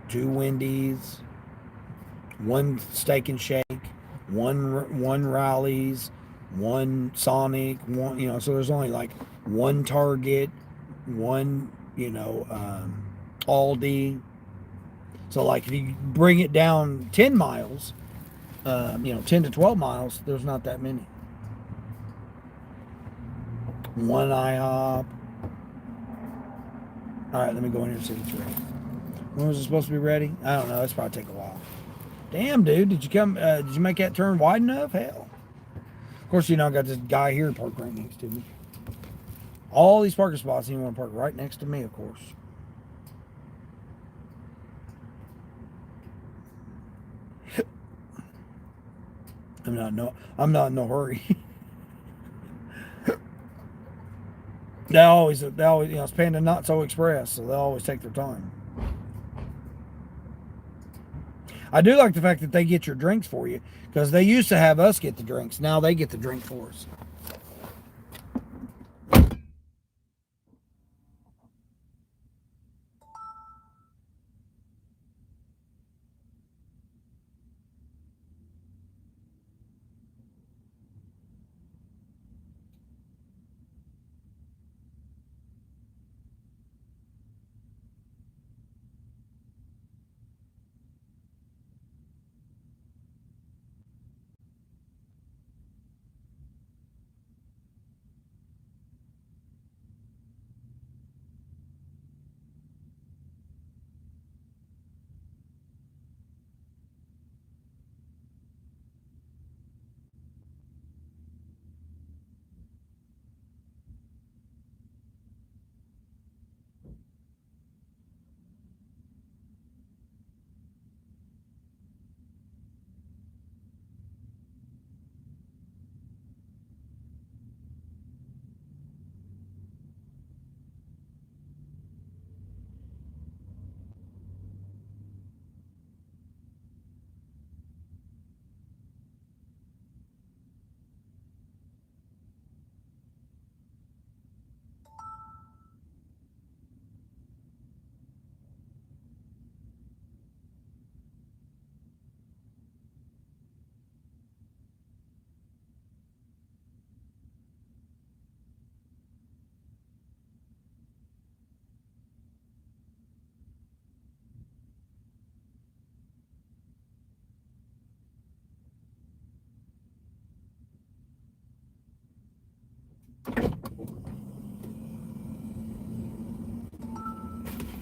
2 Wendy's, 1 Steak and Shake, one Rally's, 1 Sonic, so there's only like 1 Target, 1, Aldi. So like if you bring it down 10 miles, 10 to 12 miles, there's not that many. 1 IHOP. All right, let me go in here and see if it's ready. When was it supposed to be ready? I don't know. It's probably take a while. Damn, dude, did you make that turn wide enough? Hell. Of course, I got this guy here parked right next to me. All these parking spots, you want to park right next to me, of course. I'm not in no hurry. They always, it's Panda Not So Express, so they always take their time. I do like the fact that they get your drinks for you, because they used to have us get the drinks. Now they get the drink for us.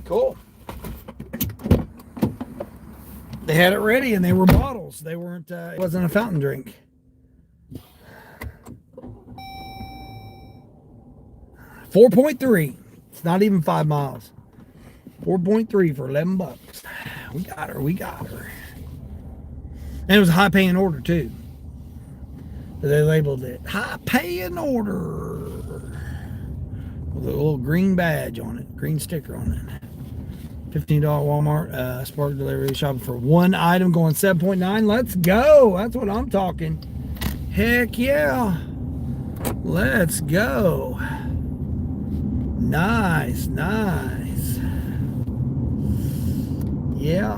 Cool. They had it ready, and they were bottles. They weren't. It wasn't a fountain drink. 4.3. It's not even 5 miles. 4.3 for $11. We got her. We got her. And it was a high-paying order too. They labeled it high-paying order with a little green badge on it, green sticker on it. $15 Walmart Spark delivery, shopping for 1 item, going 7.9. Let's go. That's what I'm talking. Heck yeah. Let's go. Nice, nice. Yeah.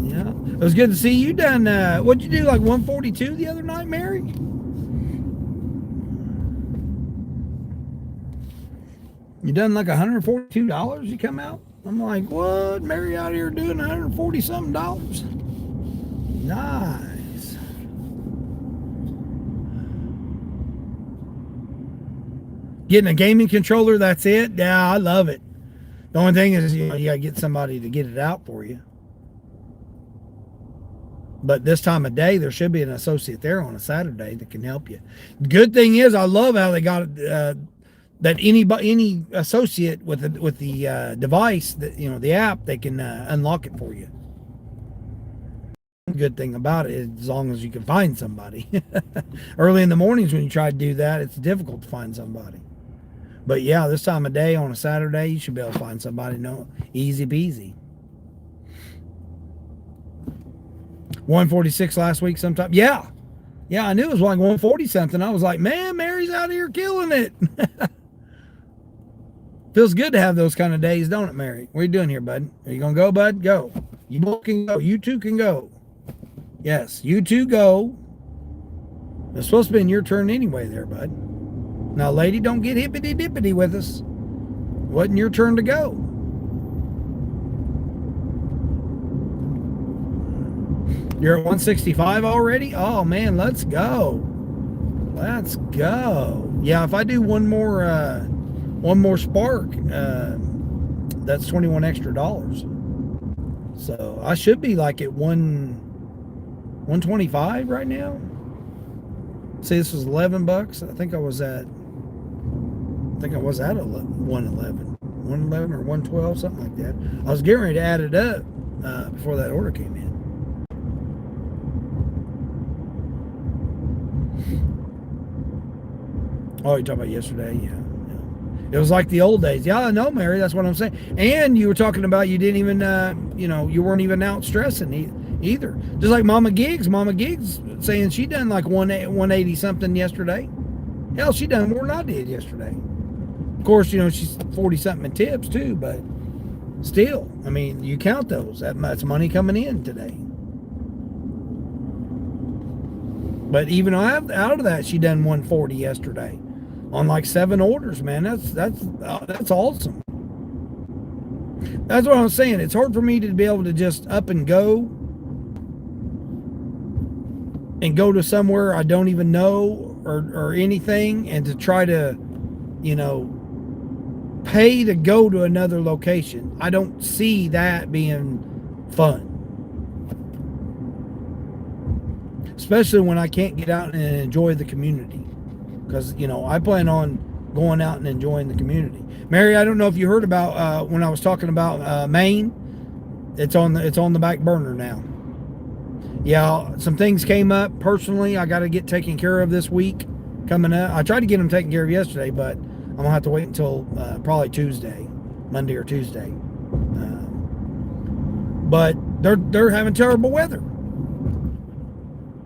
Yeah. It was good to see you done. What'd you do, like 142 the other night, Mary? You done like $142 you come out? I'm like, what? Mary out here doing $140 something dollars? Nice. Getting a gaming controller, that's it? Yeah, I love it. The only thing is, you gotta get somebody to get it out for you. But this time of day, there should be an associate there on a Saturday that can help you. Good thing is, I love how they got that any associate with the device, that the app, they can unlock it for you. Good thing about it is, as long as you can find somebody. Early in the mornings when you try to do that, it's difficult to find somebody. But yeah, this time of day on a Saturday, you should be able to find somebody. No, easy peasy. 146 last week sometime. Yeah. I knew it was like 140 something. I was like, man, Mary's out here killing it. Feels good to have those kind of days, don't it, Mary? What are you doing here, bud? Are you going to go, bud? Go. You both can go. You two can go. Yes, you two go. It's supposed to be your turn anyway there, bud. Now, lady, don't get hippity-dippity with us. Wasn't your turn to go. You're at 165 already? Oh, man, let's go. Let's go. Yeah, if I do one more spark, that's 21 extra dollars. So I should be like at 125 right now. See, this was $11. I think I was at 111 or 112, something like that. I was getting ready to add it up before that order came in. Oh, you're talking about yesterday? Yeah. It was like the old days. Yeah, I know, Mary. That's what I'm saying. And you were talking about you didn't even, you weren't even out stressing either. Just like Mama Giggs. Mama Giggs saying she done like 180 something yesterday. Hell, she done more than I did yesterday. Of course, she's 40 something in tips too, but still, I mean, you count those. That's money coming in today. But even out of that, she done 140 yesterday on like 7 orders, man. That's awesome. That's what I'm saying. It's hard for me to be able to just up and go to somewhere I don't even know or anything, and to try to, pay to go to another location. I don't see that being fun. Especially when I can't get out and enjoy the community. Because, I plan on going out and enjoying the community. Mary, I don't know if you heard about when I was talking about Maine. It's on the back burner now. Yeah, some things came up personally. I got to get taken care of this week coming up. I tried to get them taken care of yesterday, but I'm gonna have to wait until probably Monday or Tuesday. But they're having terrible weather.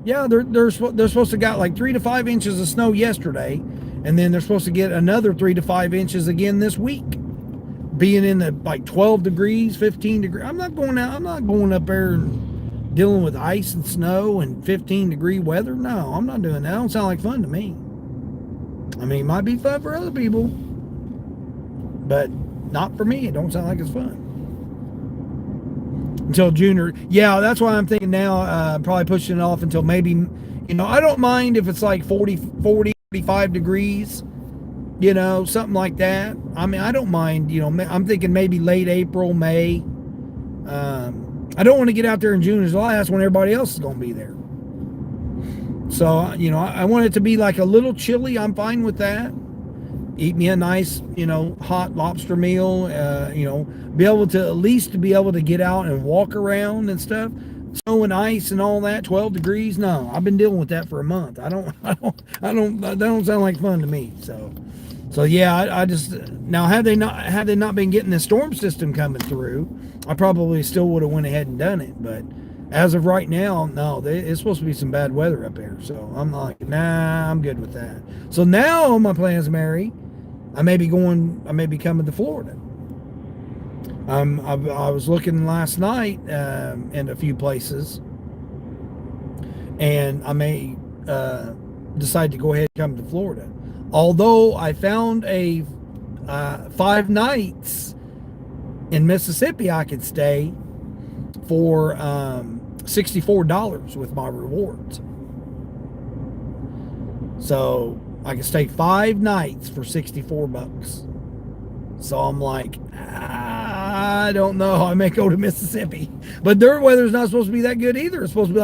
Yeah, they're supposed to got like 3 to 5 inches of snow yesterday, and then they're supposed to get another 3 to 5 inches again this week, being in the like 12 degrees, 15 degrees. I'm not going up there and dealing with ice and snow and 15-degree weather. No, I'm not doing that. That don't sound like fun to me. I mean, it might be fun for other people, but not for me. It don't sound like it's fun. Until June yeah, that's why I'm thinking now, probably pushing it off until maybe, I don't mind if it's like 40, 45 degrees, something like that. I mean, I don't mind, I'm thinking maybe late April, May. I don't want to get out there in June or July. That's when everybody else is going to be there. So, I want it to be like a little chilly. I'm fine with that. Eat me a nice, hot lobster meal, be able to at least be able to get out and walk around and stuff. Snow and ice and all that, 12 degrees. No, I've been dealing with that for a month. That don't sound like fun to me. So yeah, I just, now had they not been getting the storm system coming through, I probably still would have went ahead and done it. But as of right now, no, it's supposed to be some bad weather up there. So I'm like, nah, I'm good with that. So now my plans, Mary, I may be coming to Florida. I was looking last night in a few places, and I may decide to go ahead and come to Florida. Although I found a 5 nights in Mississippi I could stay for $64 with my rewards. So I could stay 5 nights for $64. So I'm like, I I don't know. I may go to Mississippi, but their weather's not supposed to be that good either. It's supposed to be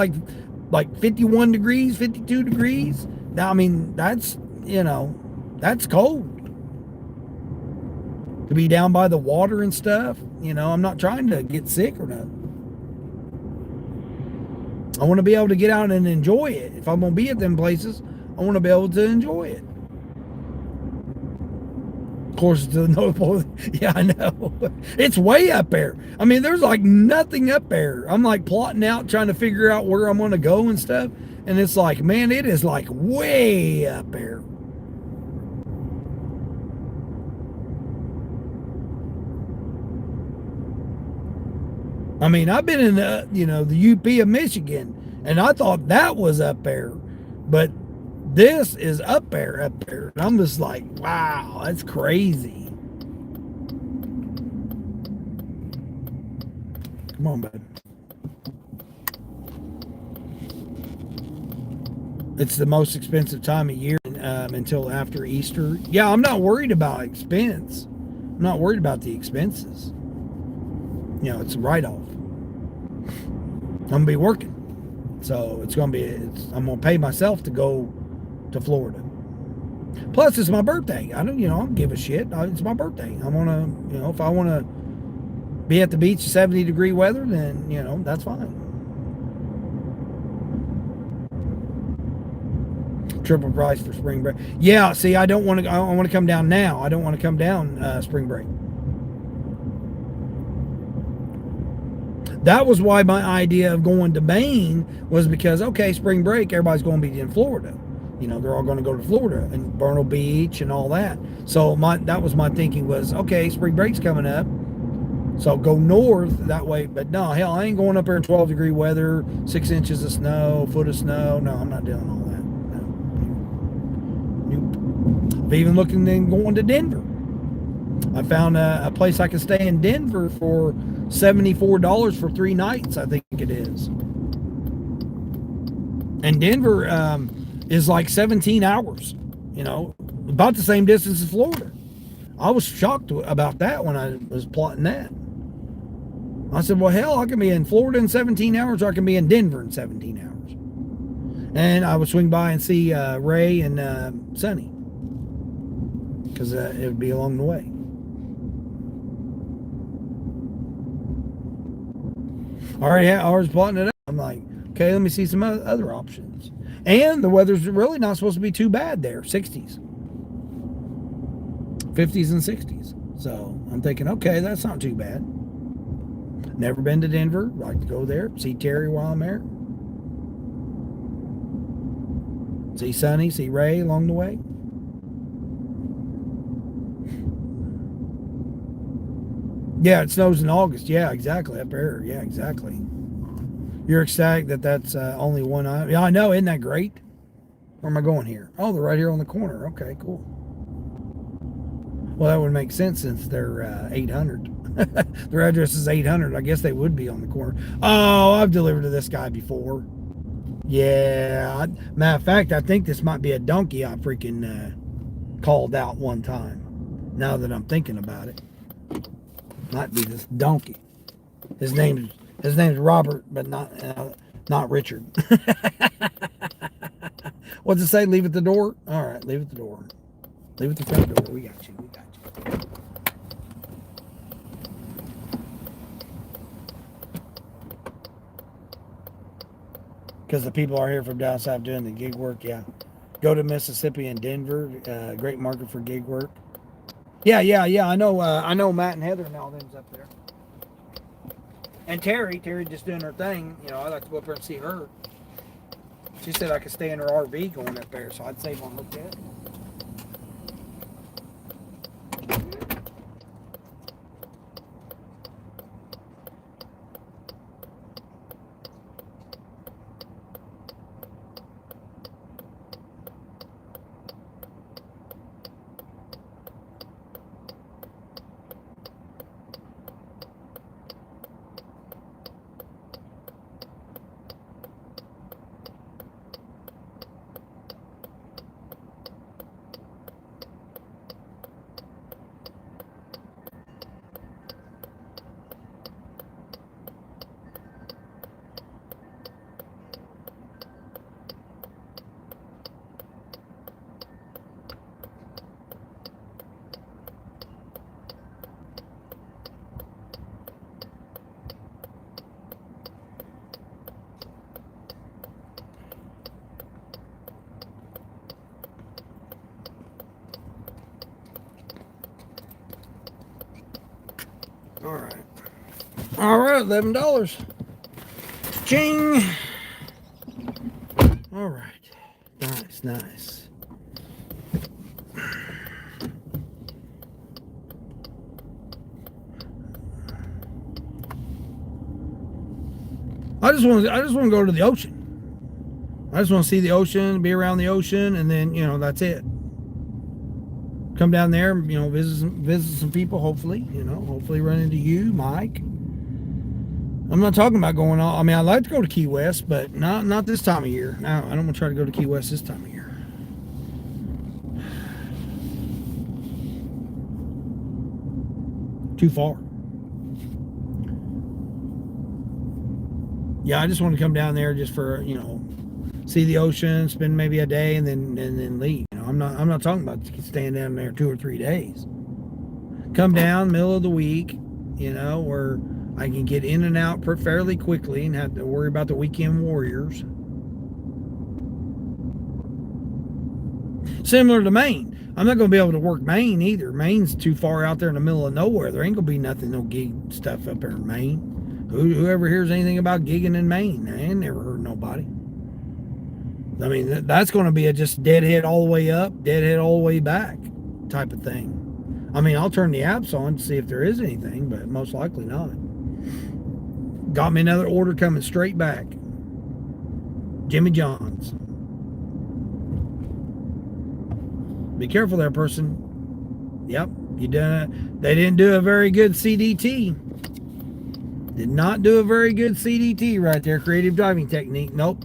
like 51 degrees, 52 degrees. Now, I mean, that's cold to be down by the water and stuff. I'm not trying to get sick or nothing. I want to be able to get out and enjoy it. If I'm going to be at them places, I want to be able to enjoy it. Of course, to the North Pole. Yeah, I know. It's way up there. I mean, there's like nothing up there. I'm like plotting out, trying to figure out where I'm going to go and stuff. And it's like, man, it is like way up there. I mean, I've been in the UP of Michigan, and I thought that was up there, but this is up there. And I'm just like, wow, that's crazy. Come on, bud. It's the most expensive time of year until after Easter. Yeah, I'm not worried about expense. I'm not worried about the expenses. It's a write-off. I'm gonna be working, so I'm gonna pay myself to go to Florida. Plus, it's my birthday. I don't give a shit. It's my birthday. I wanna, if I wanna be at the beach, 70-degree weather, then that's fine. Triple price for spring break. Yeah, see, I want to come down now. I don't want to come down spring break. That was why my idea of going to Maine was because, okay, spring break, everybody's going to be in Florida. They're all going to go to Florida and Myrtle Beach and all that. So that was my thinking was, okay, spring break's coming up. So go north that way. But no, hell, I ain't going up there in 12-degree weather, 6 inches of snow, foot of snow. No, I'm not doing all that. No. Nope. I've even looking and going to Denver. I found a place I can stay in Denver for $74 for 3 nights, I think it is. And Denver is like 17 hours, about the same distance as Florida. I was shocked about that when I was plotting that. I said, well, hell, I can be in Florida in 17 hours, or I can be in Denver in 17 hours. And I would swing by and see Ray and Sonny, because it would be along the way. I was plotting it out. I'm like, okay, let me see some other options. And the weather's really not supposed to be too bad there. 60s. 50s and 60s. So I'm thinking, okay, that's not too bad. Never been to Denver. Like to go there. See Terry while I'm there. See Sonny, see Ray along the way. Yeah, it snows in August. Yeah, exactly. Up there. Yeah, exactly. You're ecstatic that that's only one item. Yeah, I know. Isn't that great? Where am I going here? Oh, they're right here on the corner. Okay, cool. Well, that would make sense since they're 800. Their address is 800. I guess they would be on the corner. Oh, I've delivered to this guy before. Yeah. Matter of fact, I think this might be a donkey I freaking called out one time. Now that I'm thinking about it. Might be this donkey. His name's Robert, but not Richard. What's it say? Leave at the door? All right, leave at the door. Leave at the front door. We got you. We got you. Because the people are here from down south doing the gig work. Yeah, go to Mississippi and Denver. Great market for gig work. Yeah. I know Matt and Heather and all them's up there. And Terry just doing her thing. I'd like to go up there and see her. She said I could stay in her RV going up there, so I'd save on hotel. All right, $11. Ching. All right. Nice. I just want to go to the ocean. I just want to see the ocean, be around the ocean, and then, that's it. Come down there, visit some people, hopefully, hopefully run into you, Mike. I'm not talking about going on. I mean, I'd like to go to Key West, but not this time of year. No, I don't want to try to go to Key West this time of year. Too far. Yeah, I just want to come down there just for, see the ocean, spend maybe a day, and then leave. I'm not talking about staying down there 2 or 3 days. Come down middle of the week, where I can get in and out fairly quickly and have to worry about the weekend warriors. Similar to Maine. I'm not going to be able to work Maine either. Maine's too far out there in the middle of nowhere. There ain't going to be nothing, no gig stuff up there in Maine. Whoever hears anything about gigging in Maine, I ain't never heard nobody. I mean, that's going to be a just deadhead all the way up, deadhead all the way back type of thing. I mean, I'll turn the apps on to see if there is anything, but most likely not. Got me another order coming straight back. Jimmy John's. Be careful there, person. Yep, you done it. They didn't do a very good CDT. Did not do a very good CDT right there. Creative driving technique. Nope,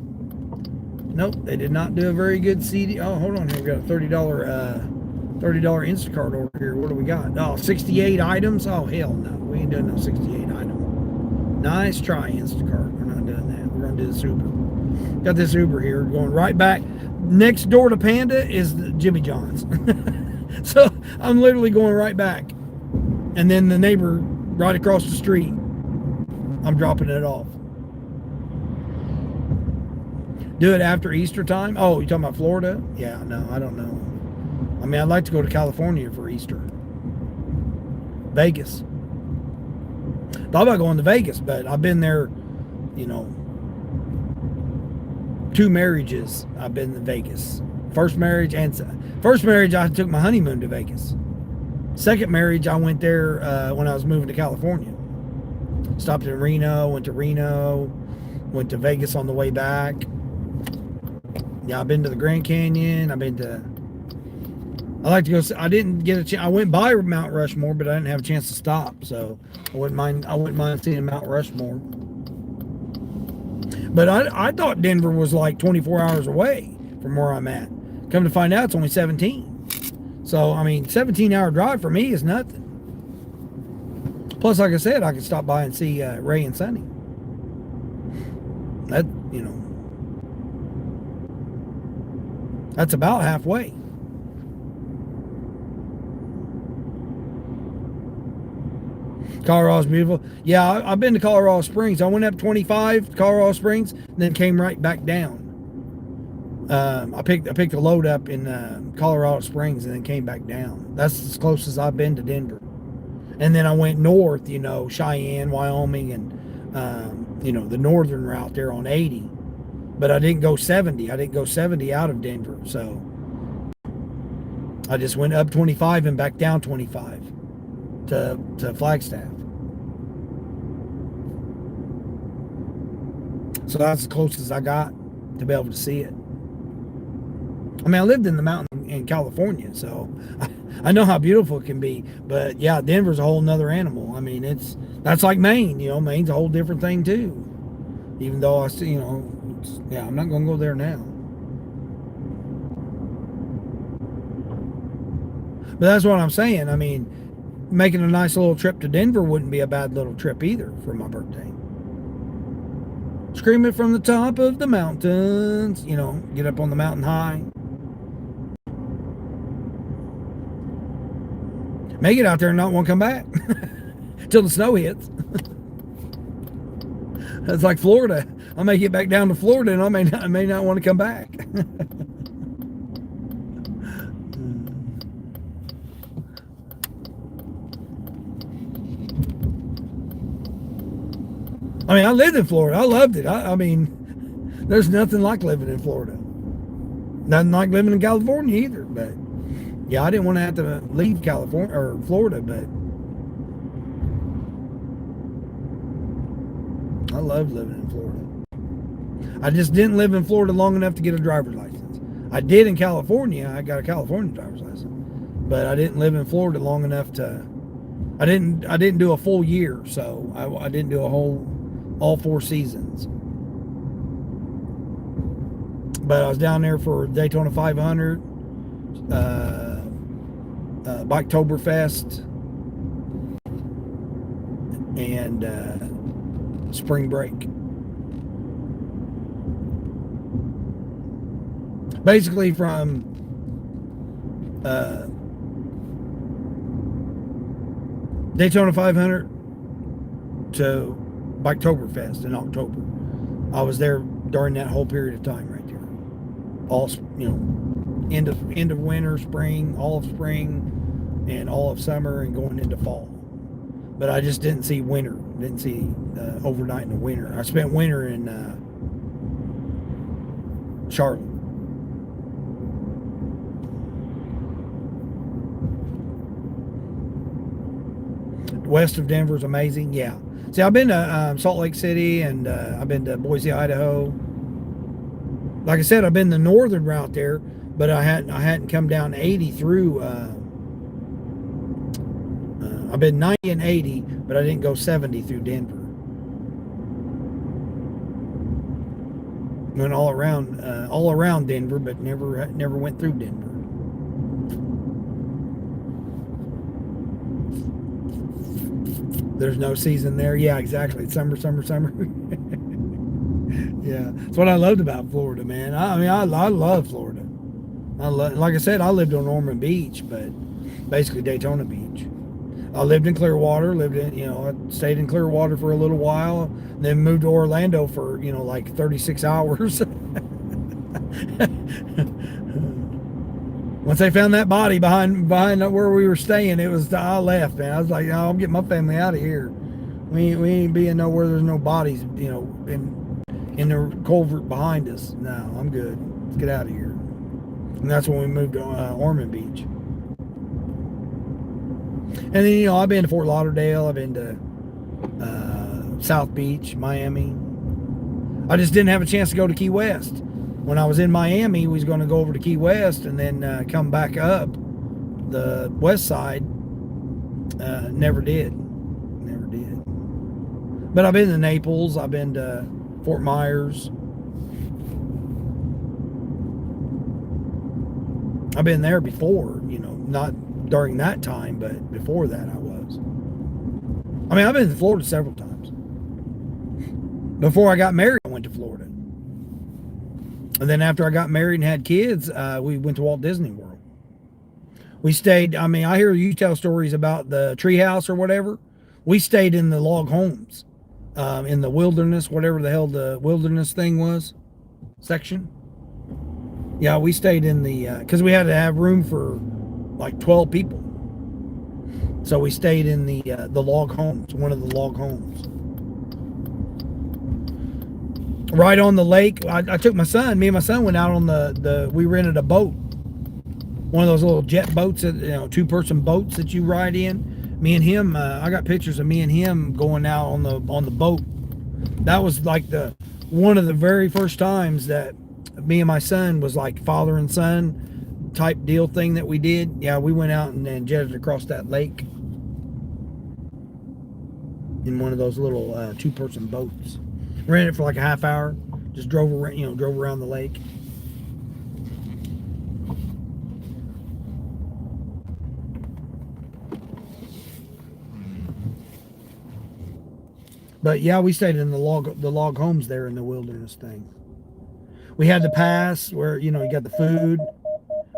they did not do a very good CD. Oh, hold on here. We got a $30 Instacart order here. What do we got? Oh, 68 items. Oh, hell no. We ain't doing no 68 item. Nice try, Instacart. We're not doing that. We're going to do this Uber. Got this Uber here going right back. Next door to Panda is the Jimmy John's. So I'm literally going right back. And then the neighbor right across the street, I'm dropping it off. Do it after Easter time? Oh, you talking about Florida? Yeah, no, I don't know. I mean, I'd like to go to California for Easter. Vegas. Thought about going to Vegas, but I've been there, 2 marriages. I've been to Vegas. First marriage, I took my honeymoon to Vegas. Second marriage, I went there when I was moving to California. Stopped in Reno, went to Vegas on the way back. Yeah, I've been to the Grand Canyon. I like to go. I didn't get a chance. I went by Mount Rushmore, but I didn't have a chance to stop. So I wouldn't mind seeing Mount Rushmore. But I thought Denver was like 24 hours away from where I'm at. Come to find out, it's only 17. So I mean, 17-hour drive for me is nothing. Plus, like I said, I could stop by and see Ray and Sonny. That's about halfway. Colorado's beautiful. Yeah, I've been to Colorado Springs. I went up 25 Colorado Springs, and then came right back down. I picked a load up in Colorado Springs, and then came back down. That's as close as I've been to Denver. And then I went north, Cheyenne, Wyoming, and the northern route there on 80. But I didn't go 70. I didn't go 70 out of Denver. So I just went up 25 and back down 25 to Flagstaff. So that's as close as I got to be able to see it. I mean, I lived in the mountain in California, so I know how beautiful it can be. But yeah, Denver's a whole nother animal. I mean, that's like Maine. Maine's a whole different thing too. Even though I'm not going to go there now. But that's what I'm saying. I mean, making a nice little trip to Denver wouldn't be a bad little trip either for my birthday. Scream it from the top of the mountains. Get up on the mountain high. Make it out there and not want to come back till the snow hits. It's like Florida. I may get back down to Florida and I may not want to come back. I mean, I lived in Florida. I loved it. I mean, there's nothing like living in Florida. Nothing like living in California either. But yeah, I didn't want to have to leave California or Florida, but I love living in Florida. I just didn't live in Florida long enough to get a driver's license. I did in California. I got a California driver's license, but I didn't live in Florida long enough to. I didn't do a full year, so I didn't do all 4 seasons. But I was down there for Daytona 500, Biketoberfest, and spring break. Basically from Daytona 500 to Biketoberfest in October. I was there during that whole period of time right there. All, end of winter, spring, all of spring, and all of summer, and going into fall. But I just didn't see winter. Didn't see overnight in the winter. I spent winter in Charlotte. West of Denver is amazing. Yeah. See, I've been to Salt Lake City, and I've been to Boise, Idaho. Like I said, I've been the northern route there, but I hadn't come down 80 through. I've been 90 and 80, but I didn't go 70 through Denver. Went all around Denver, but never went through Denver. There's no season there. Yeah, exactly. It's summer. Yeah, that's what I loved about Florida, man. I mean, I love Florida. Like I said, I lived on Ormond Beach, but basically Daytona Beach. I lived in Clearwater. I stayed in Clearwater for a little while, then moved to Orlando for like 36 hours. Once they found that body behind where we were staying, I left, man. I was like, I'll get my family out of here. We ain't being nowhere there's no bodies, in the culvert behind us. No, I'm good. Let's get out of here. And that's when we moved to Ormond Beach. And then I've been to Fort Lauderdale. I've been to South Beach, Miami. I just didn't have a chance to go to Key West. When I was in Miami, we was going to go over to Key West and then come back up the west side. Never did. But I've been to Naples. I've been to Fort Myers. I've been there before, not during that time, but before that I was. I mean, I've been to Florida several times. Before I got married, I went to Florida. And then after I got married and had kids, we went to Walt Disney World. We stayed, I mean, I hear you tell stories about the treehouse or whatever. We stayed in the log homes, in the wilderness, whatever the hell the wilderness thing was, section. Yeah, we stayed in the, because we had to have room for like 12 people. So we stayed in the log homes, one of the log homes. Right on the lake. I took my son. Me and my son went out on we rented a boat. One of those little jet boats, that, 2-person boats that you ride in. Me and him, I got pictures of me and him going out on the boat. That was like one of the very first times that me and my son was like father and son type deal thing that we did. Yeah, we went out and jetted across that lake in one of those little 2-person boats. Rented it for like a half hour. Just drove around the lake. But yeah, we stayed in the log homes there in the wilderness thing. We had the pass where you got the food.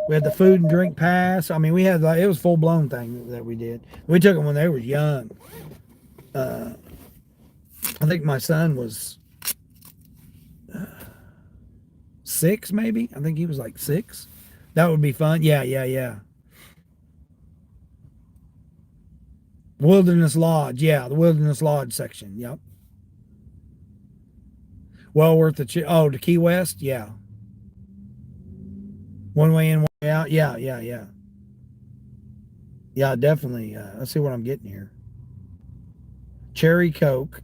We had the food and drink pass. I mean, it was full blown thing that we did. We took them when they were young. I think my son was 6, maybe. I think he was like 6. That would be fun. Yeah. Wilderness Lodge. Yeah, the Wilderness Lodge section. Yep. Well worth the oh, to Key West, yeah. One way in, one way out. Yeah, yeah, yeah. Yeah, definitely. Let's see what I'm getting here. Cherry Coke.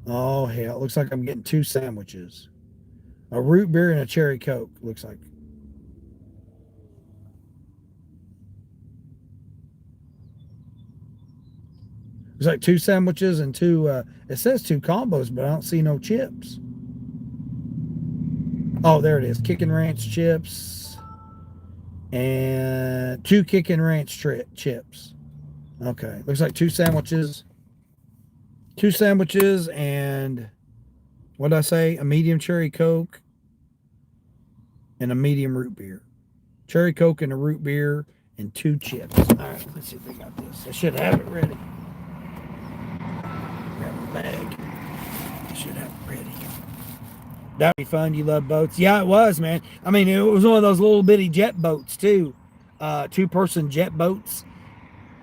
Oh hell, it looks like I'm getting two sandwiches. A root beer and a cherry Coke, looks like. It's like two sandwiches and two it says two combos, but I don't see no chips. Oh, there it is. Kicking Ranch chips and two Kicking Ranch chips. Okay. Looks like two sandwiches. Two sandwiches and what did I say? A medium cherry Coke and a medium root beer. Cherry Coke and a root beer and two chips. All right, let's see if they got this. I should have it ready. Grab a bag. I should have it ready. That'd be fun. You love boats? Yeah, it was, man. I mean, it was one of those little bitty jet boats too, two-person jet boats.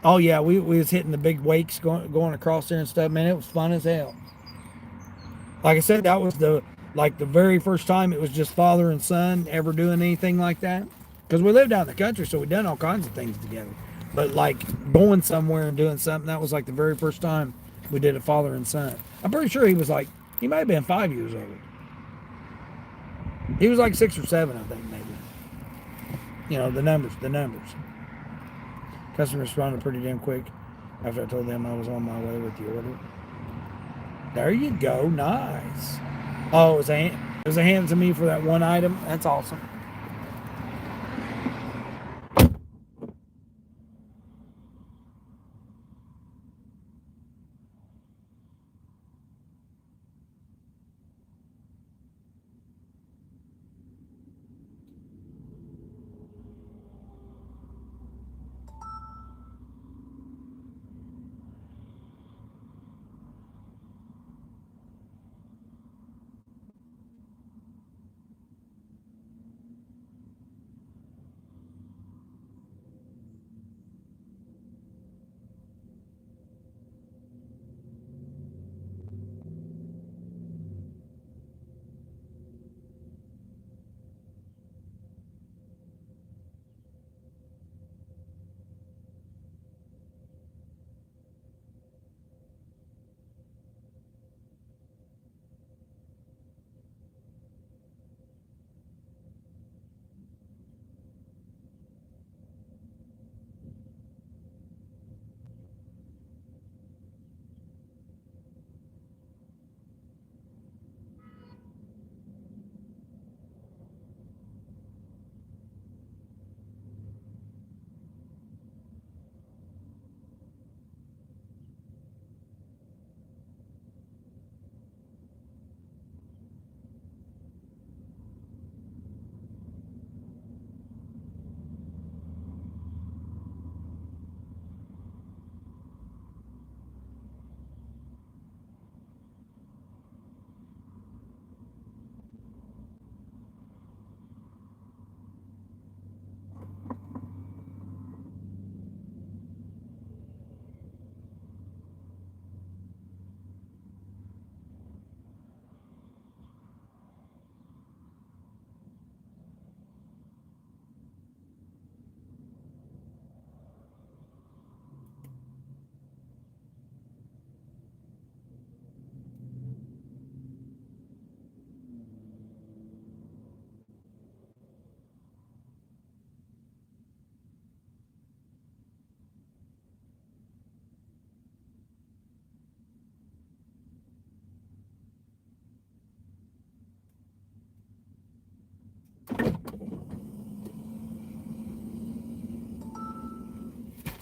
Oh yeah, we was hitting the big wakes going across there and stuff. Man, it was fun as hell. Like I said, that was the very first time it was just father and son ever doing anything like that. Because we lived out in the country, so we done all kinds of things together. But like going somewhere and doing something, that was like the very first time we did a father and son. I'm pretty sure he might have been 5 years old. He was like 6 or 7, I think, maybe. You know, the numbers. Customer responded pretty damn quick after I told them I was on my way with the order. There you go. Nice. Oh, it was a hand to me for that one item. That's awesome.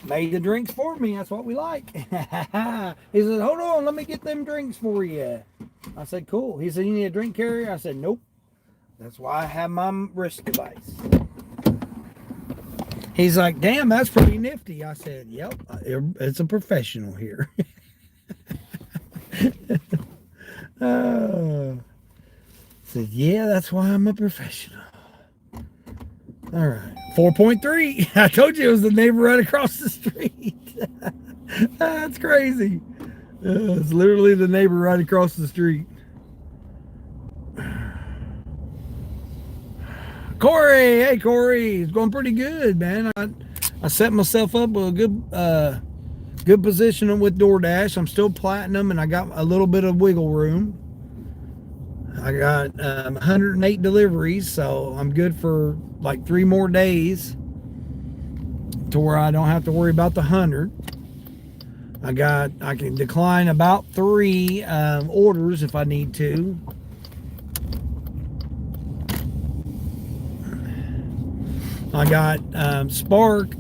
Made the drinks for me. That's what we like. He said, hold on, let me get them drinks for you. I said, cool. He said, you need a drink carrier? I said, nope. That's why I have my wrist device. He's like, damn, that's pretty nifty. I said, yep, it's a professional here. Said, yeah, that's why I'm a professional. All right. 4.3. I told you it was the neighbor right across the street. That's crazy. It's literally the neighbor right across the street. Corey, hey Corey, it's going pretty good, man. I set myself up with a good position with DoorDash. I'm still platinum, and I got a little bit of wiggle room. I got 108 deliveries, so I'm good for like 3 more days to where I don't have to worry about the 100. I can decline about 3 orders if I need to. I got Spark,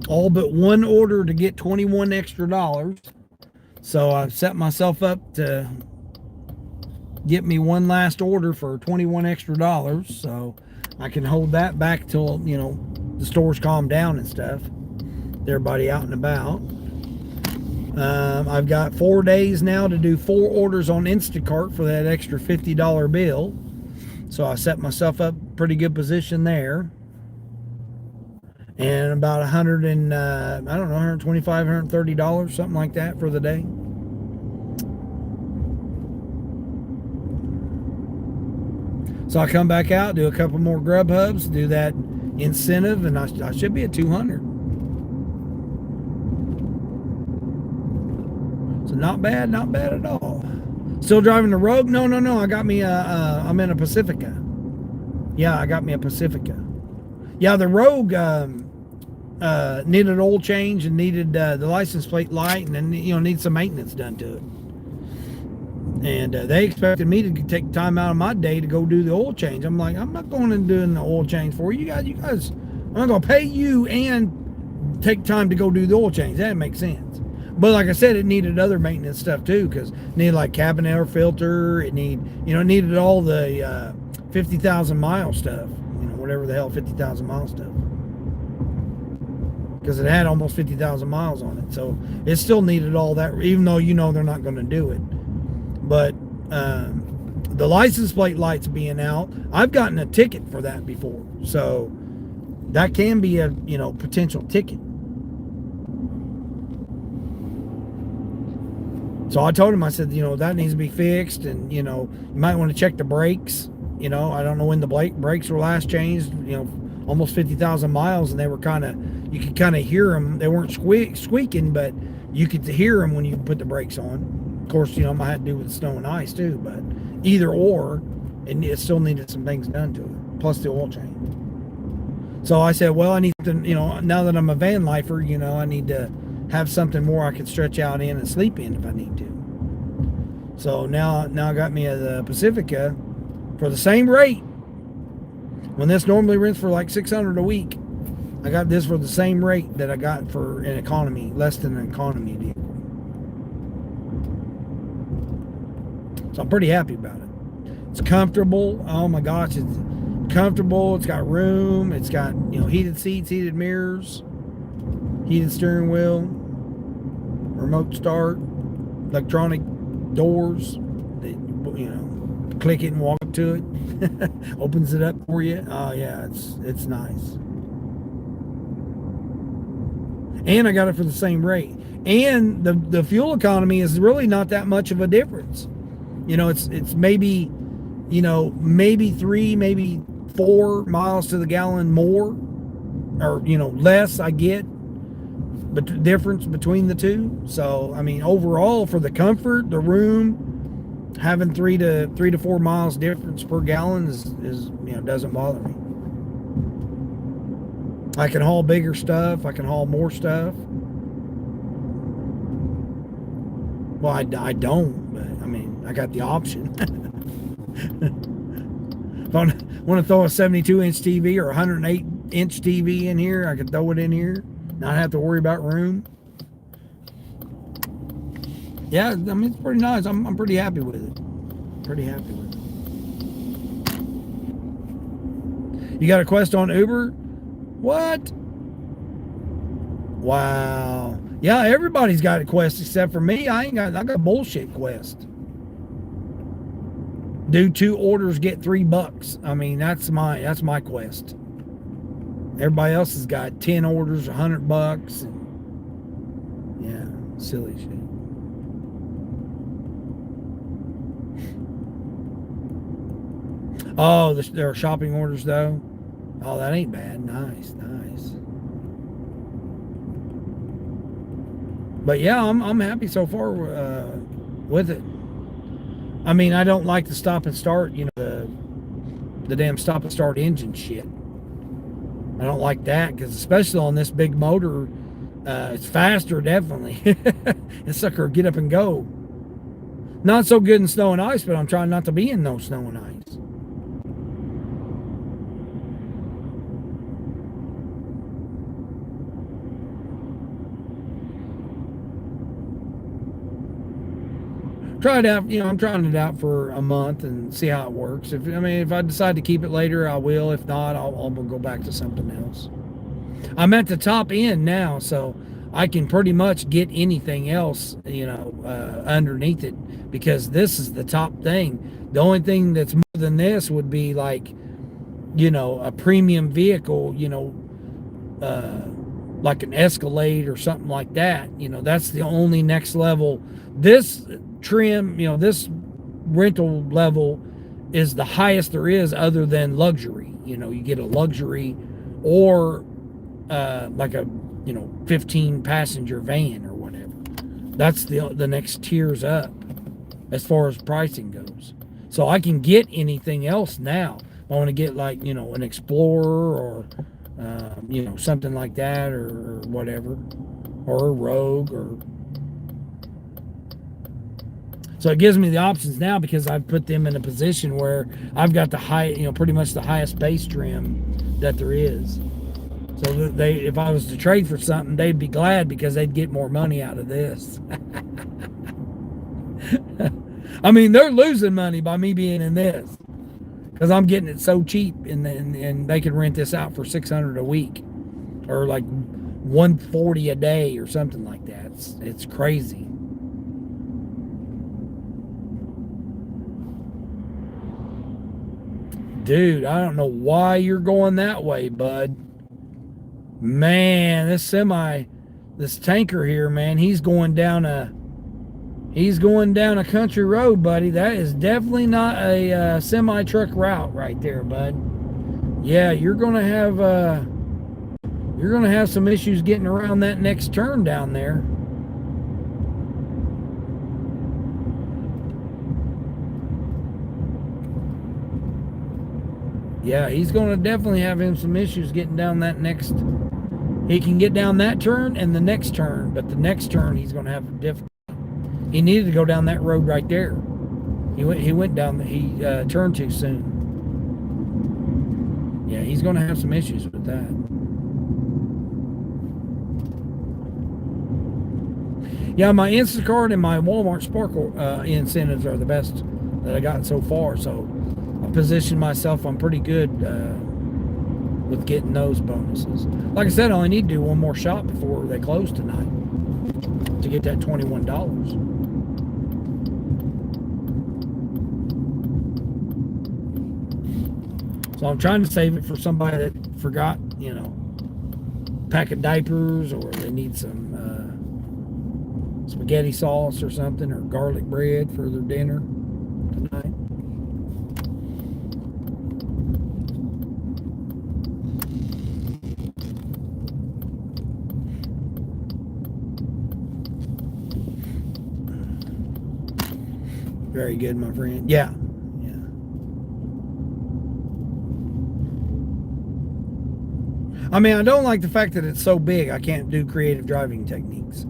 all but 1 order to get $21 extra. So I've set myself up to get me 1 last order for $21 extra. So I can hold that back till, the stores calm down and stuff. Everybody out and about. I've got 4 days now to do 4 orders on Instacart for that extra $50 bill. So I set myself up pretty good position there. And about $125, $130, something like that for the day. So I come back out, do a couple more Grub Hubs, do that incentive, and I should be at 200. So not bad at all. Still driving the Rogue? No. I got me I'm in a Pacifica. Yeah, I got me a Pacifica. Yeah, the Rogue needed oil change and needed the license plate light, and then needs some maintenance done to it. And they expected me to take time out of my day to go do the oil change. I'm like, I'm not going and doing the oil change for you guys. I'm not going to pay you and take time to go do the oil change. That makes sense. But like I said, it needed other maintenance stuff too, because it needed like cabin air filter. It needed all the 50,000 mile stuff. Whatever the hell 50,000 mile stuff. Because it had almost 50,000 miles on it. So it still needed all that, even though they're not going to do it. But the license plate lights being out, I've gotten a ticket for that before. So that can be a potential ticket. So I told him, I said, that needs to be fixed, and you might want to check the brakes. I don't know when the brakes were last changed, almost 50,000 miles, and they were you could kind of hear them. They weren't squeaking, but you could hear them when you put the brakes on. Of course, I might have to do with snow and ice too, but either or, it still needed some things done to it, plus the oil change. So I said, well, I need to, now that I'm a van lifer, I need to have something more I could stretch out in and sleep in if I need to. So now I got me the Pacifica for the same rate. When this normally rents for like $600 a week, I got this for the same rate that I got for an economy, less than an economy vehicle. So I'm pretty happy about it. It's comfortable. Oh my gosh, it's comfortable. It's got room. It's got heated seats, heated mirrors, heated steering wheel, remote start, electronic doors. Click it and walk up to it. Opens it up for you. Oh yeah, it's nice. And I got it for the same rate. And the fuel economy is really not that much of a difference. It's maybe, maybe 3, maybe 4 miles to the gallon more, or, less I get, but the difference between the two. So, overall for the comfort, the room, having 3 to 4 miles difference per gallon is doesn't bother me. I can haul bigger stuff. I can haul more stuff. Well, I don't, but I got the option. If I want to throw a 72-inch TV or a 108-inch TV in here, I could throw it in here. Not have to worry about room. Yeah, it's pretty nice. I'm pretty happy with it. Pretty happy with it. You got a Quest on Uber? What? Wow. Yeah, everybody's got a Quest except for me. I got a bullshit Quest. Do 2 orders, get $3. That's my Quest. Everybody else has got 10 orders, $100. Yeah, silly shit. Oh, there are shopping orders though. Oh, that ain't bad. Nice, nice. But yeah, I'm happy so far with it. I mean, I don't like the stop and start. You know, the damn stop and start engine shit. I don't like that because especially on this big motor, it's faster definitely. This sucker get up and go. Not so good in snow and ice, but I'm trying not to be in no snow and ice. Try it out. You know, I'm trying it out for a month and see how it works. If I decide to keep it later, I will. If not, I'll go back to something else. I'm at the top end now, so I can pretty much get anything else, you know, underneath it because this is the top thing. The only thing that's more than this would be like, you know, a premium vehicle, you know, like an Escalade or something like that. You know, that's the only next level. This trim, you know, this rental level is the highest there is other than luxury. You know, you get a luxury or like a, you know, 15 passenger van or whatever. That's the next tiers up as far as pricing goes. So I can get anything else now. I want to get like, you know, an Explorer or you know, something like that or whatever, or a Rogue or. So it gives me the options now because I've put them in a position where I've got the high, you know, pretty much the highest base trim that there is. So they, if I was to trade for something, they'd be glad because they'd get more money out of this. I mean, they're losing money by me being in this because I'm getting it so cheap, and they can rent this out for $600 a week or like $140 a day or something like that. It's crazy. Dude, I don't know why you're going that way, bud. Man, this tanker here, man, he's going down a country road, buddy. That is definitely not a semi truck route right there, bud. Yeah, you're gonna have some issues getting around that next turn down there. Yeah, he's going to definitely have him some issues getting down that next. He can get down that turn and the next turn, but the next turn he's going to have difficulty. He needed to go down that road right there. He went down. He turned too soon. Yeah, he's going to have some issues with that. Yeah, my Instacart and my Walmart Sparkle incentives are the best that I got so far. So I positioned myself. I'm pretty good with getting those bonuses. Like I said, I only need to do one more shop before they close tonight to get that $21. So I'm trying to save it for somebody that forgot, you know, pack of diapers, or they need some spaghetti sauce or something, or garlic bread for their dinner tonight. Very good, my friend. Yeah. Yeah. I mean, I don't like the fact that it's so big. I can't do creative driving techniques.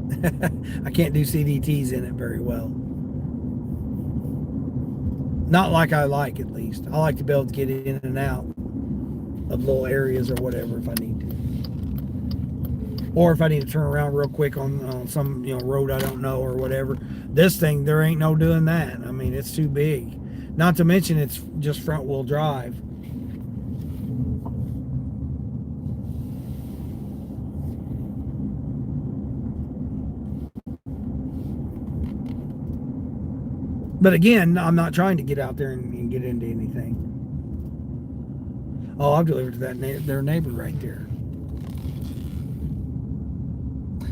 I can't do CDTs in it very well. Not like I like, at least. I like to be able to get in and out of little areas or whatever if I need to. Or if I need to turn around real quick on some, you know, road I don't know or whatever. This thing, there ain't no doing that. I mean, it's too big. Not to mention it's just front wheel drive. But again, I'm not trying to get out there and get into anything. Oh, I've delivered to their neighbor right there.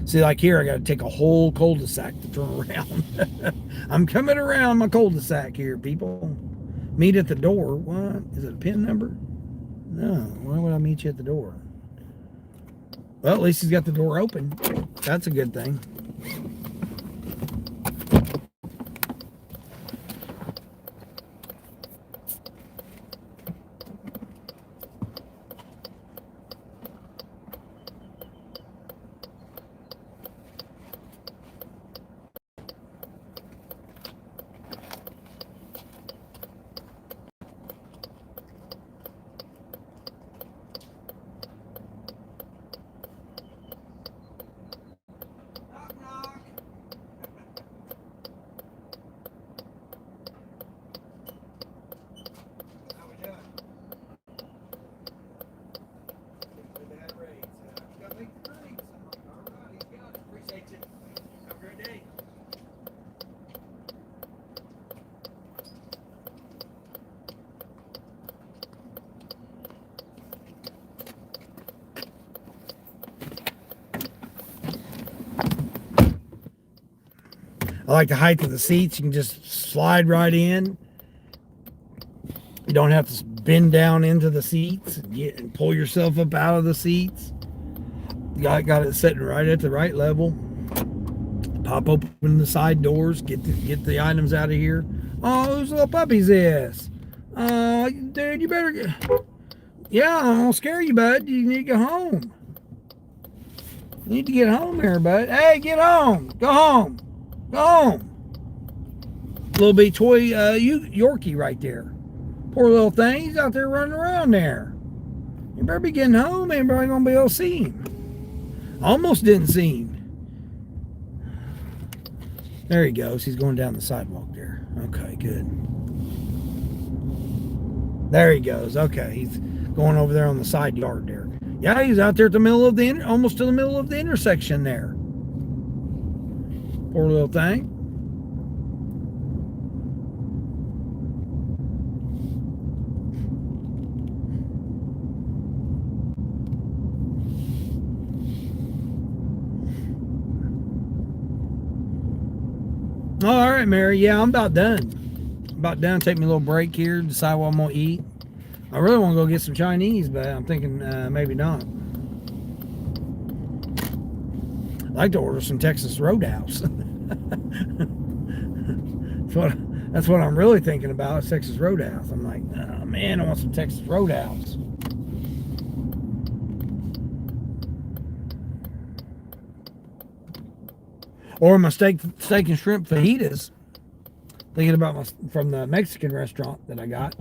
See, like here, I got to take a whole cul-de-sac to turn around. I'm coming around my cul-de-sac here, people. Meet at the door. What? Is it a PIN number? No. Why would I meet you at the door? Well, at least he's got the door open. That's a good thing. I like the height of the seats. You can just slide right in. You don't have to bend down into the seats and pull yourself up out of the seats. You got it sitting right at the right level. Pop open the side doors. Get the items out of here. Oh, whose little puppy's this? Oh, dude, you better get... Yeah, I'm gonna scare you, bud. You need to go home. You need to get home here, bud. Hey, get home. Go home. Go home. Little bitty toy Yorkie right there. Poor little thing. He's out there running around there. You better be getting home. Everybody gonna be able to see him. Almost didn't see him. There he goes. He's going down the sidewalk there. Okay, good. There he goes. Okay, he's going over there on the side yard there. Yeah, he's out there at the middle of the almost to the middle of the intersection there. Poor little thing. All right, Mary. Yeah, I'm about done. Take me a little break here, decide what I'm going to eat. I really want to go get some Chinese, but I'm thinking maybe not. I'd like to order some Texas Roadhouse. That's what I'm really thinking about, is Texas Roadhouse. I'm like, oh, man, I want some Texas Roadhouse. Or my steak and shrimp fajitas. Thinking about from the Mexican restaurant that I got.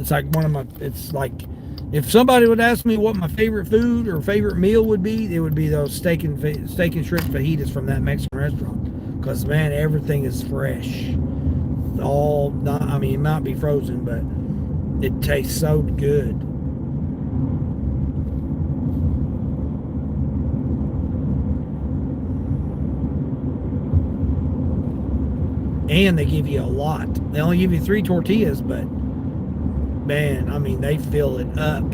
It's like it's like, if somebody would ask me what my favorite food or favorite meal would be, it would be those steak and shrimp fajitas from that Mexican restaurant. Because, man, everything is fresh. It might be frozen, but it tastes so good. And they give you a lot. They only give you 3 tortillas, but man, they fill it up.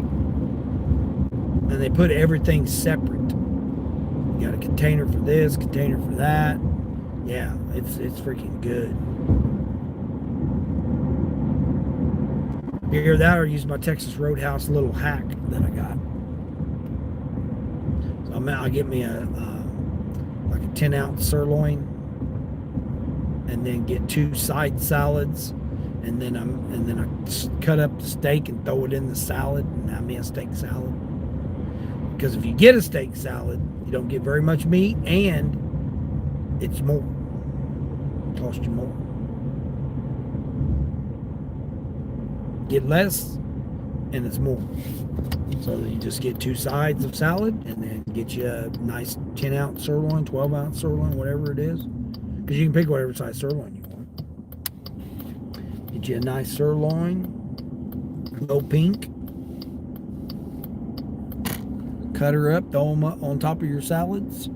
And they put everything separate. You got a container for this, container for that. Yeah, it's freaking good. Either that or use my Texas Roadhouse little hack that I got. So I'll get me a 10-ounce sirloin, and then get 2 side salads, and then I cut up the steak and throw it in the salad, and have me a steak salad. Because if you get a steak salad, you don't get very much meat, and it's more. It costs you more. Get less, and it's more. So you just get 2 sides of salad, and then get you a nice 10-ounce sirloin, 12-ounce sirloin, whatever it is. Because you can pick whatever size sirloin you want. Get you a nice sirloin, low pink. Cut her up, throw them up on top of your salads.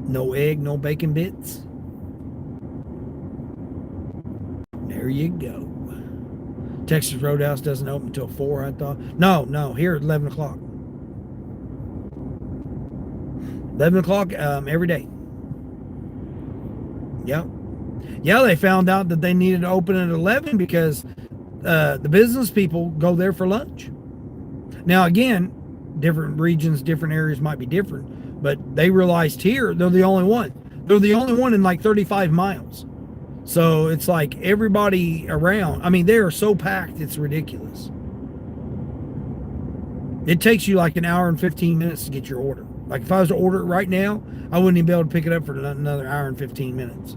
No egg, no bacon bits. There you go. Texas Roadhouse doesn't open until 4, I thought. No, here at 11 o'clock. 11 o'clock every day. Yep. Yeah, they found out that they needed to open at 11 because the business people go there for lunch. Now, again, different regions, different areas might be different, but they realized here they're the only one. They're the only one in like 35 miles. So it's like everybody around, I mean, they are so packed, it's ridiculous. It takes you like an hour and 15 minutes to get your order. Like if I was to order it right now, I wouldn't even be able to pick it up for another hour and 15 minutes.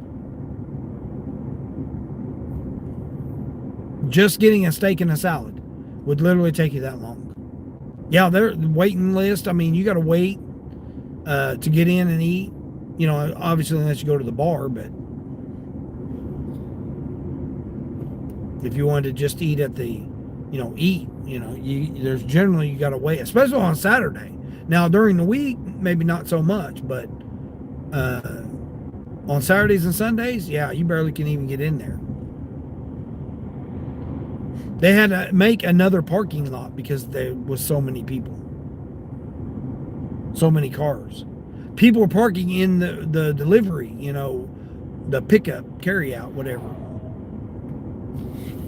Just getting a steak and a salad would literally take you that long. Yeah, the waiting list, I mean, you got to wait to get in and eat. You know, obviously unless you go to the bar, but if you wanted to just eat at the, there's generally you got to wait, especially on Saturday. Now during the week, maybe not so much, but on Saturdays and Sundays, yeah, you barely can even get in there. They had to make another parking lot because there was so many people, so many cars. People were parking in the delivery, the pickup, carry out, whatever.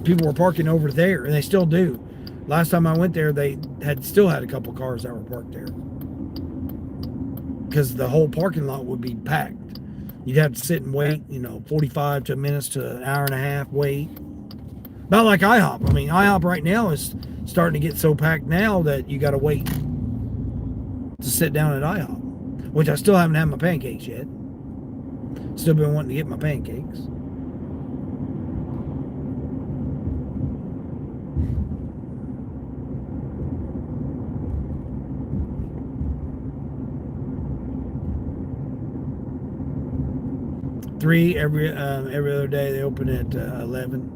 People were parking over there, and they still do. Last time I went there, they still had a couple cars that were parked there because the whole parking lot would be packed. You'd have to sit and wait, 45 minutes to an hour and a half wait. Not like IHOP. I mean, IHOP right now is starting to get so packed now that you got to wait to sit down at IHOP, which I still haven't had my pancakes yet. Still been wanting to get my pancakes. Three every other day. They open at 11.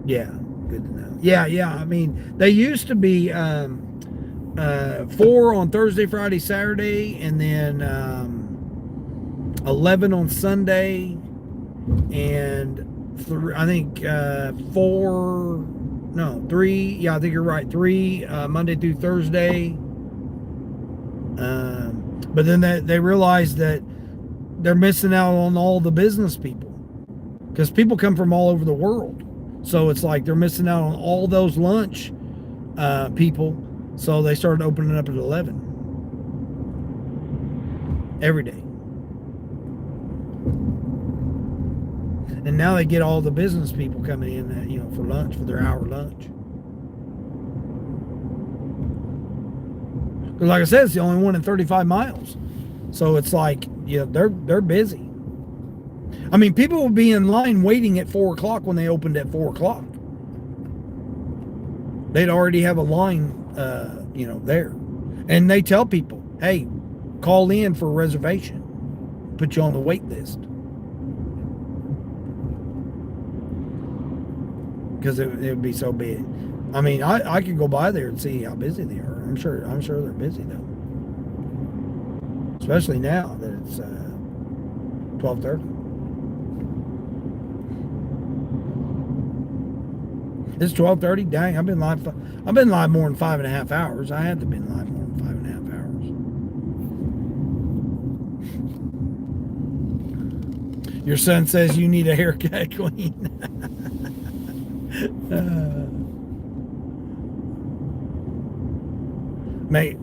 Yeah, good to know. Yeah. I mean, they used to be 4 on Thursday, Friday, Saturday, and then 11 on Sunday, and I think 3. Yeah, I think you're right. 3 Monday through Thursday. But then they realized that they're missing out on all the business people because people come from all over the world. So it's like they're missing out on all those lunch people. So they started opening up at 11 every day. And now they get all the business people coming in, for lunch, for their hour lunch. Because like I said, it's the only one in 35 miles. So it's like, they're busy. I mean, people would be in line waiting at 4 o'clock when they opened at 4 o'clock. They'd already have a line, there. And they tell people, hey, call in for a reservation. Put you on the wait list. Because it would be so big. I mean, I could go by there and see how busy they are. I'm sure they're busy, though. Especially now that it's 12:30. It's 12:30. Dang, I've been live more than 5.5 hours. I had to have been live more than 5.5 hours. Your son says you need a haircut, Queen.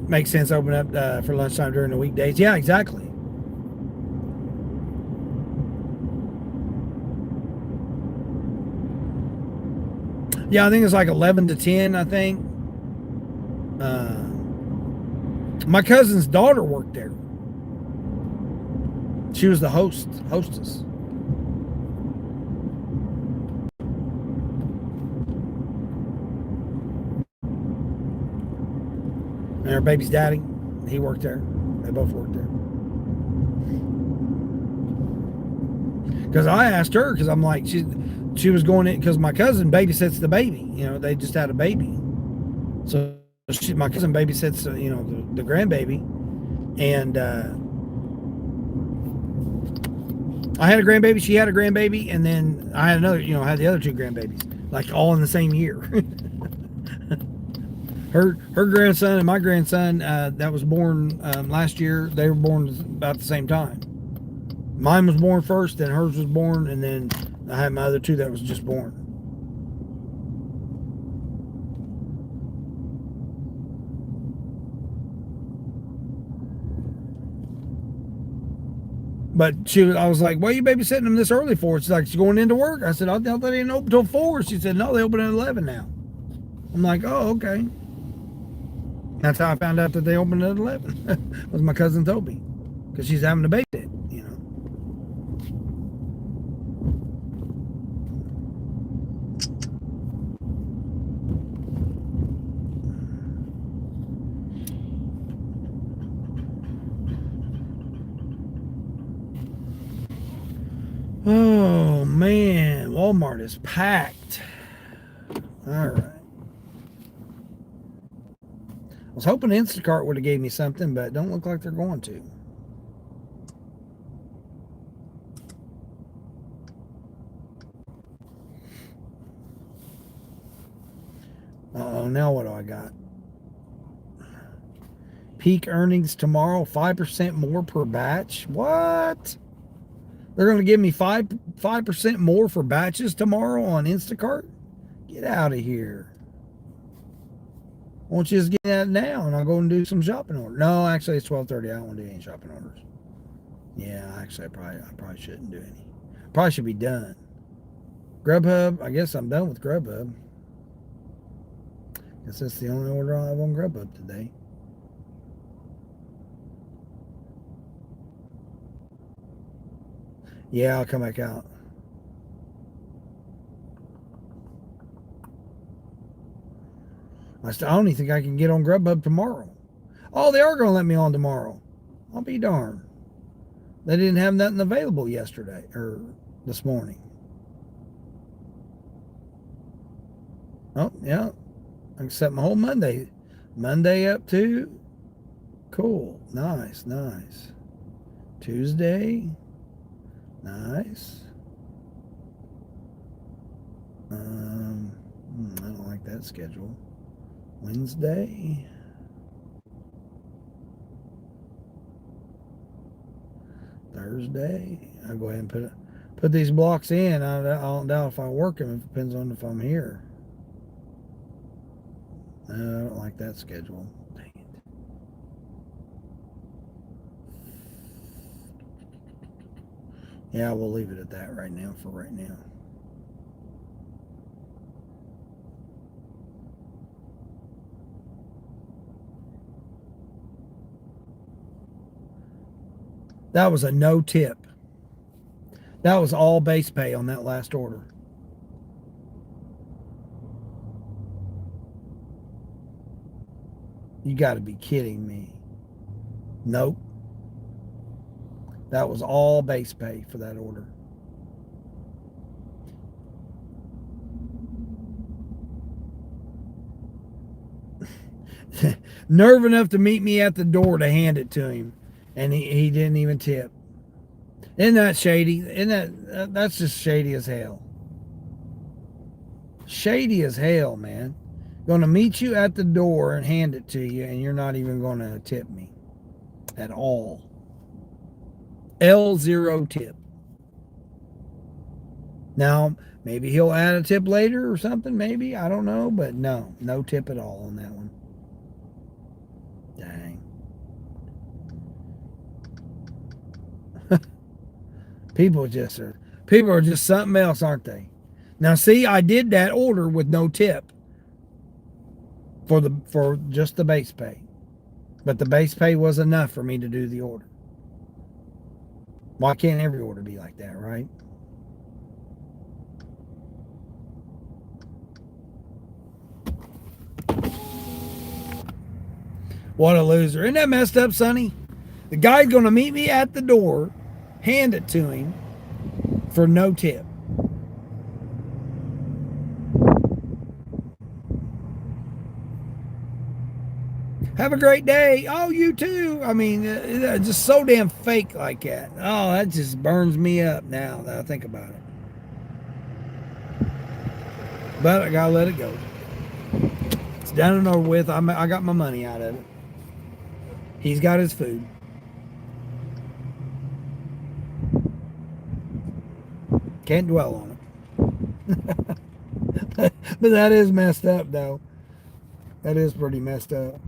Makes sense. Open up for lunchtime during the weekdays. Yeah, exactly. Yeah, I think it's like 11 to 10, I think. My cousin's daughter worked there. She was the hostess. And her baby's daddy, he worked there. They both worked there. Because I asked her, because I'm like, she was going in, because my cousin babysits the baby. They just had a baby. So my cousin babysits, the grandbaby. And I had a grandbaby, she had a grandbaby, and then I had another, I had the other 2 grandbabies, like all in the same year. Her grandson and my grandson that was born last year, they were born about the same time. Mine was born first, then hers was born, and then I had my other two that was just born. But I was like, "What are you babysitting them this early for?" She's like, "She's going into work." I said, "I thought they didn't open till 4." She said, "No, they open at 11 now." I'm like, "Oh, okay." That's how I found out that they opened at 11. Was my cousin told me, because she's having to babysit, you know. Oh man, Walmart is packed. All right. I was hoping Instacart would have gave me something, but it don't look like they're going to. Uh-oh, now what do I got? Peak earnings tomorrow, 5% more per batch. What? They're going to give me 5% more for batches tomorrow on Instacart? Get out of here. Why don't you just get that now and I'll go and do some shopping orders? No, actually it's 12:30. I don't want to do any shopping orders. Yeah, actually I probably shouldn't do any. Probably should be done. Grubhub, I guess I'm done with Grubhub. Guess that's the only order I have on Grubhub today. Yeah, I'll come back out. I don't even think I can get on Grubhub tomorrow. Oh, they are going to let me on tomorrow. I'll be darned. They didn't have nothing available yesterday or this morning. Oh, yeah. I can set my whole Monday. Monday up to. Cool. Nice, nice. Tuesday. Nice. I don't like that schedule. Wednesday. Thursday. I'll go ahead and put these blocks in. I don't doubt if I work them. It depends on if I'm here. No, I don't like that schedule. Dang it. Yeah, we'll leave it at that right now for right now. That was a no tip. That was all base pay on that last order. You got to be kidding me. Nope. That was all base pay for that order. Nerve enough to meet me at the door to hand it to him. And he didn't even tip. Isn't that shady? That's just shady as hell. Shady as hell, man. Going to meet you at the door and hand it to you, and you're not even going to tip me at all. L0 tip. Now, maybe he'll add a tip later or something, maybe. I don't know, but no tip at all on that one. Dang. People are just something else, aren't they? Now, see, I did that order with no tip for just the base pay, but the base pay was enough for me to do the order. Why can't every order be like that, right? What a loser. Isn't that messed up, Sonny? The guy's going to meet me at the door, hand it to him for no tip. Have a great day. Oh, you too. I mean, it's just so damn fake like that. Oh, that just burns me up now that I think about it. But I gotta let it go. It's done and over with. I got my money out of it. He's got his food. Can't dwell on it. But that is messed up, though. That is pretty messed up.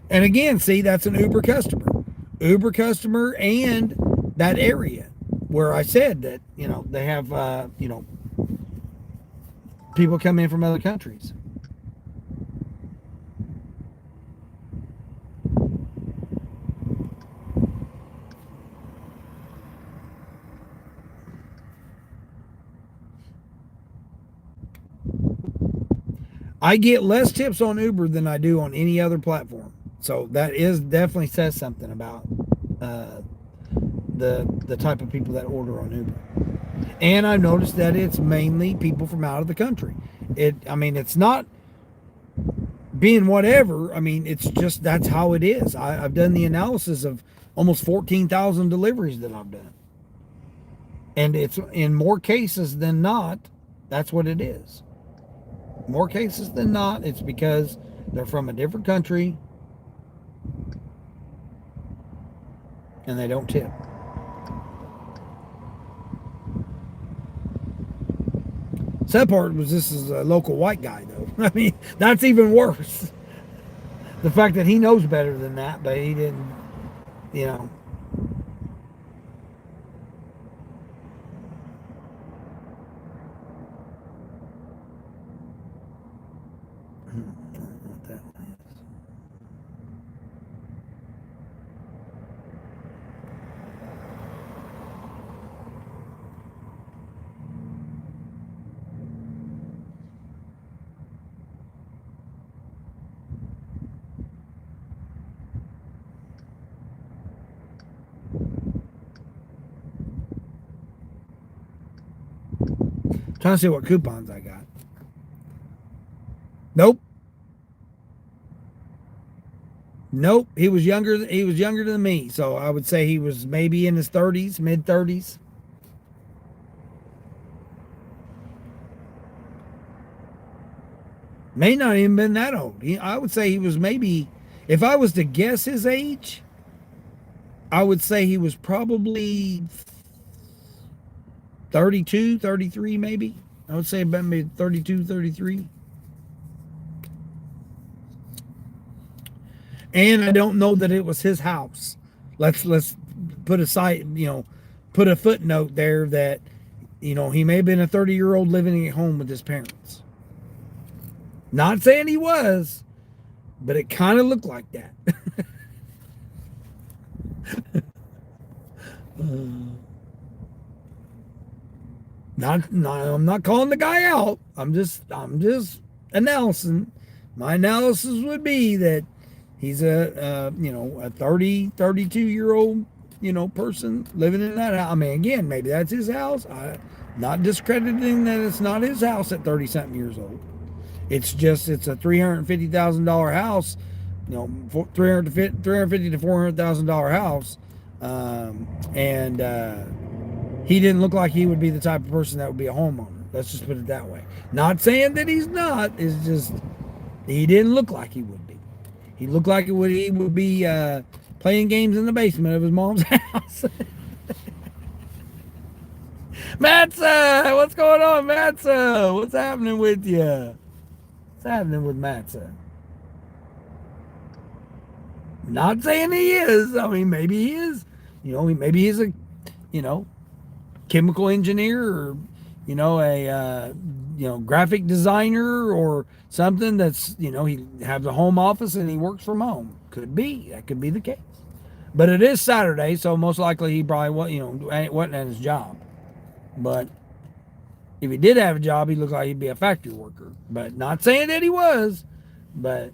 And again, see, that's an Uber customer. Uber customer and that area where I said that, they have, people come in from other countries. I get less tips on Uber than I do on any other platform. So that is definitely says something about the type of people that order on Uber. And I've noticed that it's mainly people from out of the country. It's not being whatever. It's just that's how it is. I've done the analysis of almost 14,000 deliveries that I've done. And it's in more cases than not, that's what it is. More cases than not, it's because they're from a different country and they don't tip. Sad part was this is a local white guy, though. That's even worse. The fact that he knows better than that, but he didn't, you know. Trying to see what coupons I got. Nope. He was younger. He was younger than me, so I would say he was maybe in his 30s, mid 30s. May not even been that old. I would say he was maybe, if I was to guess his age, I would say he was probably 32, 33 maybe. I would say about maybe 32, 33. And I don't know that it was his house. Let's put put a footnote there that, he may have been a 30-year-old living at home with his parents. Not saying he was, but it kind of looked like that. I'm not calling the guy out. I'm just announcing. My analysis would be that he's a 30, 32-year-old, person living in that house. Again, maybe that's his house. I'm not discrediting that it's not his house at 30-something years old. It's a $350,000 house, $350 to $400,000 house, and he didn't look like he would be the type of person that would be a homeowner. Let's just put it that way. Not saying that he's not. It's just he didn't look like he would be. He looked like he would be playing games in the basement of his mom's house. Matza, what's going on, Matza? What's happening with you? What's happening with Matza? Not saying he is. Maybe he is. Maybe he's a, chemical engineer or, a graphic designer or something that's, he has a home office and he works from home. Could be. That could be the case. But it is Saturday, so most likely he probably wasn't at his job. But if he did have a job, he looked like he'd be a factory worker. But not saying that he was. But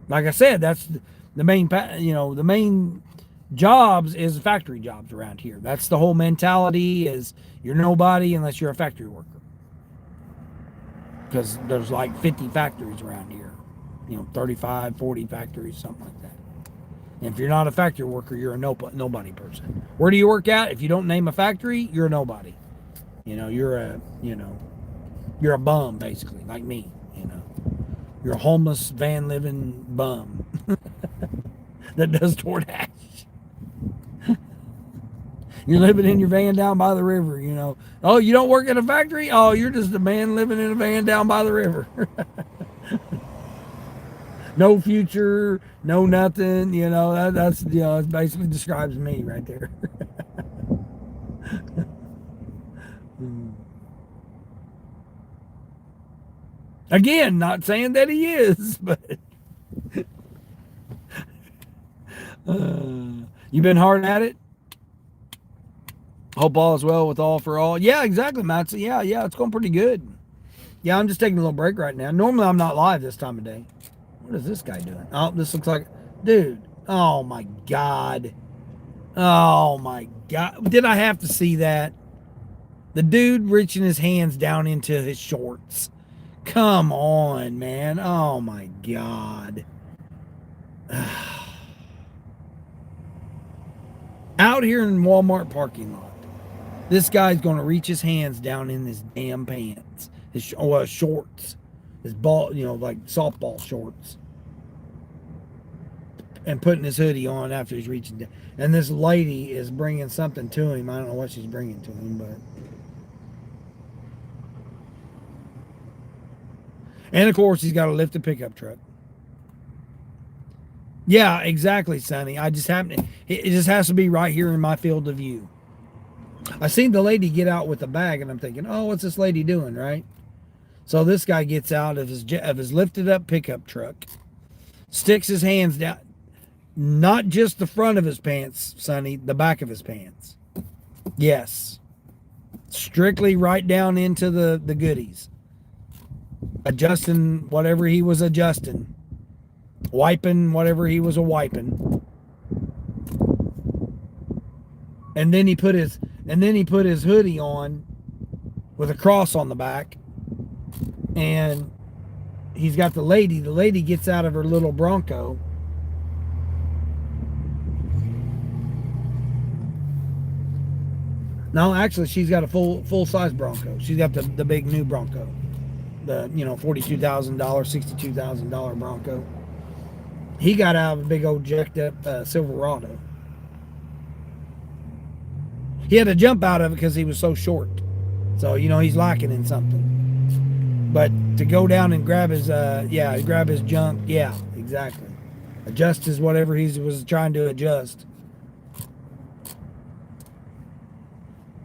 like I said, that's the main jobs is factory jobs around here. That's the whole mentality is you're nobody unless you're a factory worker. Because there's like 50 factories around here. 35, 40 factories, something like that. And if you're not a factory worker, you're a nobody person. Where do you work at? If you don't name a factory, you're a nobody. You're a bum, basically, like me. You're a homeless, van living bum that does DoorDash. You're living in your van down by the river, you know. Oh, you don't work at a factory? Oh, you're just a man living in a van down by the river. No future, no nothing, you know. That's you know, it basically describes me right there. Again, not saying that he is, but you been hard at it. Hope all is well with all for all. Yeah, exactly, Matt. So yeah, it's going pretty good. Yeah, I'm just taking a little break right now. Normally, I'm not live this time of day. What is this guy doing? Oh, this looks like, dude. Oh my God. Oh my God. Did I have to see that? The dude reaching his hands down into his shorts. Come on, man. Oh my God. Out here in Walmart parking lot, this guy's going to reach his hands down in his damn pants, his shorts, his ball, you know, like softball shorts, and putting his hoodie on after he's reaching down. And this lady is bringing something to him. I don't know what she's bringing to him, but. And of course, he's got to lift a pickup truck. Yeah, exactly, Sonny. I just happen it just has to be right here in my field of view. I seen the lady get out with a bag, and I'm thinking, oh, what's this lady doing, right? So this guy gets out of his lifted up pickup truck, sticks his hands down, not just the front of his pants, Sonny, the back of his pants. Yes, strictly right down into the goodies, adjusting whatever he was adjusting. Wiping whatever he was wiping, and then he put his hoodie on with a cross on the back, and he's got the lady gets out of her little Bronco. No, actually, she's got a full size Bronco. She's got the big new Bronco, the $42,000, $62,000 Bronco. He got out of a big old jacked up Silverado. He had to jump out of it because he was so short. So, he's lacking in something. But to go down and grab his, grab his junk, yeah, exactly. Adjust his whatever he was trying to adjust.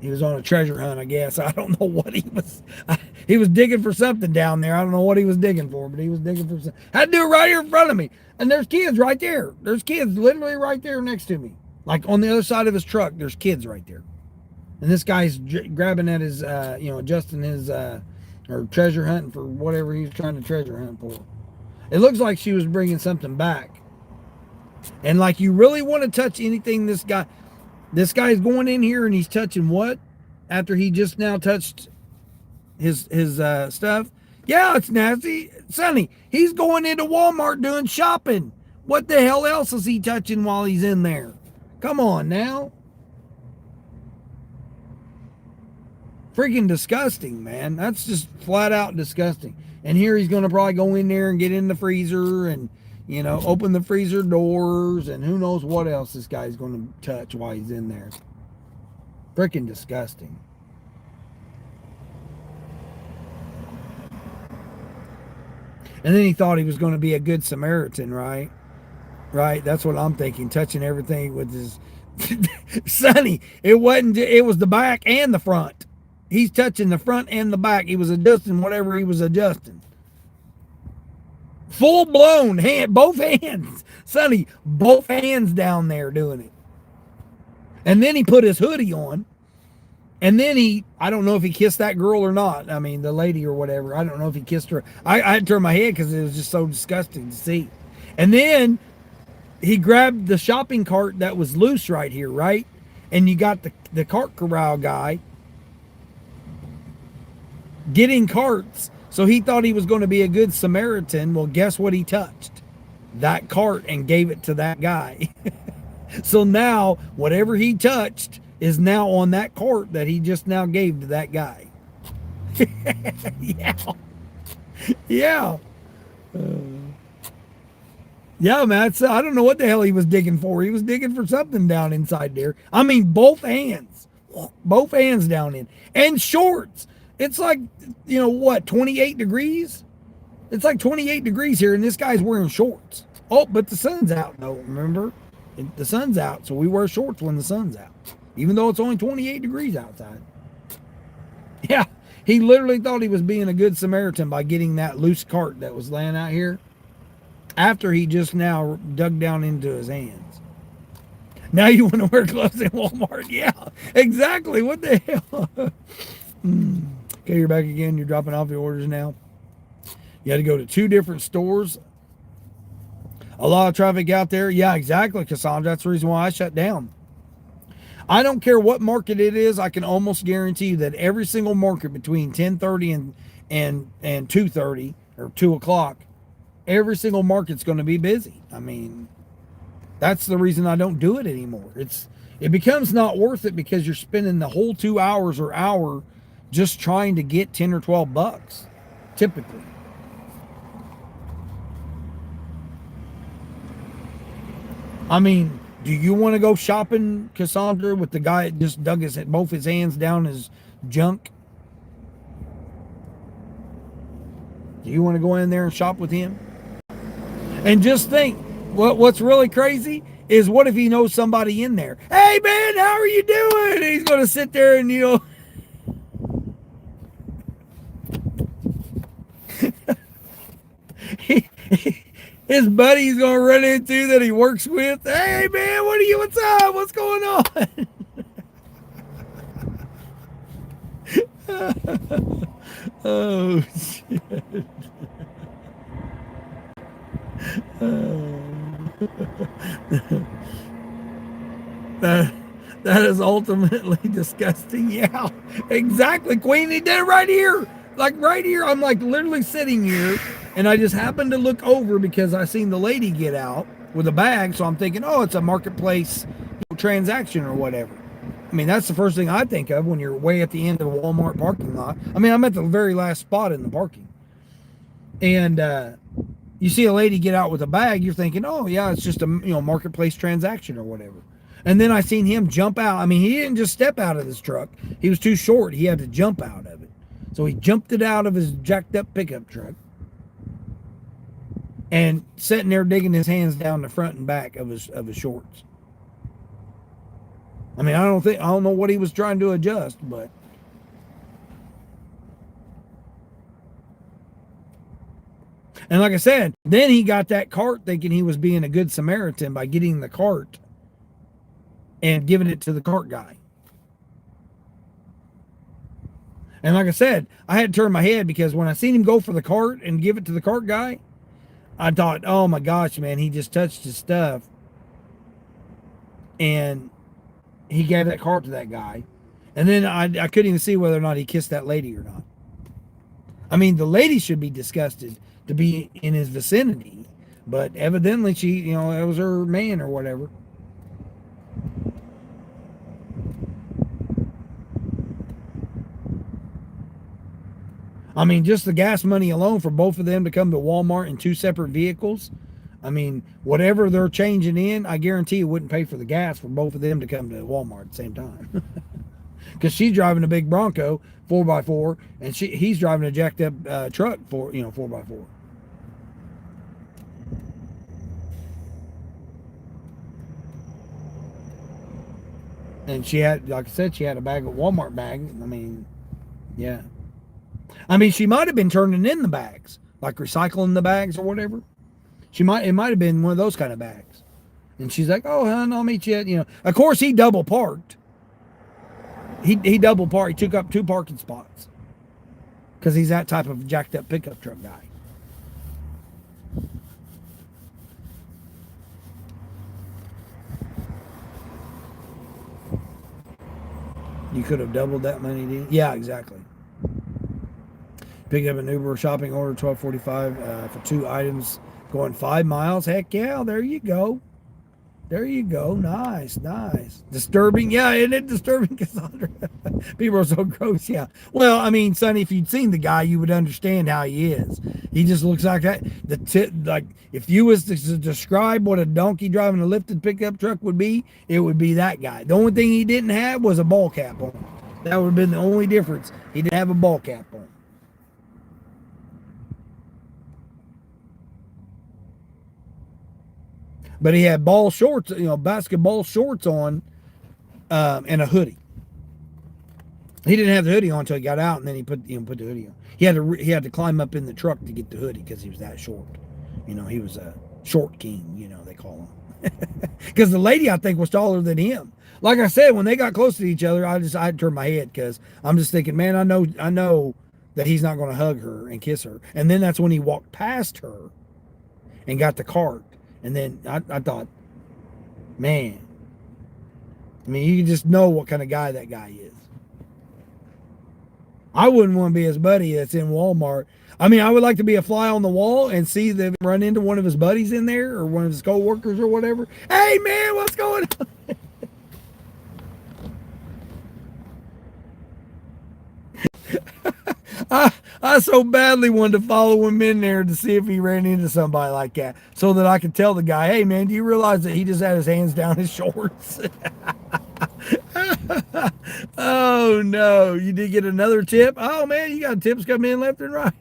He was on a treasure hunt, I guess. I don't know what he was. He was digging for something down there. I don't know what he was digging for, but he was digging for something. I had to do it right here in front of me. And there's kids right there. There's kids literally right there next to me. Like on the other side of his truck, there's kids right there. And this guy's grabbing at his, adjusting his, or treasure hunting for whatever he's trying to treasure hunt for. It looks like she was bringing something back. And like you really want to touch anything this guy's going in here and he's touching what? After he just now touched his stuff? Yeah, it's nasty. Sonny, he's going into Walmart doing shopping. What the hell else is he touching while he's in there? Come on now. Freaking disgusting, man. That's just flat out disgusting. And here he's going to probably go in there and get in the freezer and, open the freezer doors and who knows what else this guy's going to touch while he's in there. Freaking disgusting. And then he thought he was going to be a good Samaritan, right? Right? That's what I'm thinking. Touching everything with his... Sonny, it was the back and the front. He's touching the front and the back. He was adjusting whatever he was adjusting. Full blown hand, both hands. Sonny, both hands down there doing it. And then he put his hoodie on. And then I don't know if he kissed that girl or not. I mean, the lady or whatever. I don't know if he kissed her. I had to turn my head because it was just so disgusting to see. And then he grabbed the shopping cart that was loose right here, right? And you got the cart corral guy getting carts. So he thought he was going to be a good Samaritan. Well, guess what he touched? That cart and gave it to that guy. So now, whatever he touched is now on that cart that he just now gave to that guy. Yeah. Yeah. Yeah, man. I don't know what the hell he was digging for. He was digging for something down inside there. I mean, both hands down in, and shorts. It's like, what, 28 degrees? It's like 28 degrees here, and this guy's wearing shorts. Oh, but the sun's out, though, remember? The sun's out, so we wear shorts when the sun's out, even though it's only 28 degrees outside. Yeah, he literally thought he was being a good Samaritan by getting that loose cart that was laying out here after he just now dug down into his hands. Now you want to wear gloves in Walmart? Yeah, exactly. What the hell? Okay, you're back again. You're dropping off the orders now. You had to go to 2 different stores. A lot of traffic out there. Yeah, exactly, Cassandra. That's the reason why I shut down. I don't care what market it is. I can almost guarantee you that every single market between 10:30 and 2:30 or 2 o'clock, every single market's going to be busy. I mean, that's the reason I don't do it anymore. It becomes not worth it because you're spending the whole 2 hours or hour just trying to get 10 or 12 bucks, typically. I mean, do you want to go shopping, Cassandra, with the guy that just dug both his hands down his junk? Do you want to go in there and shop with him? And just think, what's really crazy is what if he knows somebody in there? Hey, man, how are you doing? And he's going to sit there and, his buddy's going to run into that he works with. Hey, man, what's up? What's going on? Oh, shit. That is ultimately disgusting. Yeah, exactly, Queen. He did it right here. Like right here. I'm like literally sitting here, and I just happened to look over because I seen the lady get out with a bag. So I'm thinking, oh, it's a marketplace transaction or whatever. I mean, that's the first thing I think of when you're way at the end of a Walmart parking lot. I mean, I'm at the very last spot in the parking. And you see a lady get out with a bag, you're thinking, oh, yeah, it's just a marketplace transaction or whatever. And then I seen him jump out. I mean, he didn't just step out of his truck. He was too short. He had to jump out of it. So he jumped it out of his jacked up pickup truck and sitting there digging his hands down the front and back of his shorts. I mean, I don't know what he was trying to adjust, but and like I said, then he got that cart thinking he was being a good Samaritan by getting the cart and giving it to the cart guy. And like I said, I had to turn my head because when I seen him go for the cart and give it to the cart guy, I thought, oh my gosh, man, he just touched his stuff. And he gave that cart to that guy. And then I couldn't even see whether or not he kissed that lady or not. I mean, the lady should be disgusted to be in his vicinity. But evidently she, it was her man or whatever. I mean, just the gas money alone for both of them to come to Walmart in 2 separate vehicles. I mean, whatever they're changing in, I guarantee it wouldn't pay for the gas for both of them to come to Walmart at the same time. Because she's driving a big Bronco 4x4, and he's driving a jacked up truck 4x4. And she had, like I said, she had a Walmart bag. I mean, yeah. I mean, she might have been turning in the bags, like recycling the bags or whatever. It might have been one of those kind of bags. And she's like, oh, hon, I'll meet you at, Of course, he double parked. He double parked. He took up 2 parking spots. Because he's that type of jacked up pickup truck guy. You could have doubled that money, didn't you? Yeah, exactly. Pick up an Uber shopping order, $12.45 for 2 items going 5 miles. Heck yeah, there you go. There you go. Nice, nice. Disturbing. Yeah, isn't it disturbing, Cassandra? People are so gross. Yeah. Well, I mean, Sonny, if you'd seen the guy, you would understand how he is. He just looks like that. Like if you was to describe what a donkey driving a lifted pickup truck would be, it would be that guy. The only thing he didn't have was a ball cap on. That would have been the only difference. He didn't have a ball cap on. But he had ball shorts, basketball shorts on, and a hoodie. He didn't have the hoodie on until he got out, and then he put the hoodie on. He had to climb up in the truck to get the hoodie because he was that short. He was a short king. They call him. Because the lady I think was taller than him. Like I said, when they got close to each other, I had to turn my head because I'm just thinking, man, I know that he's not going to hug her and kiss her. And then that's when he walked past her and got the cart. And then I thought, man, I mean, you can just know what kind of guy that guy is. I wouldn't want to be his buddy that's in Walmart. I mean, I would like to be a fly on the wall and see them run into one of his buddies in there or one of his coworkers or whatever. Hey, man, what's going on? I so badly wanted to follow him in there to see if he ran into somebody like that so that I could tell the guy, hey, man, do you realize that he just had his hands down his shorts? Oh, no. You did get another tip? Oh, man, you got tips coming in left and right.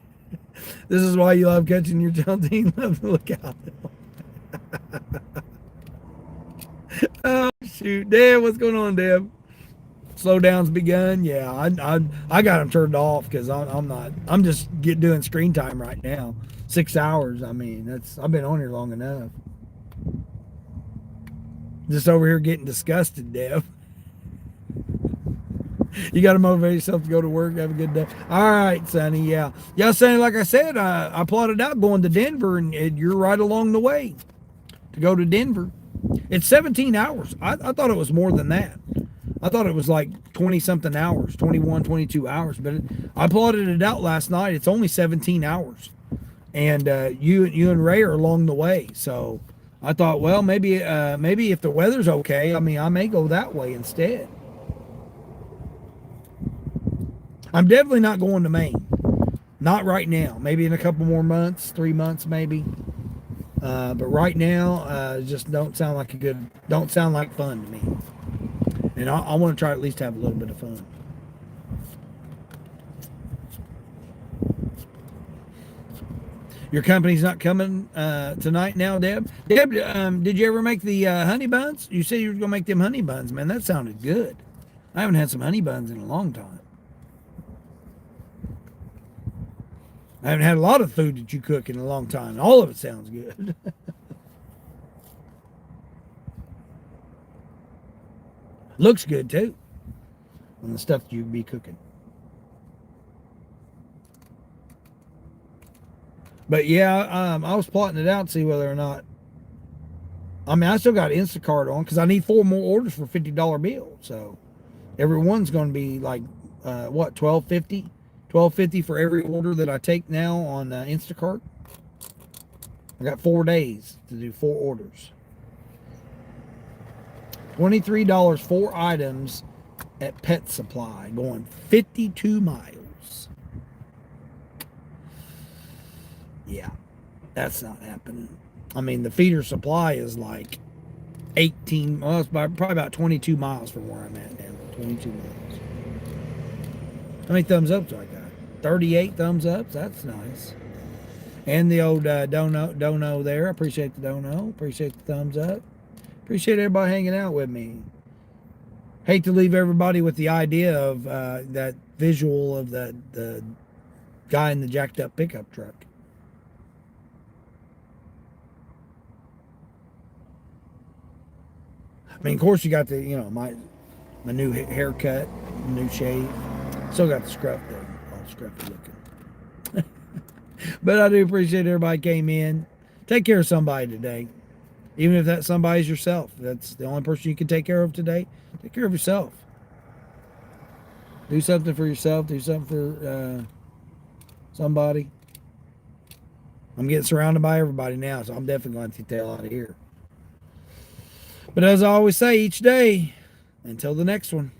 This is why you love catching your tail team. Love to look out. Oh, shoot. Deb, what's going on, Deb? Slowdown's begun. Yeah, I got them turned off because I'm just doing screen time right now. 6 hours. I mean, I've been on here long enough. Just over here getting disgusted, Deb. You got to motivate yourself to go to work. Have a good day. All right, Sonny. Yeah. Yeah, Sonny, like I said, I plotted out going to Denver, and you're right along the way to go to Denver. It's 17 hours. I thought it was more than that. I thought it was like 20 something hours, 21, 22 hours. But I plotted it out last night. It's only 17 hours. And you and Ray are along the way. So I thought, well, maybe if the weather's okay, I mean, I may go that way instead. I'm definitely not going to Maine. Not right now. Maybe in a couple more months, 3 months maybe. But right now, just don't sound like fun to me. And I want to try at least have a little bit of fun. Your company's not coming tonight now, Deb? Deb, did you ever make the honey buns? You said you were going to make them honey buns, man. That sounded good. I haven't had some honey buns in a long time. I haven't had a lot of food that you cook in a long time. All of it sounds good. Looks good, too, on the stuff you'd be cooking. But, yeah, I was plotting it out to see whether or not... I mean, I still got Instacart on because I need 4 more orders for $50 bill. So, every one's going to be like, $12.50? $12.50 for every order that I take now on Instacart. I got 4 days to do 4 orders. $23, 4 items at Pet Supply, going 52 miles. Yeah, that's not happening. I mean, the feeder supply is like 18, well, it's probably about 22 miles from where I'm at now. 22 miles. How many thumbs ups do I got? 38 thumbs ups. That's nice. And the old dono there. I appreciate the dono. Appreciate the thumbs up. Appreciate everybody hanging out with me. Hate to leave everybody with the idea of that visual of the guy in the jacked up pickup truck. I mean, of course, you got my new haircut, new shave. Still got the scruff though, all scruffy looking. But I do appreciate everybody came in. Take care of somebody today. Even if that somebody's yourself. That's the only person you can take care of today. Take care of yourself. Do something for yourself. Do something for somebody. I'm getting surrounded by everybody now, so I'm definitely going to get the hell out of here. But as I always say, each day, until the next one.